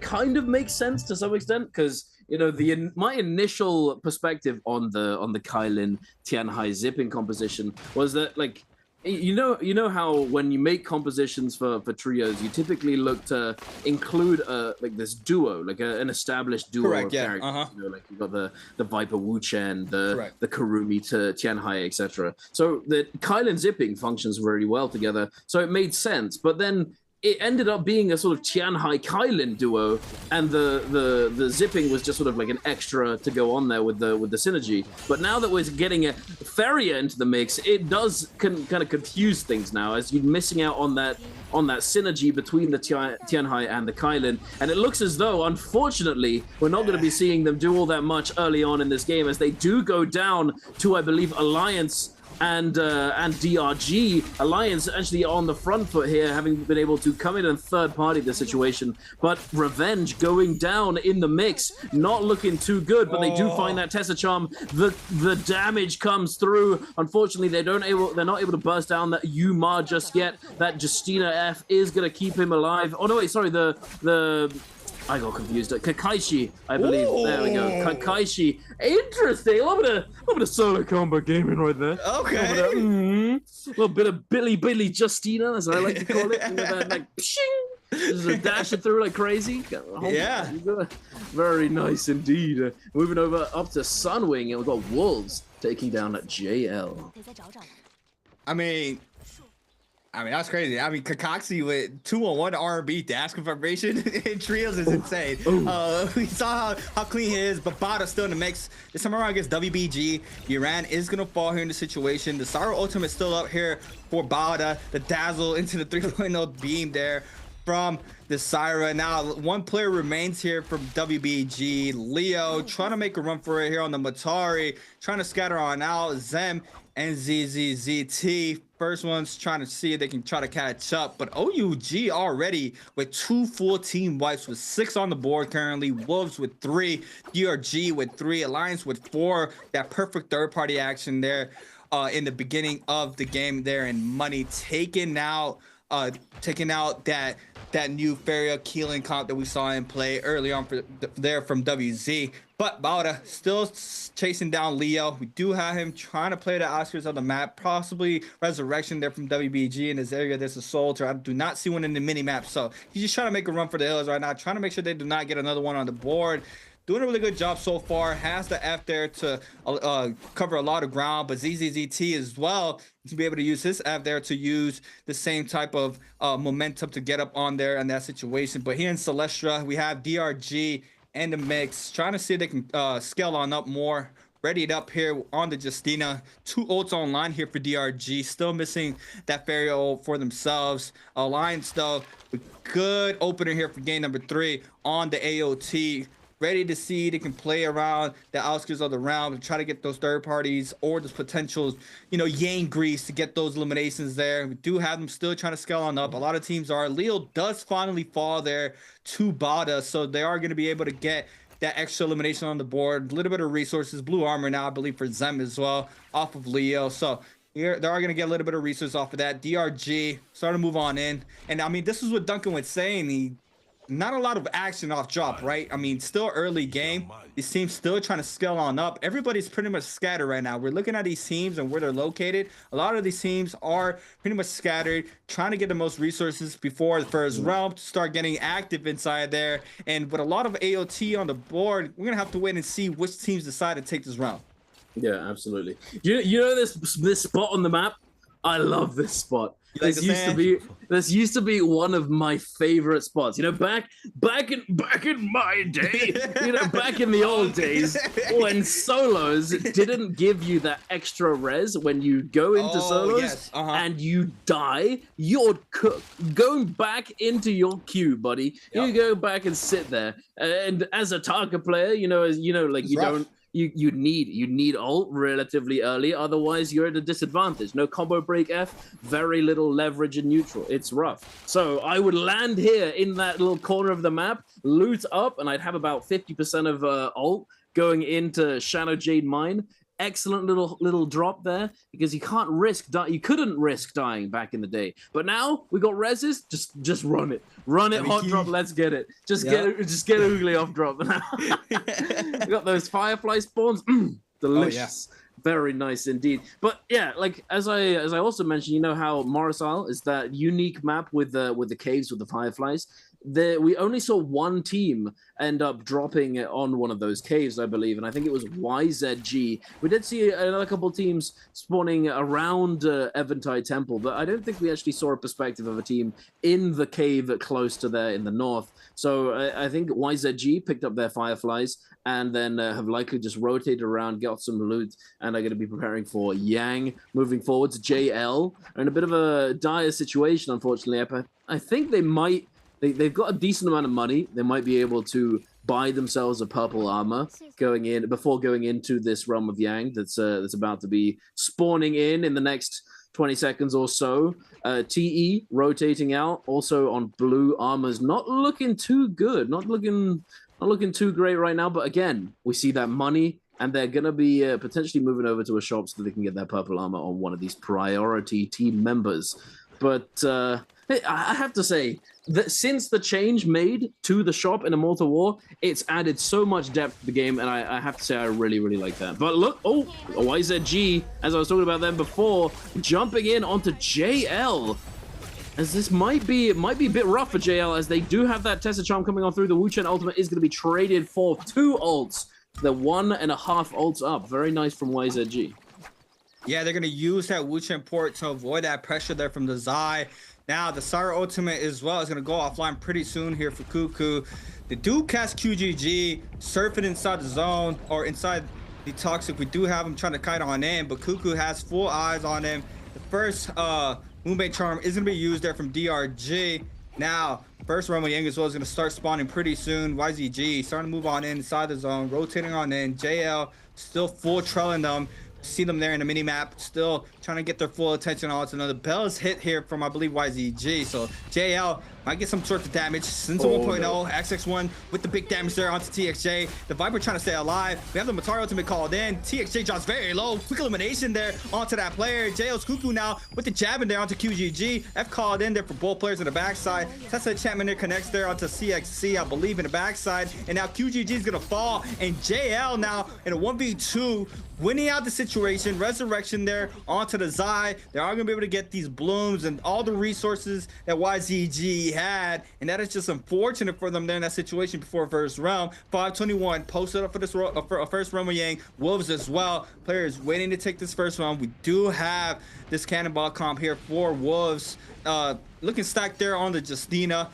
kind of makes sense to some extent, because, you know, my initial perspective on the Kylin Tianhai zipping composition was that, like, you know how when you make compositions for trios, you typically look to include like this duo, like an established duo. Correct, of yeah. characters. You know, like you've got the Viper Wuchen, the Kurumi to Tianhai, etc. So the Kylin zipping functions very well together, so it made sense. But then it ended up being a sort of Tianhai Kylin duo, and the zipping was just sort of like an extra to go on there with the synergy. But now that we're getting a Feria into the mix, it does kind of confuse things now, as you're missing out on that synergy between the Tianhai and the Kylin. And it looks as though, unfortunately, we're not going to be seeing them do all that much early on in this game, as they do go down to, I believe, Alliance and DRG Alliance actually on the front foot here, having been able to come in and third party the situation. But Revenge going down in the mix, not looking too good, but they do find that Tessa Charm. The damage comes through. Unfortunately, they're not able to burst down that Yuma just yet. That Justina F is gonna keep him alive. Oh no, wait, sorry, I got confused. Kakaishi, I believe. Ooh. There we go. Kakaishi. Interesting. A little bit of solo combo gaming right there. Okay. A little bit of Billy Justina, as I like to call it. Like, pshing. Just a dash it through like crazy. Yeah. Very nice indeed. Moving over up to Sunwing, and we've got Wolves taking down JL. I mean, that's crazy. I mean, Kakaxi with 2-on-1 R&B dash confirmation in trios is insane. We saw how clean he is, but Bada still in the mix. This time around against WBG. Uran is going to fall here in the situation. The Sorrow Ultimate still up here for Bada. The Dazzle into the 3.0 beam there from the Syra. Now, one player remains here from WBG. Leo trying to make a run for it here on the Matari. Trying to scatter on out. Zem and ZZZT. First one's trying to see if they can try to catch up, but OUG already with 2 full team wipes with 6 on the board currently. Wolves with 3, DRG with 3, Alliance with 4. That perfect third party action there in the beginning of the game there, and Money taking out that new Feria Keelan comp that we saw in play early on there from WZ. But Bauda still chasing down Leo. We do have him trying to play the Oscars on the map, possibly Resurrection there from WBG in this area. There's a Soldier. I do not see one in the mini map, so he's just trying to make a run for the hills right now, trying to make sure they do not get another one on the board. Doing a really good job so far. Has the F there to cover a lot of ground, but ZZZT as well to be able to use his F there to use the same type of momentum to get up on there in that situation. But here in Celestra, we have DRG in the mix, trying to see if they can scale on up more. Readied up here on the Justina. 2 ults online here for DRG. Still missing that Fairy ult for themselves. Alliance though, good opener here for game number 3 on the AOT. Ready to see they can play around the outskirts of the realm and try to get those third parties or those potentials, Yang Grease to get those eliminations there. We do have them still trying to scale on up. A lot of teams are. Leo does finally fall there to Bada, so they are going to be able to get that extra elimination on the board. A little bit of resources. Blue armor now, I believe, for Zem as well, off of Leo. So here, they are going to get a little bit of resources off of that. DRG starting to move on in. And I mean, this is what Duncan was saying. Not a lot of action off drop, right? I mean, still early game. These teams still trying to scale on up. Everybody's pretty much scattered right now. We're looking at these teams and where they're located. A lot of these teams are pretty much scattered, trying to get the most resources before the first realm to start getting active inside there. And with a lot of AOT on the board, we're going to have to wait and see which teams decide to take this round. Yeah, absolutely. You know this spot on the map? I love this spot. This used to be one of my favorite spots. Back in my day, back in the old days, when solos didn't give you that extra res when you go into solos and you die, you're going back into your queue, buddy. Yep. You go back and sit there. And as a Tarka player, you need ult relatively early, otherwise you're at a disadvantage. No combo break F, very little leverage in neutral. It's rough. So I would land here in that little corner of the map, loot up, and I'd have about 50% of ult going into Shadow Jade Mine. Excellent little drop there, because you couldn't risk dying back in the day, but now we got reses. Just run it hot drop. Let's get it. Just get Oogly off drop. We got those firefly spawns. Delicious. Very nice indeed. But yeah, like as I also mentioned, how Marisal is that unique map with the caves with the fireflies. We only saw one team end up dropping on one of those caves, I believe, and I think it was YZG. We did see another couple teams spawning around Eventide Temple, but I don't think we actually saw a perspective of a team in the cave close to there in the north. So I think YZG picked up their fireflies and then have likely just rotated around, got some loot, and are going to be preparing for Yang moving forwards. JL are in a bit of a dire situation, unfortunately. I think they might. They've got a decent amount of money. They might be able to buy themselves a purple armor before going into this Realm of Yang that's about to be spawning in the next 20 seconds or so. TE rotating out also on blue armors, not looking too good, not looking too great right now. But again, we see that money, and they're gonna be potentially moving over to a shop so they can get their purple armor on one of these priority team members. But I have to say that since the change made to the shop in Immortal War, it's added so much depth to the game, and I have to say I really, really like that. But look, YZG, as I was talking about them before, jumping in onto JL, as this might be a bit rough for JL, as they do have that Tessa Charm coming on through. The Wu Chen ultimate is going to be traded for 2 ults. They're 1.5 ults up. Very nice from YZG. Yeah, they're going to use that Wu Chen port to avoid that pressure there from the Zai. Now, the Sara ultimate as well is going to go offline pretty soon here for Cuckoo. They do cast QGG, surfing inside the zone or inside the Toxic. We do have him trying to kite on in, but Cuckoo has full eyes on him. The first Moonbait Charm is going to be used there from DRG. Now, first Rumble Yang as well is going to start spawning pretty soon. YZG starting to move on inside the zone, rotating on in. JL still full trailing them. See them there in the mini map, still trying to get their full attention on. Another Bell's hit here from, I believe, YZG. So JL might get some sort of damage. Since 1.0, no. XX1 with the big damage there onto TXJ. The Viper trying to stay alive. We have the Matari ultimate called in. TXJ drops very low. Quick elimination there onto that player. JL's Cuckoo now with the jab in there onto QGG. F called in there for both players in the backside. Tessa Chapman there connects there onto CXC, I believe, in the backside. And now QGG is going to fall. And JL now in a 1v2, winning out the situation. Resurrection there onto the Zai. They are going to be able to get these blooms and all the resources that YZG had, and that is just unfortunate for them there in that situation before first round. 521 posted up for this for a first round with Yang. Wolves as well. Players waiting to take this first round. We do have this cannonball comp here for Wolves. Looking stacked there on the Justina.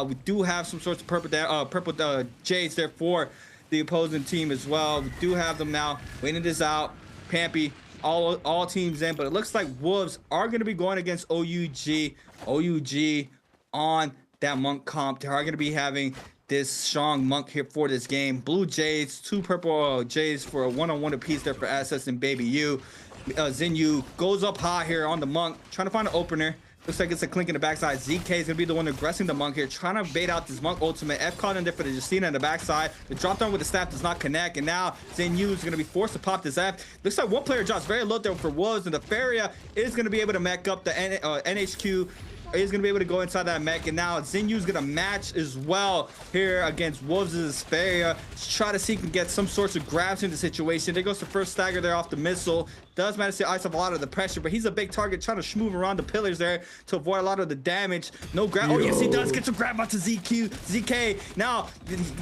We do have some sorts of purple jades there for the opposing team as well. We do have them now waiting this out. Pampy, all teams in, but it looks like Wolves are going to be going against OUG on that Monk comp. They are going to be having this strong Monk here for this game. Blue Jades, 2 purple Jades for a 1-on-1 apiece there for SS and Baby U. Zinyu goes up high here on the Monk, trying to find an opener. Looks like it's a clink in the backside. ZK is going to be the one aggressing the Monk here, trying to bait out this Monk ultimate. F caught in there for the Justina in the backside. The drop down with the staff does not connect, and now Zinyu is going to be forced to pop this F. Looks like one player drops very low there for Wolves, and the Feria is going to be able to mech up the NHQ. Is going to be able to go inside that mech, and now Zinyu is going to match as well here against Wolves' Asperia. Try to see if he can get some sorts of grabs in the situation. There goes the first stagger there off the missile. Does manage to ice up a lot of the pressure, but he's a big target trying to schmoove around the pillars there to avoid a lot of the damage. No grab. Oh, yes, he does get some grab onto ZK. Now,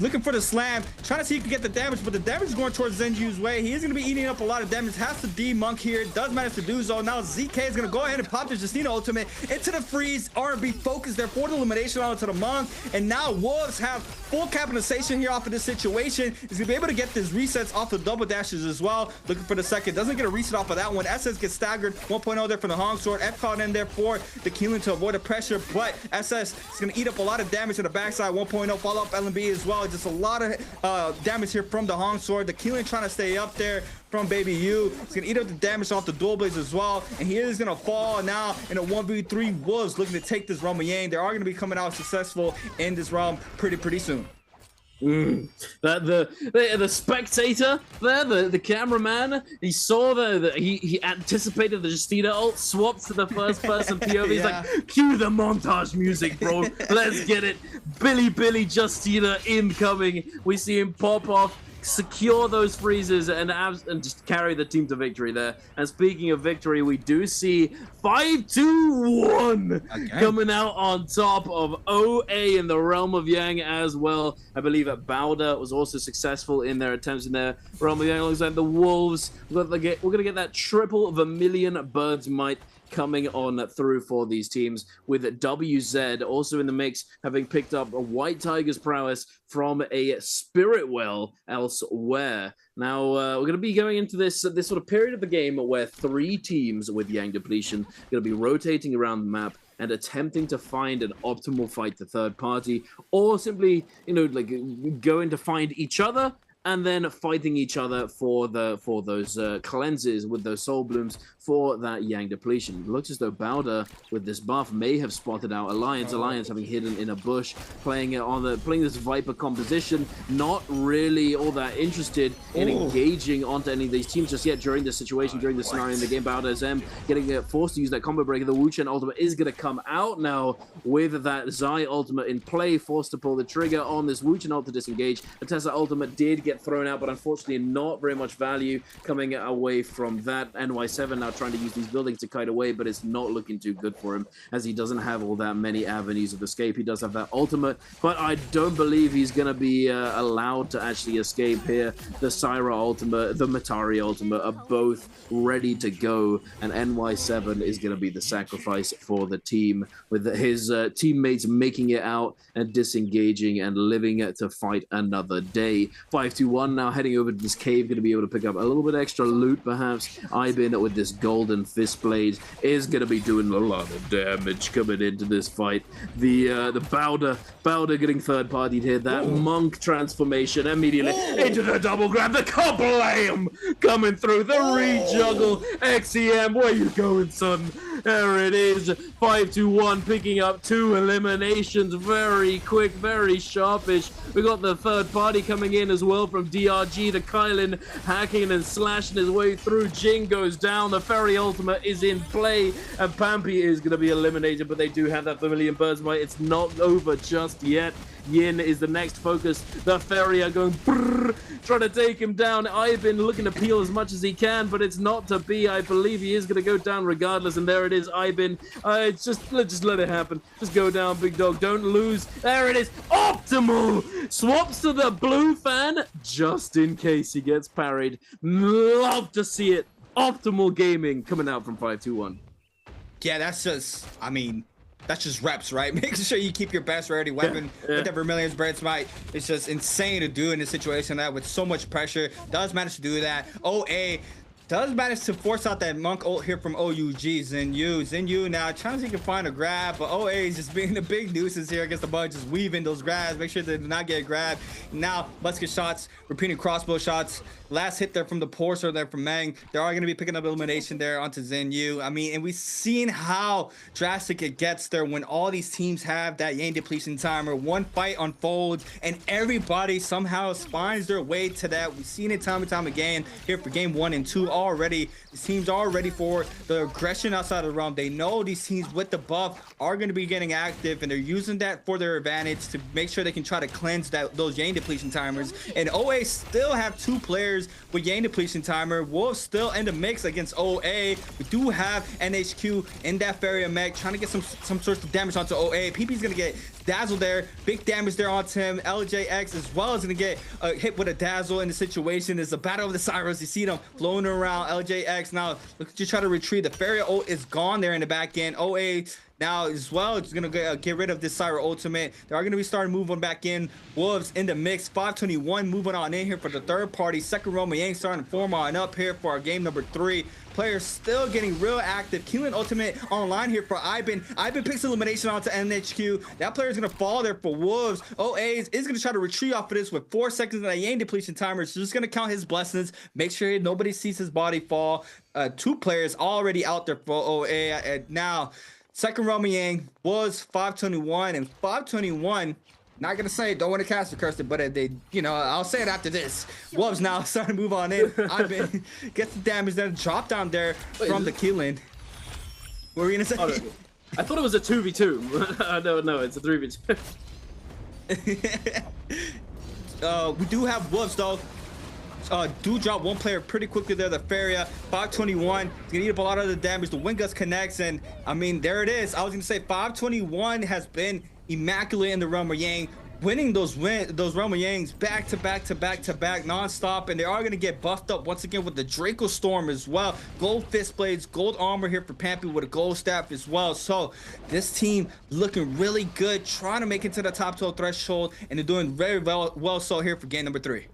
looking for the slam, trying to see if he can get the damage, but the damage is going towards Zenju's way. He is going to be eating up a lot of damage. Has to de-monk here. Does manage to do so. Now, ZK is going to go ahead and pop the Justina ultimate into the freeze. R&B focus there for the elimination onto the Monk. And now, Wolves have full capitalization here off of this situation. He's going to be able to get these resets off the double dashes as well. Looking for the second. Doesn't get a reset off of that one. SS gets staggered. 1.0 there from the Hong Sword. F caught in there for the Keelan to avoid the pressure, but SS is going to eat up a lot of damage to the backside. 1.0 follow up LMB as well. Just a lot of damage here from the Hong Sword. The Keelan trying to stay up there from Baby U. He's going to eat up the damage off the dual blades as well, and he is going to fall now in a 1v3. Wolves looking to take this realm of Yang. They are going to be coming out successful in this realm pretty soon. The spectator there, the cameraman, he saw he anticipated the Justina ult, swapped to the first person POV. He's like, cue the montage music, bro. Let's get it. Billy Justina incoming. We see him pop off, secure those freezes, and just carry the team to victory there. And speaking of victory, we do see 5-2-1 coming out on top of OA in the Realm of Yang as well. I believe that Bowder was also successful in their attempts in their Realm of Yang alongside the Wolves. We're gonna get that triple Vermilion Bird's Might coming on through for these teams, with WZ also in the mix, having picked up a White Tiger's prowess from a Spirit Well elsewhere. Now, we're going to be going into this sort of period of the game where 3 teams with Yang Depletion are going to be rotating around the map and attempting to find an optimal fight to third party, or simply, you know, like going to find each other and then fighting each other for those cleanses with those soul blooms for that Yang Depletion. It looks as though Bowder with this buff may have spotted out Alliance. Alliance having hidden in a bush, playing this Viper composition, not really all that interested in engaging onto any of these teams just yet during this situation, during the scenario in the game. Bowder is getting forced to use that combo breaker. The Wu Chen ultimate is going to come out now with that Zai ultimate in play, forced to pull the trigger on this Wu Chen ult to disengage. The Tessa ultimate did get thrown out, but unfortunately not very much value coming away from that. NY7 now trying to use these buildings to kite away, but it's not looking too good for him, as he doesn't have all that many avenues of escape. He does have that ultimate, but I don't believe he's going to be allowed to actually escape here. The Syra ultimate, the Matari ultimate are both ready to go, and NY7 is going to be the sacrifice for the team, with his teammates making it out and disengaging and living to fight another day. 5-2-1 now heading over to this cave, going to be able to pick up a little bit extra loot perhaps. Ibin with this golden fist blade is going to be doing a lot of damage coming into this fight. The Bowder getting third partied here. That monk transformation immediately into the double grab, the kablam coming through, the rejuggle. XEM, where you going, son? There it is. 5-2-1 picking up 2 eliminations. Very quick, very sharpish. We got the third party coming in as well from DRG. The Kylan hacking and slashing his way through. Jing goes down. The Fairy ultimate is in play, and Pampy is going to be eliminated, but they do have that Vermilion Bird's Might. It's not over just yet. Yin is the next focus. The Fairy are going brrr, trying to take him down. I've been looking to peel as much as he can, but it's not to be. I believe he is going to go down regardless, and there it is. Ibin, just let it happen. Just go down, big dog. Don't lose. There it is. Optimal swaps to the blue fan just in case he gets parried. Love to see it. Optimal gaming coming out from 5-2-1. Yeah, that's just, I mean, that's just reps, right? Making sure you keep your best rarity weapon with the Vermilion's Bird's Might. It's just insane to do in a situation that with so much pressure. Does manage to do that. OA does manage to force out that monk ult here from OUG. Zinyu now trying to see if he can find a grab, but OA is just being the big nuisance here against the bug, just weaving those grabs, make sure they do not get grabbed. Now musket shots, repeating crossbow shots. Last hit there from the Porcer there from Mang. They are going to be picking up elimination there onto Zinyu. I mean, and we've seen how drastic it gets there when all these teams have that Yang Depletion timer. One fight unfolds and everybody somehow finds their way to that. We've seen it time and time again here for game 1 and 2 already. These teams are ready for the aggression outside of the realm. They know these teams with the buff are going to be getting active, and they're using that for their advantage to make sure they can try to cleanse those Yang Depletion timers. And OA still have 2 players with Yang Depletion timer. Wolves still in the mix against OA. We do have NHQ in that Fairy mech trying to get some sorts of damage onto OA. PP's gonna get dazzled there, big damage there onto him. LJX as well is gonna get hit with a dazzle in the situation. It's a battle of the Cyrus. You see them floating around. LJX now look at you try to retrieve. The Fairy ult is gone there in the back end. OA now as well, it's gonna get rid of this Syra ultimate. They are gonna be starting moving back in. Wolves in the mix. 521 moving on in here for the third party. Second Roma Yang starting to form on up here for our game number 3. Players still getting real active. Keelan ultimate online here for Ibin. Ibin picks elimination onto NHQ. That player is gonna fall there for Wolves. OA is gonna try to retreat off of this with 4 seconds in that Yang Depletion timer. So just gonna count his blessings. Make sure nobody sees his body fall. 2 players already out there for OA. And now second Roma Yang was 521, and 521, not gonna say don't want to cast a curse, but they, you know, I'll say it after this. Wolves now starting to move on in. Ivan gets the damage there, drop down there from the Keelan. What were you gonna say? Oh, I thought it was a 2v2. No, it's a 3v2. We do have Wolves though. Do drop 1 player pretty quickly there, the Faria. 521, he's gonna eat up a lot of the damage. The Wingus connects, and I mean, there it is. I was gonna say 521 has been immaculate in the realm of Yang. winning those Realm of Yangs back to back non-stop, and they are going to get buffed up once again with the Draco Storm as well. Gold fist blades, gold armor here for Pampy with a gold staff as well. So this team looking really good, trying to make it to the top 12 threshold, and they're doing very well so here for game number 3.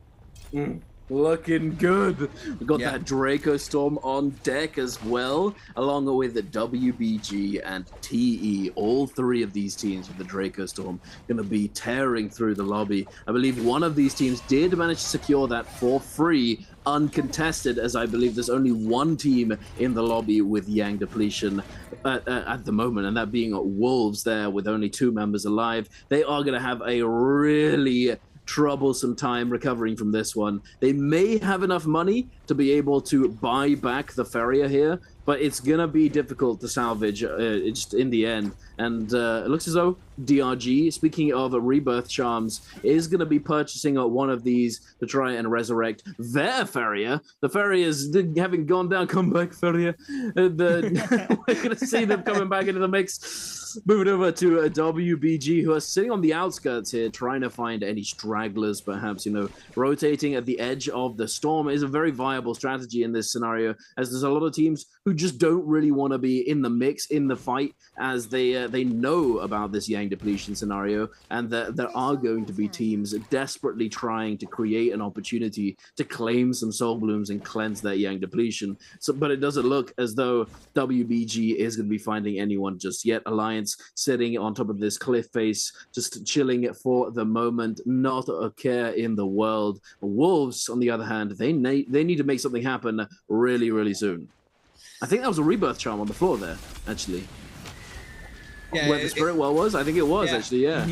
Looking good. We got that Draco Storm on deck as well, along with the WBG and TE. All three of these teams with the Draco Storm going to be tearing through the lobby. I believe one of these teams did manage to secure that for free, uncontested, as I believe there's only one team in the lobby with Yang depletion at the moment, and that being Wolves there with only 2 members alive. They are going to have a really troublesome time recovering from this one. They may have enough money to be able to buy back the Farrier here, but it's gonna be difficult to salvage just in the end. And it looks as though DRG, speaking of rebirth charms, is gonna be purchasing one of these to try and resurrect their Farrier. The Farriers having gone down, come back Farrier. We're gonna see them coming back into the mix. Moving over to a WBG, who are sitting on the outskirts here, trying to find any stragglers, perhaps, you know. Rotating at the edge of the storm is a very viable strategy in this scenario, as there's a lot of teams who just don't really want to be in the mix, in the fight, as they know about this Yang depletion scenario, and that there are going to be teams desperately trying to create an opportunity to claim some soul blooms and cleanse that Yang depletion. So, but it doesn't look as though WBG is going to be finding anyone just yet. Alliance sitting on top of this cliff face, just chilling for the moment, not a care in the world. Wolves, on the other hand, they need to make something happen really, really soon. I think that was a rebirth charm on the floor there, actually. Yeah, where the spirit well was, I think it was actually, yeah.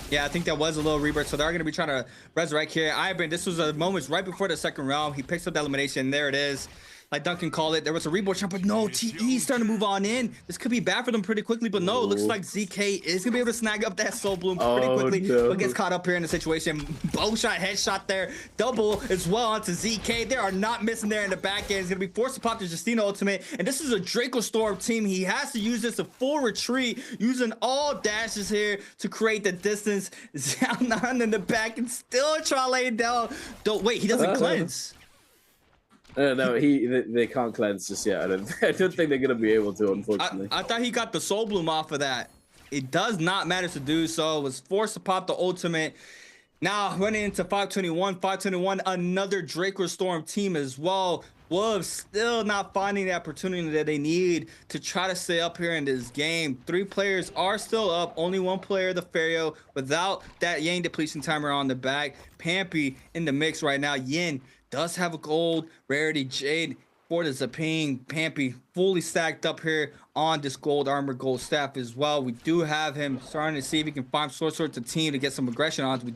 Yeah, I think that was a little rebirth, so they're going to be trying to resurrect here. Ivan, this was a moment right before the second round. He picks up the elimination. There it is. Like Duncan called it, there was a reborn jump, but no, TE's starting to move on in. This could be bad for them pretty quickly, but no, it looks like ZK is gonna be able to snag up that soul bloom pretty quickly, but gets caught up here in the situation. Bow shot, headshot there, double as well onto ZK. They are not missing there in the back end. He's gonna be forced to pop the Justina ultimate, and this is a Draco Storm team. He has to use this a full retreat, using all dashes here to create the distance. Xiaonan in the back and still try to lay it down. Don't wait, he doesn't cleanse. No, they can't cleanse just yet. I don't think they're gonna be able to, unfortunately. I thought he got the soul bloom off of that. It does not matter to do so. Was forced to pop the ultimate. Now running into 521, another Draco Storm team as well. Wolves still not finding the opportunity that they need to try to stay up here in this game. 3 players are still up. Only 1 player, the Fario, without that Yang depletion timer on the back. Pampy in the mix right now. Yin does have a gold rarity Jade for the Zapine. Pampy fully stacked up here on this gold armor, gold staff as well. We do have him starting to see if he can find sorts of team to get some aggression on. We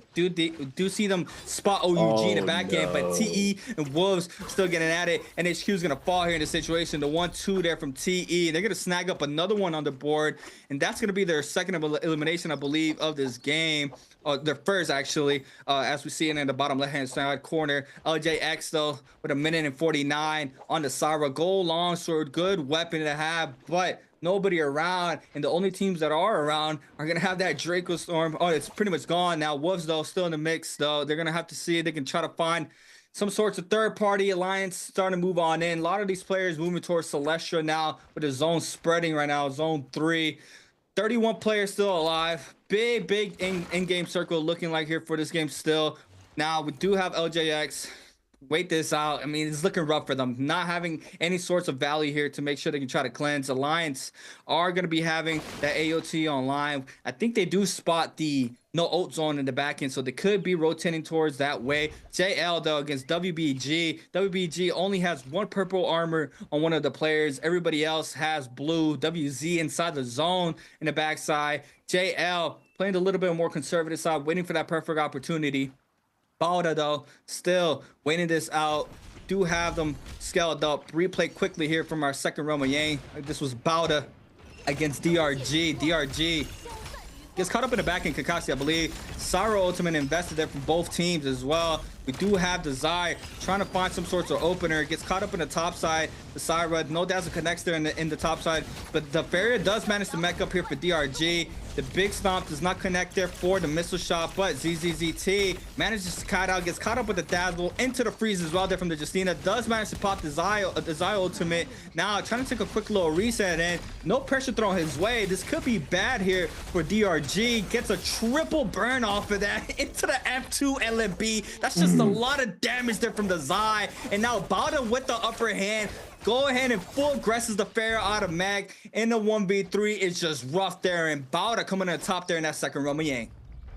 do see them spot OUG in the back end, but TE and Wolves still getting at it, and HQ is gonna fall here in the situation. The 1-2 there from TE, and they're gonna snag up another one on the board, and that's gonna be their second elimination, I believe, of this game. Their first, actually, as we see it in the bottom left-hand side corner. LJX, though, with 1:49 on the Sara. Gold longsword, good weapon to have, but nobody around, and the only teams that are around are going to have that Draco Storm. Oh, it's pretty much gone now. Wolves, though, still in the mix, though. They're going to have to see if they can try to find some sorts of third-party alliance starting to move on in. A lot of these players moving towards Celestia now, with the zone spreading right now, zone 3. 31 players still alive. Big in-game circle looking like here for this game still. Now, we do have LJX. Wait this out. I mean, it's looking rough for them. Not having any sorts of value here to make sure they can try to cleanse. Alliance are going to be having that AOT online. I think they do spot the no ult zone in the back end, so they could be rotating towards that way. JL, though, against WBG. WBG only has 1 purple armor on one of the players. Everybody else has blue. WZ inside the zone in the backside. JL playing a little bit more conservative side, waiting for that perfect opportunity. Bauda, though, still waiting this out. Do have them scaled up. Replay quickly here from our second Realm of Yang. This was Bauda against DRG. DRG gets caught up in the back end Kakashi, I believe. Saro ultimate invested there from both teams as well. We do have the Zai trying to find some sorts of opener. Gets caught up in the top side. The Syra, no dazzle connects there in the top side. But the Farrier does manage to mech up here for DRG. The big stomp does not connect there for the missile shot, but ZZZT manages to kite out, gets caught up with the dazzle into the freeze as well there from the Justina. Does manage to pop the Zai ultimate. Now trying to take a quick little reset and no pressure thrown his way. This could be bad here for DRG. Gets a triple burn off of that into the F2 LMB. That's just a lot of damage there from the Zai. And now Bauda with the upper hand. Go ahead and full aggresses the Farrier out of mag in the 1v3. It's just rough there, and Bauda coming on top there in that second round. Yang.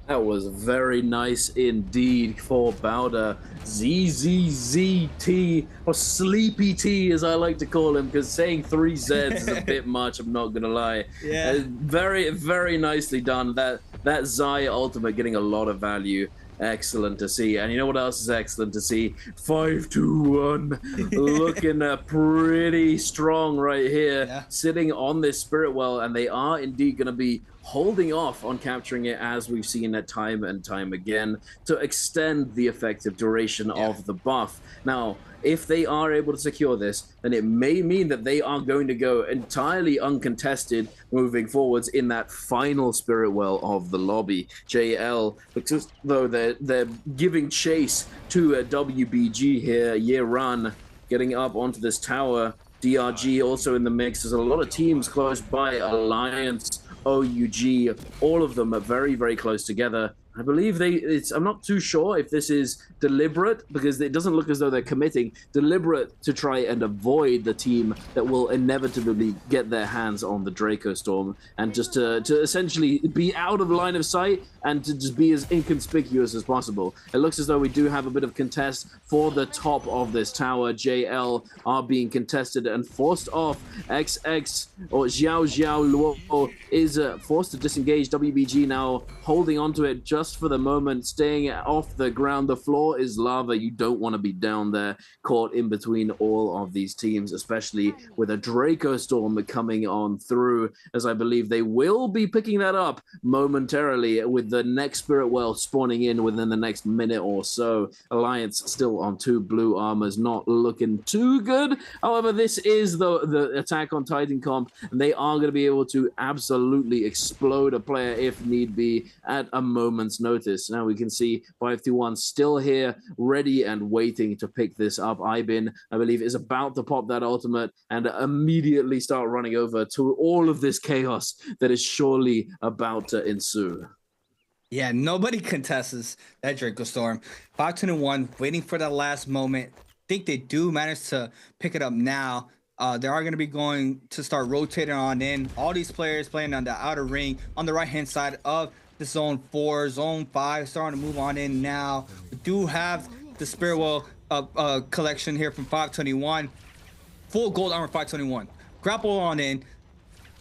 That was very nice indeed for Bauda. ZZZT, or Sleepy T as I like to call him, because saying 3 Zs is a bit much, I'm not gonna lie. Yeah. Very, very nicely done. That Zai ultimate getting a lot of value. Excellent to see. And you know what else is excellent to see? 5-2-1 looking pretty strong right here, yeah. Sitting on this spirit well, and they are indeed going to be holding off on capturing it, as we've seen it time and time again, to extend the effective duration of the buff. Now, if they are able to secure this, then it may mean that they are going to go entirely uncontested moving forwards in that final spirit well of the lobby. JL, because though they're giving chase to a WBG here, Year Run, getting up onto this tower. DRG also in the mix. There's a lot of teams close by. Alliance, OUG, all of them are very, very close together. I believe I'm not too sure if this is deliberate, because it doesn't look as though they're committing, deliberate to try and avoid the team that will inevitably get their hands on the Draco Storm, and just to essentially be out of line of sight and to just be as inconspicuous as possible. It looks as though we do have a bit of contest for the top of this tower. JL are being contested and forced off. XX or Xiao Luo is forced to disengage. WBG now holding onto it just for the moment, staying off the ground. The floor is lava. You don't want to be down there, caught in between all of these teams, especially with a Draco Storm coming on through, as I believe they will be picking that up momentarily with the next Spirit Well spawning in within the next minute or so. Alliance still on 2 blue armors, not looking too good. However, this is the attack on Titan comp, and they are going to be able to absolutely explode a player if need be at a moment's notice. Now we can see 521 still here, ready and waiting to pick this up. Ibin, I believe, is about to pop that ultimate and immediately start running over to all of this chaos that is surely about to ensue. Yeah, nobody contests that Draco Storm. 521 waiting for that last moment. Think they do manage to pick it up now. They are going to be going to start rotating on in. All these players playing on the outer ring on the right hand side of the zone 4, zone 5, starting to move on in now. We do have the Spirit Well collection here from 521. Full gold armor 521. Grapple on in.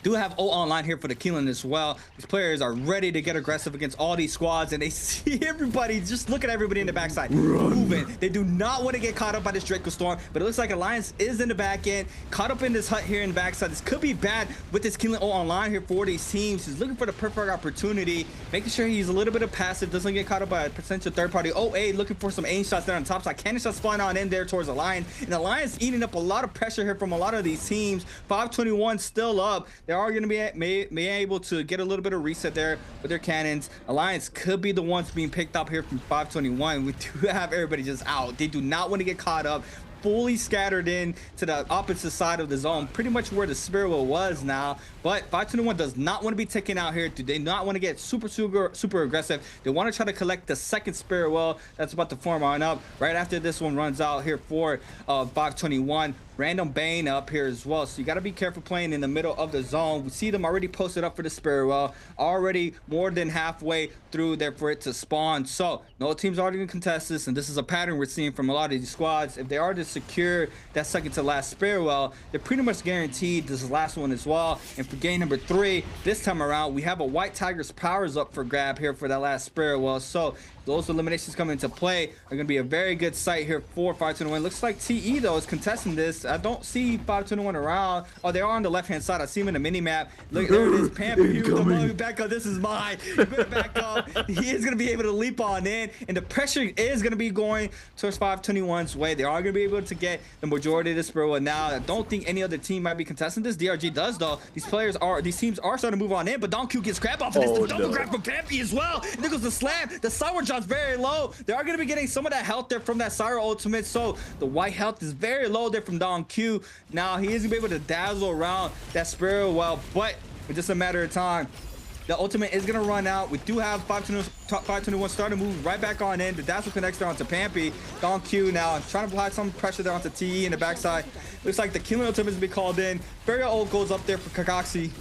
Do have O online here for the Keelan as well. These players are ready to get aggressive against all these squads, and they see everybody, just look at everybody in the backside moving. They do not want to get caught up by this Draco Storm, but it looks like Alliance is in the back end, caught up in this hut here in the backside. This could be bad with this Keelan O online here for these teams. He's looking for the perfect opportunity, making sure he's a little bit of passive, doesn't get caught up by a potential third party. OA looking for some aim shots there on top side. Cannon shots flying on in there towards Alliance, and Alliance eating up a lot of pressure here from a lot of these teams. 521 still up. They are going to be able to get a little bit of reset there with their cannons. Alliance could be the ones being picked up here from 521. We do have everybody just out. They do not want to get caught up. Fully scattered in to the opposite side of the zone, pretty much where the Spirit Well was now. But 521 does not want to be taken out here. Do they not want to get super aggressive? They want to try to collect the second Spirit Well that's about to form on up right after this one runs out here for 521. Random Bane up here as well, so you got to be careful playing in the middle of the zone. We see them already posted up for the Spirit Well, already more than halfway through there for it to spawn. So no teams are going to contest this, and this is a pattern we're seeing from a lot of these squads. If they are to secure that second to last Spirit Well, they're pretty much guaranteed this last one as well. And for game number 3 this time around, we have a White Tiger's powers up for grab here for that last Spirit Well. So those eliminations come into play are going to be a very good sight here for 521. Looks like TE though is contesting this. I don't see 521 around. Oh, they are on the left-hand side. I see him in the mini-map. Look, there it is. Pampy here with the mug. Back up. This is mine. You better back up. He is going to be able to leap on in, and the pressure is going to be going towards 521's way. They are going to be able to get the majority of the spirit well. Now, I don't think any other team might be contesting this. DRG does though. These teams are starting to move on in, but Don Q gets grab off of this. The double grab from Pampy as well. And there goes the slam. The Sour John's very low. They are going to be getting some of that health there from that Syra ultimate, so the white health is very low there from Don Q. Now he is going to be able to dazzle around that spirit well, but it's just a matter of time. The ultimate is going to run out. We do have 521 starting to move right back on in. The dazzle connects there onto Pampy. Don Q now trying to apply some pressure there onto TE in the backside. Looks like the killing ultimate is going to be called in. Very old goes up there for Kakashi.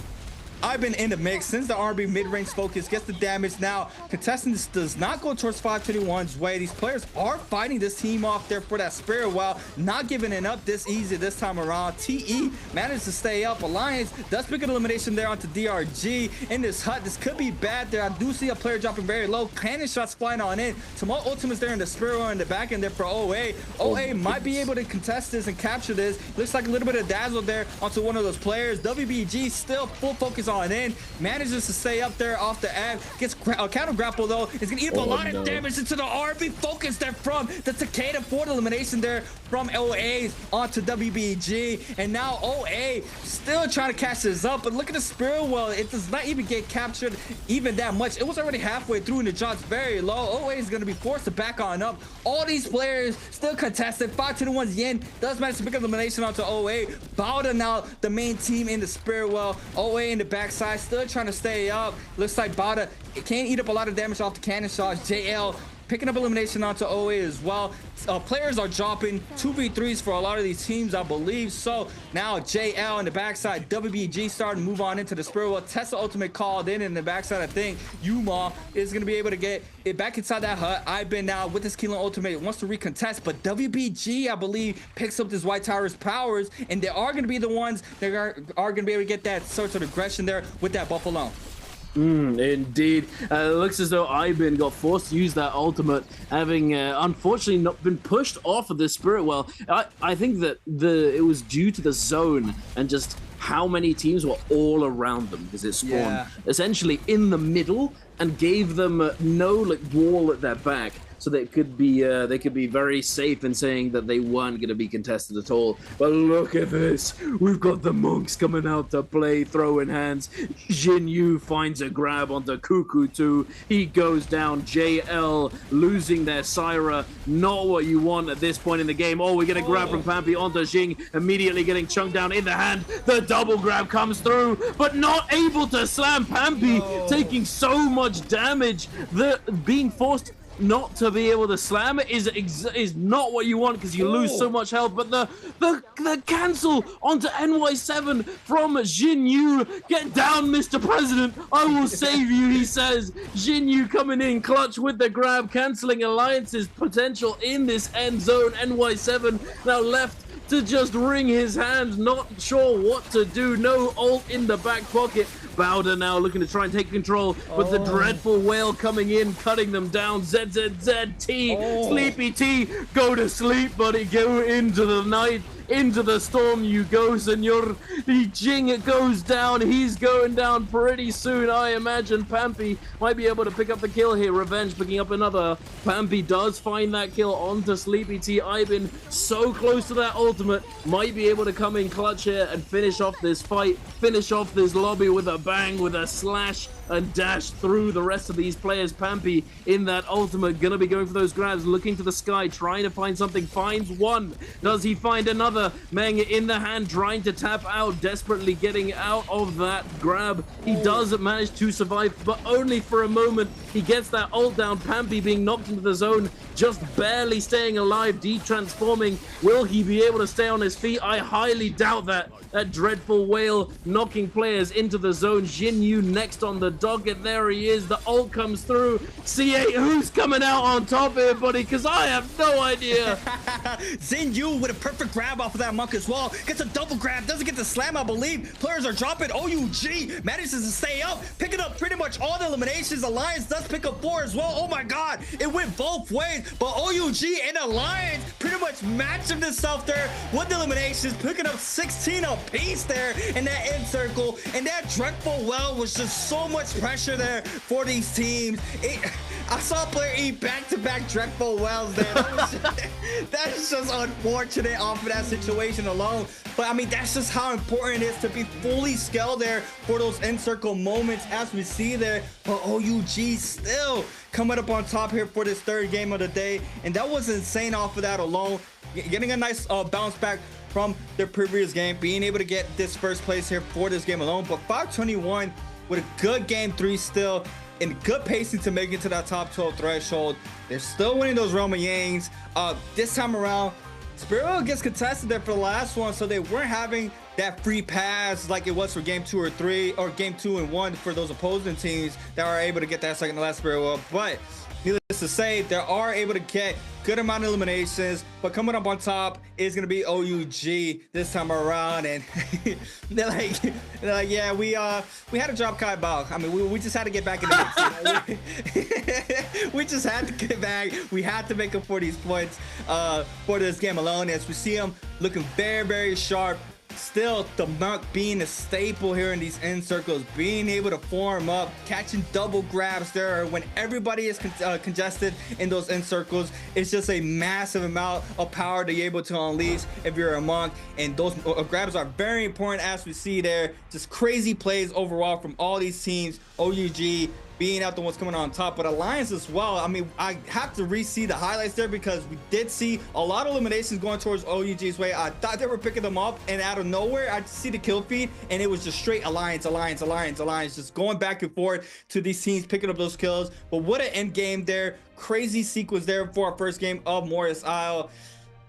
I've been in the mix since the RB mid-range focus gets the damage. Now contestant does not go towards 521's way. These players are fighting this team off there for that spirit well, not giving it up this easy this time around. TE managed to stay up. Alliance does pick an elimination there onto DRG in this hut. This could be bad there. I do see a player dropping very low. Cannon shots flying on in. Some more ultimates there in the spirit well in the back end there for OA. OA might be able to contest this and capture this. Looks like a little bit of dazzle there onto one of those players. WBG still full focus on in, manages to stay up there off the ad, gets counter grapple though. It's gonna eat up a lot of damage into the RB focus there from the Takeda for the elimination there from OA onto WBG, and now OA still trying to catch this up, but look at the spirit well, it does not even get captured even that much. It was already halfway through and the job's very low. OA is gonna be forced to back on up. All these players still contested. 521's Yin does manage to pick up elimination onto OA. Bowda now the main team in the spirit well. OA in the backside still trying to stay up. Looks like Bowda can't eat up a lot of damage off the cannon shots. JL picking up elimination onto OA as well. Players are dropping 2v3s for a lot of these teams, I believe. So now JL in the backside, WBG starting to move on into the spirit well. Tesla ultimate called in the backside. I think Yuma is going to be able to get it back inside that hut. I've been now with this Keelan ultimate, wants to recontest, but WBG, I believe, picks up this White Tower's powers, and they are going to be the ones that are going to be able to get that sort of aggression there with that buff alone. Indeed. It looks as though Ibin got forced to use that ultimate, having unfortunately not been pushed off of this spirit well. I think that it was due to the zone and just how many teams were all around them, because it spawned essentially in the middle and gave them no wall at their back. So they could be very safe in saying that they weren't going to be contested at all. But look at this. We've got the monks coming out to play, throwing hands. Jin Yu finds a grab onto Cuckoo 2. He goes down. JL losing their Syra. Not what you want at this point in the game. Oh, we're going to grab from Pampy onto Jing. Immediately getting chunked down in the hand. The double grab comes through, but not able to slam Pampy. Taking so much damage. Being forced not to be able to slam it is not what you want, because you lose so much health. But the cancel onto NY7 from Jin Yu. Get down, Mr. President. I will save you, he says. Jin Yu coming in clutch with the grab, canceling Alliance's potential in this end zone. NY7 now left to just wring his hands, not sure what to do. No ult in the back pocket. Bowder now looking to try and take control, with the dreadful whale coming in, cutting them down. ZZZT, Sleepy T, go to sleep, buddy, go into the night. Into the storm you go, senor. The Jing goes down. He's going down pretty soon. I imagine Pampy might be able to pick up the kill here. Revenge picking up another. Pampy does find that kill onto Sleepy T. I've been so close to that ultimate. Might be able to come in clutch here and finish off this fight. Finish off this lobby with a bang, with a slash and dash through the rest of these players. Pampy in that ultimate, gonna be going for those grabs, looking to the sky, trying to find something. Finds one. Does he find another? Meng in the hand, trying to tap out, desperately getting out of that grab. He does manage to survive, but only for a moment. He gets that ult down. Pampy being knocked into the zone, just barely staying alive, de-transforming. Will he be able to stay on his feet? I highly doubt that. That dreadful whale knocking players into the zone. zone. Jin Yu next on the docket. There he is. The ult comes through. C8, who's coming out on top here, buddy? Because I have no idea. Jin Yu with a perfect grab off of that monk as well. Gets a double grab, doesn't get the slam, I believe. Players are dropping. OUG manages to stay up, picking up pretty much all the eliminations. Alliance does pick up 4 as well. Oh my god, it went both ways. But OUG and Alliance pretty much matching themselves there with the eliminations, picking up 16 apiece there in that end circle. And that dreadful well was just so much pressure there for these teams. I saw a player eat back-to-back dreadful wells there. That is just unfortunate off of that situation alone. But I mean, that's just how important it is to be fully scaled there for those end circle moments as we see there. But OUG still coming up on top here for this 3rd game of the day. And that was insane off of that alone. Getting a nice bounce back from their previous game, being able to get this 1st place here for this game alone. But 521 with a good game 3 still, and good pacing to make it to that top 12 threshold. They're still winning those Realm of Yangs. This time around, Spirit gets contested there for the last one, so they weren't having that free pass like it was for game 2 or 3, or game 2 and 1 for those opposing teams that are able to get that second to last Spirit Well. But needless to say, they are able to get good amount of eliminations, but coming up on top is going to be OUG this time around. And they're like, yeah, we had to drop Kai Bao. I mean, we just had to get back in the mix. We just had to get back. We had to make up for these points for this game alone, as we see them looking very, very sharp. Still, the monk being a staple here in these end circles, being able to form up, catching double grabs there when everybody is congested in those end circles. It's just a massive amount of power to be able to unleash if you're a monk, and those grabs are very important, as we see there. Just crazy plays overall from all these teams. OUG being out the ones coming on top, but Alliance as well. I mean, I have to re-see the highlights there because we did see a lot of eliminations going towards OUG's way. I thought they were picking them up, and out of nowhere, I see the kill feed, and it was just straight Alliance, just going back and forth to these teams picking up those kills. But what an end game there. Crazy sequence there for our 1st game of Morris Isle.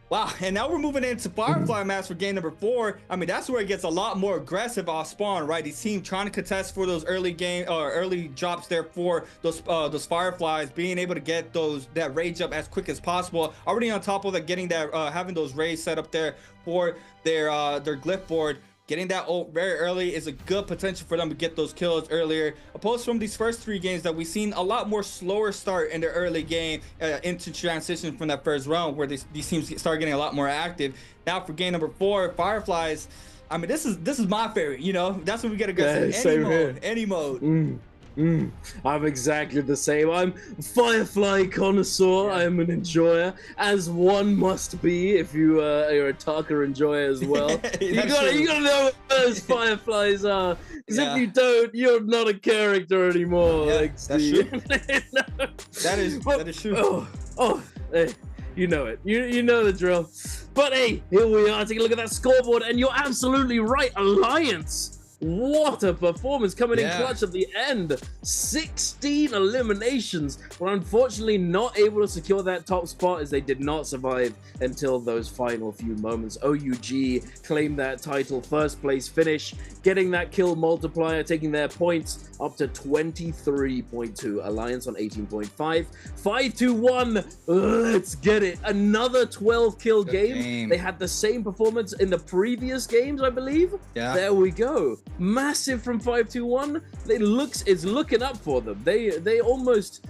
Wow, and now we're moving into Firefly maps for game number 4. I mean, that's where it gets a lot more aggressive off spawn, right? These teams trying to contest for those early drops there for those Fireflies, being able to get that rage up as quick as possible. Already on top of that, getting that having those raids set up there for their glyph board. Getting that ult very early is a good potential for them to get those kills earlier, opposed from these first 3 games that we've seen a lot more slower start in the early game into transition from that 1st round, where these teams start getting a lot more active. Now for game number 4, Fireflies, I mean, this is my favorite, you know. That's when we get aggressive. Yeah, any mode. I'm exactly the same. I'm Firefly connoisseur. I am an enjoyer, as one must be if you are a Taka enjoyer as well. you gotta know what those Fireflies are, because if you don't, you're not a character anymore. Yeah, that's true. That is true. You know it. You know the drill. But hey, here we are. Take a look at that scoreboard, and you're absolutely right. Alliance. What a performance, coming in clutch at the end. 16 eliminations, but unfortunately not able to secure that top spot, as they did not survive until those final few moments. OUG claimed that title, 1st place finish, getting that kill multiplier, taking their points up to 23.2. Alliance on 18.5. 5-2-1. Let's get it. Another 12 kill game. They had the same performance in the previous games, I believe. Yeah. There we go. Massive from 5-2-1. It's looking up for them. They almost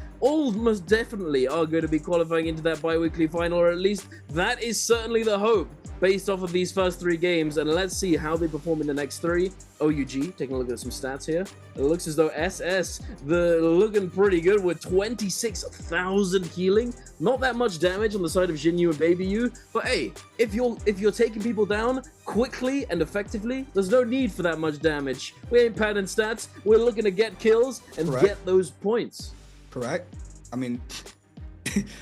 definitely are going to be qualifying into that bi-weekly final, or at least that is certainly the hope based off of these first 3 games. And let's see how they perform in the next 3. OUG, taking a look at some stats here. It looks as though SS, looking pretty good with 26,000 healing. Not that much damage on the side of Jinyu and Baby Yu, but hey, if you're taking people down quickly and effectively, there's no need for that much damage. We ain't padding stats. We're looking to get kills and get those points. Correct. I mean,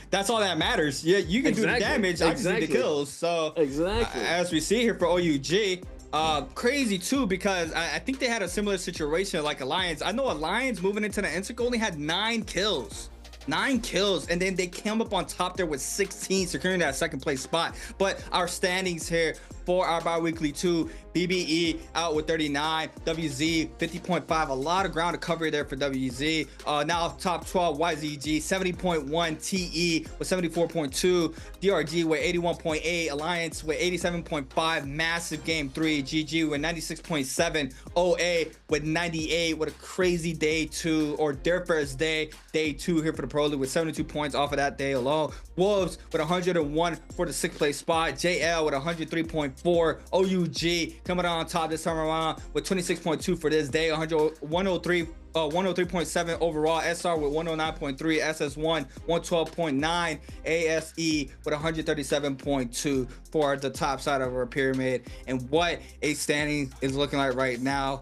that's all that matters. Yeah, you can do the damage. I just need the kills. So as we see here for OUG, crazy too, because I think they had a similar situation like Alliance. I know Alliance moving into the Insic only had 9 kills. 9 kills, and then they came up on top there with 16, securing that 2nd place spot. But our standings here for our bi-weekly 2. BBE out with 39. WZ 50.5. A lot of ground to cover there for WZ. Now top 12 YZG 70.1. TE with 74.2. DRG with 81.8. Alliance with 87.5. Massive game 3. GG with 96.7. OA with 98. What a crazy day 2, or their first day 2 here for the Pro League with 72 points off of that day alone. Wolves with 101 for the 6th place spot. JL with 103.4. OUG coming out on top this time around with 26.2 for this day. 103.7 overall. SR with 109.3. SS1 112.9. ASE with 137.2 for the top side of our pyramid. And what a standing is looking like right now.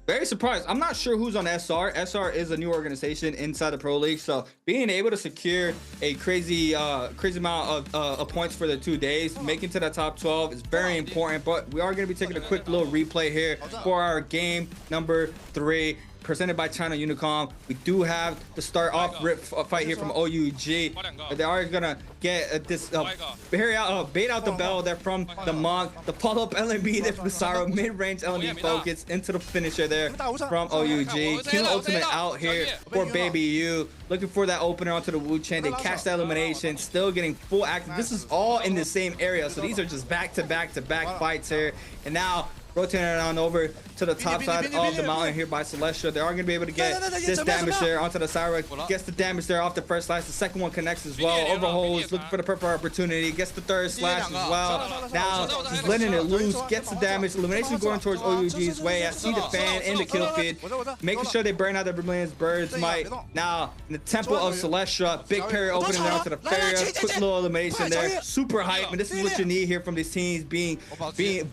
Very surprised. I'm not sure who's on SR. SR is a new organization inside the Pro League, so being able to secure a crazy amount of points for the 2 days, making to the top 12 is very important. But we are going to be taking a quick little replay here for our game number 3. Presented by China Unicom. We do have the start off rip fight here from OUG. They are gonna get this bait out the bell there from the Monk. The follow-up LMB there from Saro, mid-range LMB focus into the finisher there from OUG. King Ultimate out here for Baby U. Looking for that opener onto the Wu Chen. They catch that elimination, still getting full active. This is all in the same area, so these are just back-to-back fights here. And now rotating it on over to the top side of the mountain here by Celestia. They are going to be able to get this damage there onto the side. Gets the damage there off the first slash. The second one connects as well. Overholds, looking for the purple opportunity. Gets the third slash as well. Now he's letting it loose. Gets the damage. Elimination going towards OUG's way. I see the fan in the kill feed. Making sure they burn out the Brilliance Bird's Might. Now in the Temple of Celestia. Big parry opening there onto the Feria. Quick little elimination there. Super hype. And this is what you need here from these teams. Being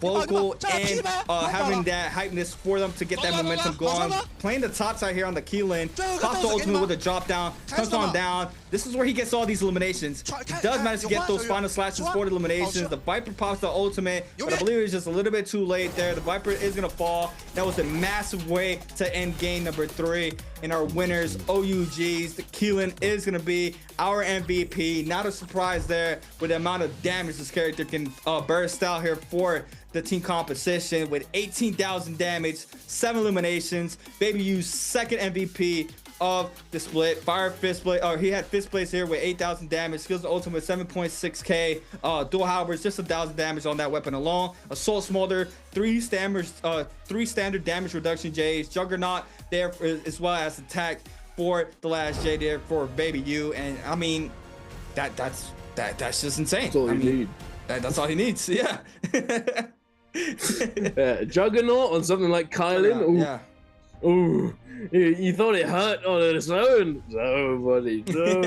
vocal and having that hypeness for them to get that momentum going. Playing the top side here on the key lane. Pops the ultimate with a drop down. Comes on down. This is where he gets all these eliminations. He does manage to get those final slashes for the eliminations. The Viper pops the ultimate, but I believe it's just a little bit too late there. The Viper is going to fall. That was a massive way to end game number 3. And our winners, OUGs. The Keelan is going to be our MVP. Not a surprise there with the amount of damage this character can burst out here for the team composition with 18,000 damage, 7 eliminations. Baby U's second MVP of the split. Fire fifth place, he had 5th place here with 8,000 damage. Skills the ultimate 7.6k. Dual halberds, just 1,000 damage on that weapon alone. Assault smolder, 3 standard damage reduction J's. Juggernaut there as well as attack for the last J there for Baby U. And I mean, that's just insane. That's all you need. That's all he needs. Yeah. Juggernaut on something like Kylan. Ooh. Yeah. Ooh. You thought it hurt on its own? No, buddy, no.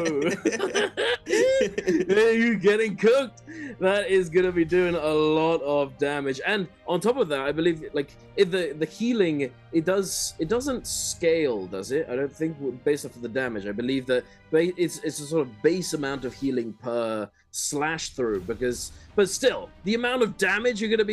You're getting cooked. That is going to be doing a lot of damage. And on top of that, I believe, like, the healing, it doesn't scale, does it? I don't think, based off of the damage. I believe that it's a sort of base amount of healing per slash through, but still, the amount of damage you're going to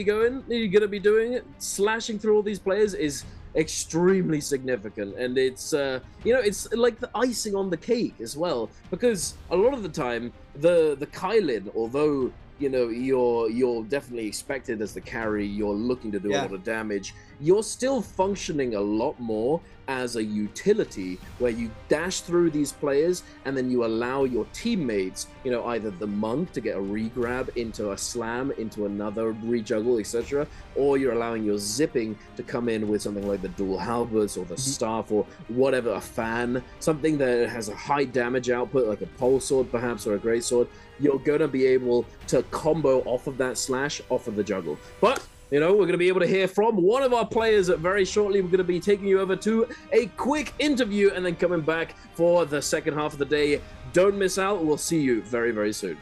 be doing, slashing through all these players is extremely significant. And it's it's like the icing on the cake as well, because a lot of the time the Kylin, although you're definitely expected as the carry, you're looking to do a lot of damage, you're still functioning a lot more as a utility where you dash through these players and then you allow your teammates, either the Monk to get a regrab into a slam, into another rejuggle, etc., or you're allowing your zipping to come in with something like the dual halberds or the staff or whatever, a fan, something that has a high damage output like a pole sword perhaps, or a great sword. You're gonna be able to combo off of that slash, off of the juggle. But we're going to be able to hear from one of our players very shortly. We're going to be taking you over to a quick interview and then coming back for the second half of the day. Don't miss out. We'll see you very, very soon.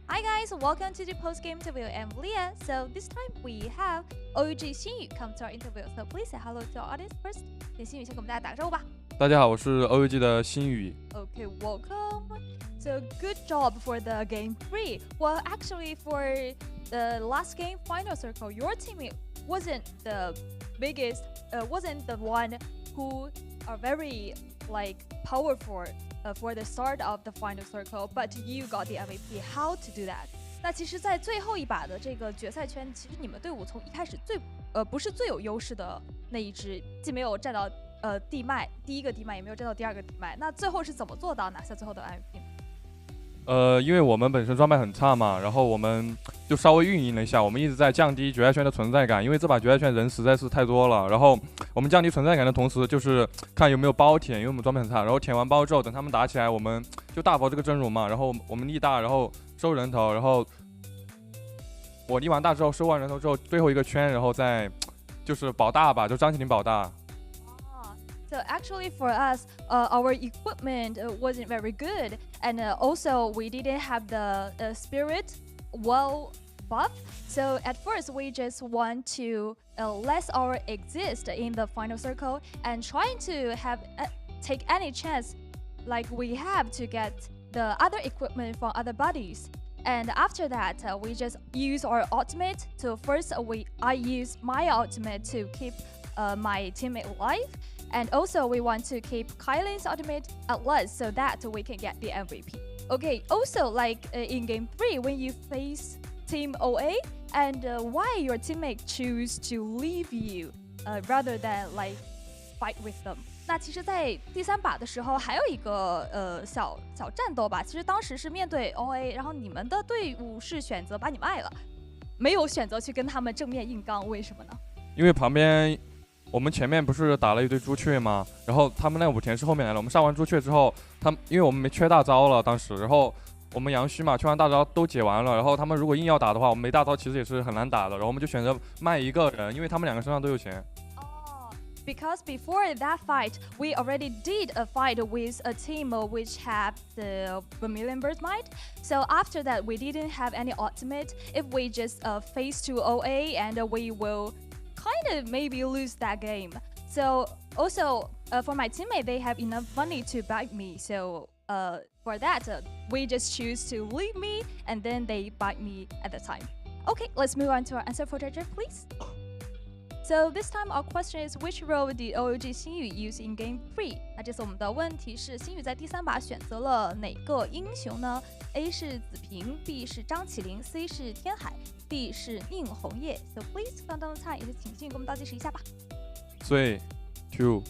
Hi guys, welcome to the post-game interview. I'm Leah. So this time we have OUG Xinyu come to our interview. So please say hello to our audience first. xin宇先给我们大家打个招呼吧。大家好，我是 OUG 的新宇。 Okay, welcome. So good job for the game 3. Well, actually for the last game final circle, your team wasn't the biggest, wasn't the one who are very like powerful for the start of the final circle, but you got the MVP. How to do that? 那其实，在最后一把的这个决赛圈，其实你们队伍从一开始不是最有优势的那一支，既没有站到地脉第一个地脉，也没有站到第二个地脉。那最后是怎么做到拿下最后的 MVP 呢？因为我们本身装备很差嘛，然后我们就稍微运营了一下，我们一直在降低决赛圈的存在感，因为这把决赛圈人实在是太多了。然后我们降低存在感的同时，就是看有没有包舔，因为我们装备很差。然后舔完包之后，等他们打起来，我们就大包这个阵容嘛。然后我们立大，然后收人头，然后我立完大之后收完人头之后，最后一个圈，然后再就是保大吧，就张起灵保大。So actually for us, our equipment wasn't very good, and also we didn't have the spirit well buff. So at first we just want to let our exist in the final circle and trying to have take any chance like we have to get the other equipment from other bodies. And after that, we just use our ultimate to first I use my ultimate to keep my teammate alive. And also we want to keep Kylan's ultimate at last so that we can get the MVP. Okay, also like in game 3 when you face team OA and why your teammate choose to leave you rather than like fight with them. 那其实在第3把的时候还有一个小战斗吧，其实当时是面对 OA， 然后你们的队伍是选择把你们艾了，没有选择去跟他们正面硬刚，为什么呢？因为旁边我们前面不是打了一堆朱雀吗？然后他们那武田是后面来了，我们杀完朱雀之后，因为我们没缺大招了当时，然后我们阳虚嘛，缺完大招都解完了，然后他们如果硬要打的话，我们没大招其实也是很难打的，然后我们就选择卖一个人，因为他们2个身上都有钱。Because before that fight, we already did a fight with a team which had the Vermilion Birthmight. So after that, we didn't have any ultimate. If we just face 2 OA, and we will kind of maybe lose that game. So also for my teammate, they have enough money to buy me. So for that, we just choose to leave me, and then they buy me at the time. Okay, let's move on to our answer for Treasure, please. So this time our question is, which role did OG 星宇 use in game 3? 那这次我们的问题是，星宇在第3把选择了哪个英雄呢？ A 是子平 ，B 是张起灵 ，C 是天海 ，D 是宁红叶。So please count down the time， 也是请星宇给我们倒计时一下吧。3, 2,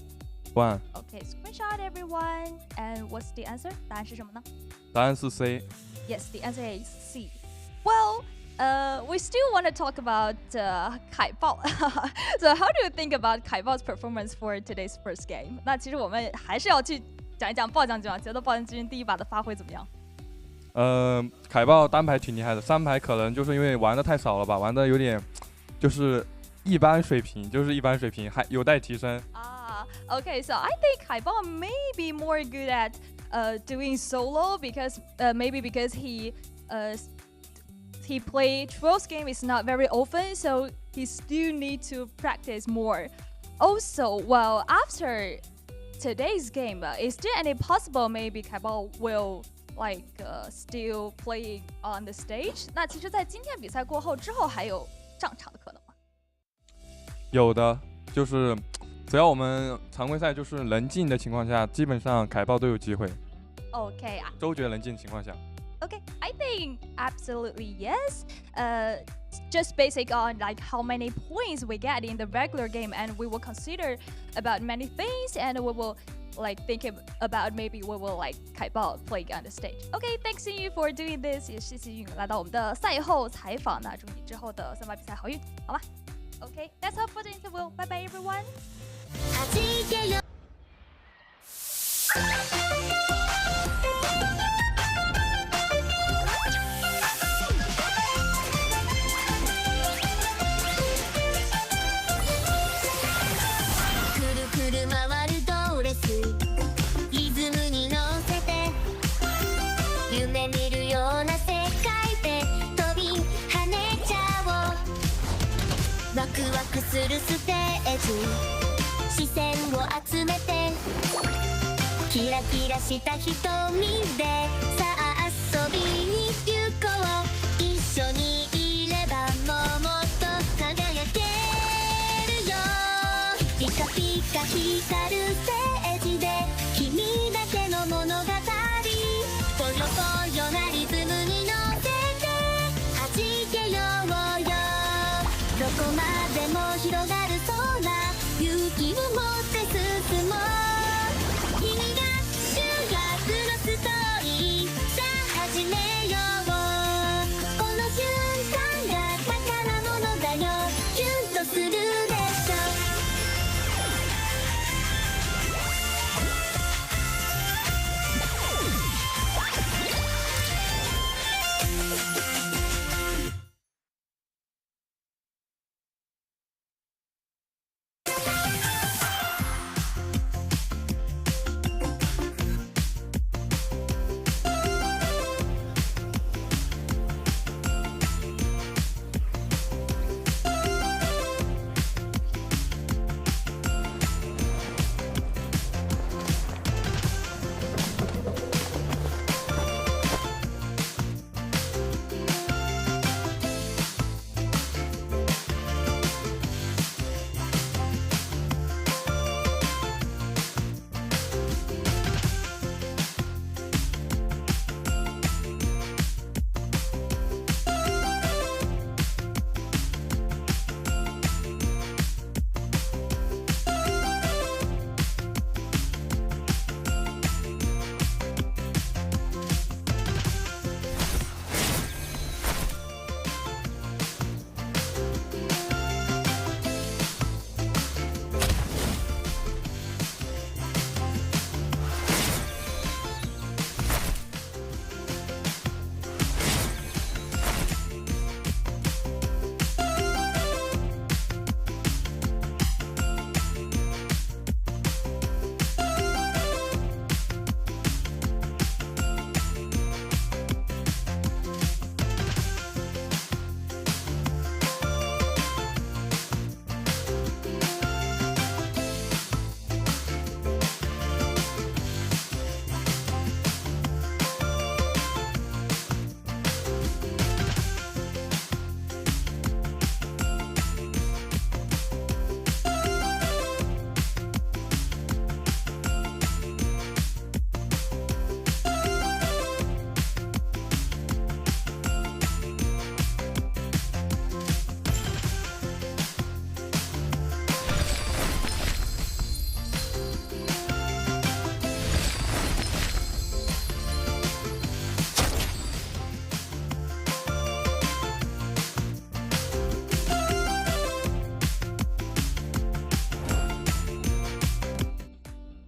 1。Okay, screenshot everyone. And what's the answer? 答案是什么呢？答案是 C。Yes, the answer is C. Well. We still want to talk about Kai Bao. So how do you think about Kai Bao's performance for today's first game? 那其实我们还是要去讲一讲爆将军啊，觉得爆将军第1把的发挥怎么样？凯豹单排挺厉害的，3排可能就是因为玩的太少了吧，玩的有点就是一般水平，还有待提升。Okay, so I think Kai Bao may be more good at doing solo because maybe because he play Trolls game is not very often, so he still need to practice more. Also, well, after today's game, is there any possible maybe Kai Bao will like still playing on the stage? 那其实，在今天比赛过后之后，还有上场的可能吗？有的，就是只要我们常规赛就是冷静的情况下，基本上凯豹都有机会。Okay. 周决冷静的情况下。Okay, I think absolutely yes. Just basic on like how many points we get in the regular game, and we will consider about many things, and we will like think about maybe we will like 凯豹 play on the stage. Okay, thanks you for doing this. 也谢谢云来到我们的赛后采访，那祝你之后的3把比赛好运，好吗？ Okay, that's all for the interview. Bye bye everyone. ワクワクするステージ視線を集めてキラキラした瞳でさあ遊びに行こう一緒にいればもっと輝けるよピカピカ光るステージ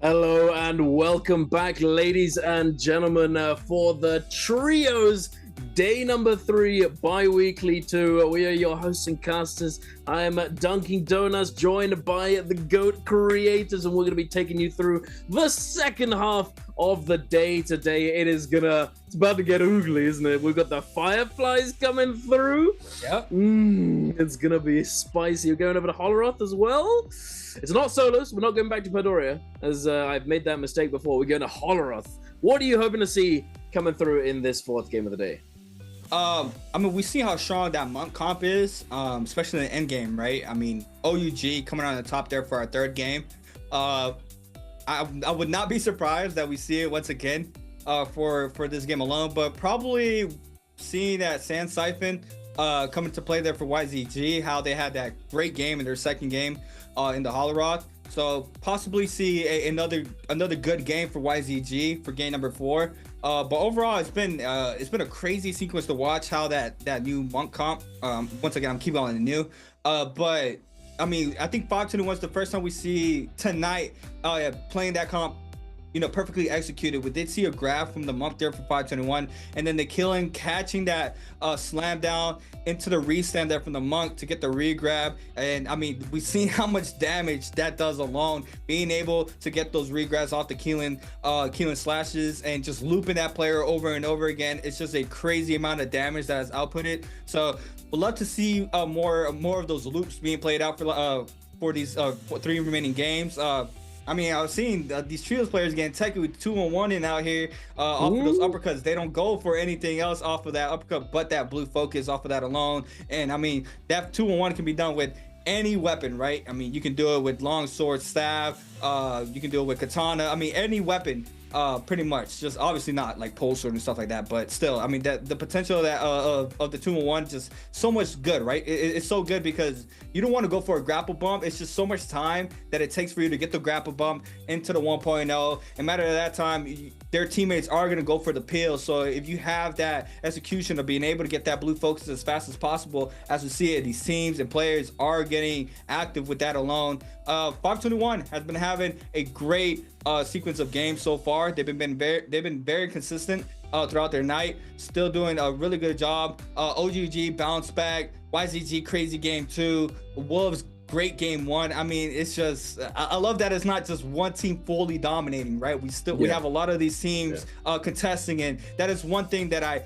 Hello and welcome back, ladies and gentlemen, for the Trios Day number 3, bi-weekly 2. We are your hosts and casters. I am Dunkin' Donuts, joined by the GOAT creators, and we're going to be taking you through the second half of the day today. It's about to get ugly, isn't it? We've got the Fireflies coming through. Yep. It's going to be spicy. We're going over to Holoroth as well. It's not solos. We're not going back to Pandoria, as I've made that mistake before. We're going to Holoroth. What are you hoping to see coming through in this 4th game of the day? I mean, we see how strong that monk comp is, especially in the end game, right? I mean, OUG coming on the top there for our 3rd game. I would not be surprised that we see it once again for this game alone, but probably seeing that Sand Siphon come into play there for YZG, how they had that great game in their 2nd game in the Holoroth. So possibly see another good game for YZG for game number 4. But overall, it's been a crazy sequence to watch how that new monk comp. Once again, I'm keeping on the new. But I mean, I think 521 is the first time we see tonight playing that comp, perfectly executed. We did see a grab from the monk there for 521, and then the killing, catching that slam down into the restand there from the monk to get the re-grab. And I mean, we've seen how much damage that does alone, being able to get those re-grabs off the Keelan slashes and just looping that player over and over again. It's just a crazy amount of damage that is outputted. So we'd love to see more of those loops being played out for these 3 remaining games. I mean, I was seeing these Trios players getting techy with 2-on-1 in out here off of those uppercuts. They don't go for anything else off of that uppercut but that blue focus off of that alone. And I mean, that 2-on-1 can be done with any weapon, right? I mean, you can do it with long sword, staff. You can do it with katana. I mean, any weapon. Pretty much, just obviously not like pole sword and stuff like that, but still, I mean, that the potential of that of the 2-on-1 just so much good, right? It's so good because you don't want to go for a grapple bump. It's just so much time that it takes for you to get the grapple bump into the 1.0, and matter of that time, their teammates are going to go for the peel. So if you have that execution of being able to get that blue focus as fast as possible, as we see it, these teams and players are getting active with that alone. 521 has been having a great sequence of games so far. They've been very consistent throughout their night, still doing a really good job. OGG bounce back, YZG crazy game 2, Wolves great game 1. I mean, it's just I love that it's not just one team fully dominating, right? We have a lot of these teams contesting, and that is one thing that I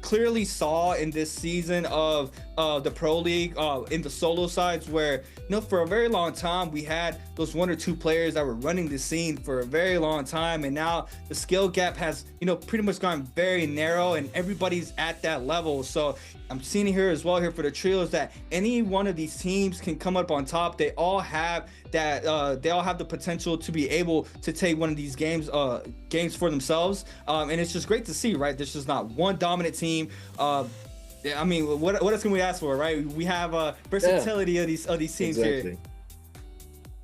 clearly saw in this season of the Pro League in the solo sides, where for a very long time we had those 1 or 2 players that were running the scene for a very long time, and now the skill gap has pretty much gone very narrow and everybody's at that level. So I'm seeing here as well here for the Trios that any one of these teams can come up on top. They all have that they all have the potential to be able to take one of these games for themselves, and it's just great to see, right? There's just not one dominant team. I mean, what else can we ask for, right? We have versatility of these teams here.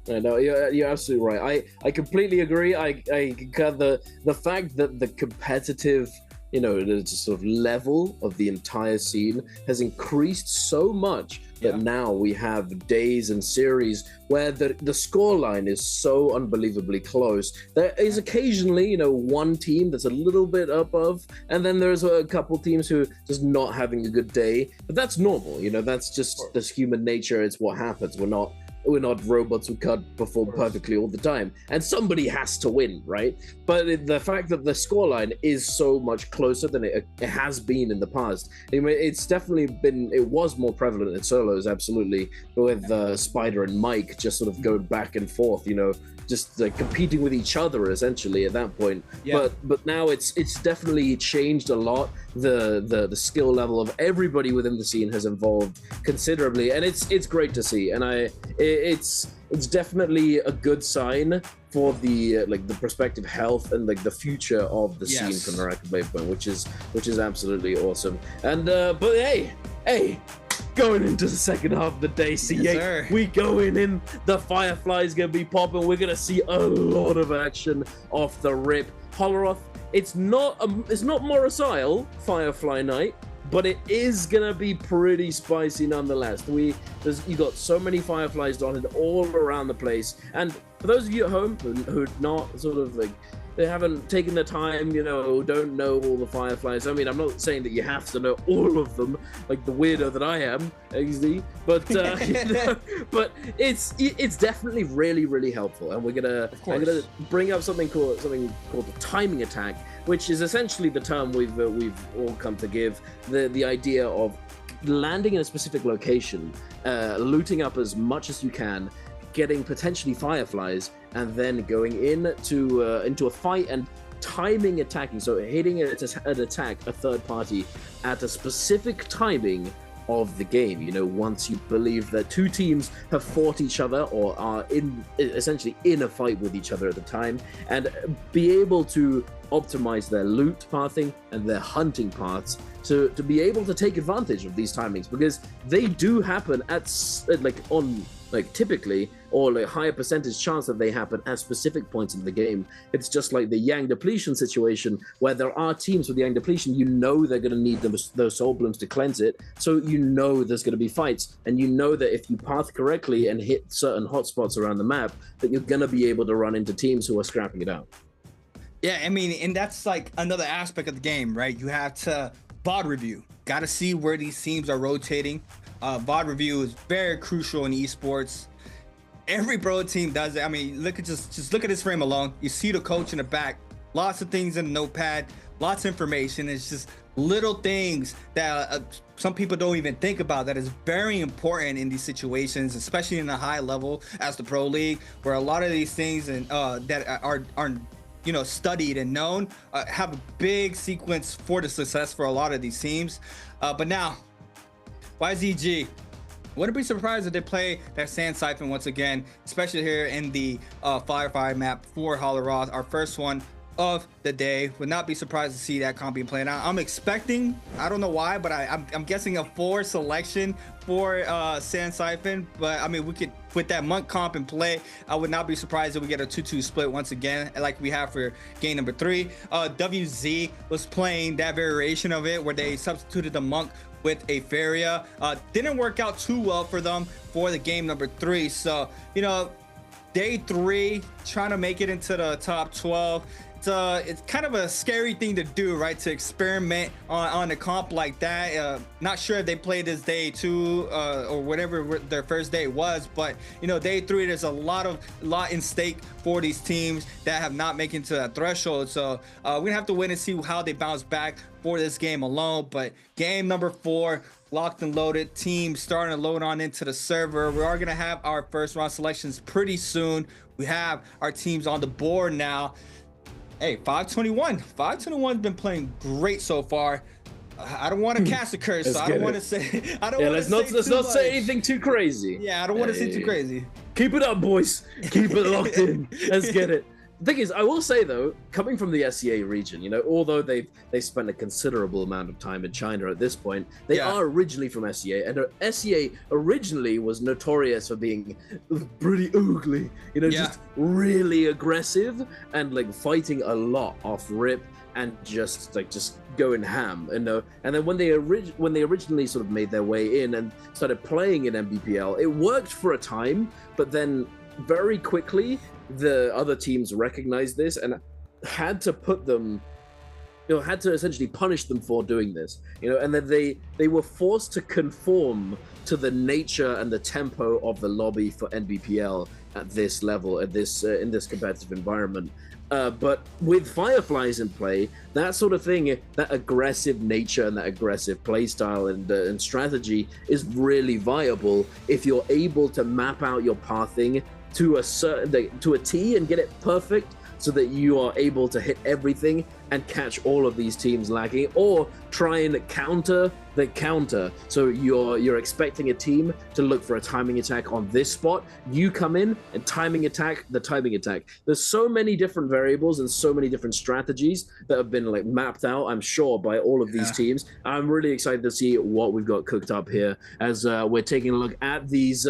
Yeah, no, you're absolutely right. I completely agree. I concur. The fact that the competitive, the sort of level of the entire scene has increased so much that now we have days and series where the scoreline is so unbelievably close. There is occasionally, one team that's a little bit above, and then there's a couple teams who are just not having a good day. But that's normal, that's just this human nature. It's what happens. We're not robots who can't perform perfectly all the time, and somebody has to win, right? But the fact that the scoreline is so much closer than it has been in the past, I mean, it's definitely it was more prevalent in solos, absolutely, with Spider and Mike just sort of going back and forth, just competing with each other essentially at that point. But now it's definitely changed a lot. The skill level of everybody within the scene has evolved considerably, and it's great to see. And it's definitely a good sign for the prospective health and the future of the scene for NARAKA BLADEPOINT, which is absolutely awesome. And but hey, going into the second half of the day, C8, we going in. The Firefly's gonna be popping. We're gonna see a lot of action off the rip. Holoroth, it's not Morris Isle Firefly night, but it is gonna be pretty spicy nonetheless. You got so many fireflies dotted all around the place, and for those of you at home who not sort of like, they haven't taken the time, don't know all the fireflies. I mean, I'm not saying that you have to know all of them, like the weirdo that I am, XD. But but it's definitely really, really helpful. And I'm gonna bring up something called the timing attack, which is essentially the term we've all come to give the idea of landing in a specific location, looting up as much as you can, getting potentially fireflies, and then going into a fight and timing attacking. So hitting an attack, a third party, at a specific timing of the game. Once you believe that two teams have fought each other or are essentially in a fight with each other at the time, and be able to optimize their loot pathing and their hunting paths to be able to take advantage of these timings, because they do happen typically, or a higher percentage chance that they happen at specific points in the game. It's just like the Yang depletion situation, where there are teams with Yang depletion, they're going to need those soul blooms to cleanse it, so there's going to be fights, and that if you path correctly and hit certain hotspots around the map, that you're going to be able to run into teams who are scrapping it out. Yeah, I mean, and that's like another aspect of the game, right? You have to VOD review. Got to see where these teams are rotating. VOD review is very crucial in esports. Every pro team does it. I mean, just look at this frame alone. You see the coach in the back, lots of things in the notepad, lots of information. It's just little things that some people don't even think about, that is very important in these situations, especially in the high level as the pro league, where a lot of these things and that are studied and known have a big sequence for the success for a lot of these teams. But now, YZG, wouldn't be surprised if they play that Sand Siphon once again, especially here in the Firefly map for Holoroth, our first one of the day. Would not be surprised to see that comp being played out. I'm expecting, I don't know why, but I'm guessing a 4 selection for Sand Siphon. But I mean, we could, with that monk comp in play, I would not be surprised if we get a 2-2 split once again, like we have for game number 3. WZ was playing that variation of it, where they substituted the monk with a Feria. Didn't work out too well for them for the game number 3. So, day 3, trying to make it into the top 12. It's kind of a scary thing to do, right? To experiment on a comp like that. Not sure if they played this day 2 or whatever their first day was, but day 3, there's a lot in stake for these teams that have not made it to that threshold. So we're gonna have to wait and see how they bounce back for this game alone. But game number 4, locked and loaded, team starting to load on into the server. We are gonna have our first round selections pretty soon. We have our teams on the board now. Hey, 521. 521's been playing great so far. I don't want to cast a curse, so I don't want to say. Let's not say anything too crazy. Yeah, I don't want to say too crazy. Keep it up, boys. Keep it locked in. Let's get it. The thing is, I will say though, coming from the SEA region, although they spent a considerable amount of time in China at this point, they are originally from SEA, and SEA originally was notorious for being pretty ugly, just really aggressive and like fighting a lot off rip and just going ham, and then when they originally sort of made their way in and started playing in Nbpl, it worked for a time, but then very quickly the other teams recognized this and had to put them, had to essentially punish them for doing this, and then they were forced to conform to the nature and the tempo of the lobby for Nbpl at this level, at this in this competitive environment. But with Fireflies in play, that sort of thing, that aggressive nature and that aggressive playstyle and strategy is really viable if you're able to map out your pathing to a T and get it perfect, so that you are able to hit everything and catch all of these teams lagging, or try and counter the counter. So you're expecting a team to look for a timing attack on this spot, you come in and timing attack the timing attack. There's so many different variables and so many different strategies that have been like mapped out, I'm sure, by all of these teams. I'm really excited to see what we've got cooked up here as we're taking a look at these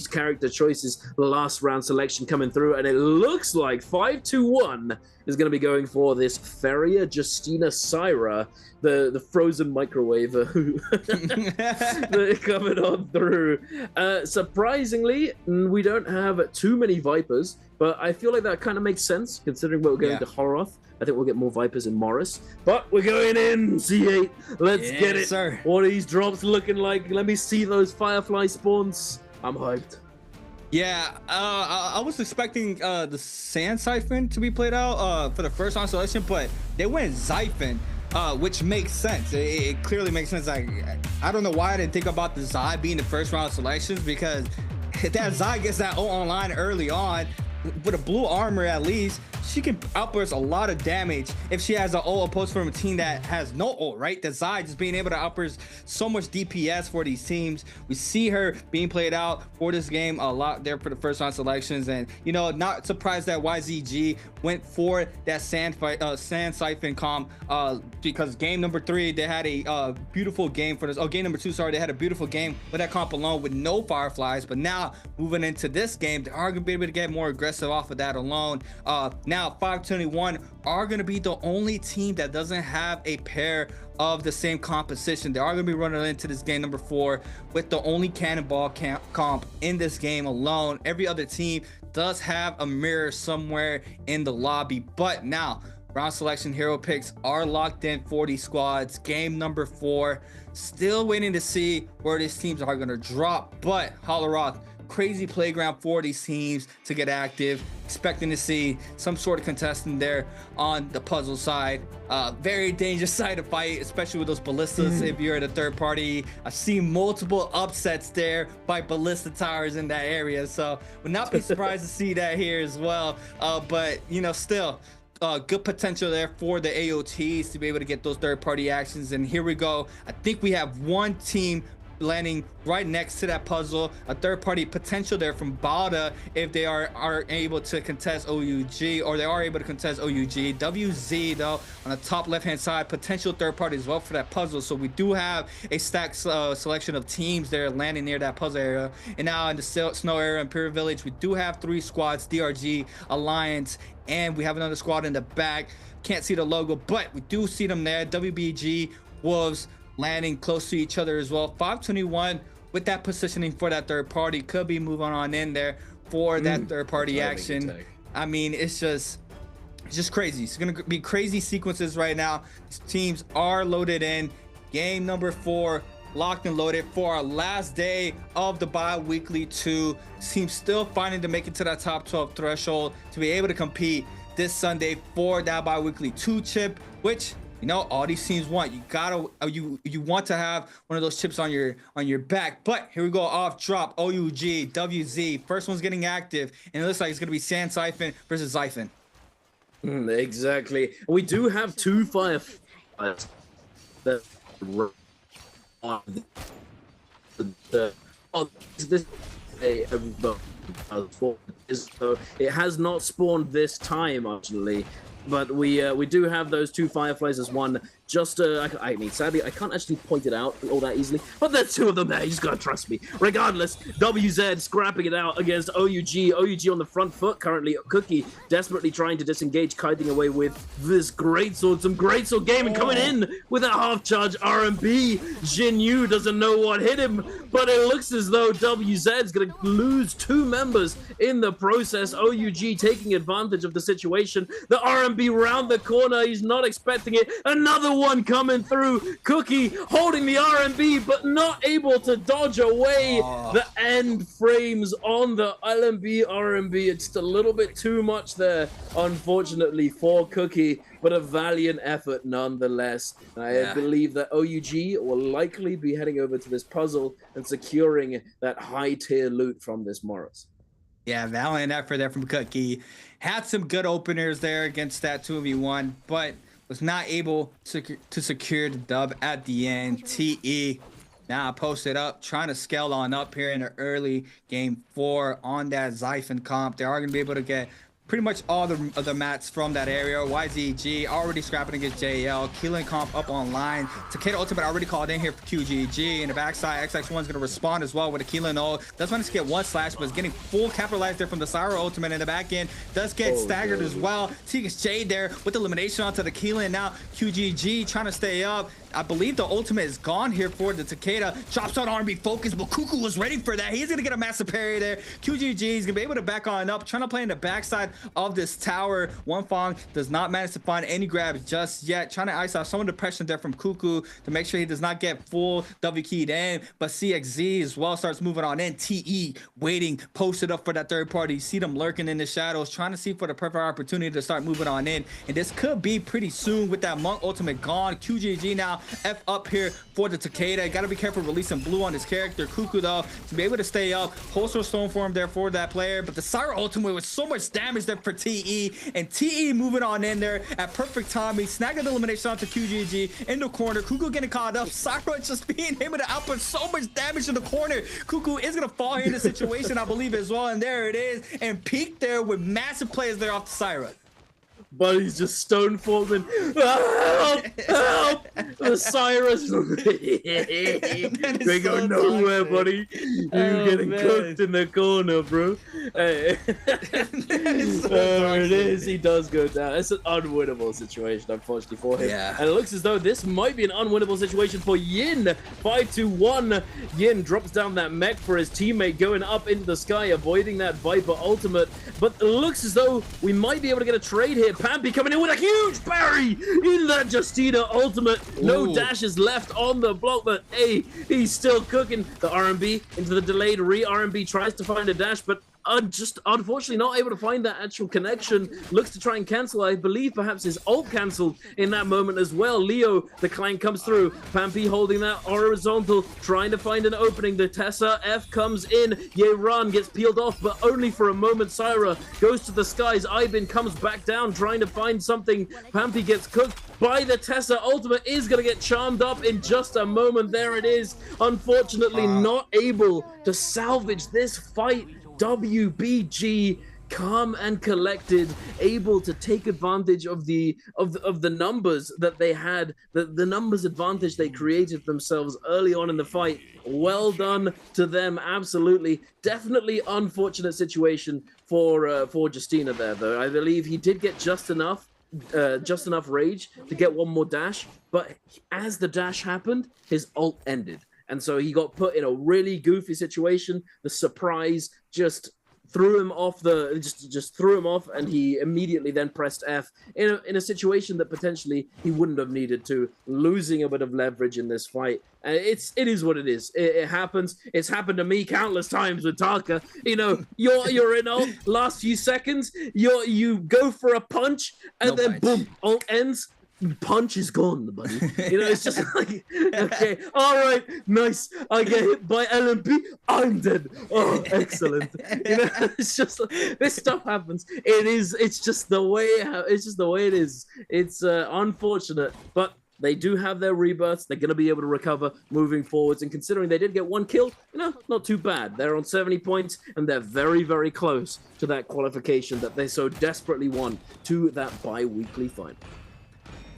character choices. The last round selection coming through, and it looks like 521 is going to be going for this barrier, Justina Syra, the frozen microwave who coming on through. Surprisingly, we don't have too many Vipers, but I feel like that kind of makes sense considering we're going to Horoth. I think we'll get more Vipers in Morris, but we're going in C8. Let's get it. Sir. What are these drops looking like? Let me see those Firefly spawns. I'm hyped. Yeah, I was expecting the Sand Siphon to be played out for the first round selection, but they went Xiphon, which makes sense. It clearly makes sense. Like, I don't know why I didn't think about the Zai being the first round selections, because if that Zai gets that ult online early on, with a blue armor at least, she can outburst a lot of damage if she has an ult opposed from a team that has no ult, right? The Zai just being able to outburst so much DPS for these teams. We see her being played out for this game a lot there for the first round selections, and you know, not surprised that YZG went for that Sand Siphon comp because game number 3 they had a beautiful game for this. Oh, game number 2, sorry, they had a beautiful game with that comp alone with no Fireflies, but now moving into this game, they are gonna be able to get more aggressive off of that alone. Now 521 are going to be the only team that doesn't have a pair of the same composition. They are going to be running into this game number 4 with the only cannonball comp in this game alone. Every other team does have a mirror somewhere in the lobby, but now round selection hero picks are locked in for these squads. Game number 4, still waiting to see where these teams are going to drop, but Holoroth, crazy playground for these teams to get active. Expecting to see some sort of contestant there on the puzzle side. Very dangerous side to fight, especially with those ballistas. If you're at a third party, I've seen multiple upsets there by ballista towers in that area, so would not be surprised to see that here as well. But you know, still good potential there for the AOTs to be able to get those third party actions. And here we go. I think we have one team landing right next to that puzzle, a third party potential there from Balda if they are able to contest OUG, or they are able to contest OUG. WZ though on the top left hand side, potential third party as well for that puzzle. So we do have a stacked selection of teams there landing near that puzzle area. And now in the snow area, Imperial Village, we do have 3 squads: DRG, Alliance, and we have another squad in the back. Can't see the logo, but we do see them there. WBG, Wolves, landing close to each other as well. 521 with that positioning for that third party, could be moving on in there for that third party action. I mean, it's just crazy. It's gonna be crazy sequences right now. These teams are loaded in. Game number 4 locked and loaded for our last day of the bi-weekly 2. Teams still fighting to make it to that top 12 threshold to be able to compete this Sunday for that bi-weekly 2 chip, which, you know, all these teams want. You gotta you want to have one of those chips on your back. But here we go, off drop, OUG, WZ. First one's getting active, and it looks like it's gonna be Sand Siphon versus Xiphon. Exactly. We do have 2 Fireflies that so it has not spawned this time actually, but we do have those 2 Fireflies as one. Just I mean, sadly I can't actually point it out all that easily, but there's 2 of them there. You just gotta trust me. Regardless, WZ scrapping it out against OUG. OUG on the front foot currently. Cookie desperately trying to disengage, kiting away with this greatsword. Some greatsword gaming coming in with a half charge RMB. Jinyu doesn't know what hit him, but it looks as though WZ's gonna lose 2 members in the process. OUG taking advantage of the situation. The RMB round the corner. He's not expecting it. Another one coming through. Cookie holding the RMB but not able to dodge away the end frames on the LMB RMB. It's a little bit too much there, unfortunately, for Cookie, but a valiant effort nonetheless. I believe that OUG will likely be heading over to this puzzle and securing that high tier loot from this Morris. Yeah, valiant effort there from Cookie. Had some good openers there against that 2v1, but was not able to secure the dub at the end. TE now posted up, trying to scale on up here in the early game 4 on that Xiphon comp. They are going to be able to get pretty much all the mats from that area. YZG already scrapping against JL. Keelan comp up online. Takeda ultimate already called in here for QGG. In the backside, XX1 is going to respond as well with a Keelan ult. Does manage to get one slash, but is getting full capitalized there from the Syra ultimate in the back end. Does get staggered as well. TXJ there with elimination onto the Keelan. Now QGG trying to stay up. I believe the ultimate is gone here for the Takeda. Drops on R&B focus, but Cuckoo was ready for that. He's going to get a massive parry there. QGG is going to be able to back on up, trying to play in the backside of this tower. Wonfong does not manage to find any grabs just yet. Trying to ice out some of the pressure there from Cuckoo to make sure he does not get full W keyed in. But CXZ as well starts moving on in. TE waiting, posted up for that third party. You see them lurking in the shadows, trying to see for the perfect opportunity to start moving on in. And this could be pretty soon with that Monk ultimate gone. QGG now F up here for the Takeda. Got to be careful releasing blue on his character. Cuckoo though to be able to stay up. Postal Stone form there for that player. But the Syra ultimate with so much damage there for TE. And TE moving on in there at perfect timing. Snagging the elimination onto QGG in the corner. Cuckoo getting caught up. Syra just being able to output so much damage in the corner. Cuckoo is going to fall here in the situation, I believe, as well. And there it is. And peak there with massive plays there off the Syra. But he's just stone falling. Help! Help! The Cyrus. They go nowhere, buddy. You're getting cooked in the corner, bro. Hey. There it is. He does go down. It's an unwinnable situation, unfortunately, for him. Yeah. And it looks as though this might be an unwinnable situation for Yin. 5-1. Yin drops down that mech for his teammate, going up into the sky, avoiding that Viper ultimate. But it looks as though we might be able to get a trade here. Pampy coming in with a huge parry in that Justina ultimate. No dashes left on the block, but hey, he's still cooking. The R&B into the delayed R&B tries to find a dash, but just unfortunately not able to find that actual connection. Looks to try and cancel. I believe perhaps his ult cancelled in that moment as well. Leo, the clank comes through. Pampy holding that horizontal, trying to find an opening. The Tessa F comes in. Ye Run gets peeled off, but only for a moment. Syra goes to the skies. Ibin comes back down, trying to find something. Pampy gets cooked by the Tessa. Ultimate is going to get charmed up in just a moment. There it is. Unfortunately, not able to salvage this fight. WBG calm and collected, able to take advantage of the numbers that they had, the numbers advantage they created themselves early on in the fight. Well done to them, absolutely. Definitely unfortunate situation for Justina there, though. I believe he did get just enough rage to get one more dash, but as the dash happened, his ult ended. And so he got put in a really goofy situation. The surprise just threw him off just threw him off, and he immediately then pressed F in a situation that potentially he wouldn't have needed to, losing a bit of leverage in this fight. It is what it is. It happens. It's happened to me countless times with Taka. You know, you're in ult, last few seconds, you go for a punch, and then boom, ult ends. Punch is gone, buddy. You know, it's just like, okay, all right, nice. I get hit by LMP, I'm dead. Oh, excellent. You know, it's just this stuff happens. It's just the way it is. It's unfortunate, but they do have their rebirths. They're going to be able to recover moving forwards. And considering they did get one kill, you know, not too bad. They're on 70 points, and they're very, very close to that qualification that they so desperately want to that bi-weekly final.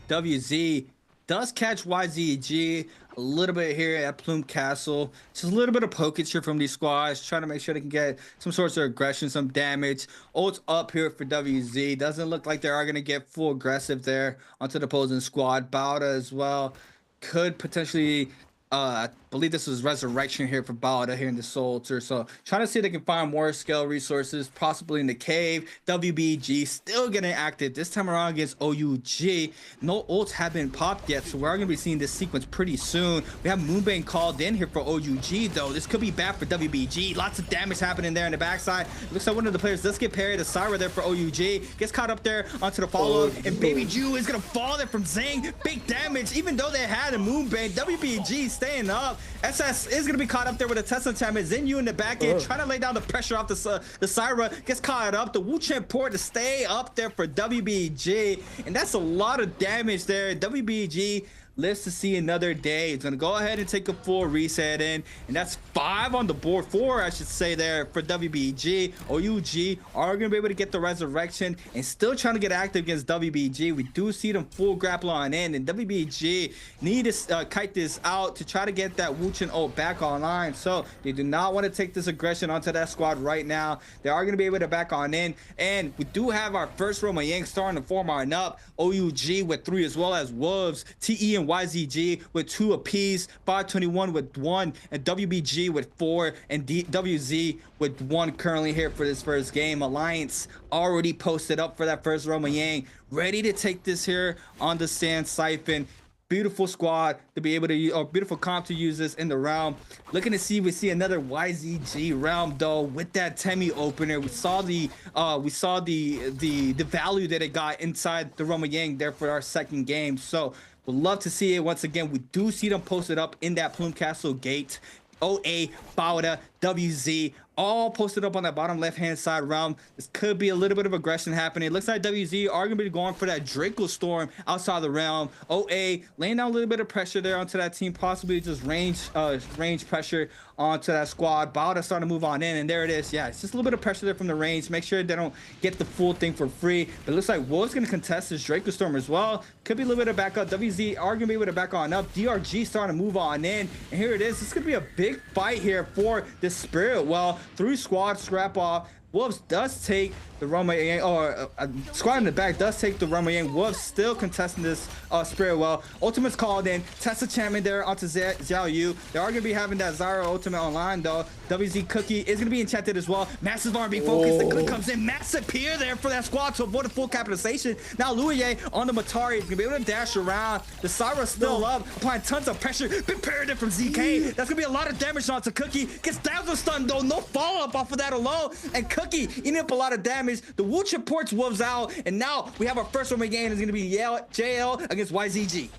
WZ does catch YZG a little bit here at Plume Castle. Just a little bit of pockets here from these squads, trying to make sure they can get some sorts of aggression, some damage. Ult's up here for WZ. Doesn't look like they are going to get full aggressive there onto the opposing squad. Bauda as well could potentially... I believe this is Resurrection here for Bauda here in the Soldier. So trying to see if they can find more scale resources, possibly in the cave. WBG still getting active this time around against OUG. No ults have been popped yet, so we're going to be seeing this sequence pretty soon. We have Moonbane called in here for OUG, though. This could be bad for WBG. Lots of damage happening there in the backside. Looks like one of the players does get parried. The Syra there for OUG gets caught up there onto the follow, and Baby Jew is going to fall there from Zing. Big damage, even though they had a Moonbane. WBG staying up. SS is going to be caught up there with a Tesla Champion. Zinyu in the back end, trying to lay down the pressure off the Syra. Gets caught up. The Wu Chen port to stay up there for WBG. And that's a lot of damage there. WBG lives to see another day. It's gonna go ahead and take a full reset in, and that's 5 on the board, 4 I should say there for WBG. OUG are gonna be able to get the resurrection and still trying to get active against WBG. We do see them full grapple on in, and WBG need to kite this out to try to get that Wuchen ult back online. So they do not want to take this aggression onto that squad right now. They are gonna be able to back on in, and we do have our first Roma Yang starting to form on up. OUG with 3 as well as Wolves, TE and YZG with 2 apiece, 521 with 1, and WBG with 4, and WZ with 1 currently here for this first game. Alliance already posted up for that first Roma Yang, ready to take this here on the Sand Siphon. Beautiful squad to be able to use, or beautiful comp to use this in the realm. Looking to see, we see another YZG realm though with that Temi opener. We saw the value that it got inside the Roma Yang there for our second game. So we'd love to see it once again. We do see them posted up in that Plume Castle gate. OA, Bauda, WZ, all posted up on that bottom left-hand side realm. This could be a little bit of aggression happening. It looks like WZ are going to be going for that Draco Storm outside the realm. OA laying down a little bit of pressure there onto that team, possibly just range pressure onto that squad. Bauda starting to move on in, and there it is. Yeah, it's just a little bit of pressure there from the range. Make sure they don't get the full thing for free. But it looks like Wolves going to contest this Draco Storm as well. Could be a little bit of backup. WZ are going to be able to back on up. DRG starting to move on in, and here it is. This is going to be a big fight here for this Spirit Well. 3 squads scrap off. Wolves does take the Roma Yang, or squad in the back does take the Roma Yang. Wolves still contesting this Spirit Well. Ultimate's called in. Tessa Chapman there onto Xiao Yu. They are going to be having that Zyra ultimate online though. WZ Cookie is going to be enchanted as well. Massive R&B focus. The click comes in. Massive peer there for that squad to avoid a full capitalization. Now Luye on the Matari is going to be able to dash around. The Zyra's still up, applying tons of pressure. Big parry there from ZK. That's going to be a lot of damage onto Cookie. Gets down to stun though. No follow-up off of that alone. And Cookie eating up a lot of damage. The Wuchen ports Wolves out, and now we have our first Roma game. Is going to be JL against YZG.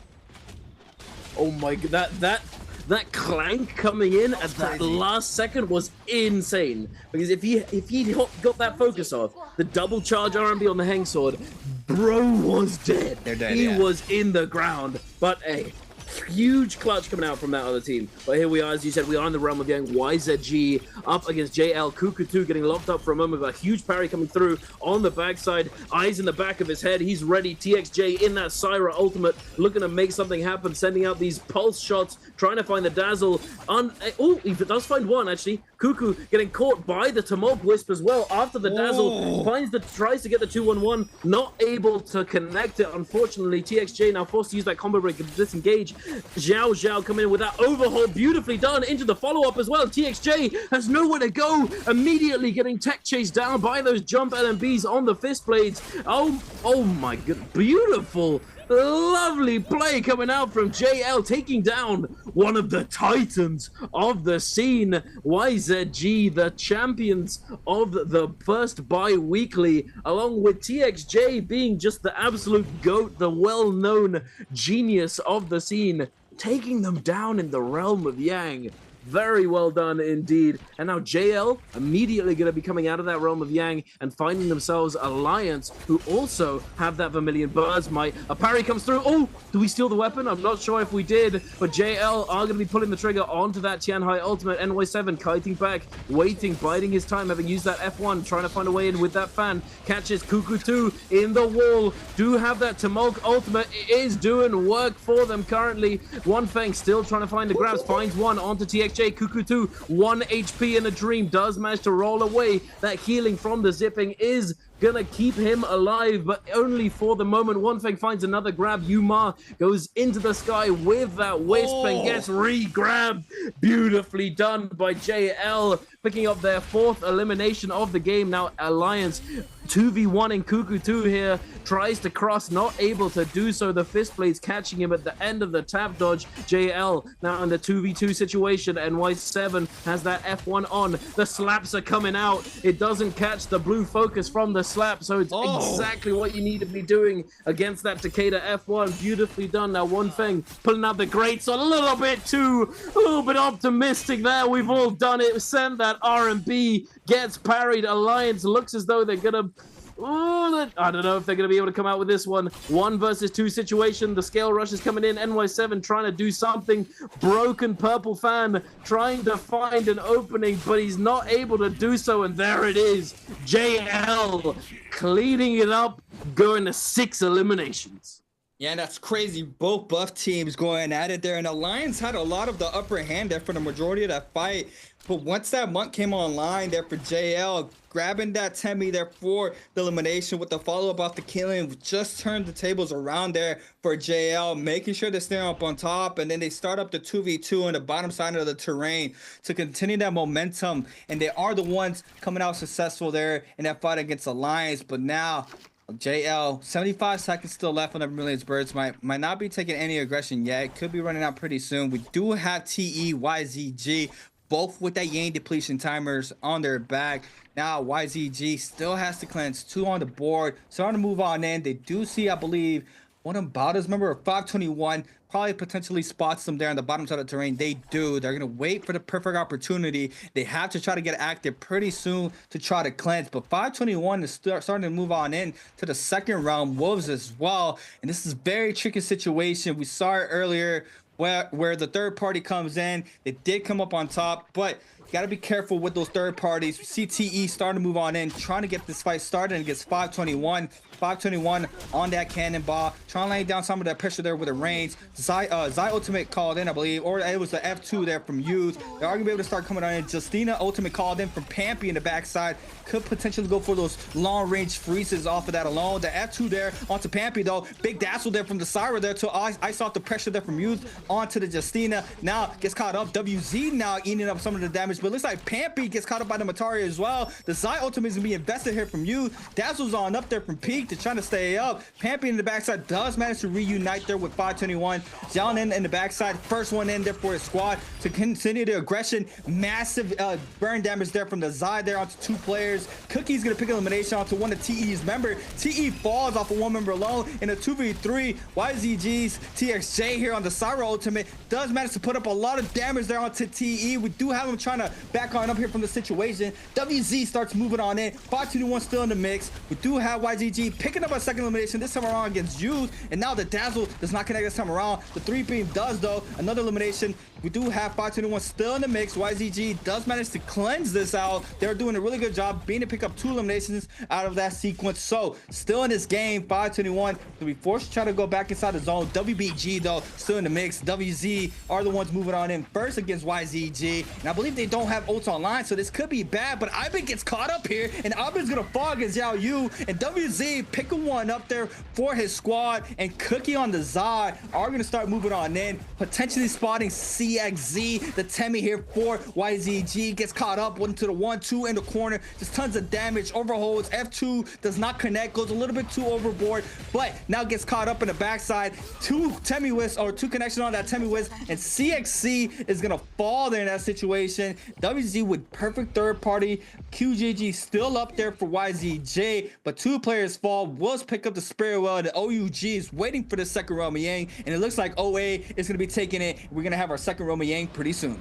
Oh my god, that clank coming in at that last second was insane. Because if he got that focus off, the double charge R&B on the Hang Sword, bro was dead. They're dead. He was in the ground. But hey, huge clutch coming out from that other team. But here we are, as you said, we are in the realm of Yang. YZG up against JL. Kuku2 getting locked up for a moment, but a huge parry coming through on the backside. Eyes in the back of his head. He's ready. TXJ in that Syra ultimate, looking to make something happen, sending out these pulse shots, trying to find the dazzle. Oh, he does find one, actually. Kuku getting caught by the Tumult Wisp as well after the dazzle. Tries to get the 2-1-1, not able to connect it. Unfortunately, TXJ now forced to use that combo break to disengage. Zhao coming in with that overhaul, beautifully done into the follow-up as well. TXJ has nowhere to go, immediately getting tech chased down by those jump LMBs on the fist blades. Oh my god, beautiful. Lovely play coming out from JL, taking down one of the titans of the scene. YZG, the champions of the first bi-weekly, along with TXJ being just the absolute GOAT, the well-known genius of the scene, taking them down in the realm of Yang. Very well done indeed. And now JL immediately going to be coming out of that realm of Yang and finding themselves Alliance, who also have that Vermilion Bird's Might. A parry comes through. Oh, do we steal the weapon? I'm not sure if we did, but JL are going to be pulling the trigger onto that Tianhai ultimate. NY7 kiting back, waiting, biding his time, having used that F1, trying to find a way in with that fan. Catches Kuku2 in the wall. Do have that Tumult ultimate. It is doing work for them currently. One Feng still trying to find the grabs, finds one onto TXJ. Kuku2, 1 HP in a dream, does manage to roll away. That healing from the zipping is gonna keep him alive, but only for the moment. One Feng finds another grab. Yuma goes into the sky with that wisp and gets re-grabbed. Beautifully done by JL, picking up their 4th elimination of the game. Now Alliance 2v1 in Kuku2 here, tries to cross, not able to do so. The fist blades catching him at the end of the tap dodge. JL now in the 2v2 situation. NY7 has that F1 on. The slaps are coming out. It doesn't catch the blue focus from the slap, so it's exactly what you need to be doing against that Takeda F1. Beautifully done. Now One Feng pulling out the greats a little bit optimistic there. We've all done it. Send that R&B, gets parried. Alliance looks as though they're gonna Ooh, I don't know if they're going to be able to come out with this one. 1 versus 2 situation. The scale rush is coming in. NY7 trying to do something. Broken purple fan trying to find an opening, but he's not able to do so. And there it is. JL cleaning it up, going to 6 eliminations. Yeah, that's crazy. Both buff teams going at it there. And Alliance had a lot of the upper hand there for the majority of that fight. But once that monk came online there for JL, grabbing that Temmie there for the elimination with the follow-up off the killing, just turned the tables around there for JL, making sure they're staying up on top. And then they start up the 2v2 on the bottom side of the terrain to continue that momentum. And they are the ones coming out successful there in that fight against Alliance. But now JL, 75 seconds still left on the Brilliance Birds. Might not be taking any aggression yet. It could be running out pretty soon. We do have TE, YZG, both with that Yang depletion timers on their back. Now YZG still has to cleanse 2 on the board. Starting to move on in. They do see, I believe, one of Bowder's member of 521 probably potentially spots them there on the bottom side of the terrain. They do. They're going to wait for the perfect opportunity. They have to try to get active pretty soon to try to cleanse. But 521 is starting to move on in to the second round. Wolves as well. And this is a very tricky situation. We saw it earlier where the third party comes in. They did come up on top, but you got to be careful with those third parties. CTE starting to move on in, trying to get this fight started against 521. 521 on that cannonball, trying to lay down some of that pressure there with the range. Zai ultimate called in, I believe, or it was the F2 there from Youth. They're going to be able to start coming on in. Justina ultimate called in from Pampy in the backside. Could potentially go for those long range freezes off of that alone. The F2 there onto Pampy though. Big dazzle there from the Syra there to ice off the pressure there from Youth onto the Justina. Now gets caught up. WZ now eating up some of the damage, but it looks like Pampy gets caught up by the Matari as well. The Zai ultimate is going to be invested here from Youth. Dazzle's on up there from Peak to trying to stay up. Pampy in the backside does manage to reunite there with 521. Xiaonan in the backside, first one in there for his squad to continue the aggression. Massive burn damage there from the Zai there onto 2 players. Cookie's gonna pick elimination onto one of TE's member. TE falls off of 1 member alone in a 2v3. YZG's TXJ here on the Syra ultimate does manage to put up a lot of damage there onto TE. We do have him trying to back on up here from the situation. WZ starts moving on in. 521 still in the mix. We do have YZG picking up a second elimination this time around against Youth, and now the Dazzle does not connect this time around. The 3-beam does though. Another elimination. We do have 521 still in the mix. YZG does manage to cleanse this out. They're doing a really good job being to pick up 2 eliminations out of that sequence. So still in this game, 521 to be forced to try to go back inside the zone. WBG though still in the mix. WZ are the ones moving on in first against YZG, and I believe they don't have ults online, so this could be bad. But Ivan gets caught up here, and Ivan's gonna fall against Yao Yu, and WZ picking one up there for his squad, and Cookie on the Zai are gonna start moving on in, potentially spotting CXZ. The Temmie here for YZG gets caught up, one to the 1-2 in the corner, just tons of damage, overholds. F2 does not connect, goes a little bit too overboard, but now gets caught up in the backside. 2 Temmie whiffs, or 2 connections on that Temmie whiff, and CXC is gonna fall there in that situation. WZ with perfect third party. QGG still up there for YZJ, but 2 players fall. Wills pick up the spirit well. The OUG is waiting for the second Roma Yang, and it looks like OA is gonna be taking it. We're gonna have our second Roma Yang pretty soon.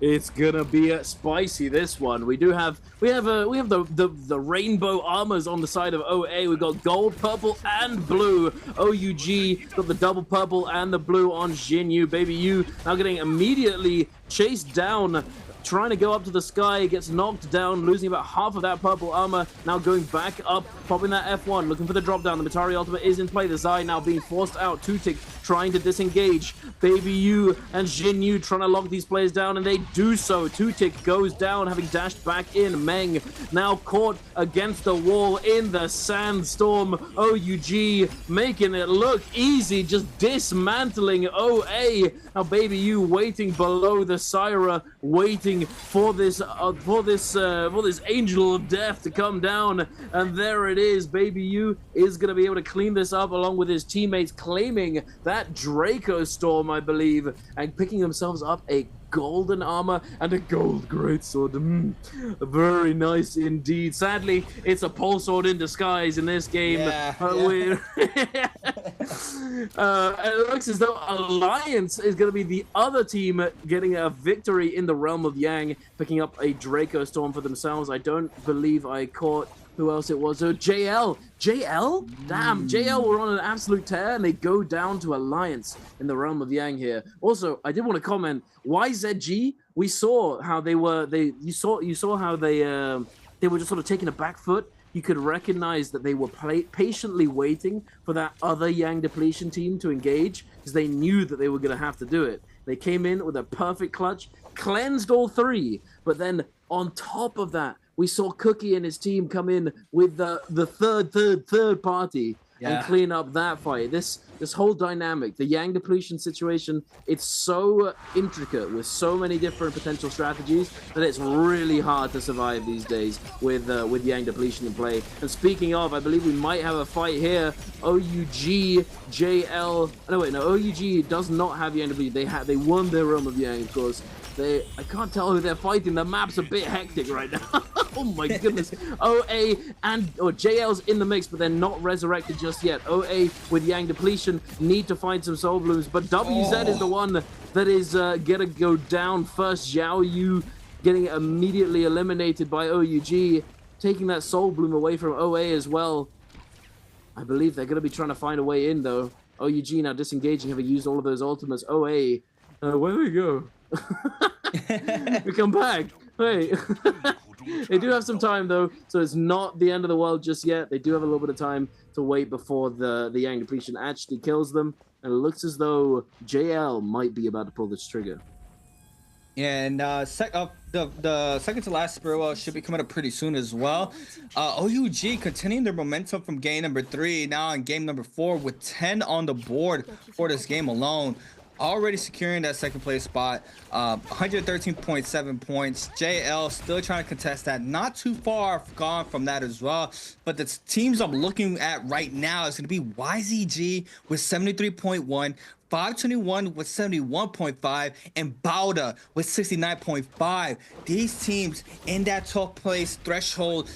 It's gonna be spicy, this one. We have the rainbow armors on the side of OA. We've got gold, purple, and blue. OUG got the double purple and the blue on Jinyu. Baby Yu now getting immediately chased down, trying to go up to the sky, gets knocked down, losing about half of that purple armor. Now going back up, popping that F1, looking for the drop down. The Matari ultimate is in play. The Zai now being forced out. Tutik trying to disengage. Baby Yu and Jin Yu trying to lock these players down, and they do so. Tutik goes down, having dashed back in. Meng now caught against the wall in the sandstorm. OUG making it look easy, just dismantling OA. Now Baby Yu waiting below the Syra, waiting for this angel of death to come down, and there it is. Baby Yu is going to be able to clean this up along with his teammates, claiming that Draco Storm, I believe, and picking themselves up a golden armor and a gold greatsword. Very nice indeed. Sadly, it's a pole sword in disguise in this game. It looks as though Alliance is going to be the other team getting a victory in the Realm of Yang, picking up a Draco Storm for themselves. I don't believe I caught who else it was. So JL? Damn, JL were on an absolute tear, and they go down to Alliance in the Realm of Yang here. Also, I did want to comment, YZG, we saw how they were, you saw how they were just sort of taking a back foot. You could recognize that they were patiently waiting for that other Yang depletion team to engage, because they knew that they were going to have to do it. They came in with a perfect clutch, cleansed all three, but then on top of that, we saw Cookie and his team come in with the third party and clean up that fight. This whole dynamic, the Yang depletion situation, it's so intricate with so many different potential strategies that it's really hard to survive these days with Yang depletion in play. And speaking of, I believe we might have a fight here. OUG, JL. No, wait, no. OUG does not have Yang depletion. They won their Realm of Yang, of course. I can't tell who they're fighting. The map's a bit hectic right now. Oh my goodness. OA or JL's in the mix, but they're not resurrected just yet. OA with Yang depletion need to find some soul blooms, but WZ is the one that is gonna go down first. Xiao Yu getting immediately eliminated by OUG, taking that soul bloom away from OA as well. I believe they're gonna be trying to find a way in though. OUG now disengaging, having used all of those ultimates. OA, where do we go? We come back. Wait. They do have some time though, so it's not the end of the world just yet. They do have a little bit of time to wait before the Yang depletion actually kills them, and it looks as though JL might be about to pull this trigger. And the second to last Spirit should be coming up pretty soon as well. OUG continuing their momentum from game number 3, now in game number 4 with 10 on the board for this game alone. Already securing that second place spot, 113.7 points. JL still trying to contest that, not too far gone from that as well. But the teams I'm looking at right now is going to be YZG with 73.1, 521 with 71.5, and Bauda with 69.5. These teams in that 12th place threshold,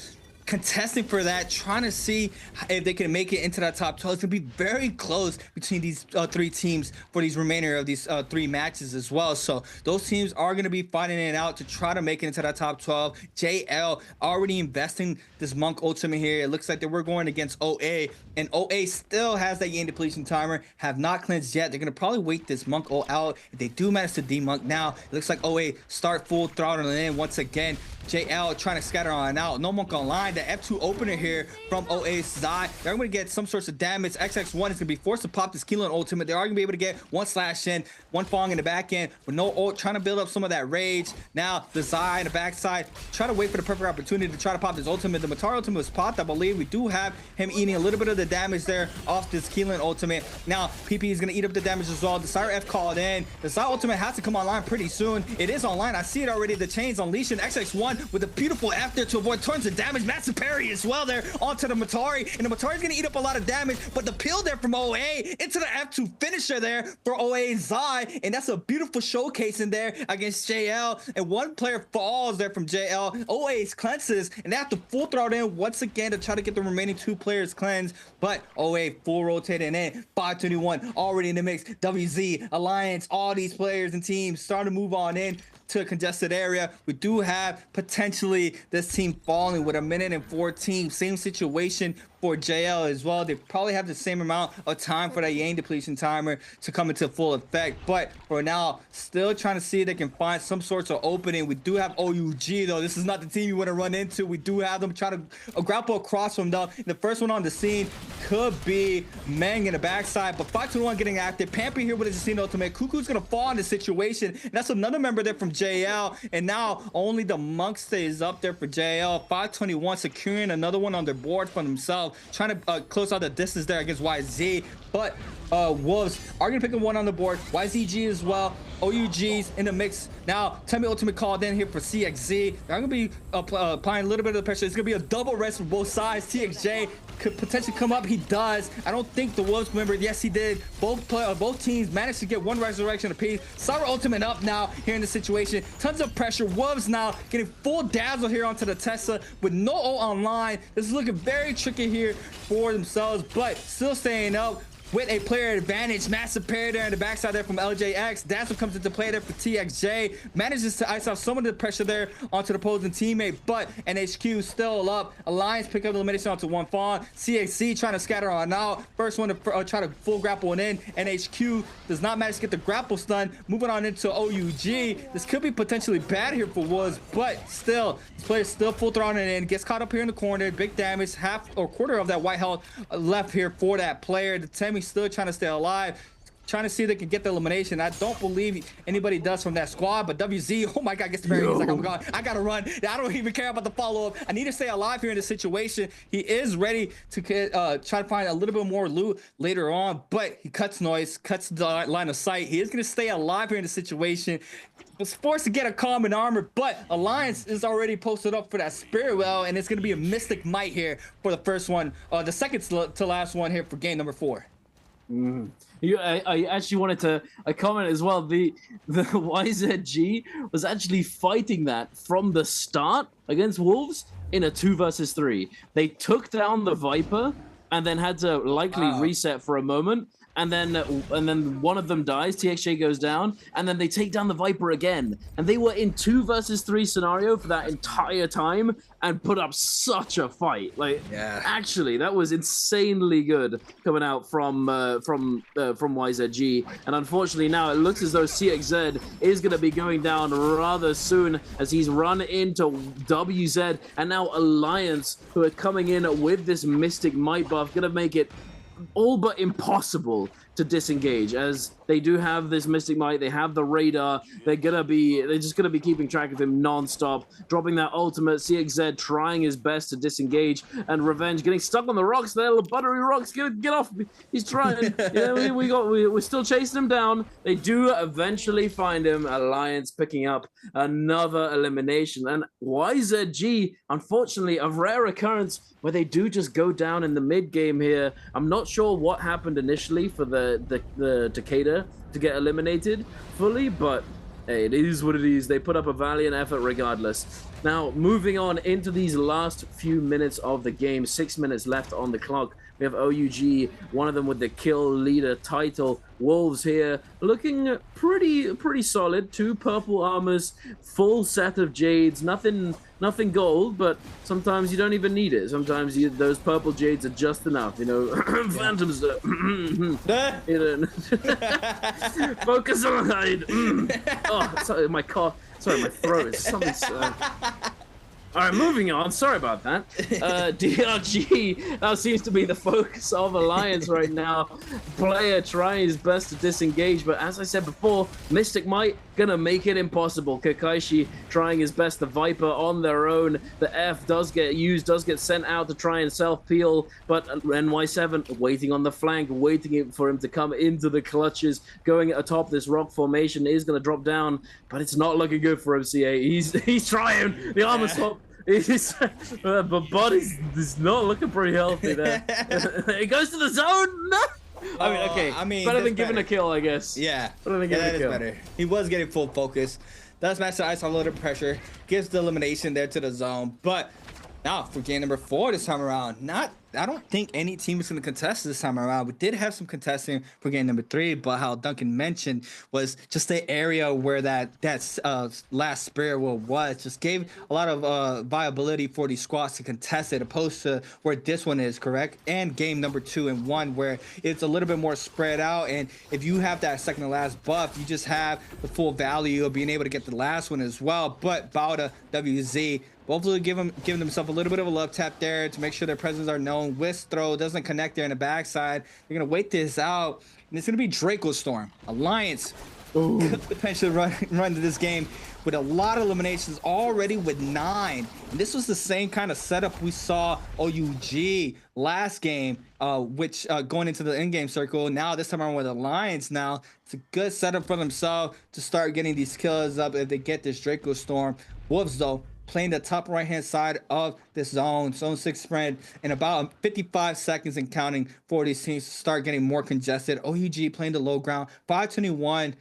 contesting for that, trying to see if they can make it into that top 12. It's gonna be very close between these 3 teams for these remainder of these 3 matches as well. So those teams are gonna be fighting it out to try to make it into that top 12. JL already investing this Monk ultimate here. It looks like they were going against OA, and OA still has that Yang depletion timer, have not cleansed yet. They're gonna probably wait this Monk ult out. If they do manage to demonk now, it looks like OA start full throttling in once again. JL trying to scatter on out. No Monk online. The F2 opener here from OA's Zai. They're going to get some sorts of damage. XX1 is going to be forced to pop this Keelan ultimate. They are going to be able to get 1 slash in, 1 Fong in the back end with no ult, trying to build up some of that rage. Now the Zai in the backside, try to wait for the perfect opportunity to try to pop this ultimate. The Matari ultimate was popped. I believe we do have him eating a little bit of the damage there off this Keelan ultimate. Now PP is going to eat up the damage as well. The Sire F called in. The Zai ultimate has to come online pretty soon. It is online. I see it already. The chains unleashing. XX1 with a beautiful F there to avoid tons of damage. Massive parry as well there onto the Matari, and the Matari's gonna eat up a lot of damage, but the peel there from OA into the F2 finisher there for OA Zai, and that's a beautiful showcase in there against JL, and 1 player falls there from JL. OA's cleanses, and they have to full throttle in once again to try to get the remaining 2 players cleansed, but OA full rotating in. 521 already in the mix. WZ, Alliance, all these players and teams starting to move on in to a congested area. We do have potentially this team falling with 1:14. Same situation for JL as well. They probably have the same amount of time for that Yang depletion timer to come into full effect, but for now, still trying to see if they can find some sorts of opening. We do have OUG though. This is not the team you want to run into. We do have them try to grapple across from them. The first one on the scene could be Meng in the backside, but 521 getting active. Pampy here with his scene ultimate. Cuckoo's gonna fall in this situation, and that's another member there from JL, and now only the Monk stays up there for JL. 521 securing another one on their board for themselves, trying to close out the distance there against YZ, but Wolves are gonna pick up one on the board. YZG as well. OUG's in the mix now. Temi ultimate called in here for CXZ. They're gonna be applying a little bit of the pressure. It's gonna be a double rest for both sides. TXJ could potentially come up. He does. I don't think the Wolves member. Yes, he did. Both teams managed to get one resurrection apiece. Cyber ultimate up now here in the situation. Tons of pressure. Wolves now getting full dazzle here onto the Tesla with no ult online. This is looking very tricky here for themselves, but still staying up with a player advantage. Massive parry there in the backside there from LJX. That's what comes into play there for TXJ. Manages to ice off some of the pressure there onto the opposing teammate, but NHQ still up. Alliance pick up elimination onto one Fawn. CXC trying to scatter on out. First one to try to full grapple one in. NHQ does not manage to get the grapple stun. Moving on into OUG. This could be potentially bad here for Woods, but still, this player still full throwing it in. Gets caught up here in the corner. Big damage. Half or quarter of that white health left here for that player. The Temi still trying to stay alive, trying to see if they can get the elimination. I don't believe anybody does from that squad, but WZ, oh my god, gets the parry. He's like, oh my god, I gotta run. I don't even care about the follow-up. I need to stay alive here in this situation. He is ready to try to find a little bit more loot later on, but he cuts noise, cuts the line of sight. He is going to stay alive here in the situation. Was forced to get a common armor, but Alliance is already posted up for that Spirit Well, and it's going to be a Mystic Might here for the first one, the second to last one here for game number 4. I actually wanted to comment as well. The YZG was actually fighting that from the start against Wolves in a 2 versus 3. They took down the Viper and then had to likely reset for a moment. And then one of them dies, TXJ goes down, and then they take down the Viper again. And they were in 2 versus 3 scenario for that entire time and put up such a fight. Like, actually, that was insanely good coming out from YZG. And unfortunately now it looks as though CXZ is going to be going down rather soon as he's run into WZ. And now Alliance, who are coming in with this Mystic Might buff, going to make it all but impossible to disengage, as they do have this Mystic Might, they have the radar, they're just gonna be keeping track of him non-stop, dropping that ultimate. CXZ trying his best to disengage, and Revenge getting stuck on the rocks there, little buttery rocks, get off me. He's trying. Yeah, we're still chasing him down. They do eventually find him. Alliance picking up another elimination, and YZG, unfortunately, a rare occurrence where they do just go down in the mid game here. I'm not sure what happened initially for the Takeda to get eliminated fully, but hey, it is what it is. They put up a valiant effort regardless. Now, moving on into these last few minutes of the game, 6 minutes left on the clock. We have OUG, one of them with the kill leader title. Wolves here looking pretty solid. 2 purple armors, full set of jades, nothing gold, but sometimes you don't even need it. Sometimes those purple jades are just enough, you know. Phantoms. Focus on hide. Oh, sorry, my cough. Sorry, my throat is something. All right, moving on. Sorry about that. DRG now seems to be the focus of Alliance right now. Player trying his best to disengage, but as I said before, Mystic Might gonna make it impossible. Kakaishi trying his best. The Viper on their own. The F does get used, does get sent out to try and self-peel, but NY7 waiting on the flank, waiting for him to come into the clutches. Going atop this rock formation is gonna drop down, but it's not looking good for MCA. He's trying. The armor swap. But body's not looking pretty healthy there. It goes to the zone. No. I mean, better than giving a kill, I guess. Yeah, better than giving a kill. Better. He was getting full focus. Does match the ice on a little pressure. Gives the elimination there to the zone. But now for game number 4 this time around, I don't think any team is going to contest this time around. We did have some contesting for game number 3, but how Duncan mentioned was just the area where that last Spirit Well was. Just gave a lot of viability for these squads to contest it, opposed to where this one is, correct? And game number 2 and 1, where it's a little bit more spread out. And if you have that second to last buff, you just have the full value of being able to get the last one as well. But Bauda, WZ, hopefully giving themselves a little bit of a love tap there to make sure their presence are known. Whisk throw doesn't connect there in the backside. They're going to wait this out, and it's going to be Draco Storm. Alliance potentially run to this game with a lot of eliminations already with 9. And this was the same kind of setup we saw OUG last game, which going into the in-game circle. Now this time around with Alliance now, it's a good setup for themselves to start getting these kills up if they get this Draco Storm. Wolves, though, playing the top right-hand side of this zone 6 spread in about 55 seconds and counting for these teams to start getting more congested. OUG playing the low ground, 521.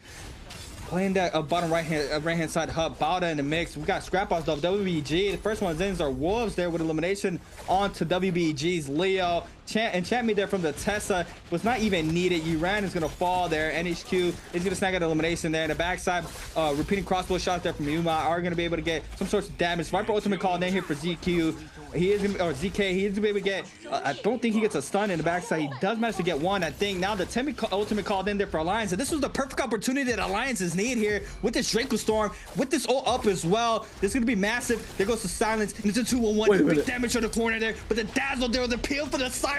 Playing that bottom right-hand side hub. Bauda in the mix. We got scrap-offs though. WBG. The first one's in are Wolves there with elimination onto WBG's Leo. Enchantment there from the Tessa was not even needed. Uran is going to fall there. NHQ is going to snag an elimination there. In the backside, repeating crossbow shots there from Yuma are going to be able to get some sorts of damage. Viper ultimate called in here for ZQ. He is gonna, or ZK. He is going to be able to get. I don't think he gets a stun in the backside. He does manage to get one. I think now the Temi ultimate called in there for Alliance. And this was the perfect opportunity that Alliances need here with this Draco Storm, with this ult up as well. This is going to be massive. There goes the silence, and it's a 2-1-1. Big damage on the corner there, but the dazzle there, the peel for the Syra.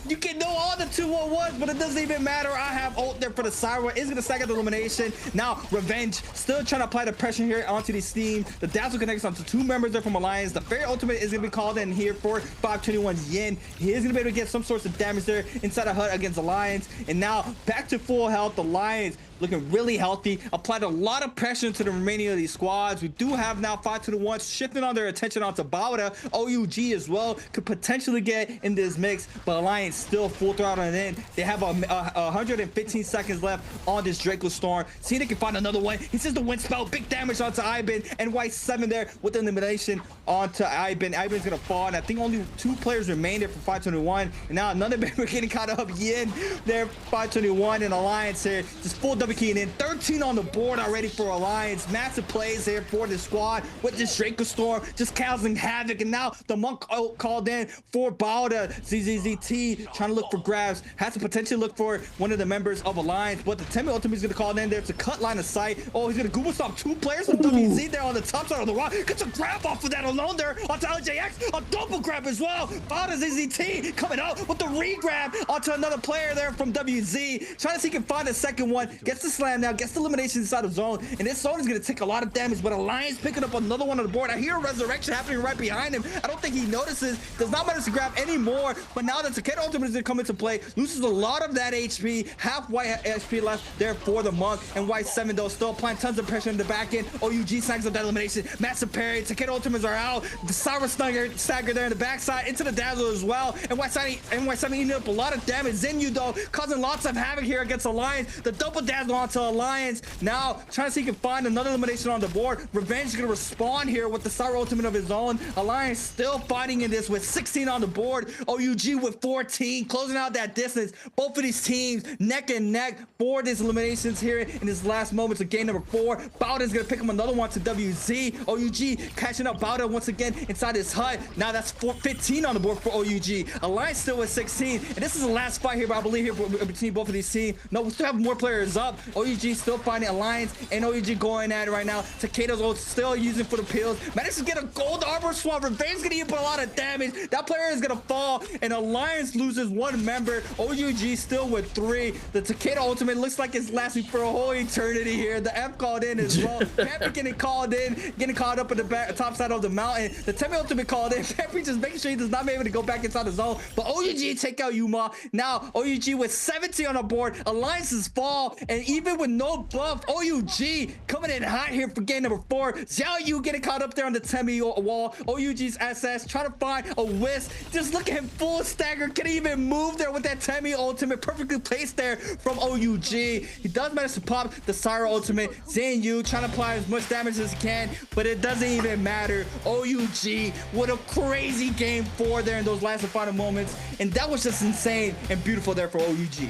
You can know all the 2-1-1s, but it doesn't even matter. I have ult there for the Syra. Is going to second the elimination. Now, Revenge still trying to apply the pressure here onto these team. The dazzle connects onto 2 members there from Alliance. The Fairy ultimate is going to be called in here for 521's Yin. He is going to be able to get some sorts of damage there inside a hut against Alliance. And now, back to full health. Alliance looking really healthy, applied a lot of pressure to the remaining of these squads. We do have now 521 shifting on their attention onto Bauda. OUG as well could potentially get in this mix, but Alliance still full throttle and in. They have 115 seconds left on this Draco Storm. See if they can find another one. He says the wind spell, big damage onto Iben, and White 7 there with the elimination onto Iben. Iben's gonna fall, and I think only 2 players remain there for 521. And now another member getting caught up. Yin there, 521, and Alliance here just full W keying in. 13 on the board already for Alliance. Massive plays here for the squad with this Draco Storm just causing havoc. And now the Monk called in for Bauda. ZZZT trying to look for grabs. Has to potentially look for one of the members of Alliance, but the Temi ultimate is going to call in there to cut line of sight. Oh, he's going to Google stop 2 players from WZ there on the top side of the rock. Gets a grab off of that alone there onto LJX. A double grab as well. Bauda ZZT coming out with the re-grab onto another player there from WZ. Trying to see if he can find a second one. Gets the slam now, gets the elimination inside of zone, and this zone is going to take a lot of damage, but Alliance picking up another one on the board. I hear a resurrection happening right behind him. I don't think he notices, does not manage to grab any more, but now the Takeda ultimate is going to come into play, loses a lot of that HP, half white HP left there for the Monk, and White 7 though still applying tons of pressure in the back end. OUG snags up that elimination, massive parry, Takeda ultimates are out, the Syra stagger there in the backside, into the dazzle as well, and White 7 eating up a lot of damage. Zenyu though, causing lots of havoc here against Alliance, the double dazzle onto Alliance. Now trying to see if he can find another elimination on the board. Revenge is going to respond here with the Syra ultimate of his own. Alliance still fighting in this with 16 on the board. OUG with 14, closing out that distance. Both of these teams neck and neck for these eliminations here in his last moments of game number 4. Bauda is going to pick him another one to WZ. OUG catching up Bauda once again inside his hut. Now that's 15 on the board for OUG. Alliance still with 16, and this is the last fight here, but I believe here between both of these teams. No, we still have more players up. OUG still finding Alliance, and OUG going at it right now. Takeda's ult still using for the pills. Managed to get a gold armor swap. Revenge is gonna eat a lot of damage. That player is gonna fall, and Alliance loses 1 member. OUG still with 3. The Takeda ultimate looks like it's lasting for a whole eternity here. The F called in as well. Peppy getting called in, getting caught up at the top side of the mountain. The Temi ultimate called in. Peppy just making sure he does not be able to go back inside the zone. But OUG take out Yuma. Now OUG with 70 on the board. Alliance's fall, and even with no buff, OUG coming in hot here for game number 4. Xiao Yu getting caught up there on the Temi wall. OUG's SS trying to find a whisk. Just look at him full stagger. Can't even move there with that Temi ultimate. Perfectly placed there from OUG. He does manage to pop the Syra ultimate. Zhang Yu trying to apply as much damage as he can, but it doesn't even matter. OUG with a crazy game 4 there in those last and final moments, and that was just insane and beautiful there for OUG.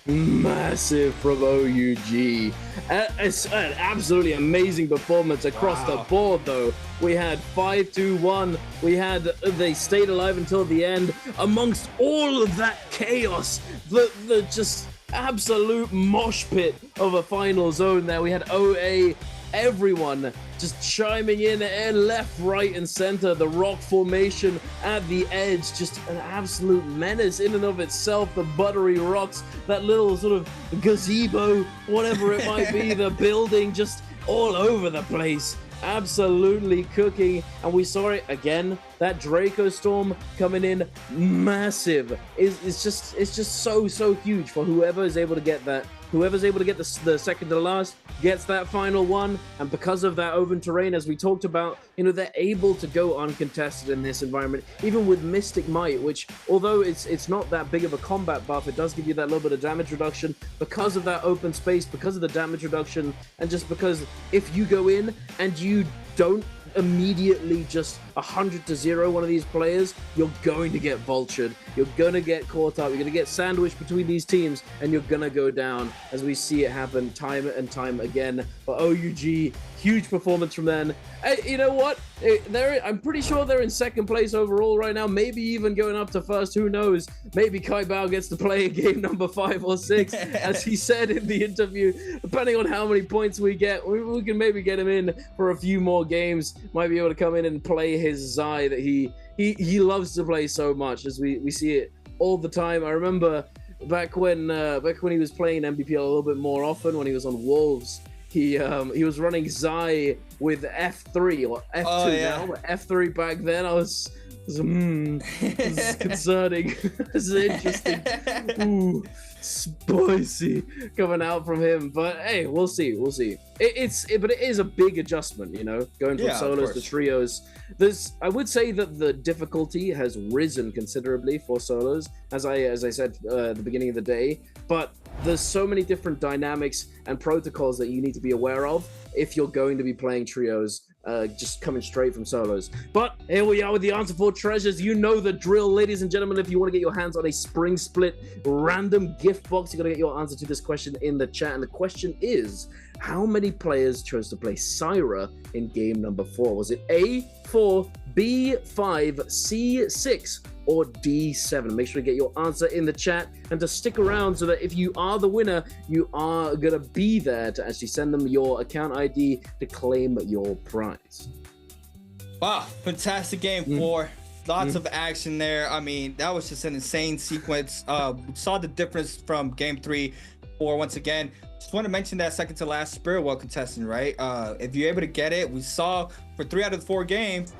Massive from OUG. It's an absolutely amazing performance across the board though. We had 5-2-1. We had they stayed alive until the end. Amongst all of that chaos, the just absolute mosh pit of a final zone there. We had OA everyone just chiming in and left, right, and center. The rock formation at the edge, just an absolute menace in and of itself. The buttery rocks, that little sort of gazebo, whatever it might be, the building just all over the place. Absolutely cooking, and we saw it again. That Draco Storm coming in massive. It's just so huge for whoever is able to get that. Whoever's able to get the second to last gets that final one, and because of that open terrain, as we talked about, you know, they're able to go uncontested in this environment, even with Mystic Might, which, although it's not that big of a combat buff, it does give you that little bit of damage reduction because of that open space, because of the damage reduction, and just because if you go in and you don't immediately just 100-0 one of these players, you're going to get vultured, you're going to get caught up, you're going to get sandwiched between these teams, and you're going to go down, as we see it happen time and time again. But OUG, huge performance from them. Hey, you know what? I'm pretty sure they're in second place overall right now, maybe even going up to first, who knows? Maybe Kai Bao gets to play in game number 5 or 6, as he said in the interview. Depending on how many points we get, we can maybe get him in for a few more games, might be able to come in and play his Zai that he loves to play so much, as we see it all the time. I remember back when he was playing Nbpl a little bit more often, when he was on Wolves, he was running Zai with F3 or F2 now, but F3 back then. This is concerning. This is interesting. Ooh, spicy coming out from him, but hey, we'll see. But it is a big adjustment, you know, going from solos to trios. I would say that the difficulty has risen considerably for solos, as I said at the beginning of the day, but there's so many different dynamics and protocols that you need to be aware of if you're going to be playing trios, just coming straight from solos. But here we are with the answer for treasures. You know the drill, ladies and gentlemen. If you want to get your hands on a Spring Split random gift box, you got to get your answer to this question in the chat. And the question is, how many players chose to play Syra in game number 4? Was it A4, B5, C6, or D7? Make sure to get your answer in the chat and to stick around so that if you are the winner, you are going to be there to actually send them your account ID to claim your prize. Wow, fantastic game 4. Lots of action there. I mean, that was just an insane sequence. We saw the difference from game 3, 4 once again. Just want to mention that second to last Spirit World contestant, right? If you're able to get it, we saw for 3 out of the 4 games,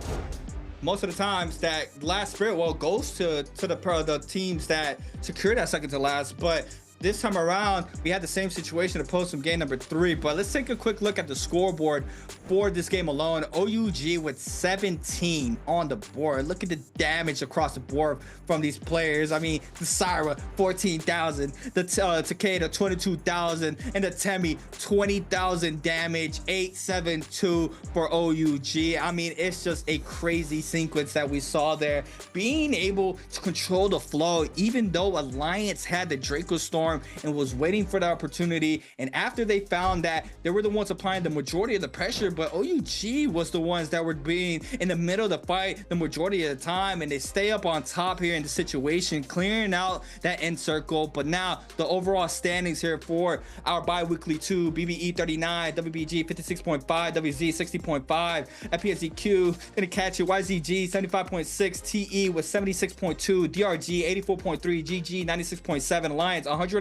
most of the times that last Spirit World goes to the teams that secure that second to last. But this time around, we had the same situation opposed from game number 3. But let's take a quick look at the scoreboard for this game alone. OUG with 17 on the board. Look at the damage across the board from these players. I mean, the Syra, 14,000. The Takeda, 22,000. And the Temi, 20,000 damage. 872 for OUG. I mean, it's just a crazy sequence that we saw there. Being able to control the flow, even though Alliance had the Draco Storm and was waiting for the opportunity, and after they found that they were the ones applying the majority of the pressure, but OUG was the ones that were being in the middle of the fight the majority of the time, and they stay up on top here in the situation, clearing out that end circle. But now the overall standings here for our bi-weekly 2, BBE 39, WBG 56.5, WZ 60.5, FPSEQ gonna catch it, YZG 75.6, TE with 76.2, DRG 84.3, GG 96.7, Lions 105,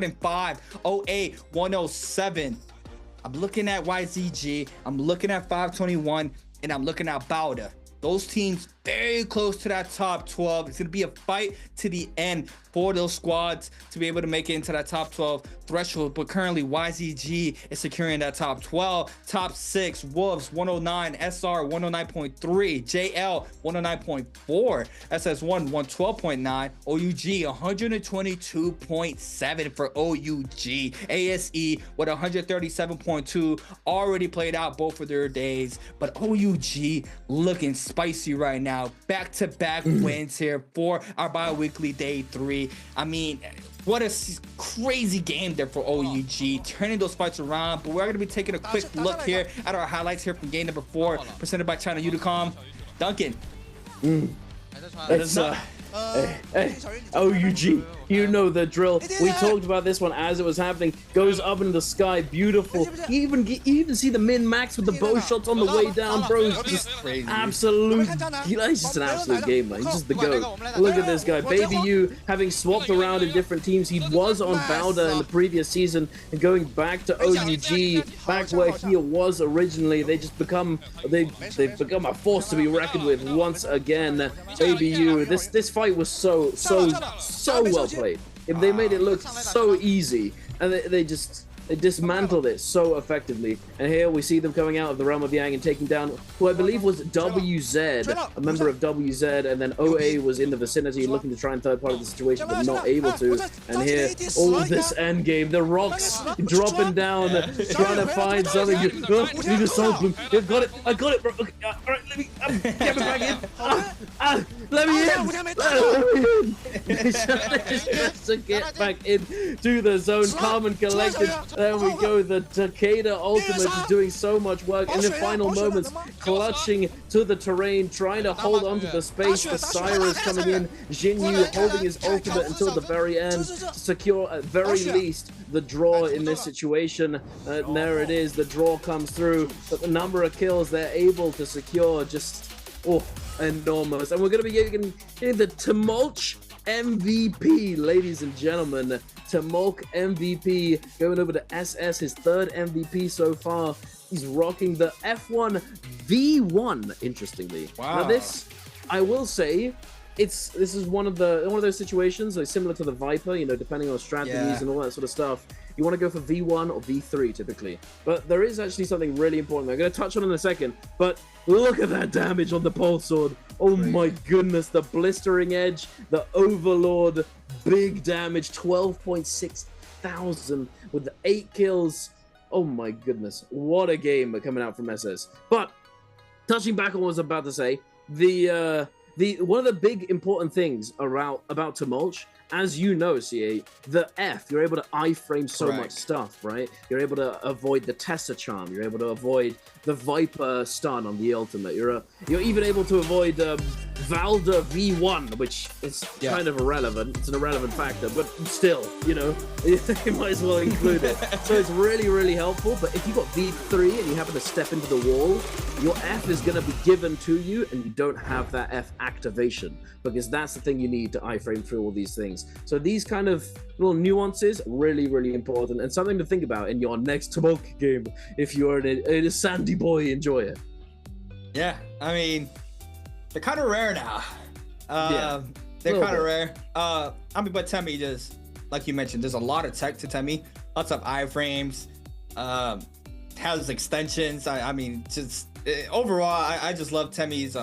08 107. I'm looking at YZG, I'm looking at 521, and I'm looking at Bauda. Those teams very close to that top 12. It's going to be a fight to the end for those squads to be able to make it into that top 12 threshold. But currently, YZG is securing that top 12. Top 6, Wolves 109, SR 109.3, JL 109.4, SS1 112.9, OUG 122.7 for OUG. ASE with 137.2, already played out both of their days. But OUG looking spicy right now. Back-to-back wins here for our bi-weekly day 3. I mean, what a crazy game there for OUG, turning those fights around. But we're going to be taking a quick look here at our highlights here from game number 4, presented by China Unicom. Duncan. That's OUG. You know the drill. We talked about this one as it was happening. Goes up in the sky, beautiful. You even see the min-max with the bow shots on the way down, bro. It's just absolute. He's just an absolute gamer. He's just the GOAT. Look at this guy, Baby U, having swapped around in different teams. He was on Bowder in the previous season and going back to OUG, back where he was originally. They've become a force to be reckoned with once again. Baby U, this fight was so well played. If they made it look so easy, and they dismantled it so effectively. And here we see them coming out of the realm of Yang and taking down who I believe was WZ, a member of WZ, and then OA was in the vicinity looking to try and third party the situation, but not able to. And here, all of this end game, the rocks dropping down, trying to find something. Need to solve them. I got it, bro. Okay, all right, let me get me back in. Let me in. Just to get back into the zone, calm and collected. There we go. The Takeda ultimate is doing so much work in the final moments, clutching to the terrain, trying to hold onto the space. The Cyrus coming in, Jinyu holding his ultimate until the very end to secure at very least the draw in this situation. There it is. The draw comes through, but the number of kills they're able to secure just enormous. And we're going to be getting the Tumulch MVP, ladies and gentlemen. Tumulch MVP going over to SS, his third MVP so far. He's rocking the F1 V1, interestingly. Wow. Now this, I will say, this is one of those situations like similar to the Viper, you know, depending on strategies and all that sort of stuff. You want to go for V1 or V3 typically. But there is actually something really important I'm going to touch on in a second. But look at that damage on the pole sword. Oh my goodness, the blistering edge, the Overlord, big damage, 12.6 thousand with the 8 kills. Oh my goodness, what a game coming out from SS. But touching back on what I was about to say, the one of the big important things about Tumulch, as you know, CA, the F, you're able to iframe so much stuff, right? You're able to avoid the Tessa charm. You're able to avoid the Viper stun on the ultimate. You're even able to avoid Valda V1, which is kind of irrelevant. It's an irrelevant factor, but still, you know, you might as well include it. So it's really, really helpful. But if you got V3 and you happen to step into the wall, your F is going to be given to you, and you don't have that F activation, because that's the thing you need to iframe through all these things. So these kind of little nuances, really, really important, and something to think about in your next Tumulch game if you're a sandy boy. Enjoy it. Yeah, I mean, they're kind of rare now. They're kind of rare. I mean, but Temmie, just like you mentioned, there's a lot of tech to Temmie, lots of iframes, has extensions. I mean, just overall, I just love Temmie's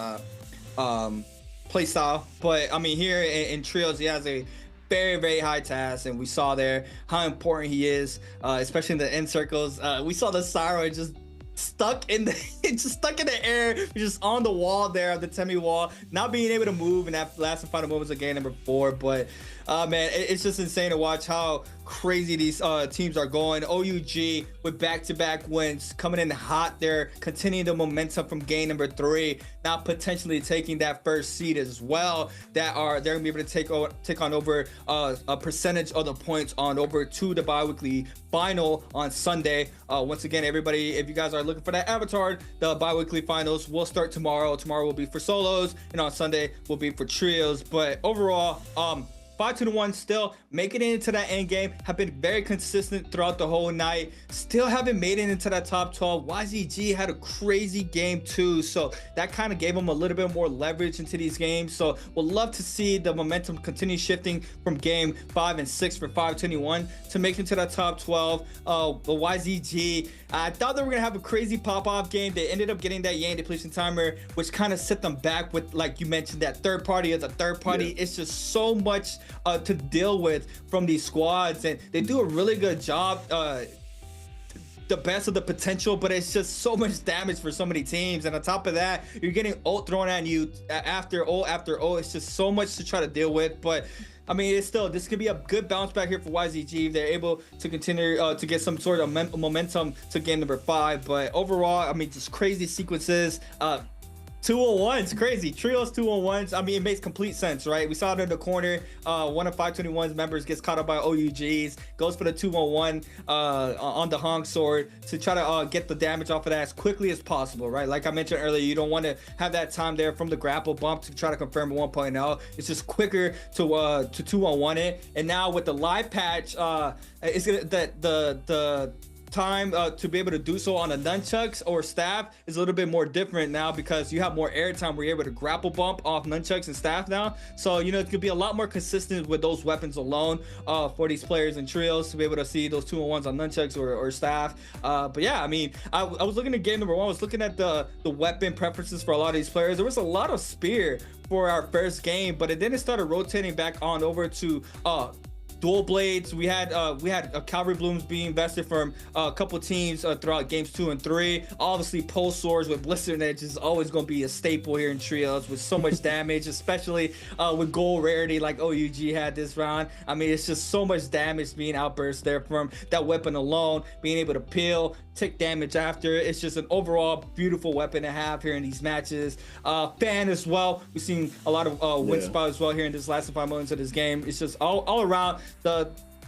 play style. But I mean, here in trios, he has a very, very high task, and we saw there how important he is, especially in the end circles. We saw the Syro just stuck in the air, just on the wall there, of the Temmie wall, not being able to move in that last and final moments of game number 4. But man, it's just insane to watch how crazy these teams are going. OUG with back-to-back wins, coming in hot there, continuing the momentum from game number 3, now potentially taking that first seed as well. They're gonna be able to take on over a percentage of the points on over to the bi-weekly final on Sunday. Once again, everybody, if you guys are looking for that avatar, the bi-weekly finals will start tomorrow. Tomorrow will be for solos, and on Sunday will be for trios. But overall, 5-1 still making it into that end game, have been very consistent throughout the whole night, still haven't made it into that top 12. YZG had a crazy game too, so that kind of gave them a little bit more leverage into these games. So we'll love to see the momentum continue shifting from game 5 and 6 for 5-1 to make it to that top 12. The YZG, I thought they were gonna have a crazy pop-off game. They ended up getting that Yang depletion timer, which kind of set them back with, like you mentioned, that third party as a third party. It's just so much to deal with from these squads, and they do a really good job, the best of the potential, but it's just so much damage for so many teams. And on top of that, you're getting ult thrown at you after ult after ult. It's just so much to try to deal with. But I mean, it's still, this could be a good bounce back here for YZG if they're able to continue to get some sort of momentum to game number 5. But overall, I mean, just crazy sequences. 2-on-1s, crazy. Trios 2-on-1s. I mean, it makes complete sense, right? We saw it in the corner. One of 521's members gets caught up by OUGs, goes for the 2-on-1 on the Hong sword to try to get the damage off of that as quickly as possible, right? Like I mentioned earlier, you don't want to have that time there from the grapple bump to try to confirm 1.0. It's just quicker to 2-on-1 it. And now with the live patch, it's gonna the time to be able to do so on a nunchucks or staff is a little bit more different now because you have more air time where you're able to grapple bump off nunchucks and staff now. So you know it's gonna be a lot more consistent with those weapons alone for these players and trios to be able to see those 2-on-1s on nunchucks or staff. But yeah, I mean, I was looking at game number 1. I was looking at the weapon preferences for a lot of these players. There was a lot of spear for our first game, but then it started rotating back on over to dual blades. We had cavalry blooms being invested from a couple teams throughout games 2 and 3. Obviously, pole swords with blister edge is always going to be a staple here in trios with so much damage, especially with gold rarity like OUG had this round. I mean, it's just so much damage being outburst there from that weapon alone, being able to peel, take damage after. It's just an overall beautiful weapon to have here in these matches. Fan as well. We've seen a lot of wind spot as well here in this last 5 moments of this game. It's just all around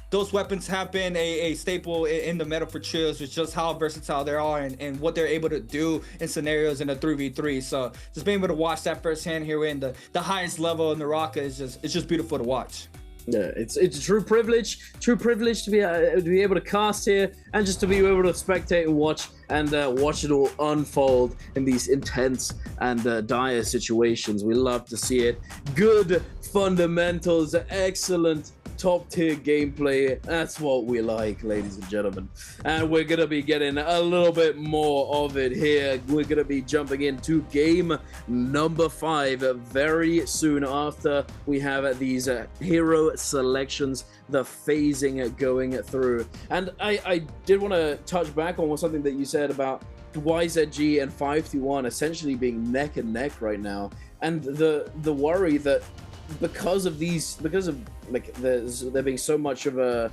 those weapons have been a staple in the meta for trios, with just how versatile they are and what they're able to do in scenarios in a 3v3. So just being able to watch that firsthand here in the highest level in NARAKA is just beautiful to watch. Yeah, it's a true privilege to be able to cast here and just to be able to spectate and watch it all unfold in these intense and dire situations. We love to see it. Good fundamentals, excellent top tier gameplay. That's what we like, ladies and gentlemen. And we're gonna be getting a little bit more of it here. We're gonna be jumping into game number 5 very soon after we have these hero selections, the phasing going through. And I did want to touch back on something that you said about YZG and 521 essentially being neck and neck right now, and the worry that because of like there being so much of a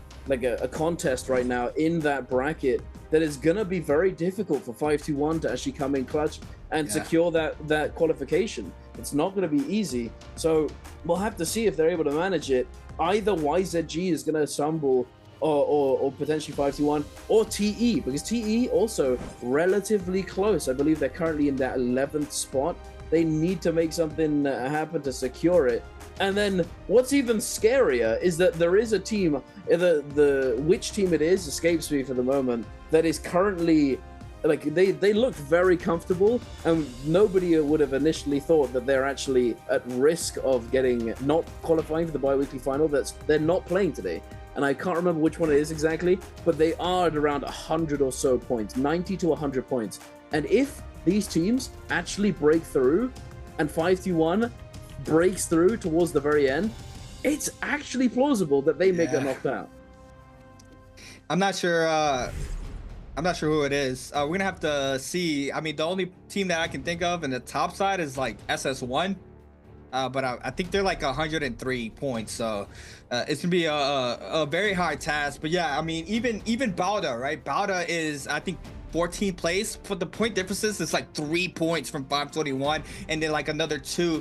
contest right now in that bracket, that it's gonna be very difficult for 521 to actually come in clutch and secure that qualification. It's not gonna be easy, so we'll have to see if they're able to manage it. Either YZG is gonna stumble or potentially 521 or TE, because TE also relatively close. I believe they're currently in that 11th spot. They need to make something happen to secure it. And then what's even scarier is that there is a team, which team it is escapes me for the moment, that is currently, like, they look very comfortable, and nobody would have initially thought that they're actually at risk of not qualifying for the bi-weekly final. They're not playing today. And I can't remember which one it is exactly, but they are at around 100 or so points, 90 to 100 points. And if these teams actually break through and 521 breaks through towards the very end, it's actually plausible that they may get knocked out. I'm not sure who it is. We're gonna have to see. I mean, the only team that I can think of in the top side is like SS1, but I think they're like 103 points, so it's gonna be a very hard task. But yeah, I mean, even Bauda, right? Bauda is, I think, 14th place, but the point differences is like 3 points from 521 and then like another 2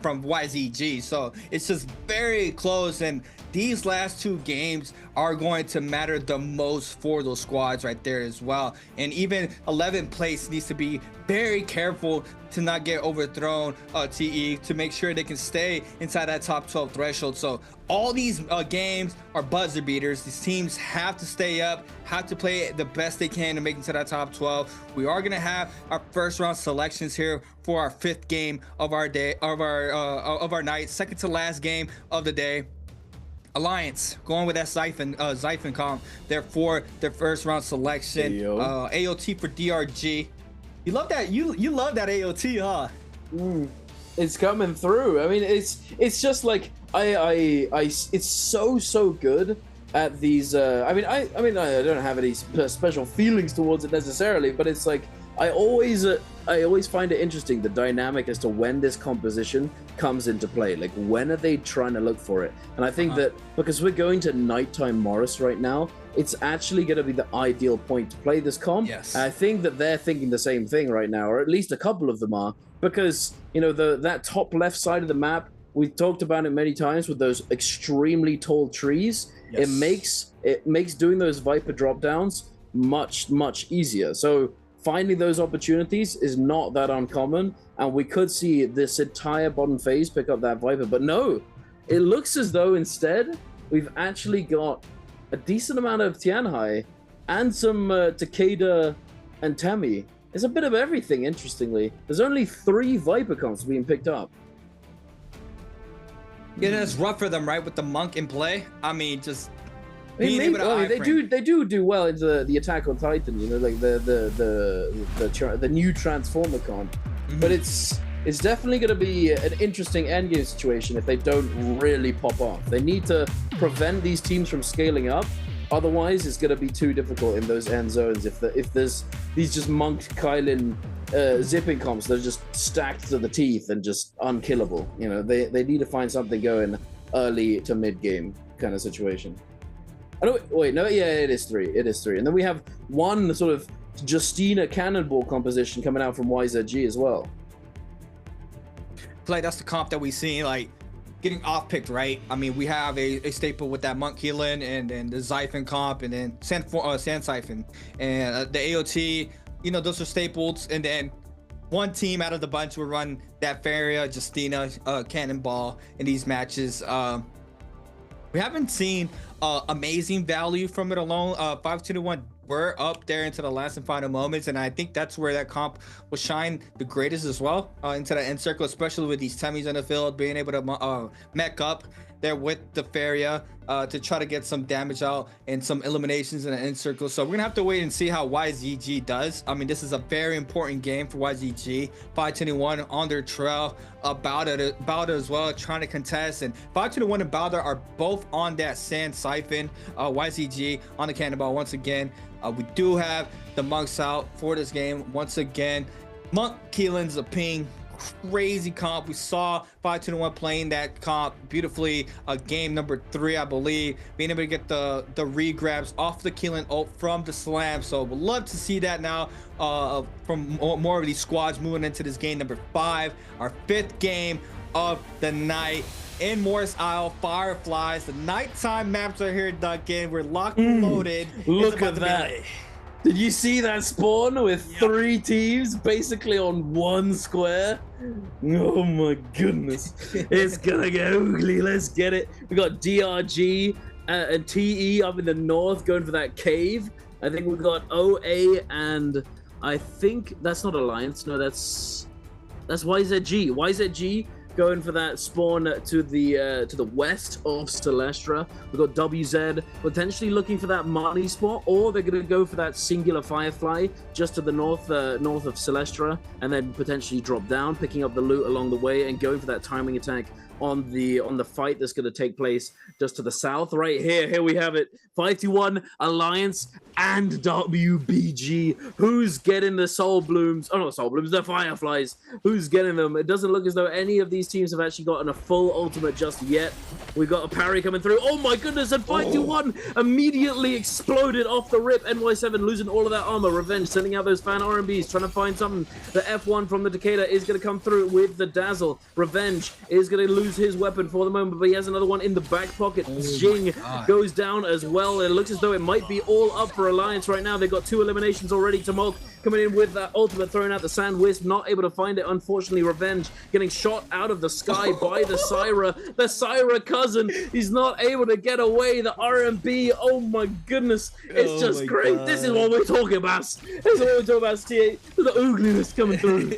from YZG. So it's just very close, and these last 2 games are going to matter the most for those squads right there as well. And even 11th place needs to be very careful to not get overthrown, TE, to make sure they can stay inside that top 12 threshold. So all these games are buzzer beaters. These teams have to stay up, have to play the best they can to make it to that top 12. We are gonna have our first round selections here for our 5th game of our day, of our night, second to last game of the day. Alliance going with that Xiphon comp there for their first round selection. AOT for DRG. You love that. You love that AOT, huh? It's coming through. I mean, it's just like it's so good at these. I mean, I don't have any special feelings towards it necessarily, but it's like I always I always find it interesting, the dynamic as to when this composition comes into play. Like, when are they trying to look for it? And I think that because we're going to nighttime Morris right now, it's actually going to be the ideal point to play this comp. Yes. And I think that they're thinking the same thing right now, or at least a couple of them are, because, you know, that top left side of the map, we've talked about it many times with those extremely tall trees. Yes. It makes doing those Viper drop downs much easier. So finding those opportunities is not that uncommon, and we could see this entire bottom phase pick up that Viper. But no, it looks as though instead we've actually got a decent amount of Tianhai and some Takeda and Temi. It's a bit of everything, interestingly. There's only 3 Viper comps being picked up. Yeah, that's rough for them, right? With the monk in play. I mean, just they do well into the attack on Titan, you know, like the new Transformer comp. But it's definitely going to be an interesting endgame situation if they don't really pop off. They need to prevent these teams from scaling up. Otherwise, it's going to be too difficult in those end zones if there's these just Monk, Kylin, zipping comps that are just stacked to the teeth and just unkillable. You know, they need to find something going early to mid game kind of situation. Wait, no, yeah, it is 3. It is 3. And then we have one sort of Justina Cannonball composition coming out from YZG as well. Like, that's the comp that we seen, like, getting off-picked, right? I mean, we have a staple with that Monk Keelan and then the Xiphon comp and then Sand Xiphon. And the AOT, you know, those are staples. And then one team out of the bunch will run that Faria, Justina, Cannonball in these matches. We haven't seen amazing value from it alone. 5-2-1 we're up there into the last and final moments, and I think that's where that comp will shine the greatest as well, into the end circle, especially with these Temis on the field, being able to mech up there with the Faria to try to get some damage out and some eliminations in the end circle. So we're gonna have to wait and see how YZG does. I mean, this is a very important game for YZG. 521 on their trail, Bowder as well, trying to contest, and 521 and Bowder are both on that Sand Siphon. YZG on the Cannonball once again. We do have the Monks out for this game once again. Monk Keelan's a ping. Crazy comp. We saw 5-2-1 playing that comp beautifully. Game number 3, I believe, being able to get the regrabs off the Keelan ult from the slam. So we'd love to see that now from more of these squads moving into this game number 5, our 5th game of the night in Morris Isle. Fireflies, the nighttime maps are here, Duncan. We're locked and loaded. Look at that. Did you see that spawn with 3 teams basically on 1 square? Oh my goodness. It's gonna get ugly. Let's get it. We got DRG and TE up in the north going for that cave. I think we've got OA and I think that's not Alliance. No, that's YZG. YZG going for that spawn to the west of Celestra. We've got WZ potentially looking for that money spot, or they're going to go for that singular Firefly just to the north of Celestra, and then potentially drop down, picking up the loot along the way, and going for that timing attack on the fight that's going to take place just to the south. Right here we have it. 5-1 Alliance and WBG. Who's getting the Soul Blooms? Oh, not Soul Blooms, the Fireflies. Who's getting them? It doesn't look as though any of these teams have actually gotten a full ultimate just yet. We got a parry coming through. Oh my goodness, and 5-1 immediately exploded off the rip. NY7 losing all of that armor. Revenge sending out those fan RMBs, trying to find something. The F1 from the Takeda is going to come through with the Dazzle. Revenge is going to lose his weapon for the moment, but he has another one in the back pocket. Jing goes down as well. It looks as though it might be all up for Alliance right now. They've got 2 eliminations already. Tamok coming in with that ultimate, throwing out the Sand Wisp, not able to find it, unfortunately. Revenge getting shot out of the sky by the Syra cousin. He's not able to get away. The RMB, oh my goodness, it's just great. God. This is what we're talking about. This is what we're talking about, T8. The ugliness coming through.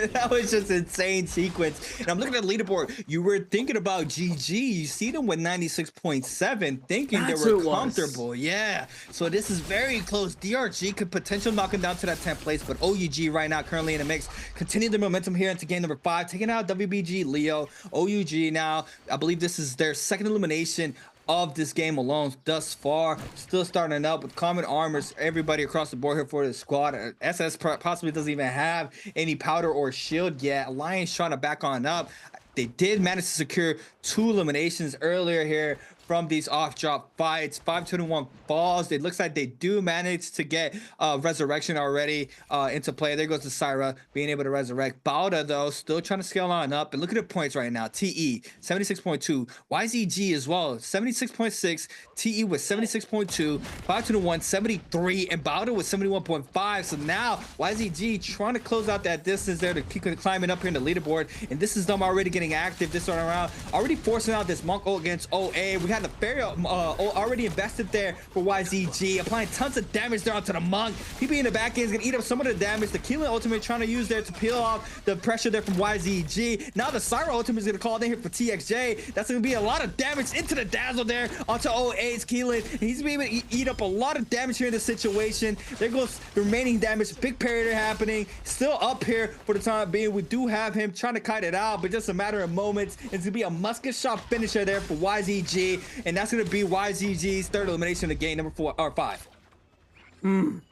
That was just an insane sequence. And I'm looking at the leaderboard. You were thinking about GG. You see them with 96.7, thinking they were comfortable. Yeah. So this is very close. DRG could potentially knock him down to that 10th place, but OUG right now currently in the mix. Continue the momentum here into game number 5, taking out WBG, Leo. OUG now, I believe this is their 2nd elimination of this game alone thus far. Still starting up with common armors, everybody across the board here for the squad. SS possibly doesn't even have any powder or shield yet. Alliance trying to back on up. They did manage to secure 2 eliminations earlier here from these off-drop fights. 521 falls. It looks like they do manage to get resurrection already into play. There goes the Syra being able to resurrect. Bauda, though, still trying to scale on up. And look at the points right now. TE, 76.2. YZG as well, 76.6. TE with 76.2. 521, 73. And Bauda with 71.5. So now YZG trying to close out that distance there to keep climbing up here in the leaderboard. And this is them already getting active this one around. Already forcing out this Monk ult against OA. We had the Fairy already invested there for YZG, applying tons of damage there onto the Monk. PP in the back end is gonna eat up some of the damage. The Keelan ultimate trying to use there to peel off the pressure there from YZG. Now the Syra ultimate is gonna call in here for TXJ. That's gonna be a lot of damage into the Dazzle there onto OA's Keelan. He's gonna be able to eat up a lot of damage here in this situation. There goes the remaining damage. Big parry there happening. Still up here for the time being. We do have him trying to kite it out, but just a matter of moments. It's gonna be a musket shot finisher there for YZG. And that's going to be YZG's 3rd elimination of game number 4 or 5.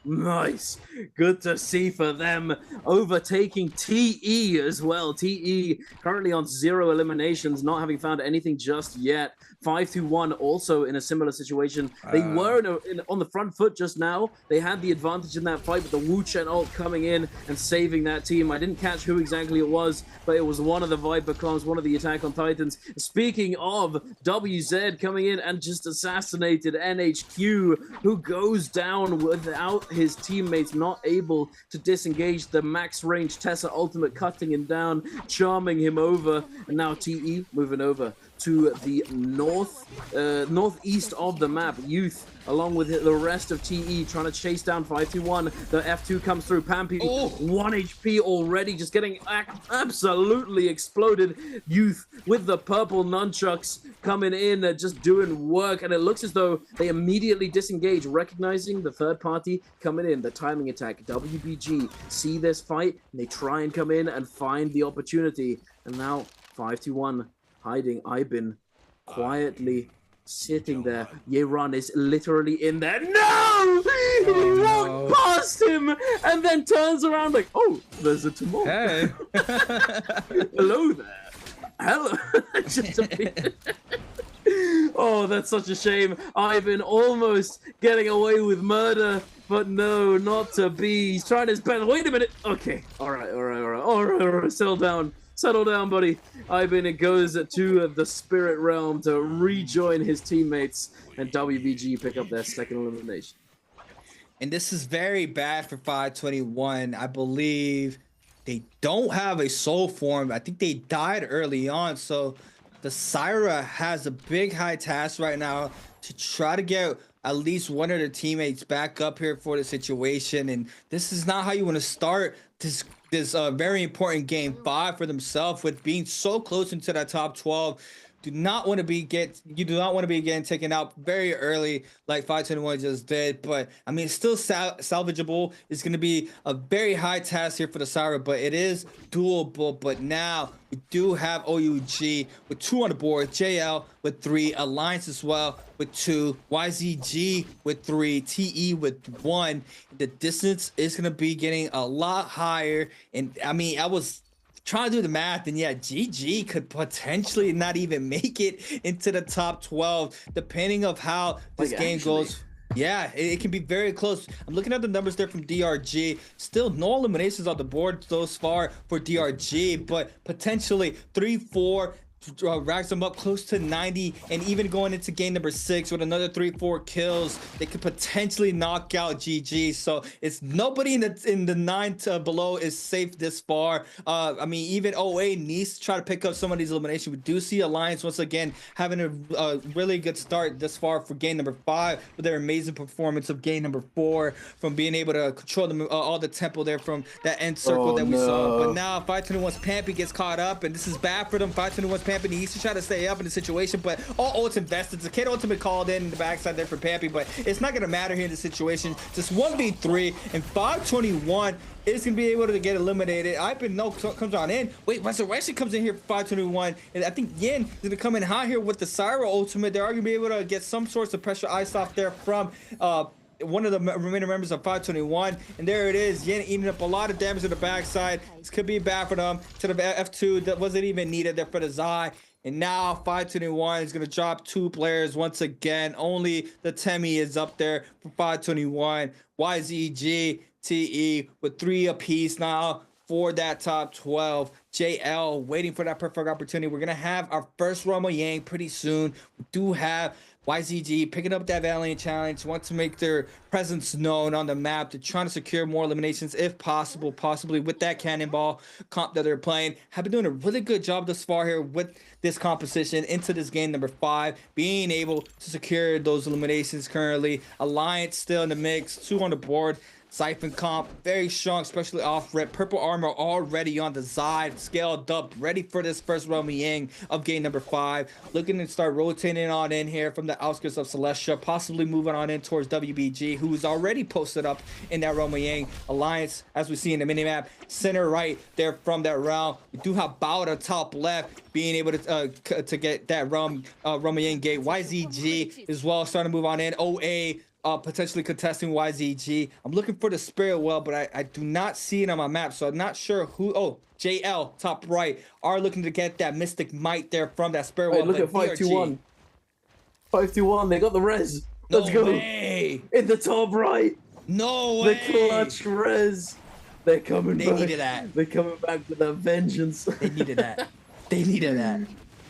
Nice. Good to see for them, overtaking TE as well. TE currently on 0 eliminations, not having found anything just yet. 521 also in a similar situation. They were on the front foot just now. They had the advantage in that fight with the Wu Chen ult coming in and saving that team. I didn't catch who exactly it was, but it was one of the Viper clans, one of the Attack on Titans. Speaking of, WZ coming in and just assassinated NHQ, who goes down without his teammates not able to disengage the max range Tessa ultimate, cutting him down, charming him over. And now TE moving over to the northeast of the map. Youth, along with the rest of TE, trying to chase down 521. The F2 comes through. Pampy, 1 HP already, just getting absolutely exploded. Youth with the purple nunchucks coming in, just doing work. And it looks as though they immediately disengage, recognizing the 3rd party coming in. The timing attack. WBG see this fight, and they try and come in and find the opportunity. And now 521 hiding. Ibin quietly sitting there. Yeron is literally in there. No! He walked past him and then turns around like, oh, there's a Timon. Hey. Hello there. Hello. Just a bit. Oh, that's such a shame. Ivan almost getting away with murder, but no, not to be. He's trying his best. Wait a minute. Okay. All right. Settle down, buddy. Ivan, it goes to the Spirit Realm to rejoin his teammates, and WBG pick up their 2nd elimination. And this is very bad for 521. I believe they don't have a soul form. I think they died early on, so the Syra has a big high task right now to try to get at least one of their teammates back up here for the situation. And this is not how you want to start this very important game 5 for themselves, with being so close into that top 12. You do not want to be getting taken out very early like 521 just did. But I mean, it's still salvageable. It's going to be a very high task here for the Syra, but it is doable. But now we do have OUG with 2 on the board, JL with 3, Alliance as well with 2, YZG with 3, TE with 1. The distance is going to be getting a lot higher. And I mean, I was trying to do the math, and yeah, GG could potentially not even make it into the top 12, depending of how this game goes. Yeah, it can be very close. I'm looking at the numbers there from DRG. Still no eliminations on the board thus far for DRG, but potentially 3-4 racks them up close to 90, and even going into game number 6 with another 3-4 kills, they could potentially knock out GG. So it's nobody in the 9 to below is safe this far. I mean, even OA needs to try to pick up some of these eliminations. We do see Alliance once again having a really good start this far for game number 5 with their amazing performance of game number 4, from being able to control them all the tempo there from that end circle that we saw. But now 521's Pampy gets caught up, and this is bad for them. 521's Pampy needs to try to stay up in the situation, but all ults invested. The kid ultimate called in the backside there for Pampy, but it's not going to matter here in the situation. Just 1v3, and 521 is going to be able to get eliminated. No comes on in. Wait, Resurrection comes in here for 521, and I think Yin is going to come in high here with the Syra ultimate. They're going to be able to get some sorts of pressure ice off there from one of the remaining members of 521, and there it is. Yin eating up a lot of damage to the backside. This could be bad for them. To the F2 that wasn't even needed there for the Zai. And now 521 is going to drop 2 players once again. Only the Temi is up there for 521. YZG, TE with 3 apiece now for that top 12. JL waiting for that perfect opportunity. We're going to have our first Romo Yang pretty soon. We do have YZG picking up that Valiant challenge, want to make their presence known on the map. They're trying to secure more eliminations if possible, possibly with that cannonball comp that they're playing. Have been doing a really good job thus far here with this composition into this game number 5, being able to secure those eliminations currently. Alliance still in the mix, 2 on the board. Siphon comp, very strong, especially off rip. Purple armor already on the side, scaled up, ready for this first Romo Yang of game number 5. Looking to start rotating on in here from the outskirts of Celestia, possibly moving on in towards WBG, who is already posted up in that Romo Yang alliance, as we see in the minimap. Center right there from that round. We do have Bauda top left, being able to get that Romo Yang gate. YZG as well, starting to move on in. OA potentially contesting YZG. I'm looking for the Spirit Well, but I do not see it on my map, so I'm not sure who. Oh, JL top right are looking to get that Mystic Might there from that Spirit Well. Look at 521. 521, they got the res. Let's go. Way. In the top right. No way. The clutch res. They're coming back. They needed that. They're coming back with a vengeance. They needed that. They needed that.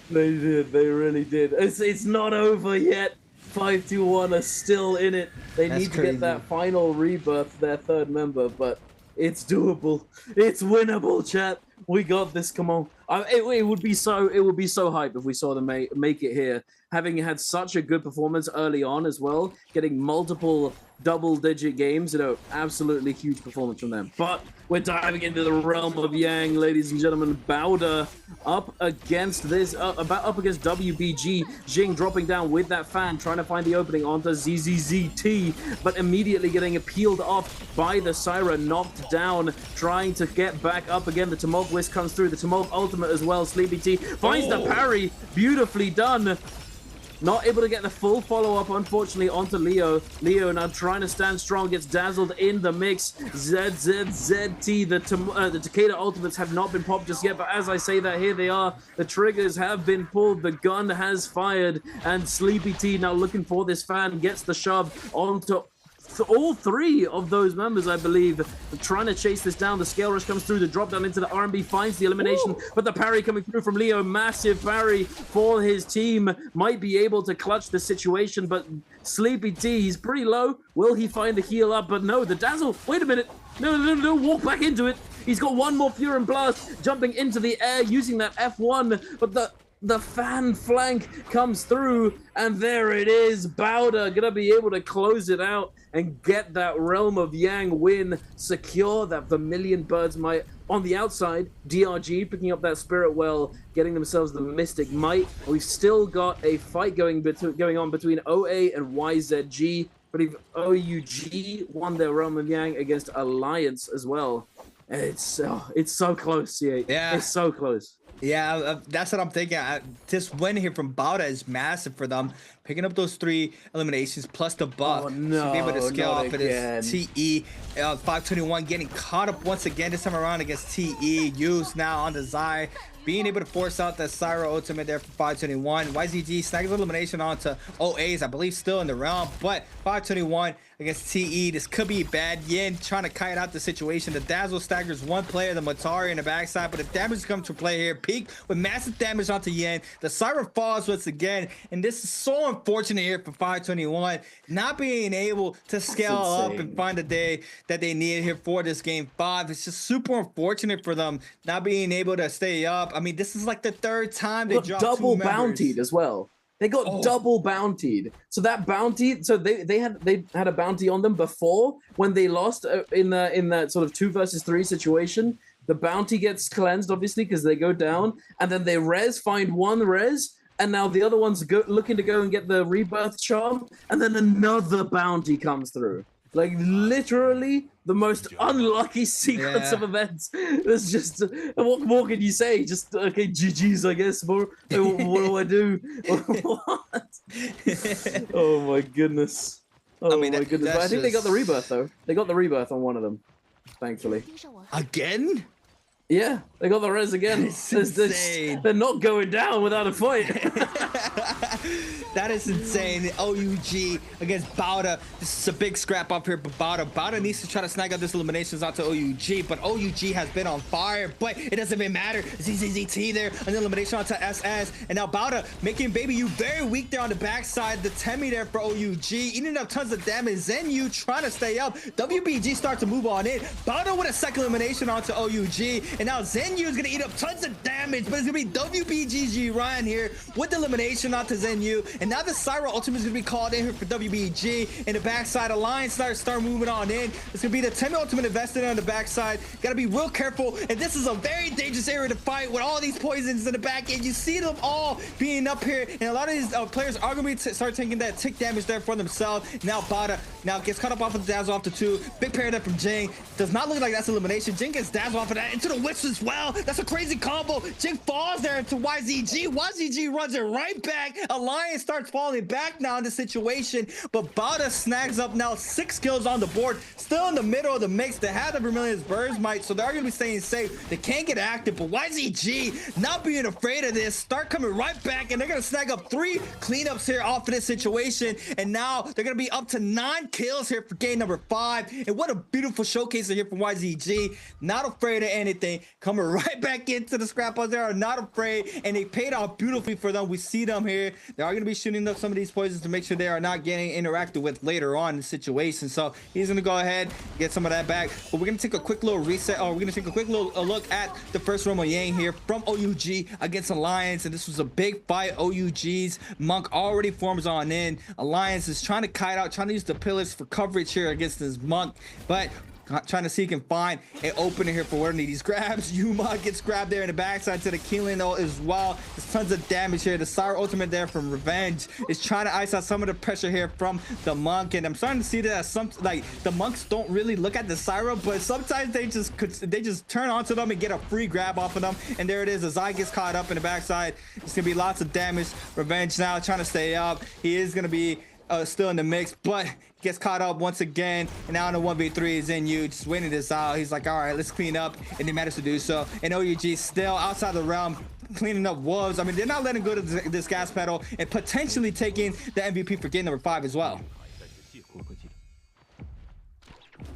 They did. They really did. It's not over yet. 521 are still in it. They need to get that final rebirth, their 3rd member, but it's doable. It's winnable, chat. We got this. Come on. It would be so hype if we saw them make it here, having had such a good performance early on as well, getting multiple double-digit games. Absolutely huge performance from them. But we're diving into the realm of Yang, ladies and gentlemen. Bauda up against WBG. Jing dropping down with that fan, trying to find the opening onto ZZZT, but immediately getting peeled off by the Siren, knocked down, trying to get back up again. The Tumult Whisk comes through. The Tumult Ultimate as well. Sleepy T finds the parry. Beautifully done. Not able to get the full follow-up, unfortunately, onto Leo. Leo now trying to stand strong, gets dazzled in the mix. ZZZT, the Takeda ultimates have not been popped just yet, but as I say that, here they are. The triggers have been pulled, the gun has fired, and Sleepy T now looking for this fan, gets the shove onto all 3 of those members, I believe, trying to chase this down. The scale rush comes through, the drop down into the R&B, finds the elimination, but the parry coming through from Leo, massive parry for his team, might be able to clutch the situation, but Sleepy T, he's pretty low. Will he find the heal up? But no, the dazzle, wait a minute, no, walk back into it. He's got one more Furin Blast, jumping into the air, using that F1, but the fan flank comes through, and there it is. Bauda gonna be able to close it out and get that Realm of Yang win, secure that Vermilion Bird's Might. On the outside, DRG picking up that Spirit Well, getting themselves the Mystic Might. We've still got a fight going on between OA and YZG. I believe OUG won their Realm of Yang against Alliance as well. It's so close, yeah. It's so close. Yeah, that's what I'm thinking. This win here from Bauda is massive for them. Picking up those 3 eliminations plus the buff. Oh, no, to be able to scale off again. of this TE. 521 getting caught up once again, this time around against TE. Used now on the Zai. Being able to force out that Syra ultimate there for 521. YZG snags elimination onto OAs, I believe, still in the realm. But 521 against TE, this could be bad. Yin trying to kite out the situation. The Dazzle staggers 1 player, the Matari in the backside, but the damage comes to play here. Peak with massive damage onto Yin. The Syra falls once again, and this is so unfortunate here for 521, not being able to scale up and find the day that they needed here for this game 5. It's just super unfortunate for them not being able to stay up. I mean, this is like the 3rd time they dropped double 2 members. bountied as well. They got double bountied. So that bounty, so they had a bounty on them before when they lost in that sort of 2 versus 3 situation. The bounty gets cleansed, obviously, because they go down, and then they find one res, and now the other one's looking to go and get the rebirth charm, and then another bounty comes through. Like, literally the most unlucky sequence of events. There's just, what more can you say? Just, okay, GG's, I guess. What do I do? What? Oh my goodness. Oh my goodness. But I think they got the rebirth, though. They got the rebirth on one of them, thankfully. Again? Yeah, they got the res again. They're not going down without a fight. That is insane. OUG against Bauda. This is a big scrap up here, but Bauda needs to try to snag out this eliminations onto OUG, but OUG has been on fire, but it doesn't even matter. ZZZT there, an elimination onto SS, and now Bauda making Baby U very weak there on the backside. The Temi there for OUG, eating up tons of damage. Zenyu trying to stay up. WBG starts to move on in. Bauda with a second elimination onto OUG, and now Zenyu is gonna eat up tons of damage, but it's gonna be WBGG Ryan here with the elimination onto Zenyu. And now the Syra ultimate is going to be called in here for WBG. And the backside Alliance start moving on in. It's going to be the Temi ultimate invested on the backside. Got to be real careful. And this is a very dangerous area to fight with all these poisons in the back end. You see them all being up here. And a lot of these players are going to start taking that tick damage there for themselves. Now Bada now gets cut up off of the dazzle off the 2. Big parry there from Jing. Does not look like that's elimination. Jing gets dazzle off of that into the whips as well. That's a crazy combo. Jing falls there into YZG. YZG runs it right back. Alliance starts falling back now in the situation, but Bauda snags up now 6 kills on the board, still in the middle of the mix. They have the Vermilion's Birds Might, so they're going to be staying safe. They can't get active, but YZG not being afraid of this, start coming right back, and they're going to snag up 3 cleanups here off of this situation, and now they're going to be up to 9 kills here for game number 5, and what a beautiful showcase here from YZG. Not afraid of anything, coming right back into the scrap house. They are not afraid, and they paid off beautifully for them. We see them here. They are going to be shooting up some of these poisons to make sure they are not getting interacted with later on in the situation. So he's going to go ahead, get some of that back. But we're going to take a quick little reset. We're going to take a quick little look at the first Romo Yang here from OUG against Alliance. And this was a big fight. OUG's Monk already forms on in. Alliance is trying to kite out, trying to use the pillars for coverage here against this Monk. But trying to see if he can find an opening here for one of these grabs. Yuma gets grabbed there in the backside to the Keelan as well. There's tons of damage here. The Sour ultimate there from Revenge is trying to ice out some of the pressure here from the Monk, and I'm starting to see that some like the Monks don't really look at the Syra, but sometimes they just turn onto them and get a free grab off of them. And there it is. Azai gets caught up in the backside. It's gonna be lots of damage. Revenge now trying to stay up. He is gonna be still in the mix, but gets caught up once again, and now in the 1v3 Zenyu just waiting this out. He's like, all right, let's clean up, and he managed to do so. And OUG still outside the realm, cleaning up wolves. I mean, they're not letting go to this gas pedal and potentially taking the MVP for game number 5 as well.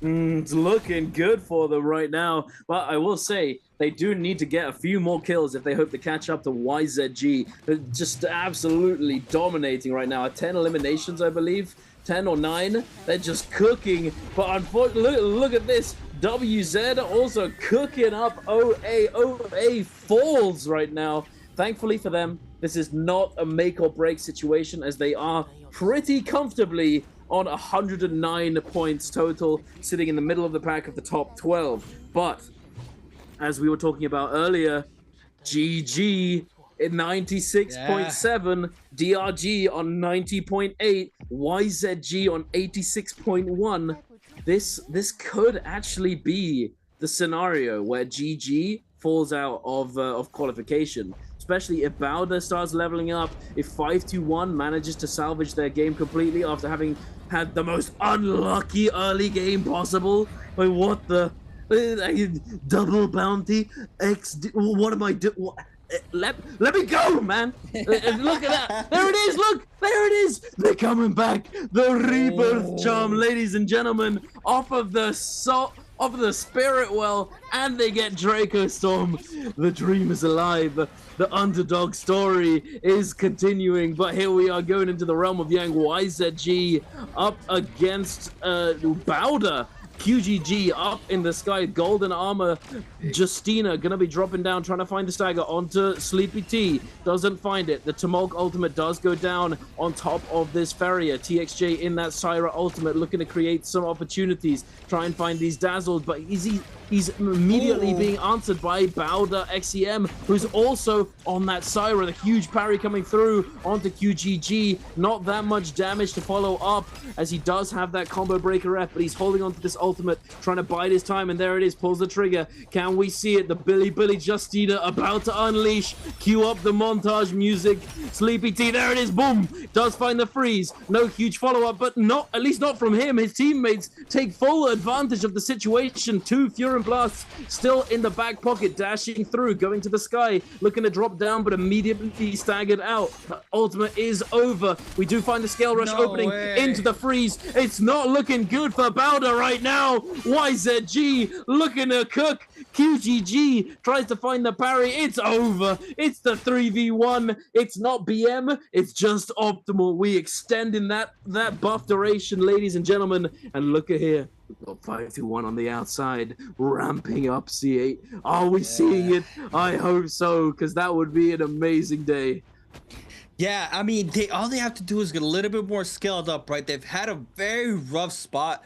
It's looking good for them right now, but I will say they do need to get a few more kills if they hope to catch up to YZG. They're just absolutely dominating right now. 10 eliminations, I believe. 10 or 9. They're just cooking. But unfortunately, look at this. WZ also cooking up OA. OA falls right now. Thankfully for them, this is not a make or break situation, as they are pretty comfortably on 109 points total, sitting in the middle of the pack of the top 12. But as we were talking about earlier, GG at 96.7, DRG on 90.8, YZG on 86.1. This could actually be the scenario where GG falls out of qualification, especially if Bauda starts leveling up, if 521 manages to salvage their game completely after having had the most unlucky early game possible. Like, what the double bounty XD, what am I doing? Let me go, man. Look at that. There it is. Look, there it is. They're coming back. The rebirth charm, ladies and gentlemen, off of the Spirit Well, and they get Draco Storm. The dream is alive. The underdog story is continuing, but here we are going into the realm of Yang. YZG up against Bauda. QGG up in the sky, golden armor. Justina gonna be dropping down, trying to find the stagger onto Sleepy T. Doesn't find it. The Tumult ultimate does go down on top of this Farrier. TXJ in that Syra ultimate, looking to create some opportunities, try and find these dazzled, but he's immediately being answered by Bowder XEM, who's also on that Syra. The huge parry coming through onto QGG. Not that much damage to follow up, as he does have that combo breaker F, but he's holding on to this ultimate, trying to bide his time, and there it is, pulls the trigger. Can we see it? The Billy Justina about to unleash. Cue up the montage music. Sleepy T, there it is, boom! Does find the freeze. No huge follow-up, but not, at least not from him. His teammates take full advantage of the situation. 2 Fury Blasts still in the back pocket, dashing through, going to the sky, looking to drop down, but immediately staggered out. The ultimate is over. We do find the scale rush opening into the freeze. It's not looking good for Bowder right now. YZG looking to cook. QGG tries to find the parry. It's over. It's the 3v1. It's not BM. It's just optimal. We extending that buff duration, ladies and gentlemen. And look at here. We've got 5-2-1 on the outside, ramping up C8. Are we seeing it? I hope so, because that would be an amazing day. Yeah, I mean, all they have to do is get a little bit more scaled up, right? They've had a very rough spot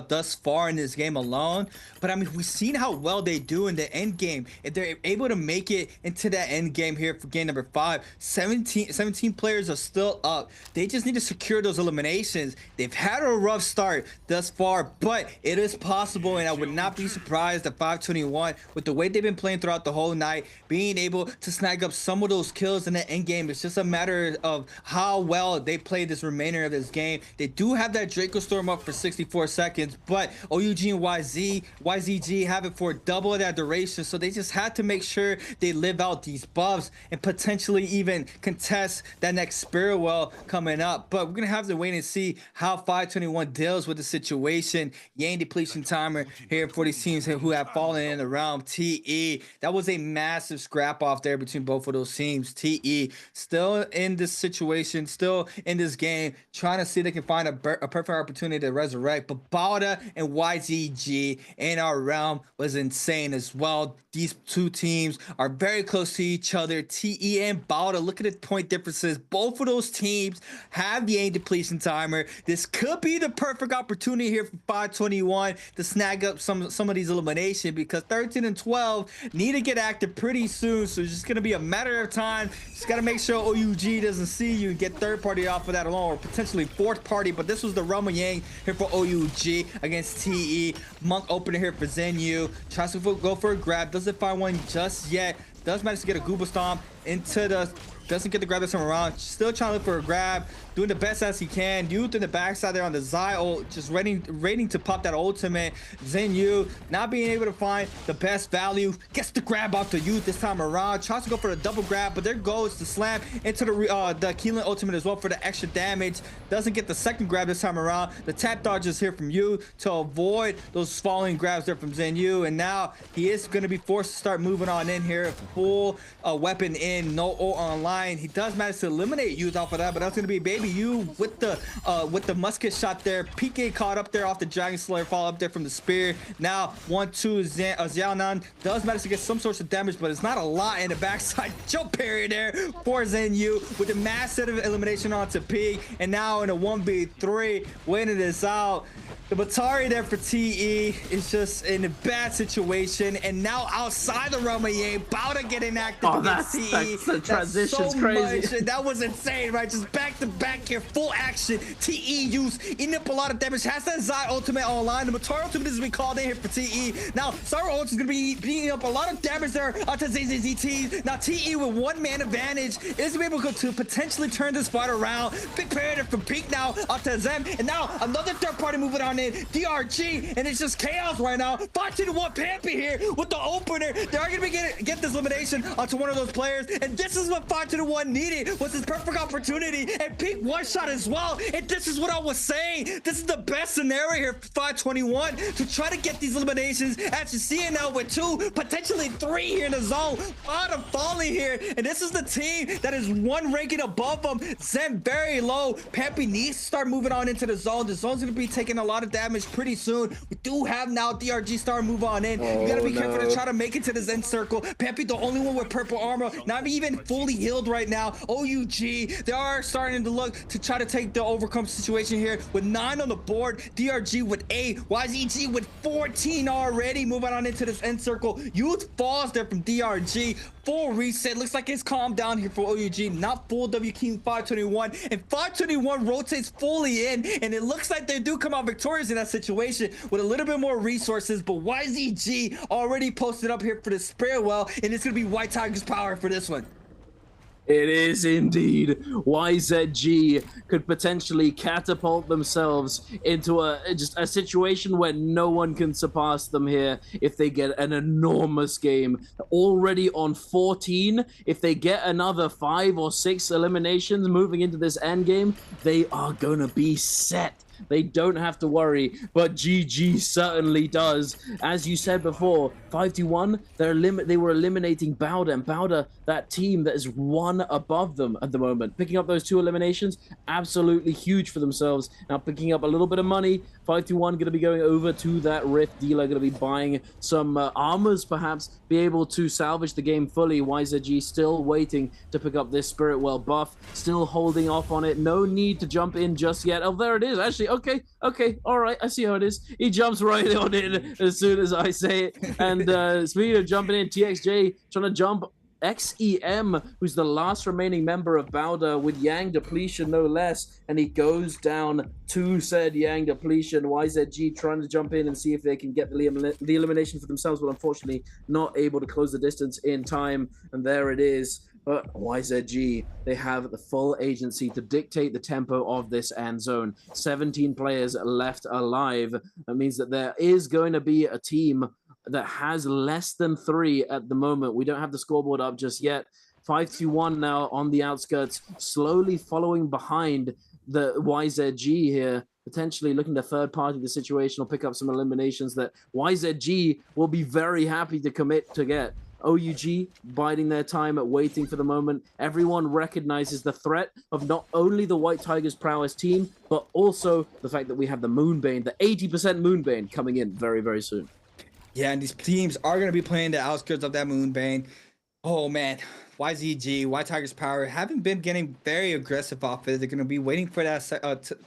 thus far in this game alone, but I mean, we've seen how well they do in the end game. If they're able to make it into that end game here for game number 5, 17 players are still up. They just need to secure those eliminations. They've had a rough start thus far, but it is possible, and I would not be surprised at 521 with the way they've been playing throughout the whole night, being able to snag up some of those kills in the end game. It's just a matter of how well they play this remainder of this game. They do have that Draco Storm up for 64 seconds, but OUG and YZG have it for double of that duration, so they just had to make sure they live out these buffs and potentially even contest that next Spirit Well coming up. But we're gonna have to wait and see how 521 deals with the situation. Yang depletion timer here for these teams who have fallen in the realm. TE, that was a massive scrap off there between both of those teams. TE still in this situation, still in this game, trying to see if they can find a perfect opportunity to resurrect. But Bowder and YZG in our realm was insane as well. These two teams are very close to each other. TE and Bowder, look at the point differences. Both of those teams have the aim depletion timer. This could be the perfect opportunity here for 521 to snag up some of these eliminations, because 13 and 12 need to get active pretty soon. So it's just going to be a matter of time. Just got to make sure OUG doesn't see you and get third party off of that alone, or potentially fourth party. But this was the realm of Yang here for OUG against TE. Monk opener here for Zenyu. Tries to go for a grab. Doesn't find one just yet. Does manage to get a Gooba Stomp into the... Doesn't get the grab this time around. Still trying to look for a grab. Doing the best as he can. Youth in the backside there on the Zai ult. Just waiting to pop that ultimate. Zenyu not being able to find the best value. Gets the grab off the Youth this time around. Tries to go for the double grab, but there goes the slam into the Keelan ultimate as well for the extra damage. Doesn't get the second grab this time around. The tap dodge is here from Youth to avoid those falling grabs there from Zenyu. And now he is going to be forced to start moving on in here. Full weapon in. No ult online. He does manage to eliminate Youth off of that, but that's going to be Baby U with the musket shot there. PK caught up there off the Dragon Slayer, fall up there from the spear. Now 1-2 Xiaonan does manage to get some sorts of damage, but it's not a lot in the backside. Jump parry there for Zenyu with a massive elimination onto Pig, and now in a 1v3 winning this out. The Batari there for TE is just in a bad situation, and now outside the realm of Yang, Bowder getting active against TE. That's the transition's so crazy. Much. That was insane, right? Just back to back here, full action. TE eating up a lot of damage. Has that Zai ultimate online. The Batari ultimate is being called in here for TE. Now Sara ult is gonna be beating up a lot of damage there onto ZZZT. Now TE with 1-man advantage is able to potentially turn this fight around. Big parry there from Peak now onto Zem, and now another third party moving on in. DRG, and it's just chaos right now. 5-1 Pampy here with the opener. They are gonna get this elimination onto one of those players, and this is what 5-1 needed, was this perfect opportunity. And Peak one shot as well, and this is what I was saying. This is the best scenario here for 521 to try to get these eliminations. As you see it now with 2, potentially 3 here in the zone. Bottom falling here, and this is the team that is 1 ranking above them. Zen very low. Pampy needs to start moving on into the zone. The zone's gonna be taking a lot lot of damage pretty soon. We do have now DRG starting to move on in. You gotta be careful to try to make it to this end circle. Peppy, the only one with purple armor, not even fully healed right now. OUG, they are starting to look to try to take the overcome situation here with 9 on the board. DRG with 8, YZG with 14 already. Moving on into this end circle. Youth falls there from DRG. Full reset. Looks like it's calmed down here for OUG. Not full W King 521. And 521 rotates fully in. And it looks like they do come out victorious in that situation with a little bit more resources. But YZG already posted up here for the spare well. And it's going to be White Tiger's power for this one. It is indeed. YZG could potentially catapult themselves into just a situation where no one can surpass them here if they get an enormous game. Already on 14, if they get another 5 or 6 eliminations moving into this end game, they are gonna be set. They don't have to worry, but GG certainly does. As you said before, 5-1, they were eliminating Bowder, and Bowder, that team that is 1 above them at the moment. Picking up those 2 eliminations, absolutely huge for themselves. Now picking up a little bit of money, 5-1 going to be going over to that Rift dealer, going to be buying some armors, perhaps, be able to salvage the game fully. YZG still waiting to pick up this Spirit Well buff, still holding off on it. No need to jump in just yet. Oh, there it is, actually. Okay, all right, I see how it is. He jumps right on in as soon as I say it. And speaking of jumping in, TXJ trying to jump. XEM, who's the last remaining member of Bowder with Yang Depletion, no less, and he goes down to said Yang Depletion. YZG trying to jump in and see if they can get the elimination for themselves, but unfortunately not able to close the distance in time, and there it is. But YZG, they have the full agency to dictate the tempo of this end zone. 17 players left alive. That means that there is going to be a team that has less than 3 at the moment. We don't have the scoreboard up just yet. 5-1 now on the outskirts, slowly following behind the YZG here, potentially looking to third party the situation or pick up some eliminations that YZG will be very happy to commit to get. OUG biding their time at waiting for the moment. Everyone recognizes the threat of not only the White Tigers prowess team, but also the fact that we have the Moonbane, the 80% Moonbane coming in very, very soon. Yeah, and these teams are going to be playing the outskirts of that Moonbane. Oh, man. YZG, White Tigers Power, haven't been getting very aggressive off it. They're going to be waiting for that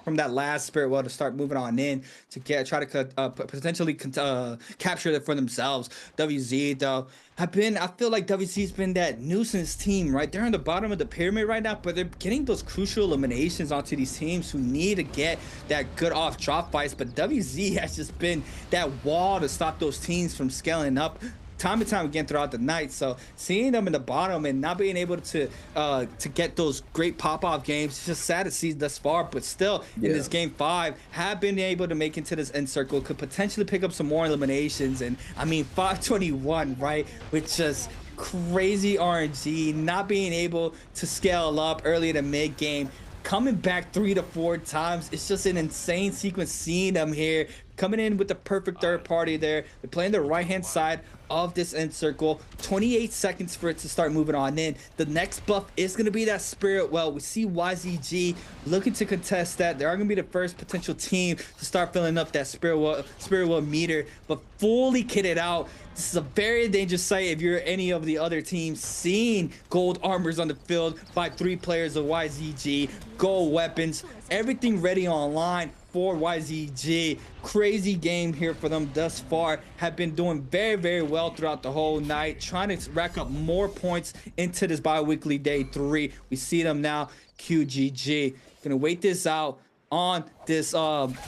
from that last Spirit Well to start moving on in to try to potentially capture it for themselves. WZ, though, I feel like WZ's been that nuisance team, right? They're on the bottom of the pyramid right now, but they're getting those crucial eliminations onto these teams who need to get that good off drop fights. But WZ has just been that wall to stop those teams from scaling up time and time again throughout the night. So seeing them in the bottom and not being able to get those great pop-off games, it's just sad to see thus far. But still, in this game 5, have been able to make into this end circle, could potentially pick up some more eliminations. And I mean, 521, right, with just crazy RNG, not being able to scale up early in the mid game, coming back 3 to 4 times. It's just an insane sequence seeing them here coming in with the perfect third party there. They're playing the right hand side of this end circle. 28 seconds for it to start moving on in. The next buff is going to be that Spirit Well. We see YZG looking to contest that. They are going to be the first potential team to start filling up that Spirit Well meter, but fully kitted out. This is a very dangerous sight if you're any of the other teams seeing gold armors on the field by 3 players of YZG, gold weapons, everything ready online for YZG. Crazy game here for them thus far. Have been doing very, very well throughout the whole night, trying to rack up more points into this bi-weekly day 3. We see them now. QGG gonna wait this out on this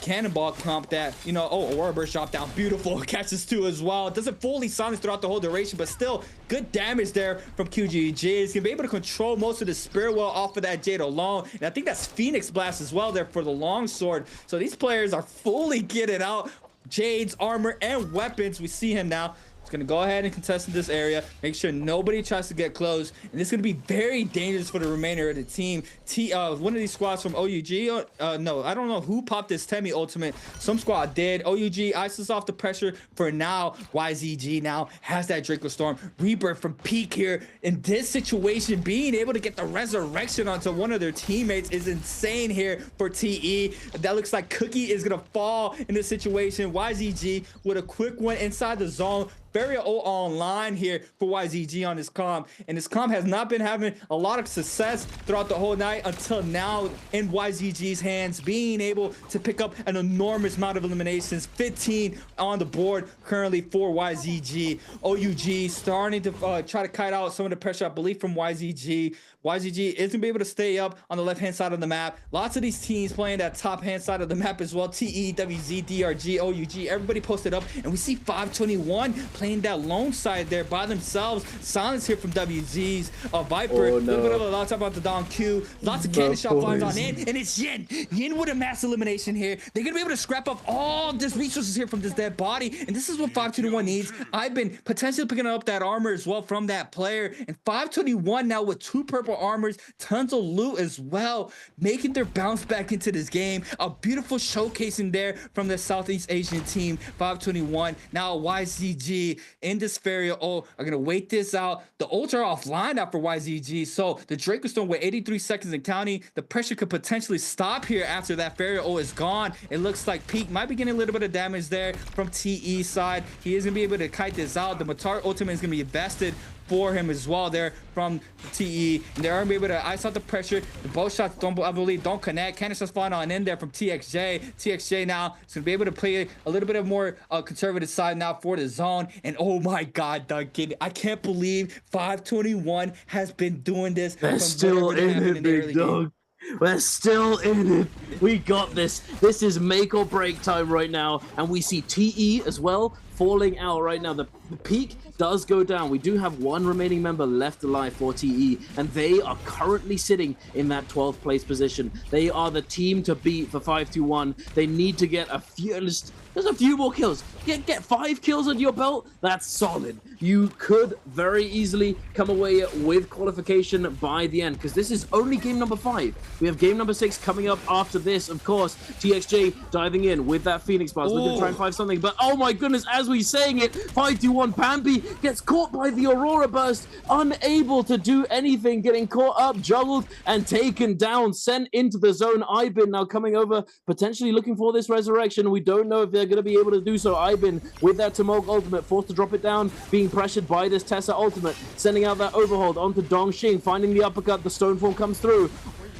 cannonball comp that, you know, Aurora Burst drop down, beautiful, catches 2 as well. It doesn't fully silence throughout the whole duration, but still good damage there from QGG. He's gonna be able to control most of the Spirit Well off of that Jade alone, and I think that's Phoenix Blast as well there for the longsword. So these players are fully getting out Jade's armor and weapons. We see him now It's going to go ahead and contest in this area. Make sure nobody tries to get close. And this is going to be very dangerous for the remainder of the team. One of these squads from OUG, no, I don't know who popped this Temi ultimate. Some squad did. OUG ices off the pressure for now. YZG now has that Draco Storm. Rebirth from Peak here. In this situation, being able to get the resurrection onto one of their teammates is insane here for TE. That looks like Cookie is going to fall in this situation. YZG with a quick one inside the zone. Very online here for YZG on this comp, and this comp has not been having a lot of success throughout the whole night until now in YZG's hands, being able to pick up an enormous amount of eliminations. 15 on the board currently for YZG. OUG starting to try to kite out some of the pressure, I believe, from YZG. YZG is gonna be able to stay up on the left-hand side of the map. Lots of these teams playing that top-hand side of the map as well. TE, WZ, DRG, OUG, everybody posted up, and we see 521 playing that lone side there by themselves. Silence here from WZ's Viper. A little bit of a lot about the Don Q. Lots of cannon shot finds on in, and it's Yin. Yin with a mass elimination here. They're gonna be able to scrap up all this resources here from this dead body, and this is what 521 needs. I've been potentially picking up that armor as well from that player, and 521 now with 2 purple armors, tons of loot as well, making their bounce back into this game. A beautiful showcasing there from the Southeast Asian team. 521 now YZG in this Feria are gonna wait this out. The ults are offline now for YZG, so the Draco Storm with 83 seconds and counting. The pressure could potentially stop here after that Feria is gone. It looks like Peak might be getting a little bit of damage there from TE side. He is gonna be able to kite this out. The Matar ultimate is gonna be invested for him as well there from TE, and they're gonna be able to ice out the pressure. The bow shots I believe don't connect. Cannon shots falling on in there from TXJ. TXJ now is gonna be able to play a little bit of more conservative side now for the zone. And oh my God, Duncan, I can't believe 521 has been doing this. They're still in it, big dog. We're still in it. We got this. This is make or break time right now, and we see TE as well falling out right now. The Peak does go down. We do have one remaining member left alive for TE, and they are currently sitting in that 12th place position. They are the team to beat for 521. They need to get a few, just a few more kills. Get 5 kills under your belt. That's solid. You could very easily come away with qualification by the end, because this is only game number 5. We have game number 6 coming up after this, of course. TXJ diving in with that Phoenix Bars. We're going to try and find something, but oh my goodness, as we're saying it, 521 Pampy gets caught by the Aurora Burst, unable to do anything, getting caught up, juggled, and taken down, sent into the zone. Ibin now coming over, potentially looking for this resurrection. We don't know if they're going to be able to do so. Ibin with that Tamok ultimate, forced to drop it down, being pressured by this Tessa ultimate, sending out that overhold onto Dongxing, finding the uppercut, the Stoneform comes through.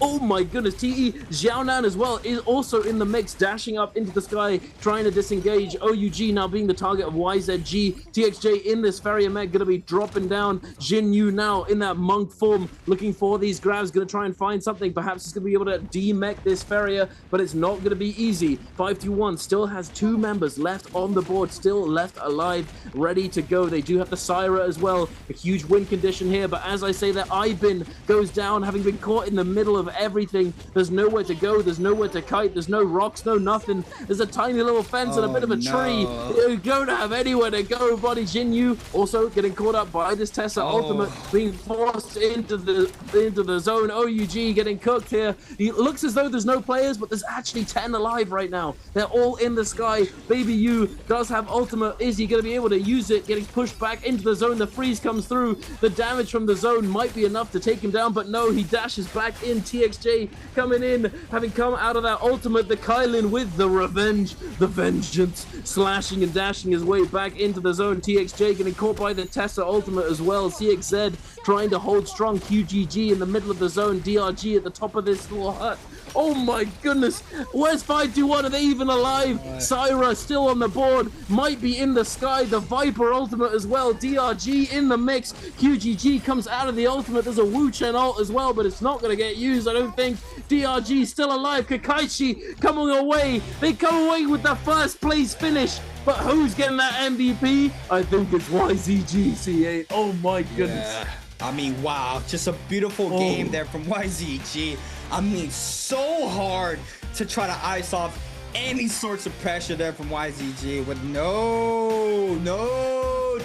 Oh my goodness, TE Xiaonan as well is also in the mix, dashing up into the sky, trying to disengage. OUG now being the target of YZG. TXJ in this Feria mech, going to be dropping down. Jin Yu now in that monk form, looking for these grabs, going to try and find something. Perhaps he's going to be able to de-mech this Feria, but it's not going to be easy. 521 still has 2 members left on the board, still left alive, ready to go. They do have the Syra as well. A huge win condition here, but as I say that, Ibin goes down, having been caught in the middle of everything. There's nowhere to go, there's nowhere to kite, there's no rocks, no nothing. There's a tiny little fence and a bit of a tree. You don't have anywhere to go, buddy. Jin Yu also getting caught up by this Tessa ultimate, being forced into the zone. OUG getting cooked here. It looks as though there's no players, but there's actually 10 alive right now. They're all in the sky. Baby Yu does have ultimate. Is he going to be able to use it? Getting pushed back into the zone. The freeze comes through. The damage from the zone might be enough to take him down, but no, he dashes back in. TXJ coming in, having come out of that ultimate. The Kylin with the revenge, the vengeance, slashing and dashing his way back into the zone. TXJ getting caught by the Tessa ultimate as well. CXZ trying to hold strong. QGG in the middle of the zone. DRG at the top of this little hut. Oh my goodness, where's 521? Are they even alive? Syra still on the board, might be in the sky. The Viper ultimate as well. DRG in the mix. QGG comes out of the ultimate. There's a Wu Chen ult as well, but it's not going to get used, I don't think. DRG still alive. Kakaichi coming away. They come away with the first place finish. But who's getting that MVP? I think it's YZG C8. Oh my goodness. Yeah. I mean, wow, just a beautiful game there from YZG. I mean, so hard to try to ice off any sorts of pressure there from YZG with no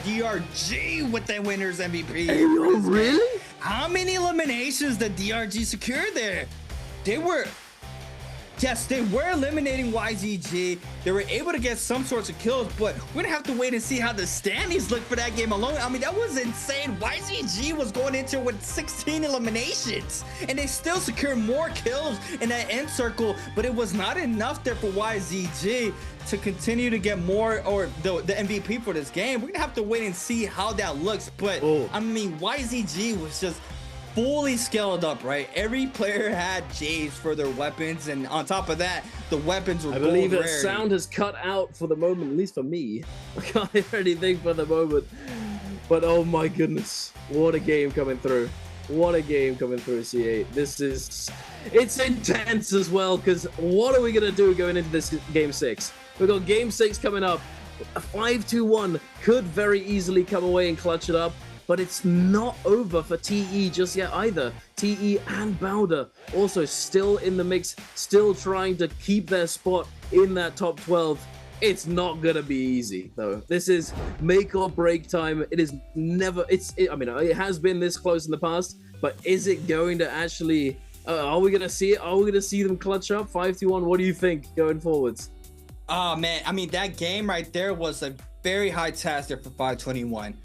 DRG with the winners MVP. Hey, yo, really? How many eliminations did DRG secure there? Yes, they were eliminating YZG. They were able to get some sorts of kills, but we're gonna have to wait and see how the standings look for that game alone. I mean, that was insane. YZG was going into with 16 eliminations, and they still secured more kills in that end circle, but it was not enough there for YZG to continue to get more, or the MVP for this game. We're gonna have to wait and see how that looks, but I mean, YZG was just fully scaled up, right? Every player had J's for their weapons, and on top of that, the weapons were I believe that rarity. sound has cut out for the moment, at least for me. I can't hear anything for the moment. But oh my goodness, what a game coming through. What a game coming through, C8. It's intense as well, because what are we going to do going into this game 6? We've got game 6 coming up. A 5-2-1 could very easily come away and clutch it up. But it's not over for TE just yet either. TE and Bowder also still in the mix, still trying to keep their spot in that top 12. It's not gonna be easy though. This is make or break time. It is never. I mean, it has been this close in the past, but is it going to actually? Are we gonna see it? Are we gonna see them clutch up 5-2-1? What do you think going forwards? Oh man, I mean that game right there was a very high task there for 521.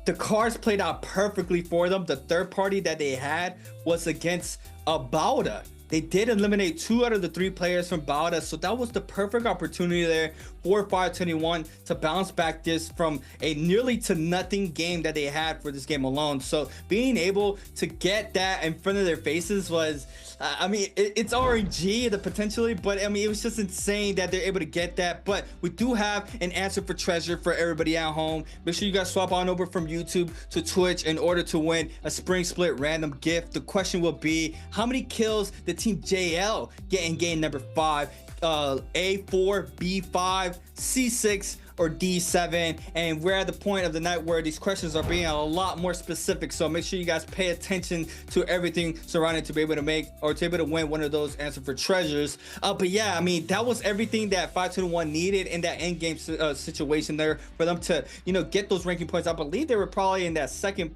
The cards played out perfectly for them. The third party that they had was against Bauda. They did eliminate 2 out of the 3 players from Bauda, so that was the perfect opportunity there for 521 to bounce back this from a nearly to nothing game that they had for this game alone. So being able to get that in front of their faces was, I mean, it's RNG potentially, but I mean, it was just insane that they're able to get that. But we do have an answer for treasure for everybody at home. Make sure you guys swap on over from YouTube to Twitch in order to win a Spring Split random gift. The question will be, how many kills did Team JL get in game number 5? A4, B5, C6, or D7? And we're at the point of the night where these questions are being a lot more specific, so make sure you guys pay attention to everything surrounding to be able to make, or to be able to win one of those answer for treasures. But yeah, I mean, that was everything that 521 needed in that end game situation there for them to, you know, get those ranking points. I believe they were probably in that second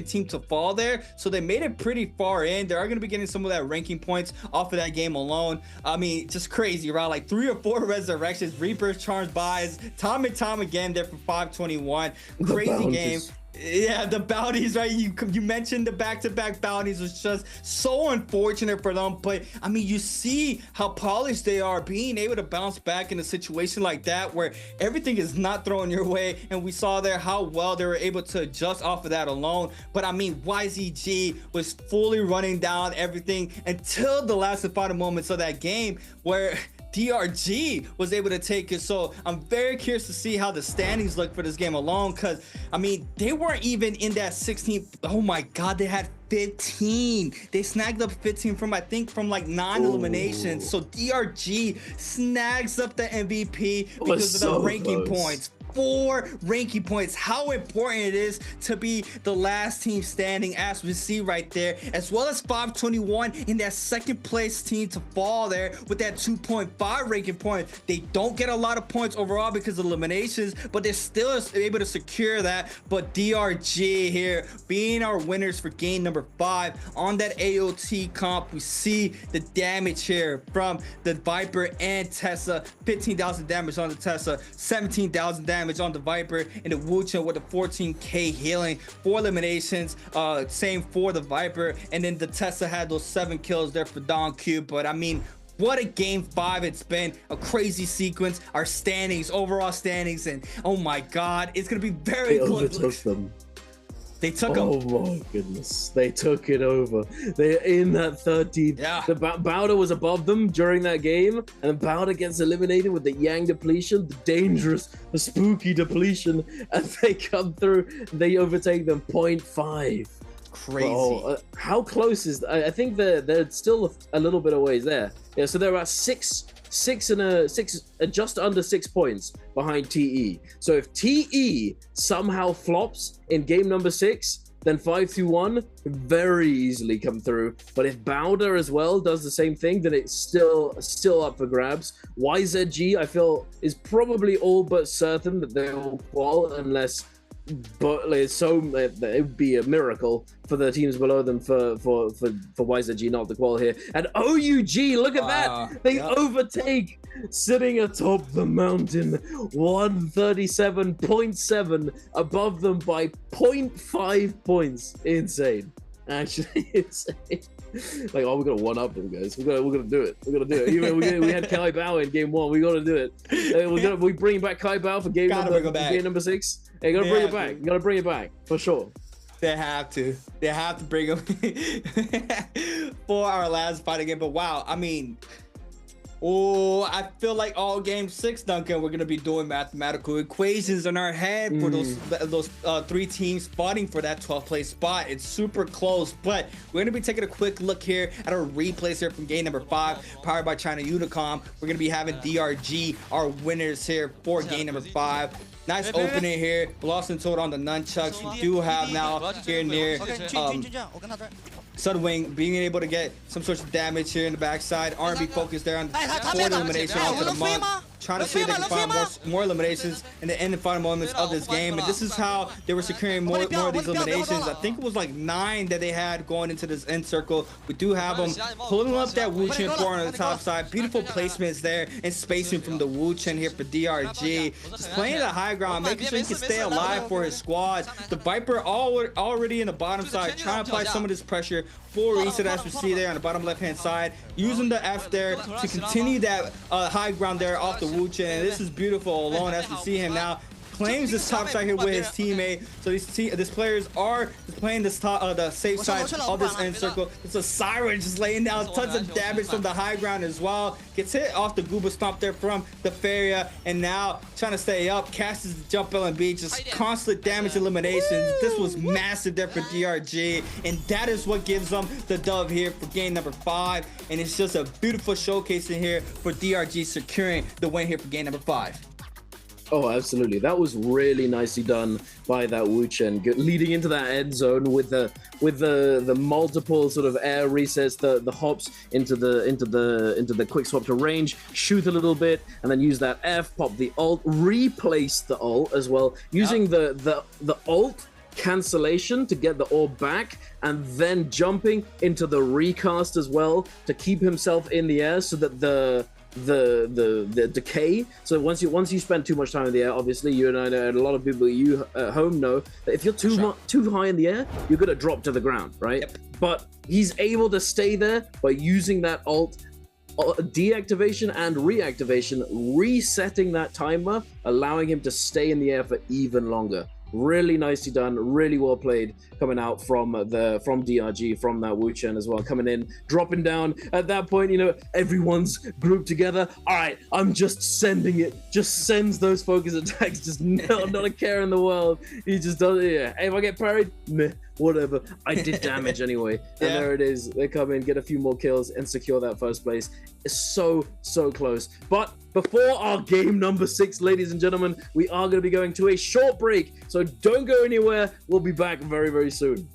team to fall there, so they made it pretty far in. They are going to be getting some of that ranking points off of that game alone. I mean, just crazy, right? Like 3 or 4 resurrections, Reapers, Charms, buys, time and time again there for 521. Crazy game. Yeah, the bounties, right? You mentioned the back-to-back bounties was just so unfortunate for them, but I mean, you see how polished they are, being able to bounce back in a situation like that where everything is not thrown your way, and we saw there how well they were able to adjust off of that alone. But I mean, YZG was fully running down everything until the last and final moments of that game where DRG was able to take it. So I'm very curious to see how the standings look for this game alone, because I mean, they weren't even in that 16. Oh my god, they had 15. They snagged up 15 from, I think, from like 9 eliminations. So DRG snags up the MVP because of the ranking points. 4 ranking points. How important it is to be the last team standing, as we see right there, as well as 521 in that second place team to fall there with that 2.5 ranking point. They don't get a lot of points overall because of eliminations, but they're still able to secure that. But DRG here being our winners for game number 5 on that AOT comp. We see the damage here from the Viper and Tessa. 15,000 damage on the Tessa, 17,000 damage on the Viper, and the Wuchen with the 14k healing, 4 eliminations, same for the Viper, and then the Tessa had those 7 kills there for Don Q. But I mean, what a game 5 it's been. A crazy sequence. Our standings, overall standings, and oh my god, it's gonna be very close. Overtook them. They took them. Oh my goodness. They took it over. They're in that 13th. Yeah. The Bowder was above them during that game. And then Bowder gets eliminated with the Yang depletion, the dangerous, the spooky depletion. And they come through. They overtake them 0.5. Crazy. Oh, how close is that? I think they're still a little bit of ways there. Yeah, so they're at 6 just under 6 points behind TE. So if TE somehow flops in game number 6, then 5-2-1 very easily come through. But if Bowder as well does the same thing, then it's still up for grabs. YZG, I feel, is probably all but certain that they will qual unless. But it would be a miracle for the teams below them for YZG not to qual here. And OUG, look at that! They overtake, sitting atop the mountain, 137.7 above them by 0.5 points. Insane, actually insane. Like, oh, we're gonna one up them, guys. We're gonna do it. We're gonna do it. Even we had Kai Bao in game 1. We gotta do it. We bring back Kai Bao for game number 6. Hey, you gotta bring it back. You gotta bring it back for sure. They have to bring him for our last fighting game. But wow, I mean, I feel like all game 6, Duncan, we're gonna be doing mathematical equations in our head for those 3 teams fighting for that 12th place spot. It's super close, but we're gonna be taking a quick look here at our replays here from game number 5, powered by China Unicom. We're gonna be having DRG, our winners here for game number 5. Nice opening here. Lost and told on the nunchucks. We do have now here near Sunwing being able to get some sort of damage here in the backside. R&B focused there on the elimination onto the monk. Trying to see if they can find more eliminations in the end and final moments of this game. And this is how they were securing more of these eliminations. I think it was like 9 that they had going into this end circle. We do have them pulling up that Wu Chen 4 on the top side. Beautiful placements there and spacing from the Wu Chen here for DRG. Just playing the high ground, making sure he can stay alive for his squad. The Viper already in the bottom side, trying to apply some of this pressure for reset, as we see there on the bottom left-hand side, using the F there to continue that high ground there off the Wu Chen. And this is beautiful alone as we see him now claims this top side here with his teammate. So these players are playing this the safe side of this end circle. It's a Siren just laying down tons of damage from the high ground as well. Gets hit off the Gooba Stomp there from the Feria, and now trying to stay up. Casts the jump LMB, just constant damage eliminations. This was massive there for DRG, and that is what gives them the dub here for game number 5. And it's just a beautiful showcase in here for DRG securing the win here for game number 5. Oh, absolutely. That was really nicely done by that Wu Chen, leading into that end zone with the multiple sort of air resets, the hops into the quick swap to range, shoot a little bit, and then use that F, pop the ult, replace the ult as well, using the ult cancellation to get the orb back, and then jumping into the recast as well to keep himself in the air so that the decay. So once you spend too much time in the air, obviously you and I know, and a lot of people you at home know that if you're too high in the air, you're gonna drop to the ground, right? Yep. But he's able to stay there by using that ult deactivation and reactivation, resetting that timer, allowing him to stay in the air for even longer. Really nicely done, really well played, coming out from DRG, from that Wu Chen as well, coming in, dropping down. At that point, you know, everyone's grouped together. All right, I'm just sending it. Just sends those focus attacks. Just not a care in the world. He just does it. Yeah. Hey, if I get parried, meh, whatever. I did damage anyway. And there it is. They come in, get a few more kills, and secure that first place. It's so close. But before our game number 6, ladies and gentlemen, we are going to be going to a short break. So don't go anywhere. We'll be back very, very soon.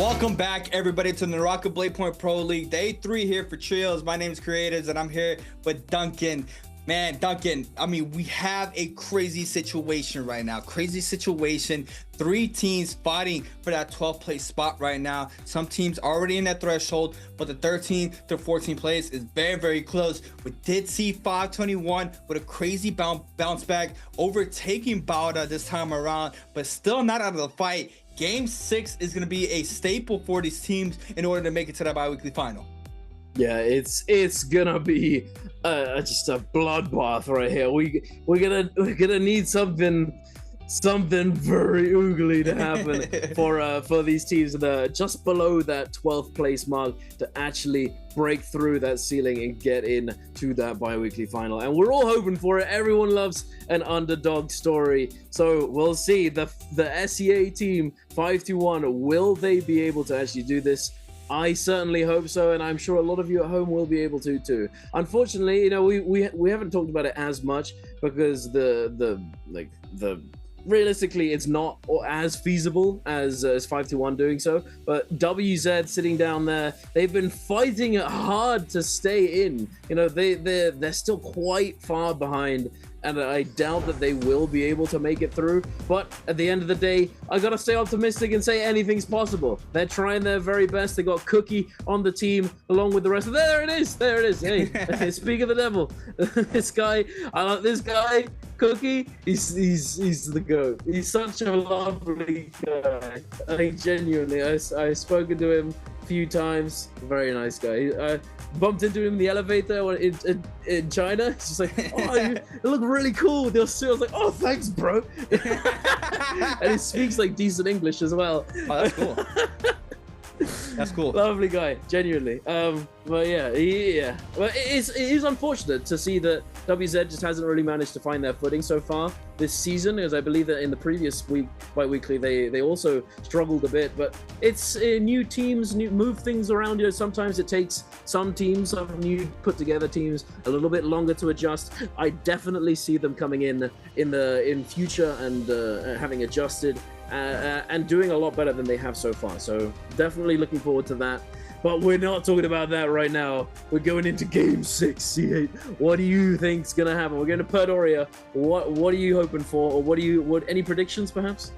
Welcome back, everybody, to the NARAKA BLADEPOINT Pro League. Day 3 here for trios. My name is Creators, and I'm here with Duncan. Man, Duncan, I mean, we have a crazy situation right now. Crazy situation. 3 teams fighting for that 12th place spot right now. Some teams already in that threshold, but the 13th to 14th place is very, very close. We did see 521 with a crazy bounce back, overtaking Bauda this time around, but still not out of the fight. Game 6 is going to be a staple for these teams in order to make it to that bi-weekly final. Yeah, it's gonna be just a bloodbath right here. We're gonna need something very ugly to happen for these teams that are just below that 12th place mark to actually break through that ceiling and get in to that bi-weekly final. And we're all hoping for it. Everyone loves an underdog story. So we'll see. The SEA team 5-1, will they be able to actually do this? I certainly hope so, and I'm sure a lot of you at home will be able to too. Unfortunately, you know, we haven't talked about it as much because the realistically it's not as feasible as 5-1 doing so. But WZ sitting down there, they've been fighting it hard to stay in. You know, they're still quite far behind, and I doubt that they will be able to make it through. But at the end of the day, I gotta stay optimistic and say anything's possible. They're trying their very best. They got Cookie on the team along with the rest of there it is. Hey, speak of the devil. This guy, I like this guy, Cookie. He's the GOAT. He's such a lovely guy. I think genuinely, I've spoken to him a few times. Very nice guy. I bumped into him in the elevator in China. He's just like, oh, you look really cool. I was like, oh, thanks, bro. And he speaks like decent English as well. Oh, that's cool. That's cool. Lovely guy, genuinely. But yeah. Well, it is unfortunate to see that WZ just hasn't really managed to find their footing so far this season, as I believe that in the previous week bi-weekly they also struggled a bit. But it's new teams, move things around. You know, sometimes it takes some teams, some new put together teams, a little bit longer to adjust. I definitely see them coming in future and having adjusted. And doing a lot better than they have so far. So definitely looking forward to that. But we're not talking about that right now. We're going into Game 6, C8. What do you think's gonna happen? We're going to Perdoria. What are you hoping for, or any predictions perhaps?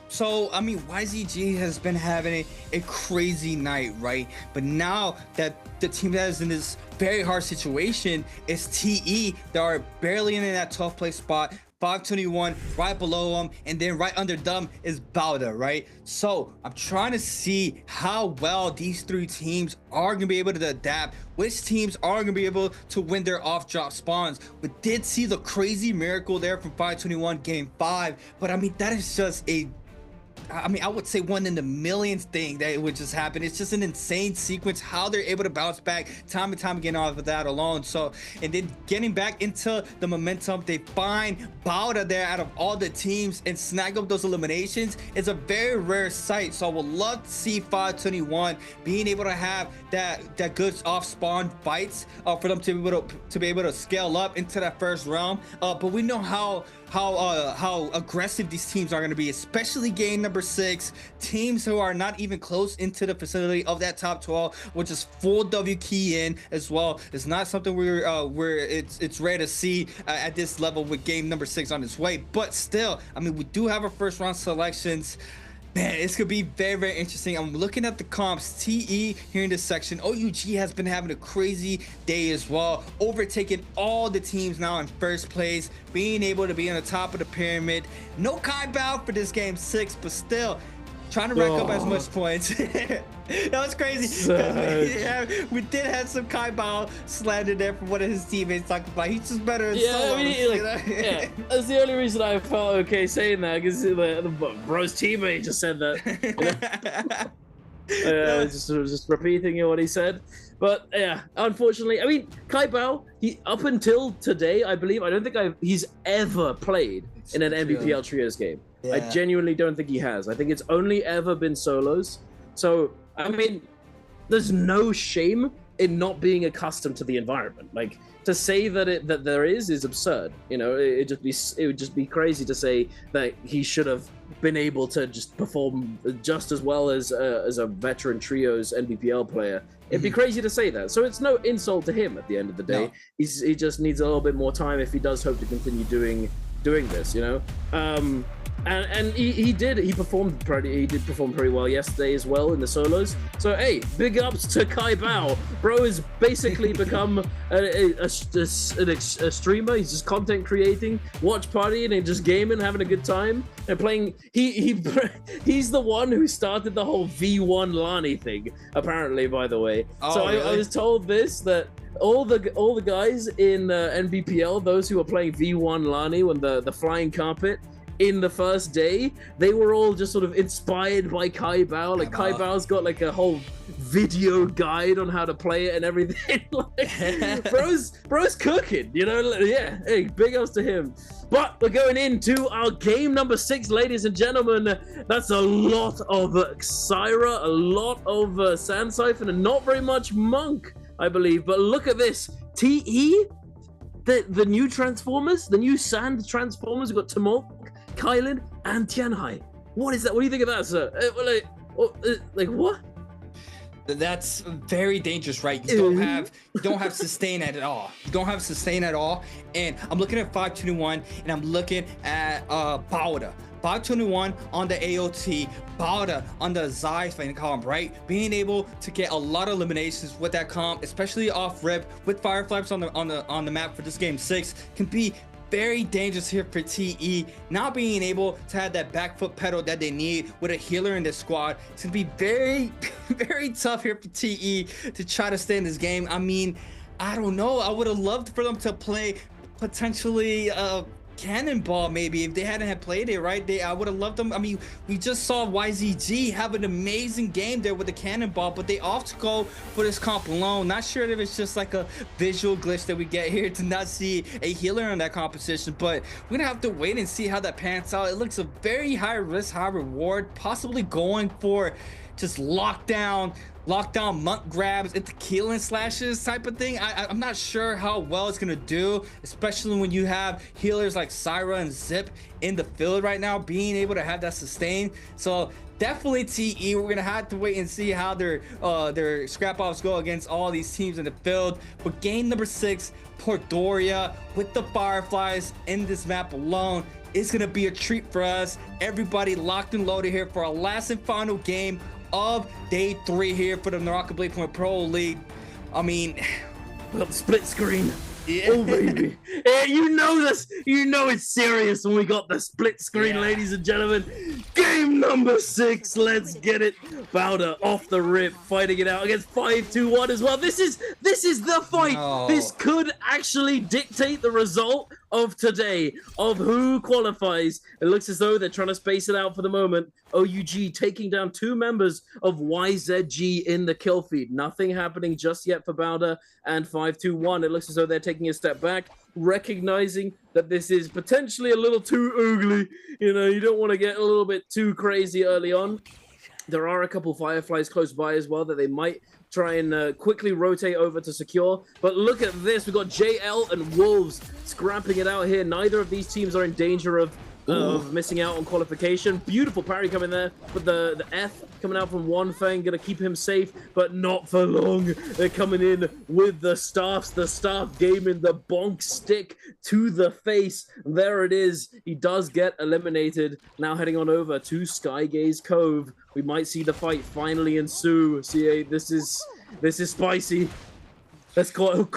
So I mean, YZG has been having a crazy night, right? But now that the team that is in this very hard situation is TE, that are barely in that 12th place spot. 521 right below them, and then right under them is Bauda, right? So I'm trying to see how well these 3 teams are gonna be able to adapt, which teams are gonna be able to win their off drop spawns. We did see the crazy miracle there from 521 game 5, but I mean, that is just I would say 1 in a million thing that would just happen. It's just an insane sequence how they're able to bounce back time and time again off of that alone. So, and then getting back into the momentum, they find Bauda there out of all the teams and snag up those eliminations. It's a very rare sight. So I would love to see 521 being able to have that good off spawn fights for them to be able to scale up into that first realm. But we know how aggressive these teams are going to be, especially game number 6. Teams who are not even close into the vicinity of that top 12, which is full W key in as well. It's not something where it's rare to see at this level with game number 6 on its way. But still, I mean, we do have our first round selections. Man, it's gonna be very, very interesting. I'm looking at the comps. TE here in this section. OUG has been having a crazy day as well, overtaking all the teams now in first place, being able to be on the top of the pyramid. No Kai Bao for this game 6, but still trying to rack up as much points. That was crazy. We did have some Kai Bao slander there from one of his teammates talking about he's just better in solos. I mean, that's the only reason I felt okay saying that, because the bro's teammate just said that. Just repeating what he said. But yeah, unfortunately, I mean, Kai Bao, up until today, I believe, I don't think he's ever played in an Nbpl Trios game. Yeah. I genuinely don't think he has. I think it's only ever been solos. So, I mean, there's no shame in not being accustomed to the environment. Like, to say that there is absurd. You know, it would just be crazy to say that he should have been able to just perform just as well as a veteran trios NBPL player. It'd be crazy to say that. So it's no insult to him at the end of the day. No. He just needs a little bit more time if he does hope to continue doing this, you know. And he did perform pretty well yesterday as well in the solos. So hey, big ups to Kai Bao. Bro has basically become a streamer. He's just content creating, watch partying, and just gaming, having a good time and playing. He's the one who started the whole V1 Lani thing, apparently. By the way, really? I was told that all the guys in NBPL, those who were playing V1 Lani when the flying carpet in the first day, they were all just sort of inspired by Kai Bao. Like, Kai Bao's got like a whole video guide on how to play it and everything. Like, bro's cooking, you know. Yeah, hey, big ups to him. But we're going into our game number 6, ladies and gentlemen. That's a lot of Syra, a lot of Sand Siphon, and not very much Monk, I believe. But look at this. TE, the new Transformers, the new Sand Transformers. We've got Tumult, Kylan, and Tianhai. What is that? What do you think of that, sir? Like what? That's very dangerous, right? You don't have sustain at all. You don't have sustain at all. And I'm looking at 521, and I'm looking at Bauda. 521 on the AOT, Bauda on the Xiphon comp, right? Being able to get a lot of eliminations with that comp, especially off rip with Fireflies on the map for this game 6, can be very dangerous here for TE. Not being able to have that back foot pedal that they need with a healer in this squad, it's gonna be very, very tough here for TE to try to stay in this game. I mean, I don't know. I would have loved for them to play potentially Cannonball, maybe, if they hadn't had played it, right? I would have loved them. I mean, we just saw YZG have an amazing game there with the Cannonball, but they opt to go for this comp alone. Not sure if it's just like a visual glitch that we get here to not see a healer in that competition, but we're gonna have to wait and see how that pans out. It looks a very high risk, high reward, possibly going for just lockdown monk grabs into killing slashes type of thing. I'm not sure how well it's gonna do, especially when you have healers like Syra and Zip in the field right now, being able to have that sustain. So definitely TE, we're gonna have to wait and see how their scrap offs go against all these teams in the field. But game number 6, Pordoria with the Fireflies in this map alone, it's gonna be a treat for us. Everybody locked and loaded here for our last and final game of day 3 here for the NARAKA BLADEPOINT Pro League. I mean, we got the split screen. Yeah. Oh baby, hey, you know this. You know it's serious when we got the split screen, ladies and gentlemen. Game number 6. Let's get it. Bauda off the rip, fighting it out against 521 as well. This is the fight. No. This could actually dictate the result of today, of who qualifies. It looks as though they're trying to space it out for the moment. OUG taking down 2 members of YZG in the kill feed. Nothing happening just yet for Bauda and 521. It looks as though they're taking a step back, recognizing that this is potentially a little too ugly. You know, you don't want to get a little bit too crazy early on. There are a couple Fireflies close by as well that they might try and quickly rotate over to secure. But look at this. We've got JL and Wolves scrapping it out here. Neither of these teams are in danger of missing out on qualification. Beautiful parry coming there, but the F coming out from One Fang, gonna keep him safe, but not for long. They're coming in with the staff gaming the bonk stick to the face. There it is. He does get eliminated. Now heading on over to Skygaze Cove. We might see the fight finally ensue. CA, this is spicy. Let's call it,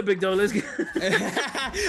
Big Dog. Let's get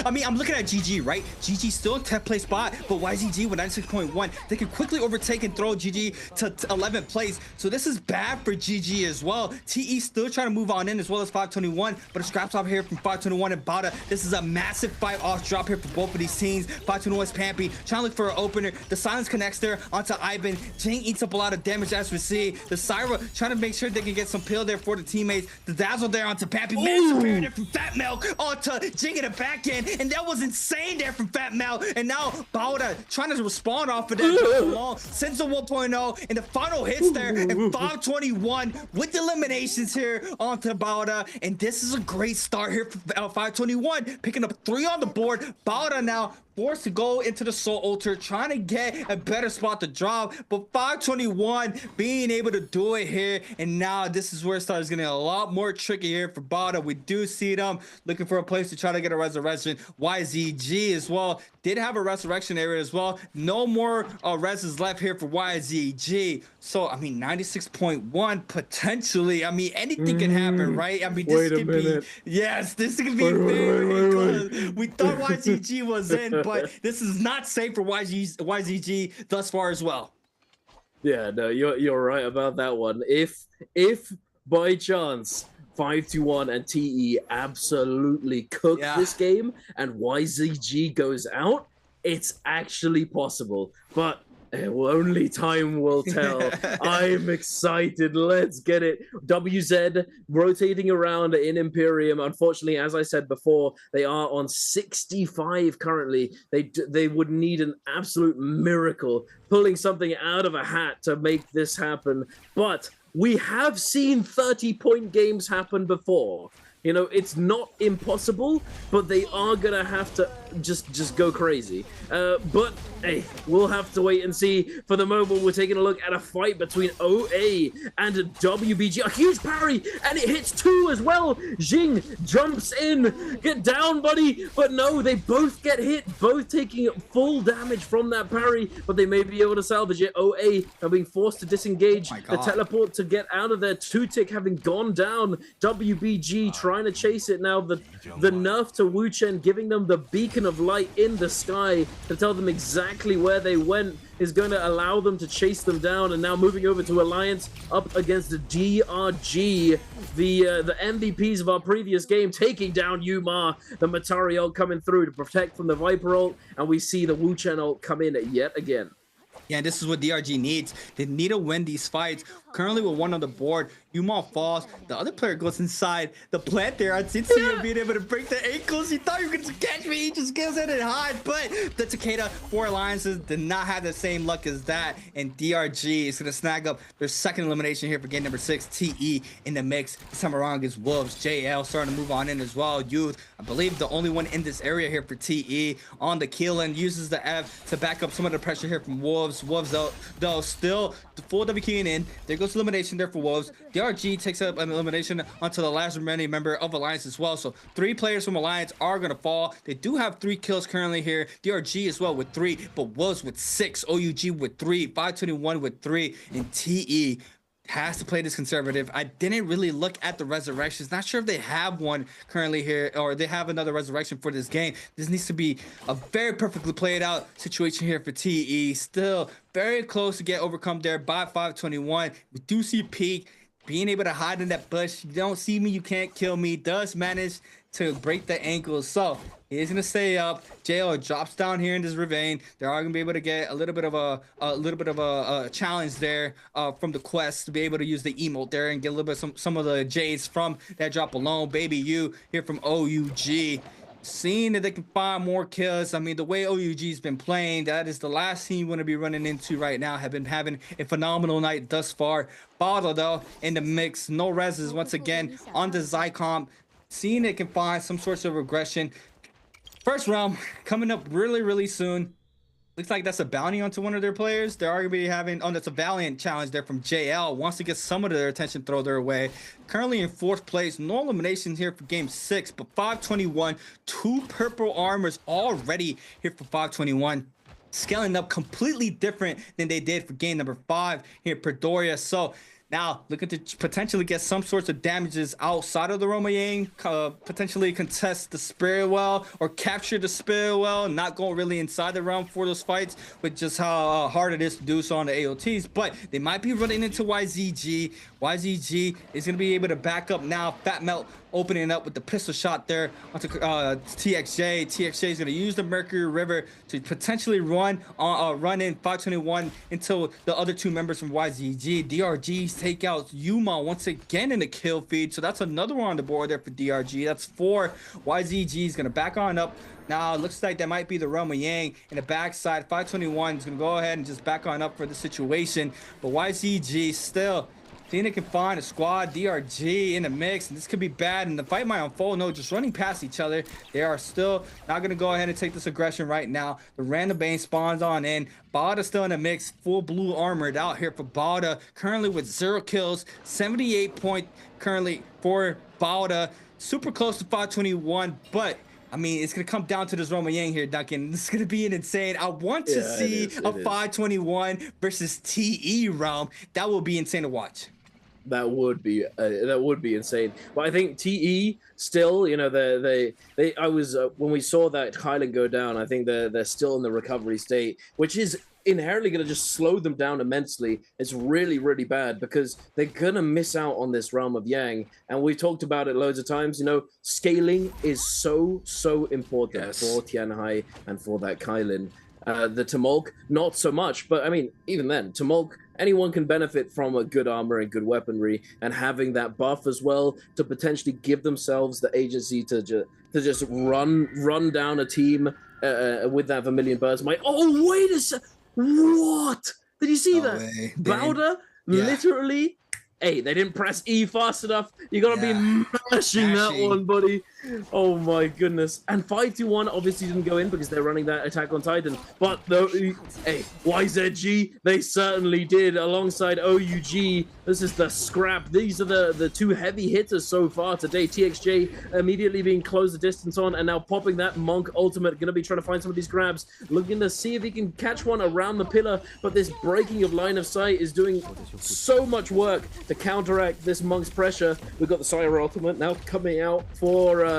I mean, I'm looking at GG, right? GG still in 10th place spot, but YZG with 96.1. They can quickly overtake and throw GG to 11th place. So this is bad for GG as well. TE still trying to move on in as well as 521, but a scraps off here from 521 and Bauda. This is a massive fight off drop here for both of these teams. 521's Pampy trying to look for an opener. The silence connects there onto Ivan. Jane eats up a lot of damage as we see. The Syra trying to make sure they can get some pill there for the teammates. The Dazzle there onto Pampy. Man, from Fat Milk onto Jing in the back end, and that was insane there from Fat Milk. And now Bauda trying to respond off of that jump along, sends a 1.0, and the final hits there, and 521 with the eliminations here onto Bauda. And this is a great start here for 521, picking up 3 on the board. Bauda now forced to go into the Soul Altar, trying to get a better spot to drop, but 521 being able to do it here. And now this is where it starts getting a lot more tricky here for Bauda. We do see them looking for a place to try to get a resurrection. YZG as well did have a resurrection area as well. No more reses left here for YZG. So I mean, 96.1 potentially. I mean, anything can happen, right? I mean, this could be, yes, this could be very close. We thought YZG was in, but this is not safe for YZG thus far as well. Yeah, no, you're right about that one. If by chance 521 and TE absolutely cook this game and YZG goes out, it's actually possible. But only time will tell. I'm excited. Let's get it. WZ rotating around in Imperium. Unfortunately, as I said before, they are on 65 currently. They would need an absolute miracle, pulling something out of a hat to make this happen. But we have seen 30-point games happen before. You know, it's not impossible, but they are gonna have to just go crazy. But hey, we'll have to wait and see. For the moment, we're taking a look at a fight between OA and WBG. A huge parry, and it hits 2 as well. Jing jumps in. Get down, buddy. But no, they both get hit, both taking full damage from that parry, but they may be able to salvage it. OA are being forced to disengage the teleport to get out of there. 2-tick having gone down. WBG trying to chase it now. The nerf to Wu Chen, giving them the beacon of light in the sky to tell them exactly where they went, is going to allow them to chase them down. And now moving over to Alliance up against the DRG, the MVPs of our previous game, taking down Yuma. The Matari ult coming through to protect from the Viper ult, and we see the Wu Chen ult come in yet again. Yeah, this is what DRG needs. They need to win these fights. Currently with 1 on the board, Yuma falls. The other player goes inside the plant there. I did see him being able to break the ankles. He thought you were going to catch me. He just goes in and hides. But the Takeda 4 Alliances did not have the same luck as that. And DRG is going to snag up their second elimination here for game number 6. TE in the mix. This time around against Wolves. JL starting to move on in as well. Youth, I believe the only one in this area here for TE. On the kill and uses the F to back up some of the pressure here from Wolves. Wolves, though still the full W keying in. There goes elimination there for Wolves. DRG takes up an elimination onto the last remaining member of Alliance as well. So 3 players from Alliance are going to fall. They do have 3 kills currently here. DRG as well with 3, but Wolves with 6. OUG with 3. 521 with 3. And TE has to play this conservative. I didn't really look at the resurrections. Not sure if they have one currently here, or they have another resurrection for this game. This needs to be a very perfectly played out situation here for TE. Still very close to get overcome there by 521. We do see Peak being able to hide in that bush. You don't see me, you can't kill me. Does manage to break the ankles. So he's gonna stay up. JL drops down here in this ravine. They are gonna be able to get a little bit of a challenge there from the quest to be able to use the emote there and get a little bit some of the J's from that drop alone. Baby you here from OUG, seeing that they can find more kills. I mean, the way OUG's been playing, that is the last team you want to be running into right now. Have been having a phenomenal night thus far. Bottle though in the mix, no reses once again on the Zycom. Seeing it can find some sorts of regression. First round coming up really soon. Looks like that's a bounty onto one of their players. They're arguably having, oh, that's a Valiant challenge there from JL. Wants to get some of their attention thrown their way. Currently in 4th place. No eliminations here for game 6, but 521. 2 purple armors already here for 521. Scaling up completely different than they did for game number 5 here at Predoria. So now looking to potentially get some sorts of damages outside of the Roma Yang, potentially contest the Spirit Well or capture the Spirit Well, not going really inside the realm for those fights with just how hard it is to do so on the AOTs. But they might be running into YZG. YZG is going to be able to back up now. Fat Melt opening up with the pistol shot there onto TXJ. TXJ is going to use the Mercury River to potentially run in 521 until the other two members from YZG. DRGs take out Yuma once again in the kill feed. So that's another one on the board there for DRG. That's 4. YZG is going to back on up. Now it looks like that might be the Roma Yang in the backside. 521 is going to go ahead and just back on up for the situation. But YZG still seeing they can find a squad. DRG in the mix, and this could be bad. And the fight might unfold. No, just running past each other. They are still not going to go ahead and take this aggression right now. The random bane spawns on in. Balda still in the mix. Full blue armored out here for Balda. Currently with 0 kills. 78 point currently for Balda. Super close to 521, but I mean, it's going to come down to this Roma Yang here, Duncan. This is going to be an insane. I want to see a 521 versus TE realm. That will be insane to watch. That would be insane. But I think TE still, you know, when we saw that Kylan go down, I think they're still in the recovery state, which is inherently going to just slow them down immensely. It's really, really bad because they're going to miss out on this realm of Yang. And we've talked about it loads of times. You know, scaling is so important for Tianhai and for that Kylan. The Tamulk, not so much. But I mean, even then, Tamulk, anyone can benefit from a good armor and good weaponry, and having that buff as well to potentially give themselves the agency to just run down a team with that Vermilion Burst. Oh, wait a sec. What? Did you see that? Balda literally. Hey, they didn't press E fast enough. You gotta be mashing that one, buddy. Oh my goodness. And 521 obviously didn't go in because they're running that attack on Titan. But hey, YZG, they certainly did alongside OUG. This is the scrap. These are the two heavy hitters so far today. TXJ immediately being closed the distance on and now popping that Monk ultimate. Gonna be trying to find some of these grabs. Looking to see if he can catch one around the pillar. But this breaking of line of sight is doing so much work to counteract this Monk's pressure. We've got the Sire ultimate now coming out for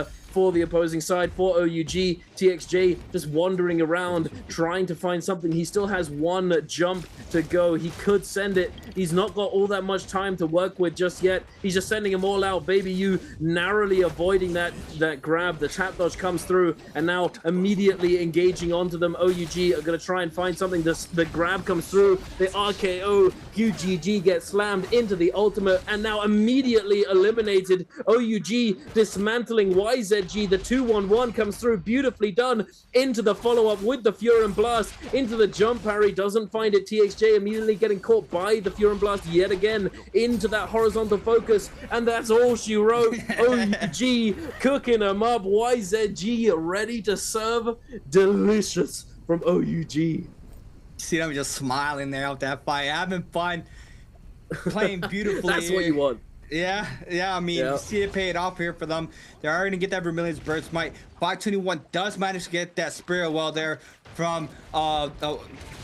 the opposing side, for OUG. TXJ just wandering around trying to find something. He still has one jump to go. He could send it. He's not got all that much time to work with just yet. He's just sending them all out. Baby U narrowly avoiding that grab. The tap dodge comes through and now immediately engaging onto them. OUG are going to try and find something. The grab comes through. The RKO. QGG gets slammed into the ultimate and now immediately eliminated. OUG dismantling YZG. The 2-1-1 comes through, beautifully done, into the follow-up with the Furin Blast, into the jump parry, doesn't find it. TXJ immediately getting caught by the Furin Blast yet again, into that horizontal focus, and that's all she wrote. OUG cooking them up. YZG ready to serve. Delicious from OUG. See them just smiling there out that fight, having fun, playing beautifully. That's what you want. Yeah, I mean, you see it paid off here for them. They're already gonna get that Vermilion's Burst Might. 521 does manage to get that Spirit Well there from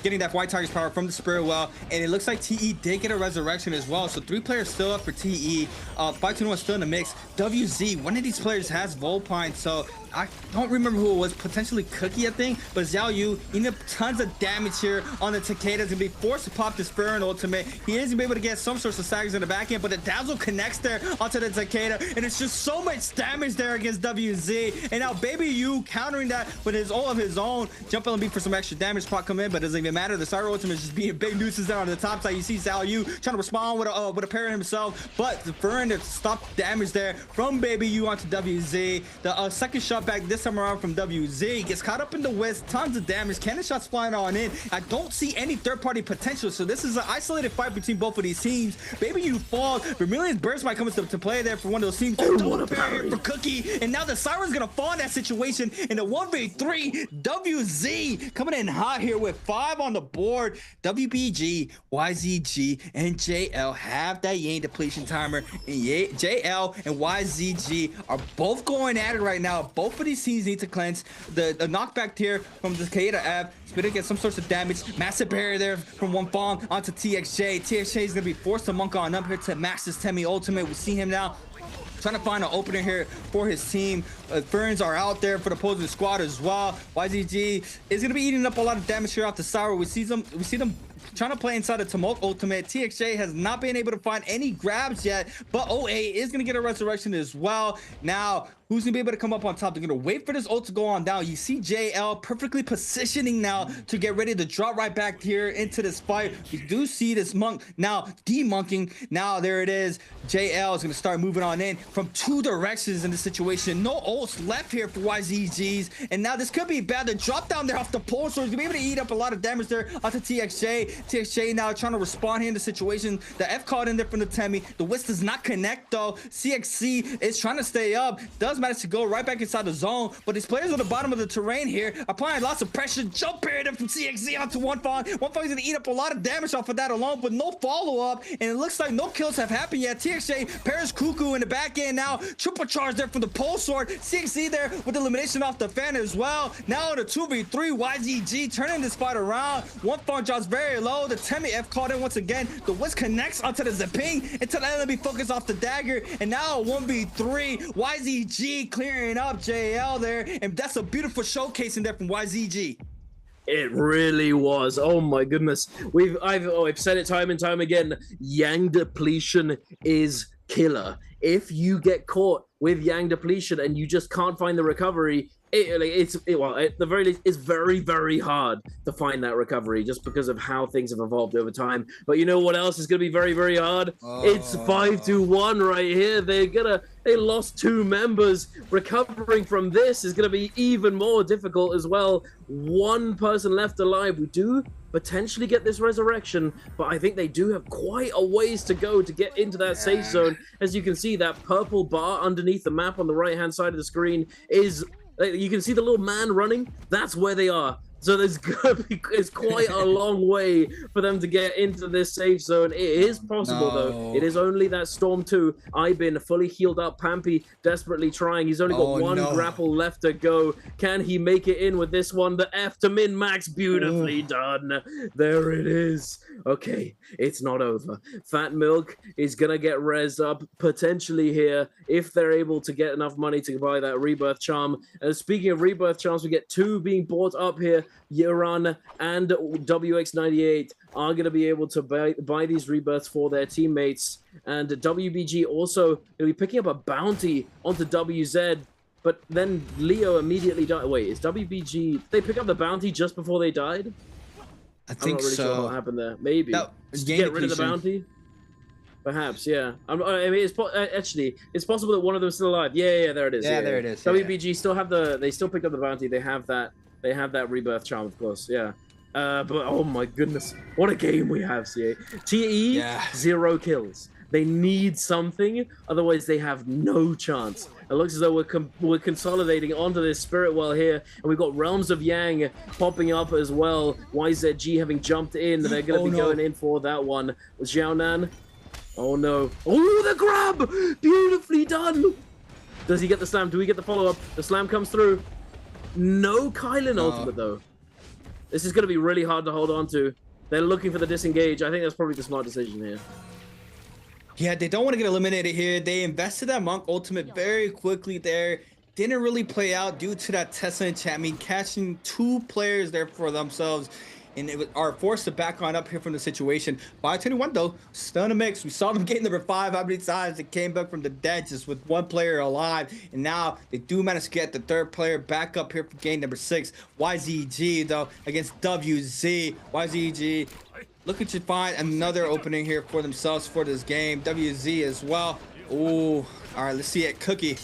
getting that White Tiger's power from the Spirit Well, and it looks like TE did get a resurrection as well. So 3 players still up for TE. 521 still in the mix. WZ, one of these players has Volpine, so I don't remember who it was, potentially Cookie, I think, but Xiao Yu eating up tons of damage here on the Takeda. Is gonna be forced to pop this Furin ultimate. He is gonna be able to get some sorts of sags in the back end, but the Dazzle connects there onto the Takeda, and it's just so much damage there against WZ. And now Baby Yu countering that with all of his own. Jump LB for some extra damage. Pot come in, but it doesn't even matter. The Sire ultimate is just being big nuisance there on the top side. You see Xiao Yu trying to respond with a parry himself, but the Furin to stop damage there from Baby Yu onto WZ. The second shot back this time around from WZ gets caught up in the whisk. Tons of damage. Cannon shots flying on in. I don't see any third-party potential, so this is an isolated fight between both of these teams. Baby Yu falls. Vermilion's Burst might come to play there for one of those teams. What a parry for Cookie, and now the Siren's gonna fall in that situation in a 1v3. WZ coming in hot here with 5 on the board. WBG, YZG, and JL have that Yang depletion timer, and JL and YZG are both going at it right now. Both of these teams need to cleanse. The knockback here from the Takeda Ave. Spitter gets some sorts of damage. Massive barrier there from One Fong onto TXJ. TXJ is going to be forced to monk on up here to max this Temi ultimate. We see him now trying to find an opener here for his team. Ferns are out there for the opposing squad as well. YZG is going to be eating up a lot of damage here off the Sour. We see them trying to play inside of Tumult ultimate. TXJ has not been able to find any grabs yet, but OA is going to get a resurrection as well. Now, who's gonna be able to come up on top? They're gonna wait for this ult to go on down. You see JL perfectly positioning now to get ready to drop right back here into this fight. You do see this monk now demonking. Now there it is. JL is gonna start moving on in from 2 directions in this situation. No ults left here for YZGs, and now this could be bad. The drop down there off the pole, so he's gonna be able to eat up a lot of damage there onto TXJ. TXJ now trying to respond here in the situation. The F caught in there from the Temi. The Wisp does not connect though. CXC is trying to stay up. Does manage to go right back inside the zone, but these players on the bottom of the terrain here applying lots of pressure. Jump period from CXZ onto One Fong. One Fong is gonna eat up a lot of damage off of that alone, but no follow-up, and it looks like no kills have happened yet. TXJ Paris Cuckoo in the back end now. Triple charge there from the pole sword. CXZ there with elimination off the fan as well. Now in a 2v3, YGG turning this fight around. One Fong drops very low. The Temi F caught in once again. The Wisp connects onto the Zipping until the enemy focus off the dagger, and now a 1v3. YZG clearing up JL there, and that's a beautiful showcase in there from YZG. It really was. Oh my goodness. I've said it time and time again. Yang depletion is killer. If you get caught with Yang depletion and you just can't find the recovery, at the very least, it's very, very hard to find that recovery just because of how things have evolved over time. But you know what else is going to be very, very hard? It's 5-1 right here. They lost 2 members. Recovering from this is going to be even more difficult as well. 1 person left alive. We do potentially get this resurrection, but I think they do have quite a ways to go to get into that safe zone. As you can see, that purple bar underneath the map on the right-hand side of the screen is... You can see the little man running. That's where they are. So it's quite a long way for them to get into this safe zone. It is possible, though. It is only that Storm 2. Ibin fully healed up. Pampy desperately trying. He's only got 1 grapple left to go. Can he make it in with this one? The F to min-max. Beautifully done. There it is. Okay, it's not over. Fat Milk is going to get rezzed up potentially here if they're able to get enough money to buy that Rebirth Charm. And speaking of Rebirth Charms, we get 2 being bought up here. Yuran and WX98 are going to be able to buy these rebirths for their teammates. And WBG also will be picking up a bounty onto WZ. But then Leo immediately died. Wait, is WBG... Did they pick up the bounty just before they died? I think I'm not really sure what happened there. Maybe. Get rid of the bounty? Perhaps, yeah. I mean, actually, it's possible that one of them is still alive. Yeah, there it is. Yeah, there it is. WBG still have the... They still picked up the bounty. They have that rebirth charm, of course. Yeah. But oh my goodness, what a game we have, CA. TE 0 kills. They need something, otherwise they have no chance. It looks as though we're consolidating onto this spirit well here, and we've got Realms of Yang popping up as well. YZG having jumped in. They're going to be going in for that one. Xiaonan. Oh no. Oh, the grab! Beautifully done! Does he get the slam? Do we get the follow-up? The slam comes through. No Kylan ultimate, though. This is going to be really hard to hold on to. They're looking for the disengage. I think that's probably the smart decision here. Yeah, they don't want to get eliminated here. They invested that Monk ultimate very quickly there. Didn't really play out due to that Tesla enchantment, catching 2 players there for themselves. And are forced to back on up here from the situation. 521 though, still in the mix. We saw them getting number 5. How many times they came back from the dead just with 1 player alive, and now they do manage to get the 3rd player back up here for game number 6. YZG though against WZ. YZG looking to find another opening here for themselves for this game. WZ as well. Ooh, all right, let's see it. Cookie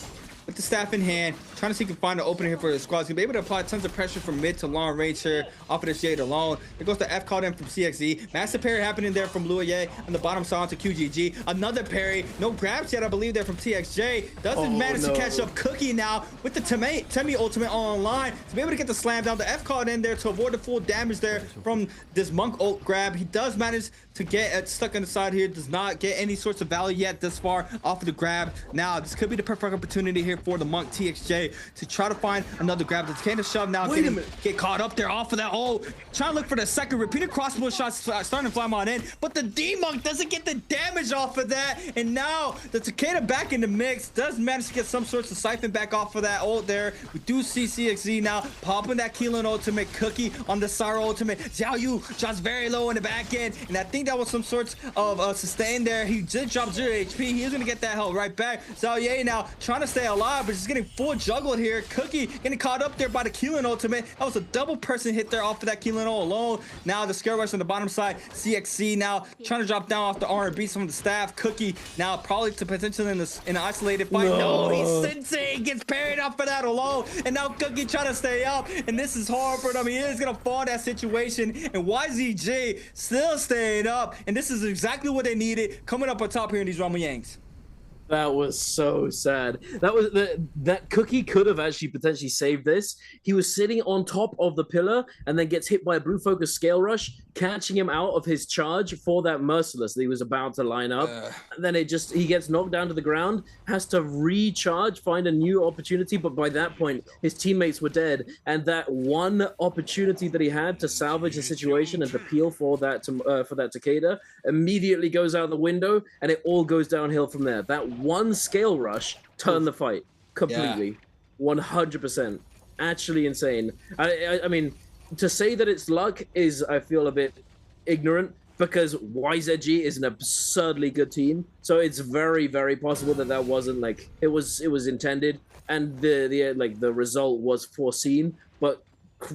with the staff in hand, trying to see if he can find an opening here for the squad. He's gonna be able to apply tons of pressure from mid to long range here off of the shade alone. There goes the F caught in from CXZ. Massive parry happening there from Luoye on the bottom side to QGG. Another parry. No grabs yet, I believe, there from TXJ. Doesn't manage to catch up Cookie now with the Temi ultimate online to be able to get the slam down. The F caught in there to avoid the full damage there from this Monk ult grab. He does manage to get stuck on the side here. Does not get any sorts of value yet this far off of the grab. Now, this could be the perfect opportunity here for the Monk TXJ to try to find another grab. The Takeda shove now, get caught up there off of that. Oh, trying to look for the second repeated crossbow shots starting to fly on in, but the D-Monk doesn't get the damage off of that. And now the Takeda back in the mix, does manage to get some sorts of siphon back off of that ult there. We do see CXZ now popping that Keelan ultimate, Cookie on the Sara ultimate. Xiao Yu drops very low in the back end, and I think that was some sorts of sustain there. He did drop 0 HP. He is going to get that health right back. Xiao Ye now trying to stay alive, but he's getting full juggled here. Cookie getting caught up there by the Keelan ultimate. That was a double person hit there off of that Keelan ult alone. Now the scare rush on the bottom side. CXC now trying to drop down off the R&B some of the staff. Cookie now probably to potentially in an isolated fight. No, he's Sensei, gets parried off for that alone. And now Cookie trying to stay up. And this is hard for him. He is going to fall in that situation. And YZG still staying up. And this is exactly what they needed coming up on top here in these Rumble Yangs. That was so sad. That was that Cookie could have actually potentially saved this. He was sitting on top of the pillar and then gets hit by a blue focus scale rush, catching him out of his charge for that merciless that he was about to line up. And then he gets knocked down to the ground, has to recharge, find a new opportunity. But by that point, his teammates were dead. And that one opportunity that he had to salvage the situation and to peel for that Takeda immediately goes out the window, and it all goes downhill from there. That one scale rush turned the fight completely. 100%. Actually insane. I mean, to say that it's luck is, I feel, a bit ignorant, because YZG is an absurdly good team. So it's very, very possible that that wasn't like it was intended, and the result was foreseen. But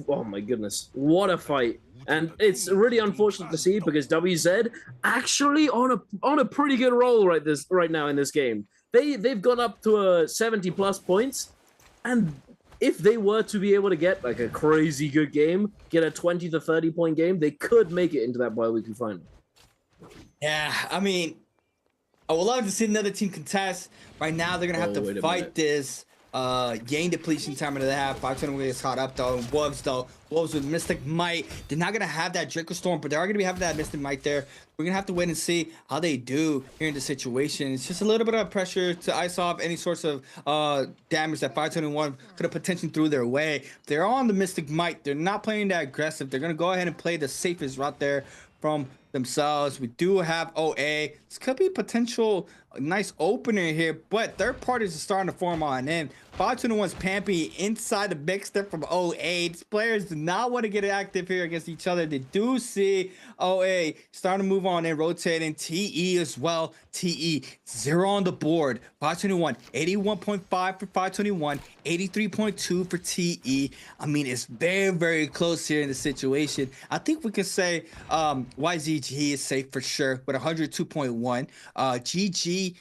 oh my goodness, what a fight! And it's really unfortunate to see, because WZ actually on a pretty good roll right now in this game. They've gone up to 70+ points, and if they were to be able to get like a crazy good game, get a 20 to 30 point game, they could make it into that bi-weekly final. Yeah, I mean, I would love to see another team contest. Right now, they're gonna have to fight this Yang depletion time into the half. 520 gets caught up though. And Wolves with Mystic Might. They're not gonna have that Draco Storm, but they are gonna be having that Mystic Might there. We're gonna have to wait and see how they do here in the situation. It's just a little bit of pressure to ice off any sorts of damage that 521 could have potentially threw their way. They're on the Mystic Might. They're not playing that aggressive. They're gonna go ahead and play the safest route there from themselves. We do have OA. This could be a potential nice opener here, but third parties are starting to form on in. 521's Pampy inside the mix there from OA. These players do not want to get active here against each other. They do see OA starting to move on and rotating. TE as well. TE 0 on the board. 521 81.5 for 521, 83.2 for TE. I mean, it's very, very close here in the situation. I think we can say YZG is safe for sure with 102.1. GG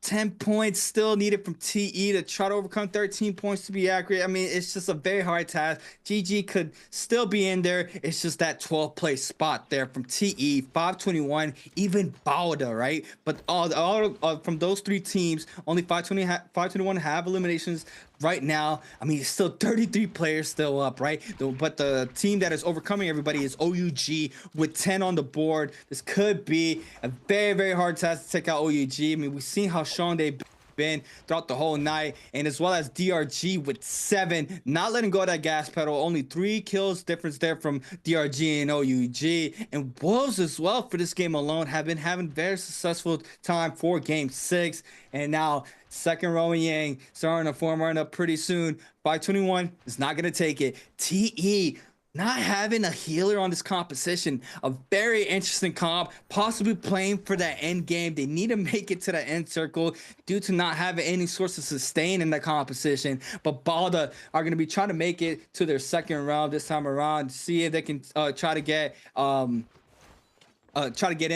10 points still needed from TE to try to overcome 13 points to be accurate. I mean, it's just a very hard task. GG could still be in there. It's just that 12th place spot there from TE, 521, even Balda, right? But all from those three teams, only 521 have eliminations right now. I mean, it's still 33 players still up, right? But the team that is overcoming everybody is OUG with 10 on the board. This could be a very, very hard task to take out OUG. I mean, we've seen how strong they've been throughout the whole night, and as well as DRG with 7, not letting go of that gas pedal. Only 3 kills difference there from DRG and OUG. And Wolves as well for this game alone have been having very successful time for game 6, and now second Roman Yang starting to form run up pretty soon. 521 is not going to take it. TE not having a healer on this composition, a very interesting comp, possibly playing for that end game. They need to make it to the end circle due to not having any source of sustain in the composition. But Balda are going to be trying to make it to their second round this time around, see if they can try to get in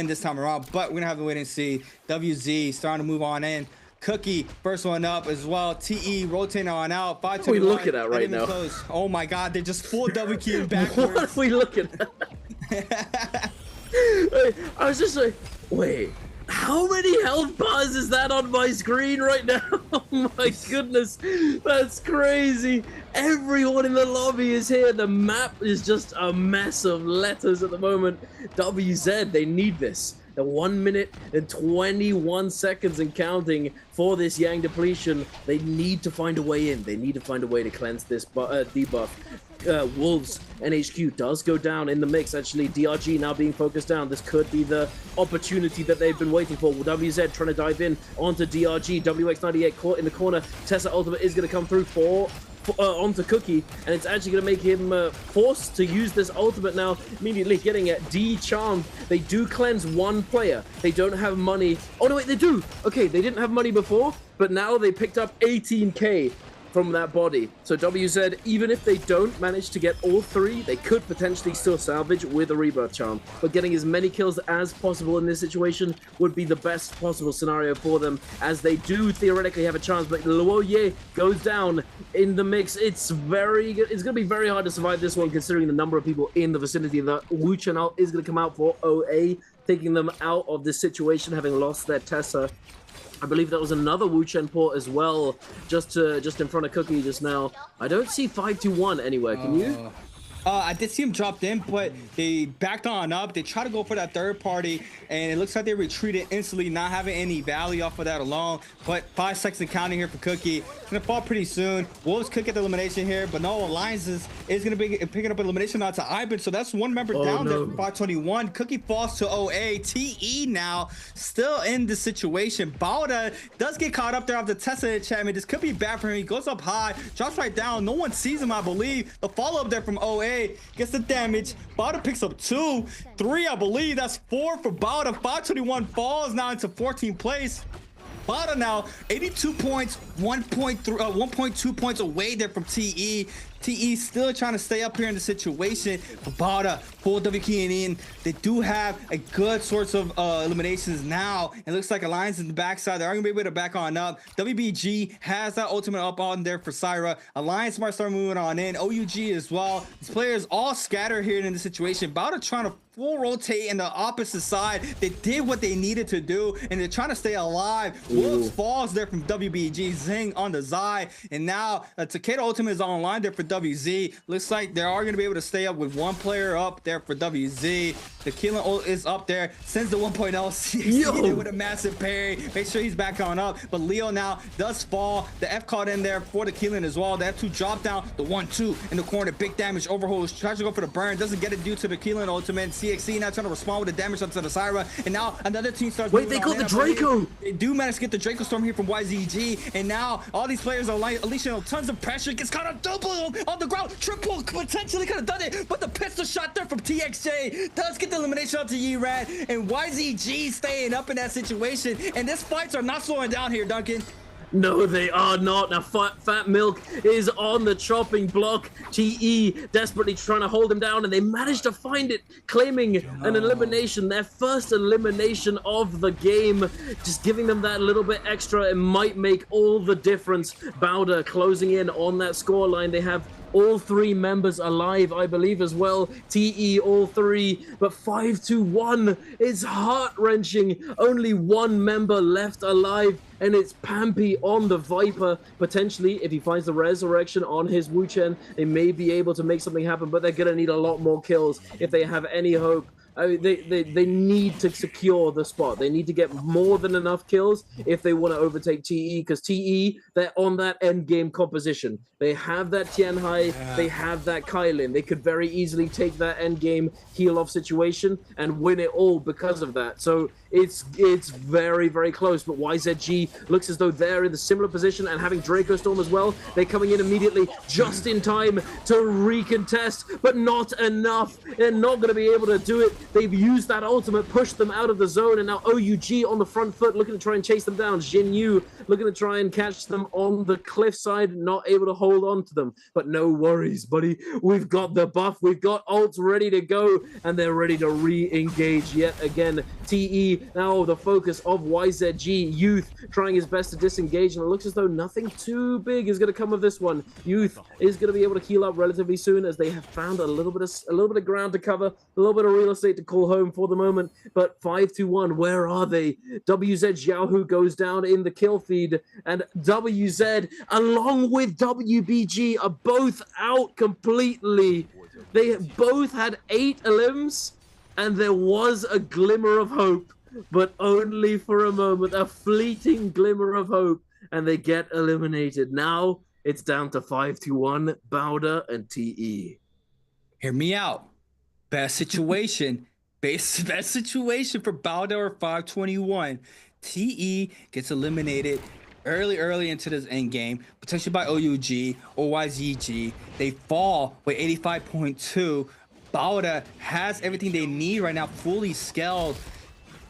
this time around. But we're gonna have to wait and see. WZ starting to move on in. Cookie, first one up as well. TE rotating on out. What are we looking at right now? Close. Oh my God, they're just full W keying backwards. What are we looking at? I was just like, wait, how many health bars is that on my screen right now? Oh my goodness, that's crazy. Everyone in the lobby is here. The map is just a mess of letters at the moment. WZ, they need this. The 1 minute and 21 seconds and counting for this Yang depletion. They need to find a way in. They need to find a way to cleanse this debuff. Wolves NHQ does go down in the mix. Actually, DRG now being focused down. This could be the opportunity that they've been waiting for. WZ trying to dive in onto DRG. WX98 caught in the corner. Tessa ultimate is going to come through onto Cookie, and it's actually going to make him forced to use this ultimate now, immediately getting at D-Charmed. They do cleanse one player. They don't have money. Oh, no, wait, they do. Okay, they didn't have money before, but now they picked up 18k from that body. So WZ, even if they don't manage to get all three, they could potentially still salvage with a rebirth charm. But getting as many kills as possible in this situation would be the best possible scenario for them, as they do theoretically have a chance. But Luoye goes down in the mix. It's going to be very hard to survive this one, considering the number of people in the vicinity. The Wu channel is going to come out for OA, taking them out of this situation, having lost their Tessa. I believe that was another Wu Chen port as well, just in front of Cookie just now. I don't see 521 anywhere. Can you? I did see him dropped in, but they backed on up. They tried to go for that third party, and it looks like they retreated instantly, not having any value off of that alone. But 5 seconds of counting here for Cookie. It's going to fall pretty soon. Wolves could get the elimination here, but no, Alliances is going to be picking up elimination out to Ivan. So that's one member down there for 521. Cookie falls to OA. TE now still in the situation. Bauda does get caught up there off the Tessa enchantment. This could be bad for him. He goes up high, drops right down. No one sees him, I believe. The follow-up there from OA gets the damage. Bauda picks up 2, 3, I believe. That's 4 for Bauda. 521 falls now into 14th place. Bauda now 82 points, 1.2 points away there from TE. TE still trying to stay up here in the situation. Bauda, full WK in. They do have a good source of eliminations now. It looks like Alliance in the backside. They are going to be able to back on up. WBG has that ultimate up on there for Syra. Alliance might start moving on in. OUG as well. These players all scattered here in the situation. Bauda trying to full rotate in the opposite side. They did what they needed to do, and they're trying to stay alive. Wolves falls there from WBG. Zing on the Zai, and now Takeda ultimate is online there for WZ. Looks like they are going to be able to stay up with one player up there for WZ. The Keelan ult is up there, sends the 1.0 CXC with a massive parry. Make sure he's back on up, but Leo now does fall. The F caught in there for the Keelan as well. The F2 drop down, the 1-2 in the corner, big damage. Overholds, tries to go for the burn, doesn't get it due to the Keelan ultimate. CXC now trying to respond with the damage onto the Syra, and now another team starts. Wait, they got the Draco. They do manage to get the Draco Storm here from YZG, and now all these players are like unleashing tons of pressure. Gets caught on double on the ground, triple potentially could have done it, but the pistol shot there from TXJ does get the elimination out to Yerad, and YZG staying up in that situation. And this fights are not slowing down here, Duncan. No, they are not. Now, Fat Milk is on the chopping block. TE desperately trying to hold him down, and they managed to find it, claiming an elimination, their first elimination of the game. Just giving them that little bit extra, it might make all the difference. Bauda closing in on that scoreline. They have all 3 members alive, I believe, as well. TE, all 3, but 5-1 is heart-wrenching. Only 1 member left alive, and it's Pampy on the Viper. Potentially, if he finds the resurrection on his Wu Chen, they may be able to make something happen, but they're going to need a lot more kills if they have any hope. They need to secure the spot. They need to get more than enough kills if they want to overtake TE, because TE, they're on that end game composition. They have that Tianhai, they have that Kailin. They could very easily take that end game heal off situation and win it all because of that. So it's very, very close, but YZG looks as though they're in the similar position and having Draco Storm as well. They're coming in immediately just in time to recontest, but not enough. They're not going to be able to do it. They've used that ultimate, pushed them out of the zone, and now OUG on the front foot looking to try and chase them down. Jin Yu looking to try and catch them on the cliffside, not able to hold on to them. But no worries, buddy. We've got the buff. We've got ults ready to go, and they're ready to re-engage yet again. TE now the focus of YZG. Youth trying his best to disengage, and it looks as though nothing too big is going to come of this one. Youth is going to be able to heal up relatively soon, as they have found a little bit of ground to cover, a little bit of real estate to call home for the moment. But 5-1, where are they? WZ Xiaohu goes down in the kill feed, and WZ along with WBG are both out completely. They both had 8 elims, and there was a glimmer of hope but only for a moment, a fleeting glimmer of hope, and they get eliminated. Now it's down to 5-1, Bowder and TE. Hear me out. Best situation. Best situation for Bowder or 521. TE gets eliminated early into this end game, potentially by OUG or YZG. They fall with 85.2. Bowder has everything they need right now, fully scaled.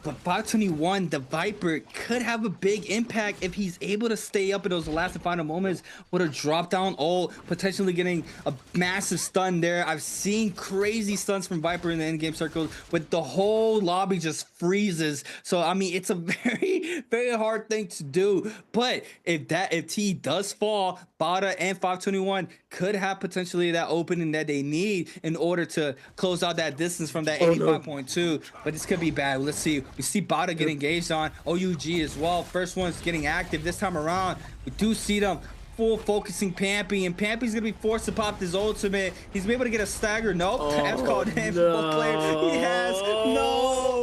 But 521, the Viper could have a big impact if he's able to stay up in those last and final moments with a drop down ult, potentially getting a massive stun there. I've seen crazy stuns from Viper in the end game circles, but the whole lobby just freezes. So I mean, it's a very hard thing to do. But if T does fall, Bada and 521 could have potentially that opening that they need in order to close out that distance from that 85.2. But this could be bad. Let's see. We see Bada get engaged on OUG as well. First one's getting active this time around. We do see them full focusing Pampy, and Pampy's gonna be forced to pop this ultimate. He's able to get a stagger. Nope, that's called him. No. Player.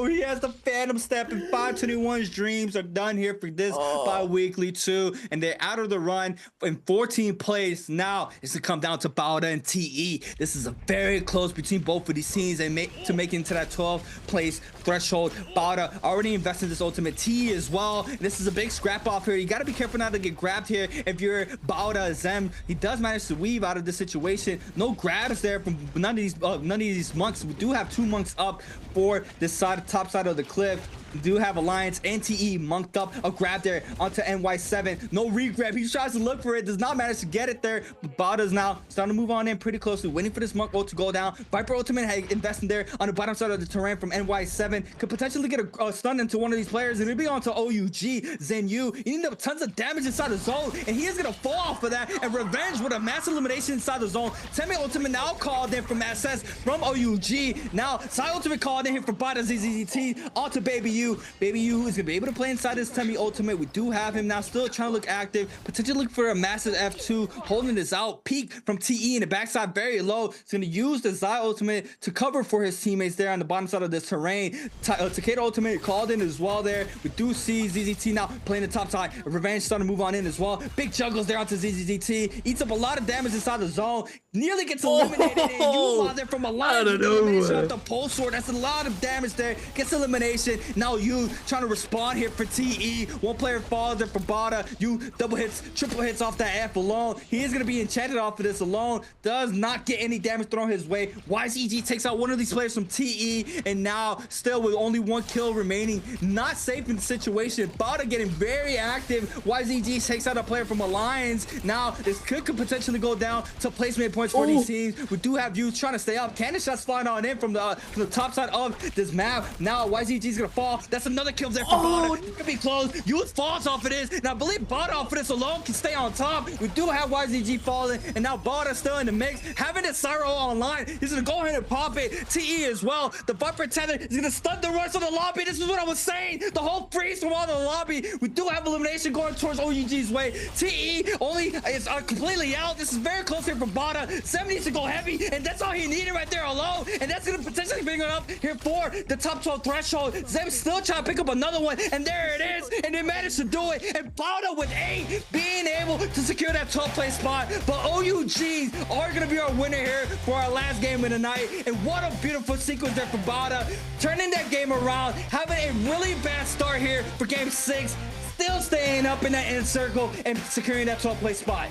He has the Phantom Step, and 521's dreams are done here for this bi-weekly too, and they're out of the run in 14th place. Now it's gonna come down to Bowder and TE. This is a very close between both of these teams, and to make it into that 12th place threshold. Bowder already invested in this ultimate. TE as well. This is a big scrap off here. You got to be careful not to get grabbed here if you're Bowder. Zem, he does manage to weave out of this situation. No grabs there from none of these monks. We do have 2 monks up for this top side of the cliff. We do have Alliance and TE monked up. A grab there onto NY7. No re-grab. He tries to look for it. Does not manage to get it there. But Bowder's now starting to move on in pretty closely. Waiting for this monk ult to go down. Viper ultimate investing there on the bottom side of the terrain from NY7. Could potentially get a stun into one of these players. And it'll be onto OUG. Zen Yu. You need tons of damage inside the zone. And he is going to fall off of that. And Revenge with a massive elimination inside the zone. 10-minute ultimate now called in from SS from OUG. Now, side ultimate called in here from Bowder ZZT onto Baby U. Baby U is gonna be able to play inside this Temi ultimate. We do have him now, still trying to look active, potentially look for a massive F2, holding this out. Peak from TE in the backside, very low. He's gonna use the Zai ultimate to cover for his teammates there on the bottom side of this terrain. Takeda ultimate called in as well there. We do see ZZT now playing the top side. Revenge starting to move on in as well. Big juggles there onto ZZT. Eats up a lot of damage inside the zone. Nearly gets eliminated. And you there from a lot of elimination off the pole sword. That's a lot of damage there. Gets elimination. Now you trying to respond here for TE. One player falls there for Bada. You double hits, triple hits off that F alone. He is going to be enchanted off of this alone. Does not get any damage thrown his way. YZG takes out one of these players from TE, and now still with only 1 kill remaining. Not safe in the situation. Bada getting very active. YZG takes out a player from Alliance. Now this could potentially go down to placement points for these teams. We do have you trying to stay up. Cannon shots flying on in from the top side of this map. Now YZG is going to fall. That's another kill there for Bada. It could be close. Youth falls off of this. And I believe Bada off of this alone can stay on top. We do have YZG falling. And now Bada still in the mix. Having the Cyro online. He's going to go ahead and pop it. TE as well. The Viper Tether is going to stun the rest of the lobby. This is what I was saying. The whole freeze from all the lobby. We do have elimination going towards OUG's way. TE only is completely out. This is very close here for Bada. 7 needs to go heavy. And that's all he needed right there alone. And that's going to potentially bring it up here for the top 12 threshold. Zem still trying to pick up another one, and there it is, and they managed to do it. And Bada with 8 being able to secure that 12th place spot. But OUGs are going to be our winner here for our last game of the night. And what a beautiful sequence there for Bada, turning that game around, having a really bad start here for game 6, still staying up in that end circle and securing that 12th place spot.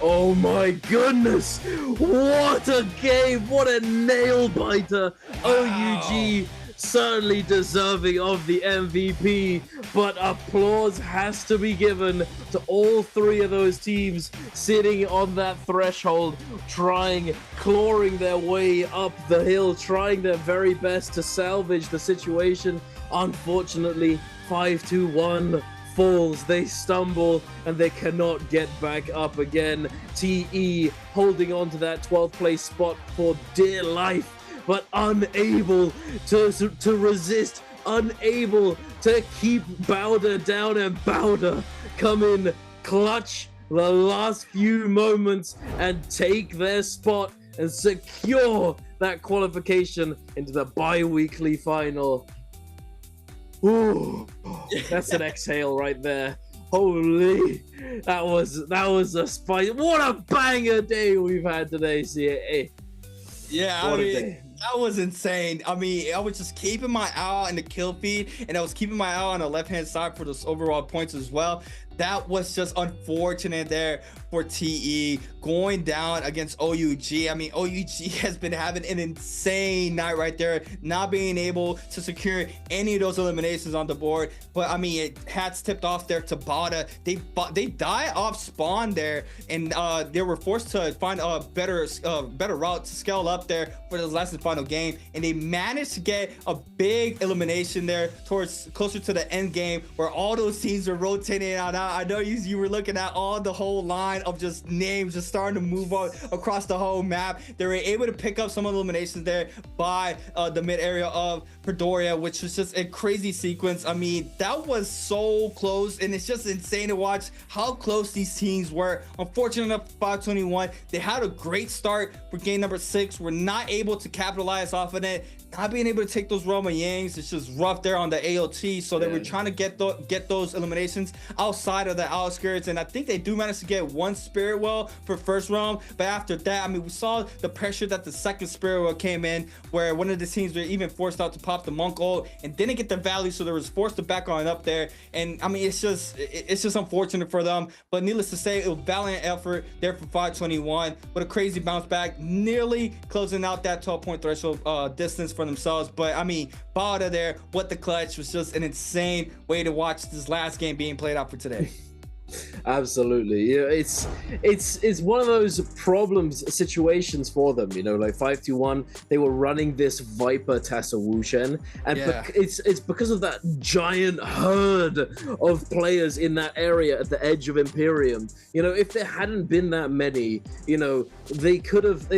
Oh my goodness, what a game, what a nail biter. OUG certainly deserving of the MVP, but applause has to be given to all 3 of those teams sitting on that threshold, clawing their way up the hill, trying their very best to salvage the situation. Unfortunately, 5-1 falls, they stumble, and they cannot get back up again. TE holding on to that 12th place spot for dear life, but unable to resist, unable to keep Bowder down, and Bowder come in clutch the last few moments and take their spot and secure that qualification into the bi-weekly final. Ooh, that's an exhale right there. Holy, that was a spice. What a banger day we've had today, CA. Yeah, What I a mean, day. that was insane. I mean, I was just keeping my eye on the kill feed, and I was keeping my eye on the left-hand side for those overall points as well. That was just unfortunate there for TE going down against OUG. I mean, OUG has been having an insane night right there, not being able to secure any of those eliminations on the board. But I mean, it hats tipped off there to Bada. They die off spawn there, and they were forced to find a better route to scale up there for this last and final game, and they managed to get a big elimination there towards closer to the end game, where all those teams are rotating out. I know you were looking at all the whole line of just names just starting to move on across the whole map. They were able to pick up some eliminations there by the mid area of Predoria, which was just a crazy sequence. I mean, that was so close, and it's just insane to watch how close these teams were. Unfortunate enough, 521, they had a great start for game number 6. We're not able to capitalize off of it. Not being able to take those Roma Yangs, it's just rough there on the AOT. So they were trying to get those eliminations outside of the outskirts, and I think they do manage to get one Spirit Well for first round. But after that, I mean, we saw the pressure that the second Spirit Well came in, where one of the teams were even forced out to pop the Monk ult and didn't get the value, so they was forced to back on up there. And I mean, it's just unfortunate for them. But needless to say, it was a valiant effort there for 521 with a crazy bounce back, nearly closing out that 12-point threshold distance for themselves. But I mean, Bada there with the clutch was just an insane way to watch this last game being played out for today. Absolutely, yeah, it's one of those situations for them, you know, like 521, they were running this Viper Tessa Wushen, and it's because of that giant herd of players in that area at the edge of Imperium. You know, if there hadn't been that many, you know, they could have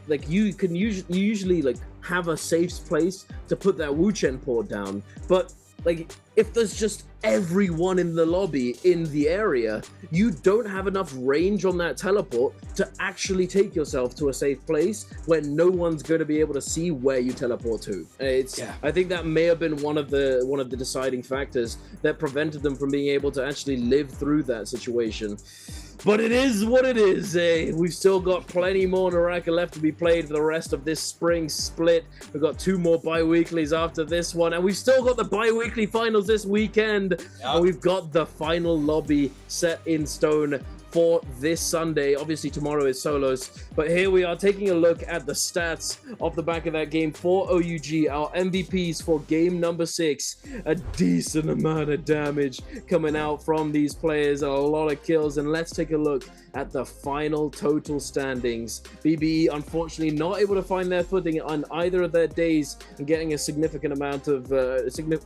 like you usually like have a safe place to put that Wuchen port down, but like if there's just everyone in the lobby in the area, you don't have enough range on that teleport to actually take yourself to a safe place where no one's going to be able to see where you teleport to. I think that may have been one of the deciding factors that prevented them from being able to actually live through that situation. But it is what it is, eh? We've still got plenty more NARAKA left to be played for the rest of this spring split. We've got 2 more bi-weeklies after this one, and we've still got the bi-weekly finals this weekend. And we've got the final lobby set in stone for this Sunday. Obviously tomorrow is solos, but here we are taking a look at the stats off the back of that game for OUG, our MVPs for game number 6. A decent amount of damage coming out from these players, a lot of kills, and let's take a look at the final total standings. BBE unfortunately not able to find their footing on either of their days and getting a significant amount of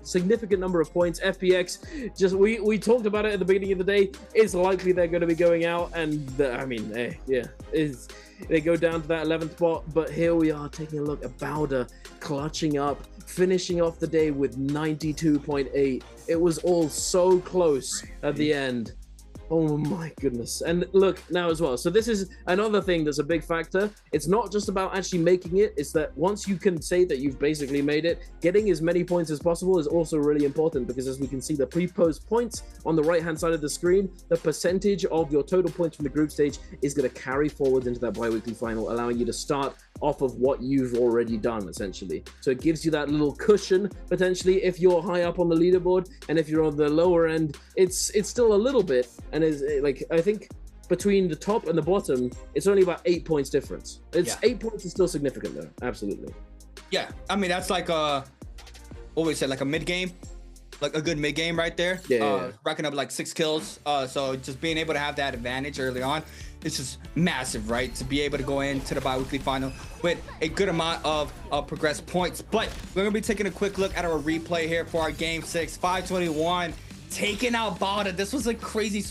significant number of points. FPX, just we talked about it at the beginning of the day, it's likely they're going to be going out, and I mean, they go down to that 11th spot. But here we are taking a look at Bowder clutching up, finishing off the day with 92.8. It was all so close at the end. Oh my goodness. And look now as well, so this is another thing that's a big factor. It's not just about actually making it, it's that once you can say that you've basically made it, getting as many points as possible is also really important, because as we can see the pre-post points on the right hand side of the screen, the percentage of your total points from the group stage is going to carry forward into that bi-weekly final, allowing you to start off of what you've already done essentially. So it gives you that little cushion potentially if you're high up on the leaderboard, and if you're on the lower end, it's still a little bit, and is like, I think between the top and the bottom it's only about 8 points difference. 8 points is still significant though. Absolutely. Yeah, I mean, that's like what we said, like a mid game, like a good mid game right there. Racking up like 6 kills, so just being able to have that advantage early on, it's just massive, right? To be able to go into the bi-weekly final with a good amount of progressed points. But we're gonna be taking a quick look at our replay here for our game 6. 521 taking out Bada. This was a crazy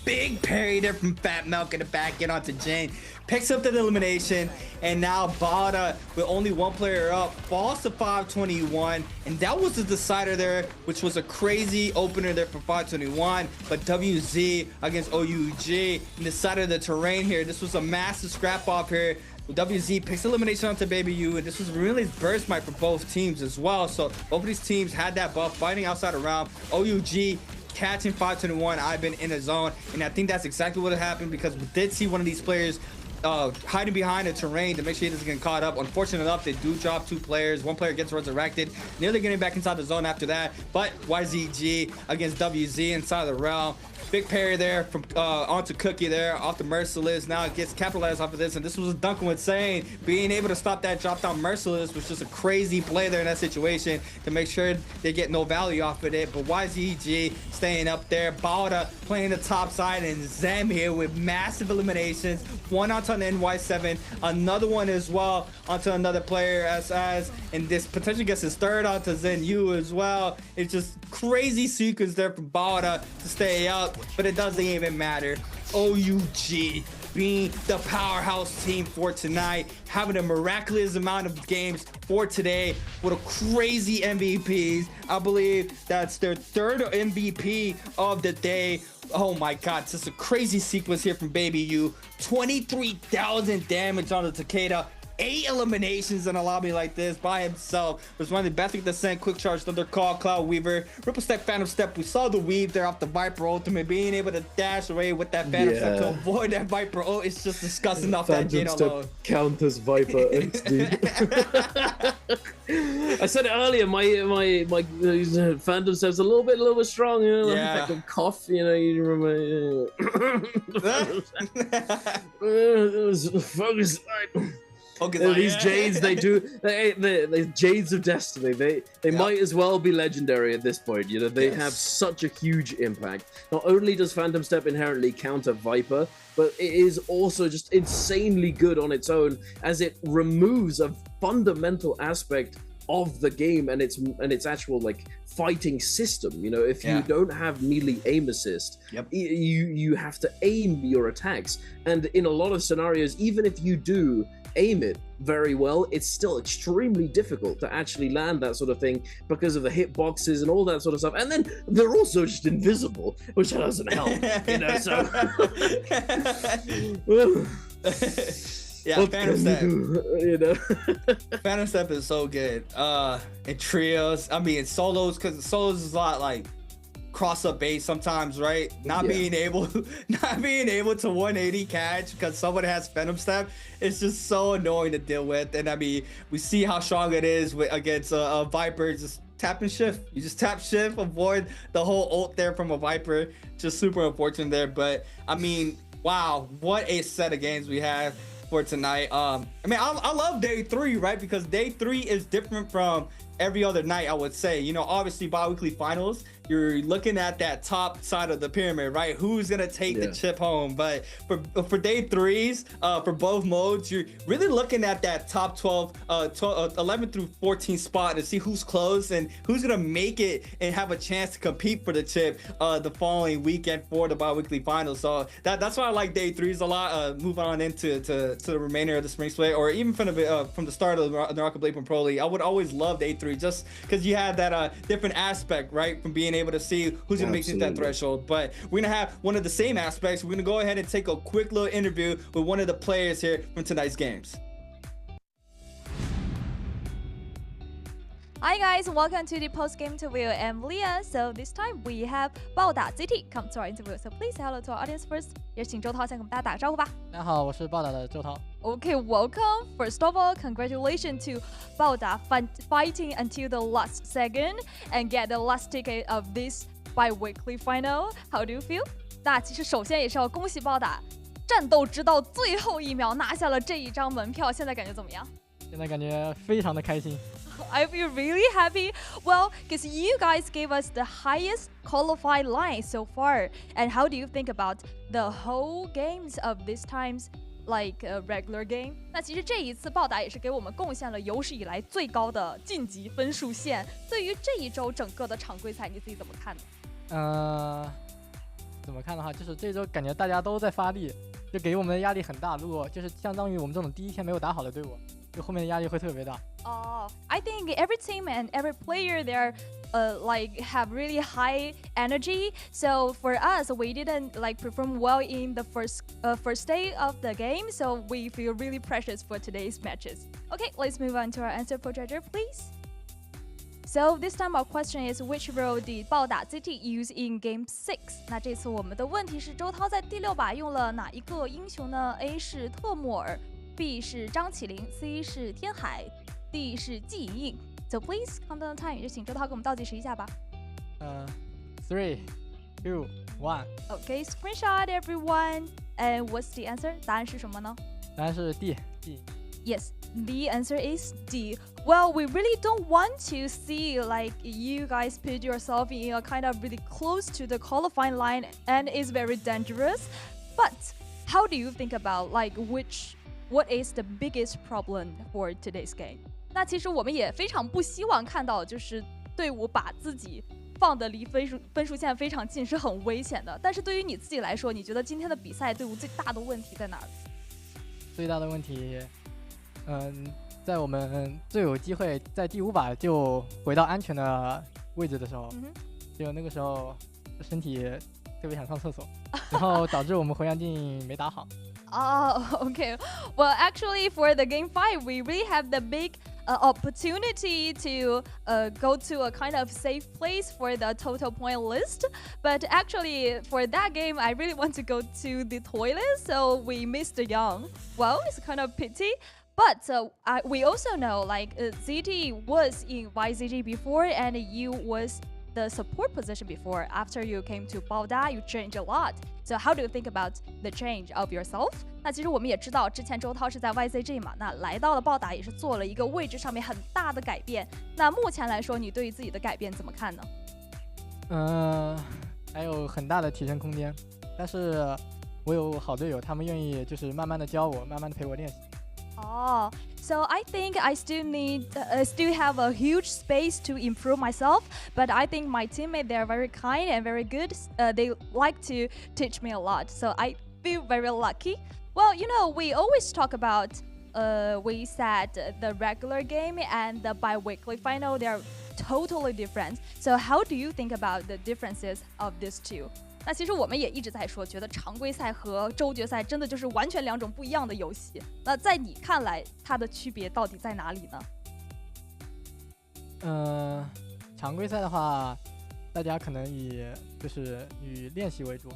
big parry there from Fat Milk in the back end onto Jane. Picks up the elimination, and now Bada, with only one player up, falls to 521, and that was the decider there, which was a crazy opener there for 521. But WZ against OUG decided the terrain here. This was a massive scrap off here. WZ picks elimination onto Baby U, and this was really burst fight for both teams as well. So both of these teams had that buff fighting outside of round. OUG catching 521, I've been in a zone, and I think that's exactly what happened, because we did see one of these players hiding behind the terrain to make sure he doesn't get caught up. Unfortunate enough, they do drop 2 players. One player gets resurrected, nearly getting back inside the zone after that. But YZG against WZ inside the realm. Big parry there from onto Cookie there off the Merciless. Now it gets capitalized off of this, and this was Duncan was saying, being able to stop that drop down Merciless was just a crazy play there in that situation to make sure they get no value off of it. But YZG staying up there, Bauda playing the top side, and Zem here with massive eliminations. One onto an NY7, another one as well onto another player as and this potentially gets his third onto Zen Yu as well. It's just crazy sequence there from Bauda to stay up, but it doesn't even matter. OUG being the powerhouse team for tonight, having a miraculous amount of games for today with a crazy MVPs. I believe that's their 3rd MVP of the day. Oh my god, it's just a crazy sequence here from Baby U. 23,000 damage on the Takeda. 8 eliminations in a lobby like this by himself. Was one of the best with the Descent, Quick Charge, Thunder Call, Cloud Weaver, Ripple Step, Phantom Step. We saw the weave there off the Viper ultimate, being able to dash away with that Phantom Step to avoid that Viper. Oh, it's just disgusting off that Jane alone. Counters Viper XD. I said it earlier, my Phantom Step's a little bit strong, you know, like a cough, you know, you remember. Focus. These Jades, they Jades of Destiny, they might as well be legendary at this point, you know. They have such a huge impact. Not only does Phantom Step inherently counter Viper, but it is also just insanely good on its own, as it removes a fundamental aspect of the game and its actual like fighting system. You know, if you don't have melee aim assist, you have to aim your attacks, and in a lot of scenarios, even if you do aim it very well, it's still extremely difficult to actually land that sort of thing because of the hitboxes and all that sort of stuff. And then they're also just invisible, which doesn't help, you know. So yeah, Phantom Step, you know. Phantom Step is so good. In trios, I mean, in solos, because solos is a lot like cross-up base sometimes, right? Not being able to 180 catch because someone has Phantom Step, it's just so annoying to deal with. And I mean, we see how strong it is against a Viper. Just tap and shift. You just tap shift, avoid the whole ult there from a Viper. Just super unfortunate there. But I mean, wow, what a set of games we have for tonight. I mean, I love day 3, right? Because day 3 is different from every other night, I would say. You know, obviously bi-weekly finals, you're looking at that top side of the pyramid, right? Who's gonna take the chip home? But for day 3s, for both modes, you're really looking at that top 12, 11 through 14 spot to see who's close and who's gonna make it and have a chance to compete for the chip the following weekend for the bi-weekly finals. So that's why I like day 3s a lot. Moving on into the remainder of the spring split, or even from the start of the NARAKA BLADEPOINT Pro League, I would always love day 3 just because you had that different aspect, right, from being able to see who's gonna make it that threshold. But we're gonna have one of the same aspects. We're gonna go ahead and take a quick little interview with one of the players here from tonight's games. Hi guys, welcome to the post-game interview. I'm Leah. So this time we have 暴打 ZT come to our interview. So please say hello to our audience first. 也请周涛先跟大家打个招呼吧。大家好，我是暴打的周涛。Okay, welcome. First of all, congratulations to 暴打 fighting until the last second and get the last ticket of this bi-weekly final. How do you feel? 那其实首先也是要恭喜暴打，战斗直到最后一秒拿下了这一张门票。现在感觉怎么样？现在感觉非常的开心。I feel really happy. Well, because you guys gave us the highest qualified line so far. And how do you think about the whole games of this times, like a regular game? 那其实这一次暴打也是给我们贡献了有史以来最高的晋级分数线。对于这一周整个的常规赛，你自己怎么看呢？怎么看的话，就是这周感觉大家都在发力，就给我们的压力很大。如果就是相当于我们这种第一天没有打好的队伍，就后面的压力会特别大。I think every team and every player there like have really high energy. So for us, we didn't like perform well in the first day of the game. So we feel really precious for today's matches. Okay, let's move on to our answer for Treasure, please. So this time our question is, which role did 暴打 ZT use in Game 6？ 那这次我们的问题是周涛在第6把用了哪一个英雄呢 ？A 是特莫尔 ，B 是张起灵 ，C 是天海 ，D 是季莹莹。So please count down the time， 就请周涛给我们倒计时一下吧。3, 2, 1。Okay, screenshot everyone. And what's the answer？ 答案是什么呢？答案是 D。Yes, the answer is D. Well, we really don't want to see like you guys put yourself in a kind of really close to the qualifying line, and it's very dangerous. But how do you think about like what is the biggest problem for today's game? 那其实我们也非常不希望看到就是队伍把自己放得离分数线非常近是很危险的。但是对于你自己来说，你觉得今天的比赛队伍最大的问题在哪儿？最大的问题。在我们最有机会在第5把就回到安全的位置的时候，就那个时候身体特别想上厕所，然后导致我们回阳镜没打好。Okay. Well, actually, for the game 5, we really have the big opportunity to go to a kind of safe place for the total point list. But actually, for that game, I really want to go to the toilet, so we missed the young. Well, it's kind of pity. But we also know like ZT was in YZG before, and you was the support position before. After you came to 暴打 you changed a lot. So how do you think about the change of yourself? 那其实我们也知道，之前周涛是在 YZG 嘛，那来到了暴打也是做了一个位置上面很大的改变。那目前来说，你对于自己的改变怎么看呢？还有很大的提升空间，但是我有好队友，他们愿意就是慢慢的教我，慢慢的陪我练习。So I think I still have a huge space to improve myself, but I think my teammates, they're very kind and very good. They like to teach me a lot, so I feel very lucky. Well, you know, we always talk about we said the regular game and the bi-weekly final, they're totally different. So how do you think about the differences of these two? 那其实我们也一直在说，觉得常规赛和周决赛真的就是完全2种不一样的游戏。那在你看来，它的区别到底在哪里呢？常规赛的话，大家可能以练习为主，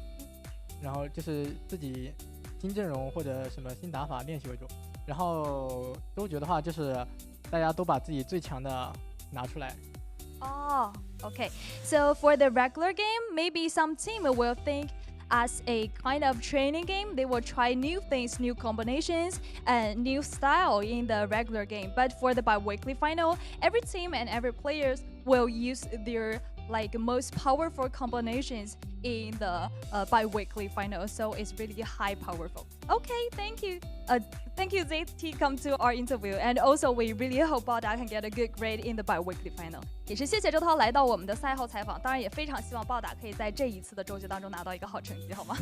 然后就是自己新阵容或者什么新打法练习为主。然后周决的话，就是大家都把自己最强的拿出来。Okay. So for the regular game, maybe some team will think as a kind of training game. They will try new things, new combinations, and new style in the regular game. But for the bi-weekly final, every team and every players will use their like most powerful combinations in the bi-weekly final. So it's really high powerful. Okay, thank you. Thank you, ZT, come to our interview. And also, we really hope 暴打 can get a good grade in the bi-weekly final. 也是谢谢周涛来到我们的赛后采访，当然也非常希望暴打可以在这一次的周决当中拿到一个好成绩，好吗？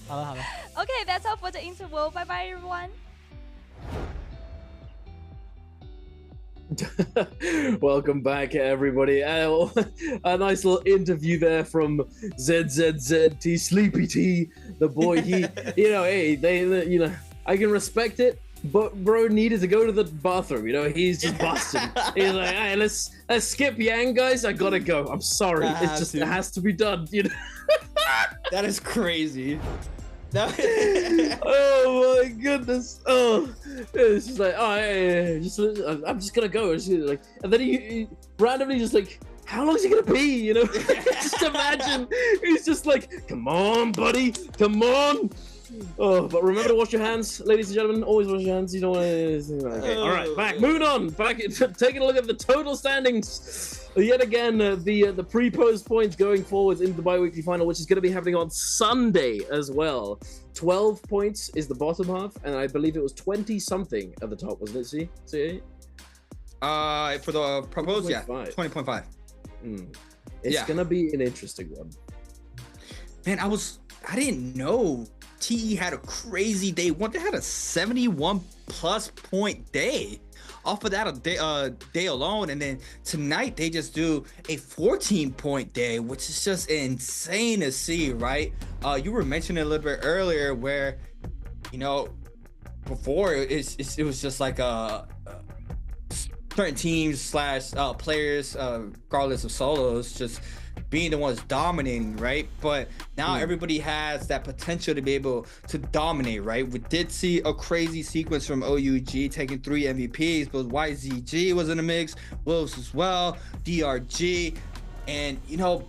好的。Okay, that's all for the interview. Bye bye, everyone. Welcome back, everybody. A nice little interview there from ZZZT, Sleepy T, the boy. Hey, I can respect it, but bro needed to go to the bathroom. He's just busting. He's like, hey, let's skip Yang, guys. I gotta go. I'm sorry. It has to be done. That is crazy. Oh my goodness! Oh, it's just like, I'm just gonna go. And then he randomly just like, how long is he gonna be? Just imagine. He's just like, come on, buddy, come on. Oh, but remember to wash your hands, ladies and gentlemen. Always wash your hands. You don't want to. Okay. All right, moving on. Taking a look at the total standings. Yet again, the pre-post points going forwards into the bi-weekly final, which is going to be happening on Sunday as well. 12 points is the bottom half, and I believe it was 20-something at the top, wasn't it? See? For the proposed, 20.5. It's going to be an interesting one. Man, I was I didn't know TE had a crazy day one. They had a 71+ point day off of that day alone, and then tonight they just do a 14-point day, which is just insane to see, right? You were mentioning a little bit earlier where, you know, before it was just like certain teams slash players, regardless of solos, just being the ones dominating, right? But now everybody has that potential to be able to dominate, right? We did see a crazy sequence from OUG taking 3 MVPs, but YZG was in the mix, Wills as well, DRG, and you know,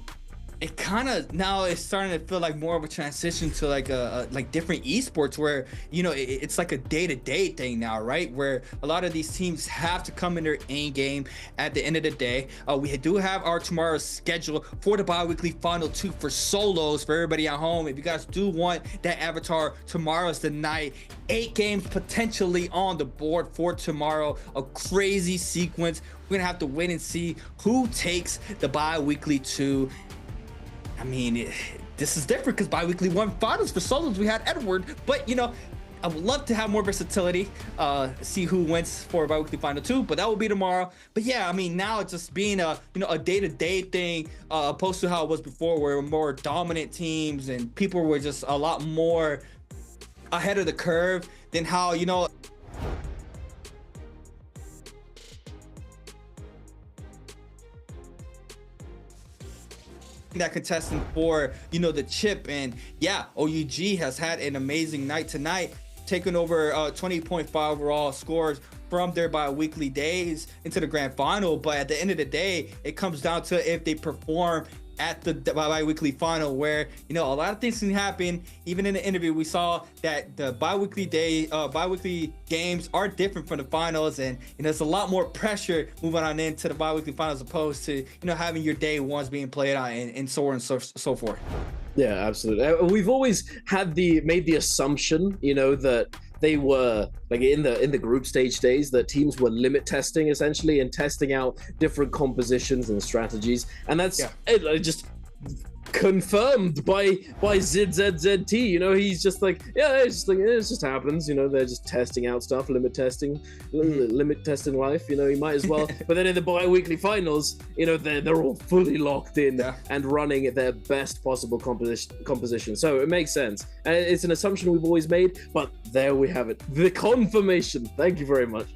it kind of now it's starting to feel like more of a transition to like like different esports where, you know, it's like a day-to-day thing now, right? Where a lot of these teams have to come in their end game at the end of the day. We do have our tomorrow's schedule for the bi-weekly final 2 for solos for everybody at home. If you guys do want that avatar, tomorrow's the night. 8 games potentially on the board for tomorrow. A crazy sequence. We're gonna have to wait and see who takes the bi-weekly 2. I mean, this is different because bi-weekly 1 finals for solos we had Edward, but you know, I would love to have more versatility, see who wins for bi-weekly final 2, but that will be tomorrow. But yeah, I mean, now it's just being a, you know, a day-to-day thing, opposed to how it was before, where more dominant teams and people were just a lot more ahead of the curve than how, you know, that contestant for, you know, the chip. And yeah, OUG has had an amazing night tonight, taking over 20.5 overall scores from their bi-weekly days into the grand final. But at the end of the day, it comes down to if they perform at the bi-weekly final, where, you know, a lot of things can happen. Even in the interview, we saw that the bi-weekly games are different from the finals, and you know, there's a lot more pressure moving on into the bi-weekly finals opposed to, you know, having your day ones being played out and so on and so forth. Yeah, absolutely. We've always had made the assumption, you know, that they were like in the group stage days, that teams were limit testing essentially and testing out different compositions and strategies, and that's just confirmed by ZZZT. You know, he's just like, yeah, it's just like, it just happens, you know, they're just testing out stuff, limit testing life, you know, you might as well. But then in the bi-weekly finals, you know, they're all fully locked in and running at their best possible composition. So it makes sense, and it's an assumption we've always made, but there we have it, the confirmation. Thank you very much.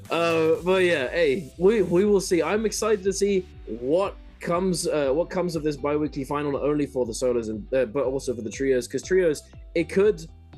But yeah, hey, we will see. I'm excited to see what comes of this bi-weekly final, not only for the solos and but also for the trios, because trios,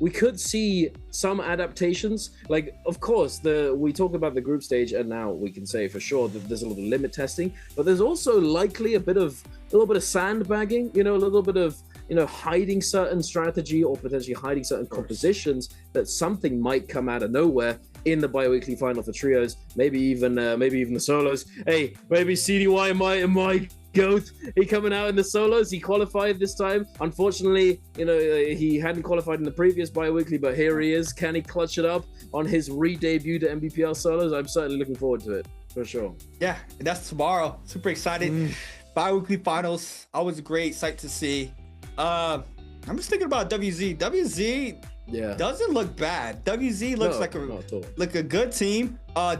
we could see some adaptations. Like, of course, we talk about the group stage, and now we can say for sure that there's a lot of limit testing, but there's also likely a little bit of sandbagging, you know, a little bit of, you know, hiding certain strategy or potentially hiding certain compositions, that something might come out of nowhere in the bi-weekly final for trios, maybe even the solos. Hey, maybe CDY might GOAT, he coming out in the solos. He qualified this time. Unfortunately, you know, he hadn't qualified in the previous bi-weekly, but here he is. Can he clutch it up on his re-debut to Nbpl solos? I'm certainly looking forward to it, for sure. Yeah, and that's tomorrow. Super excited. Bi-weekly finals, always a great sight to see. I'm just thinking about WZ. WZ doesn't look bad. WZ looks like a good team.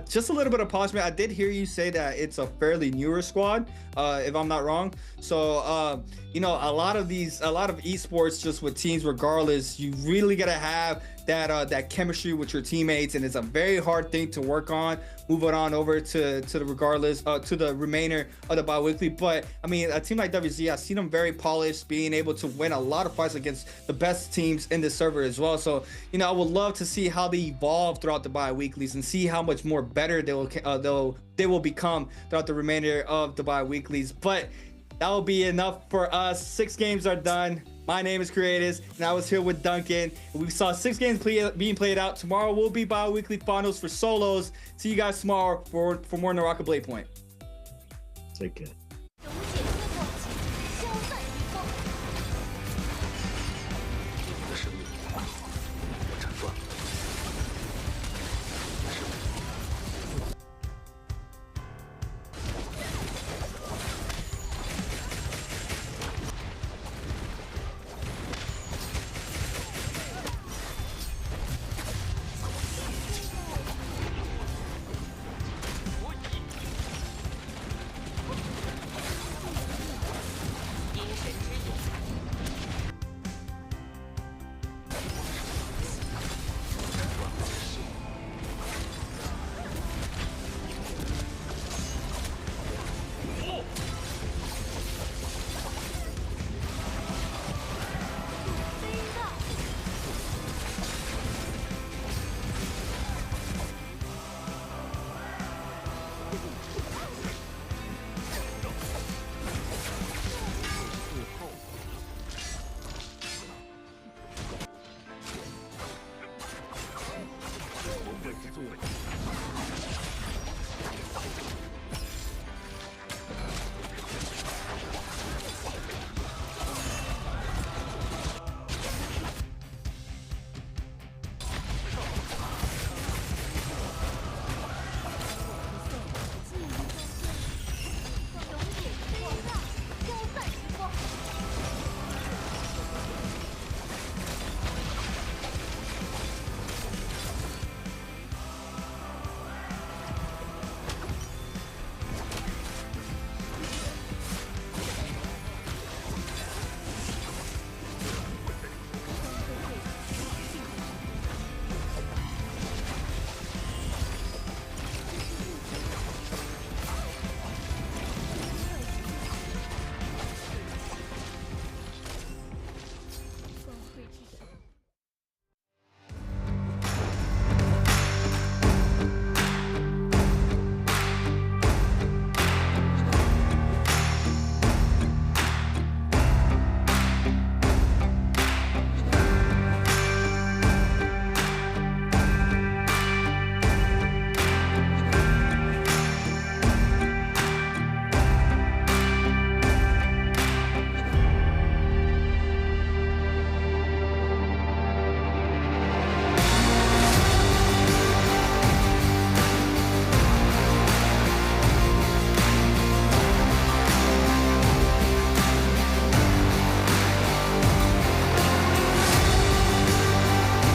Just a little bit of punishment. I did hear you say that it's a fairly newer squad, if I'm not wrong. So you know, a lot of esports, just with teams, regardless, you really gotta have that chemistry with your teammates, and it's a very hard thing to work on. Moving on over to the remainder of the bi-weekly. But I mean, a team like WZ, I've seen them very polished, being able to win a lot of fights against the best teams in the server as well. So, you know, I would love to see how they evolve throughout the bi-weeklies and see how much more better they will become throughout the remainder of the bi-weeklies. But that will be enough for us. 6 games are done. My name is Creators, and I was here with Duncan. We saw 6 games being played out. Tomorrow will be bi-weekly finals for solos. See you guys tomorrow for more NARAKA BLADEPOINT. Take care.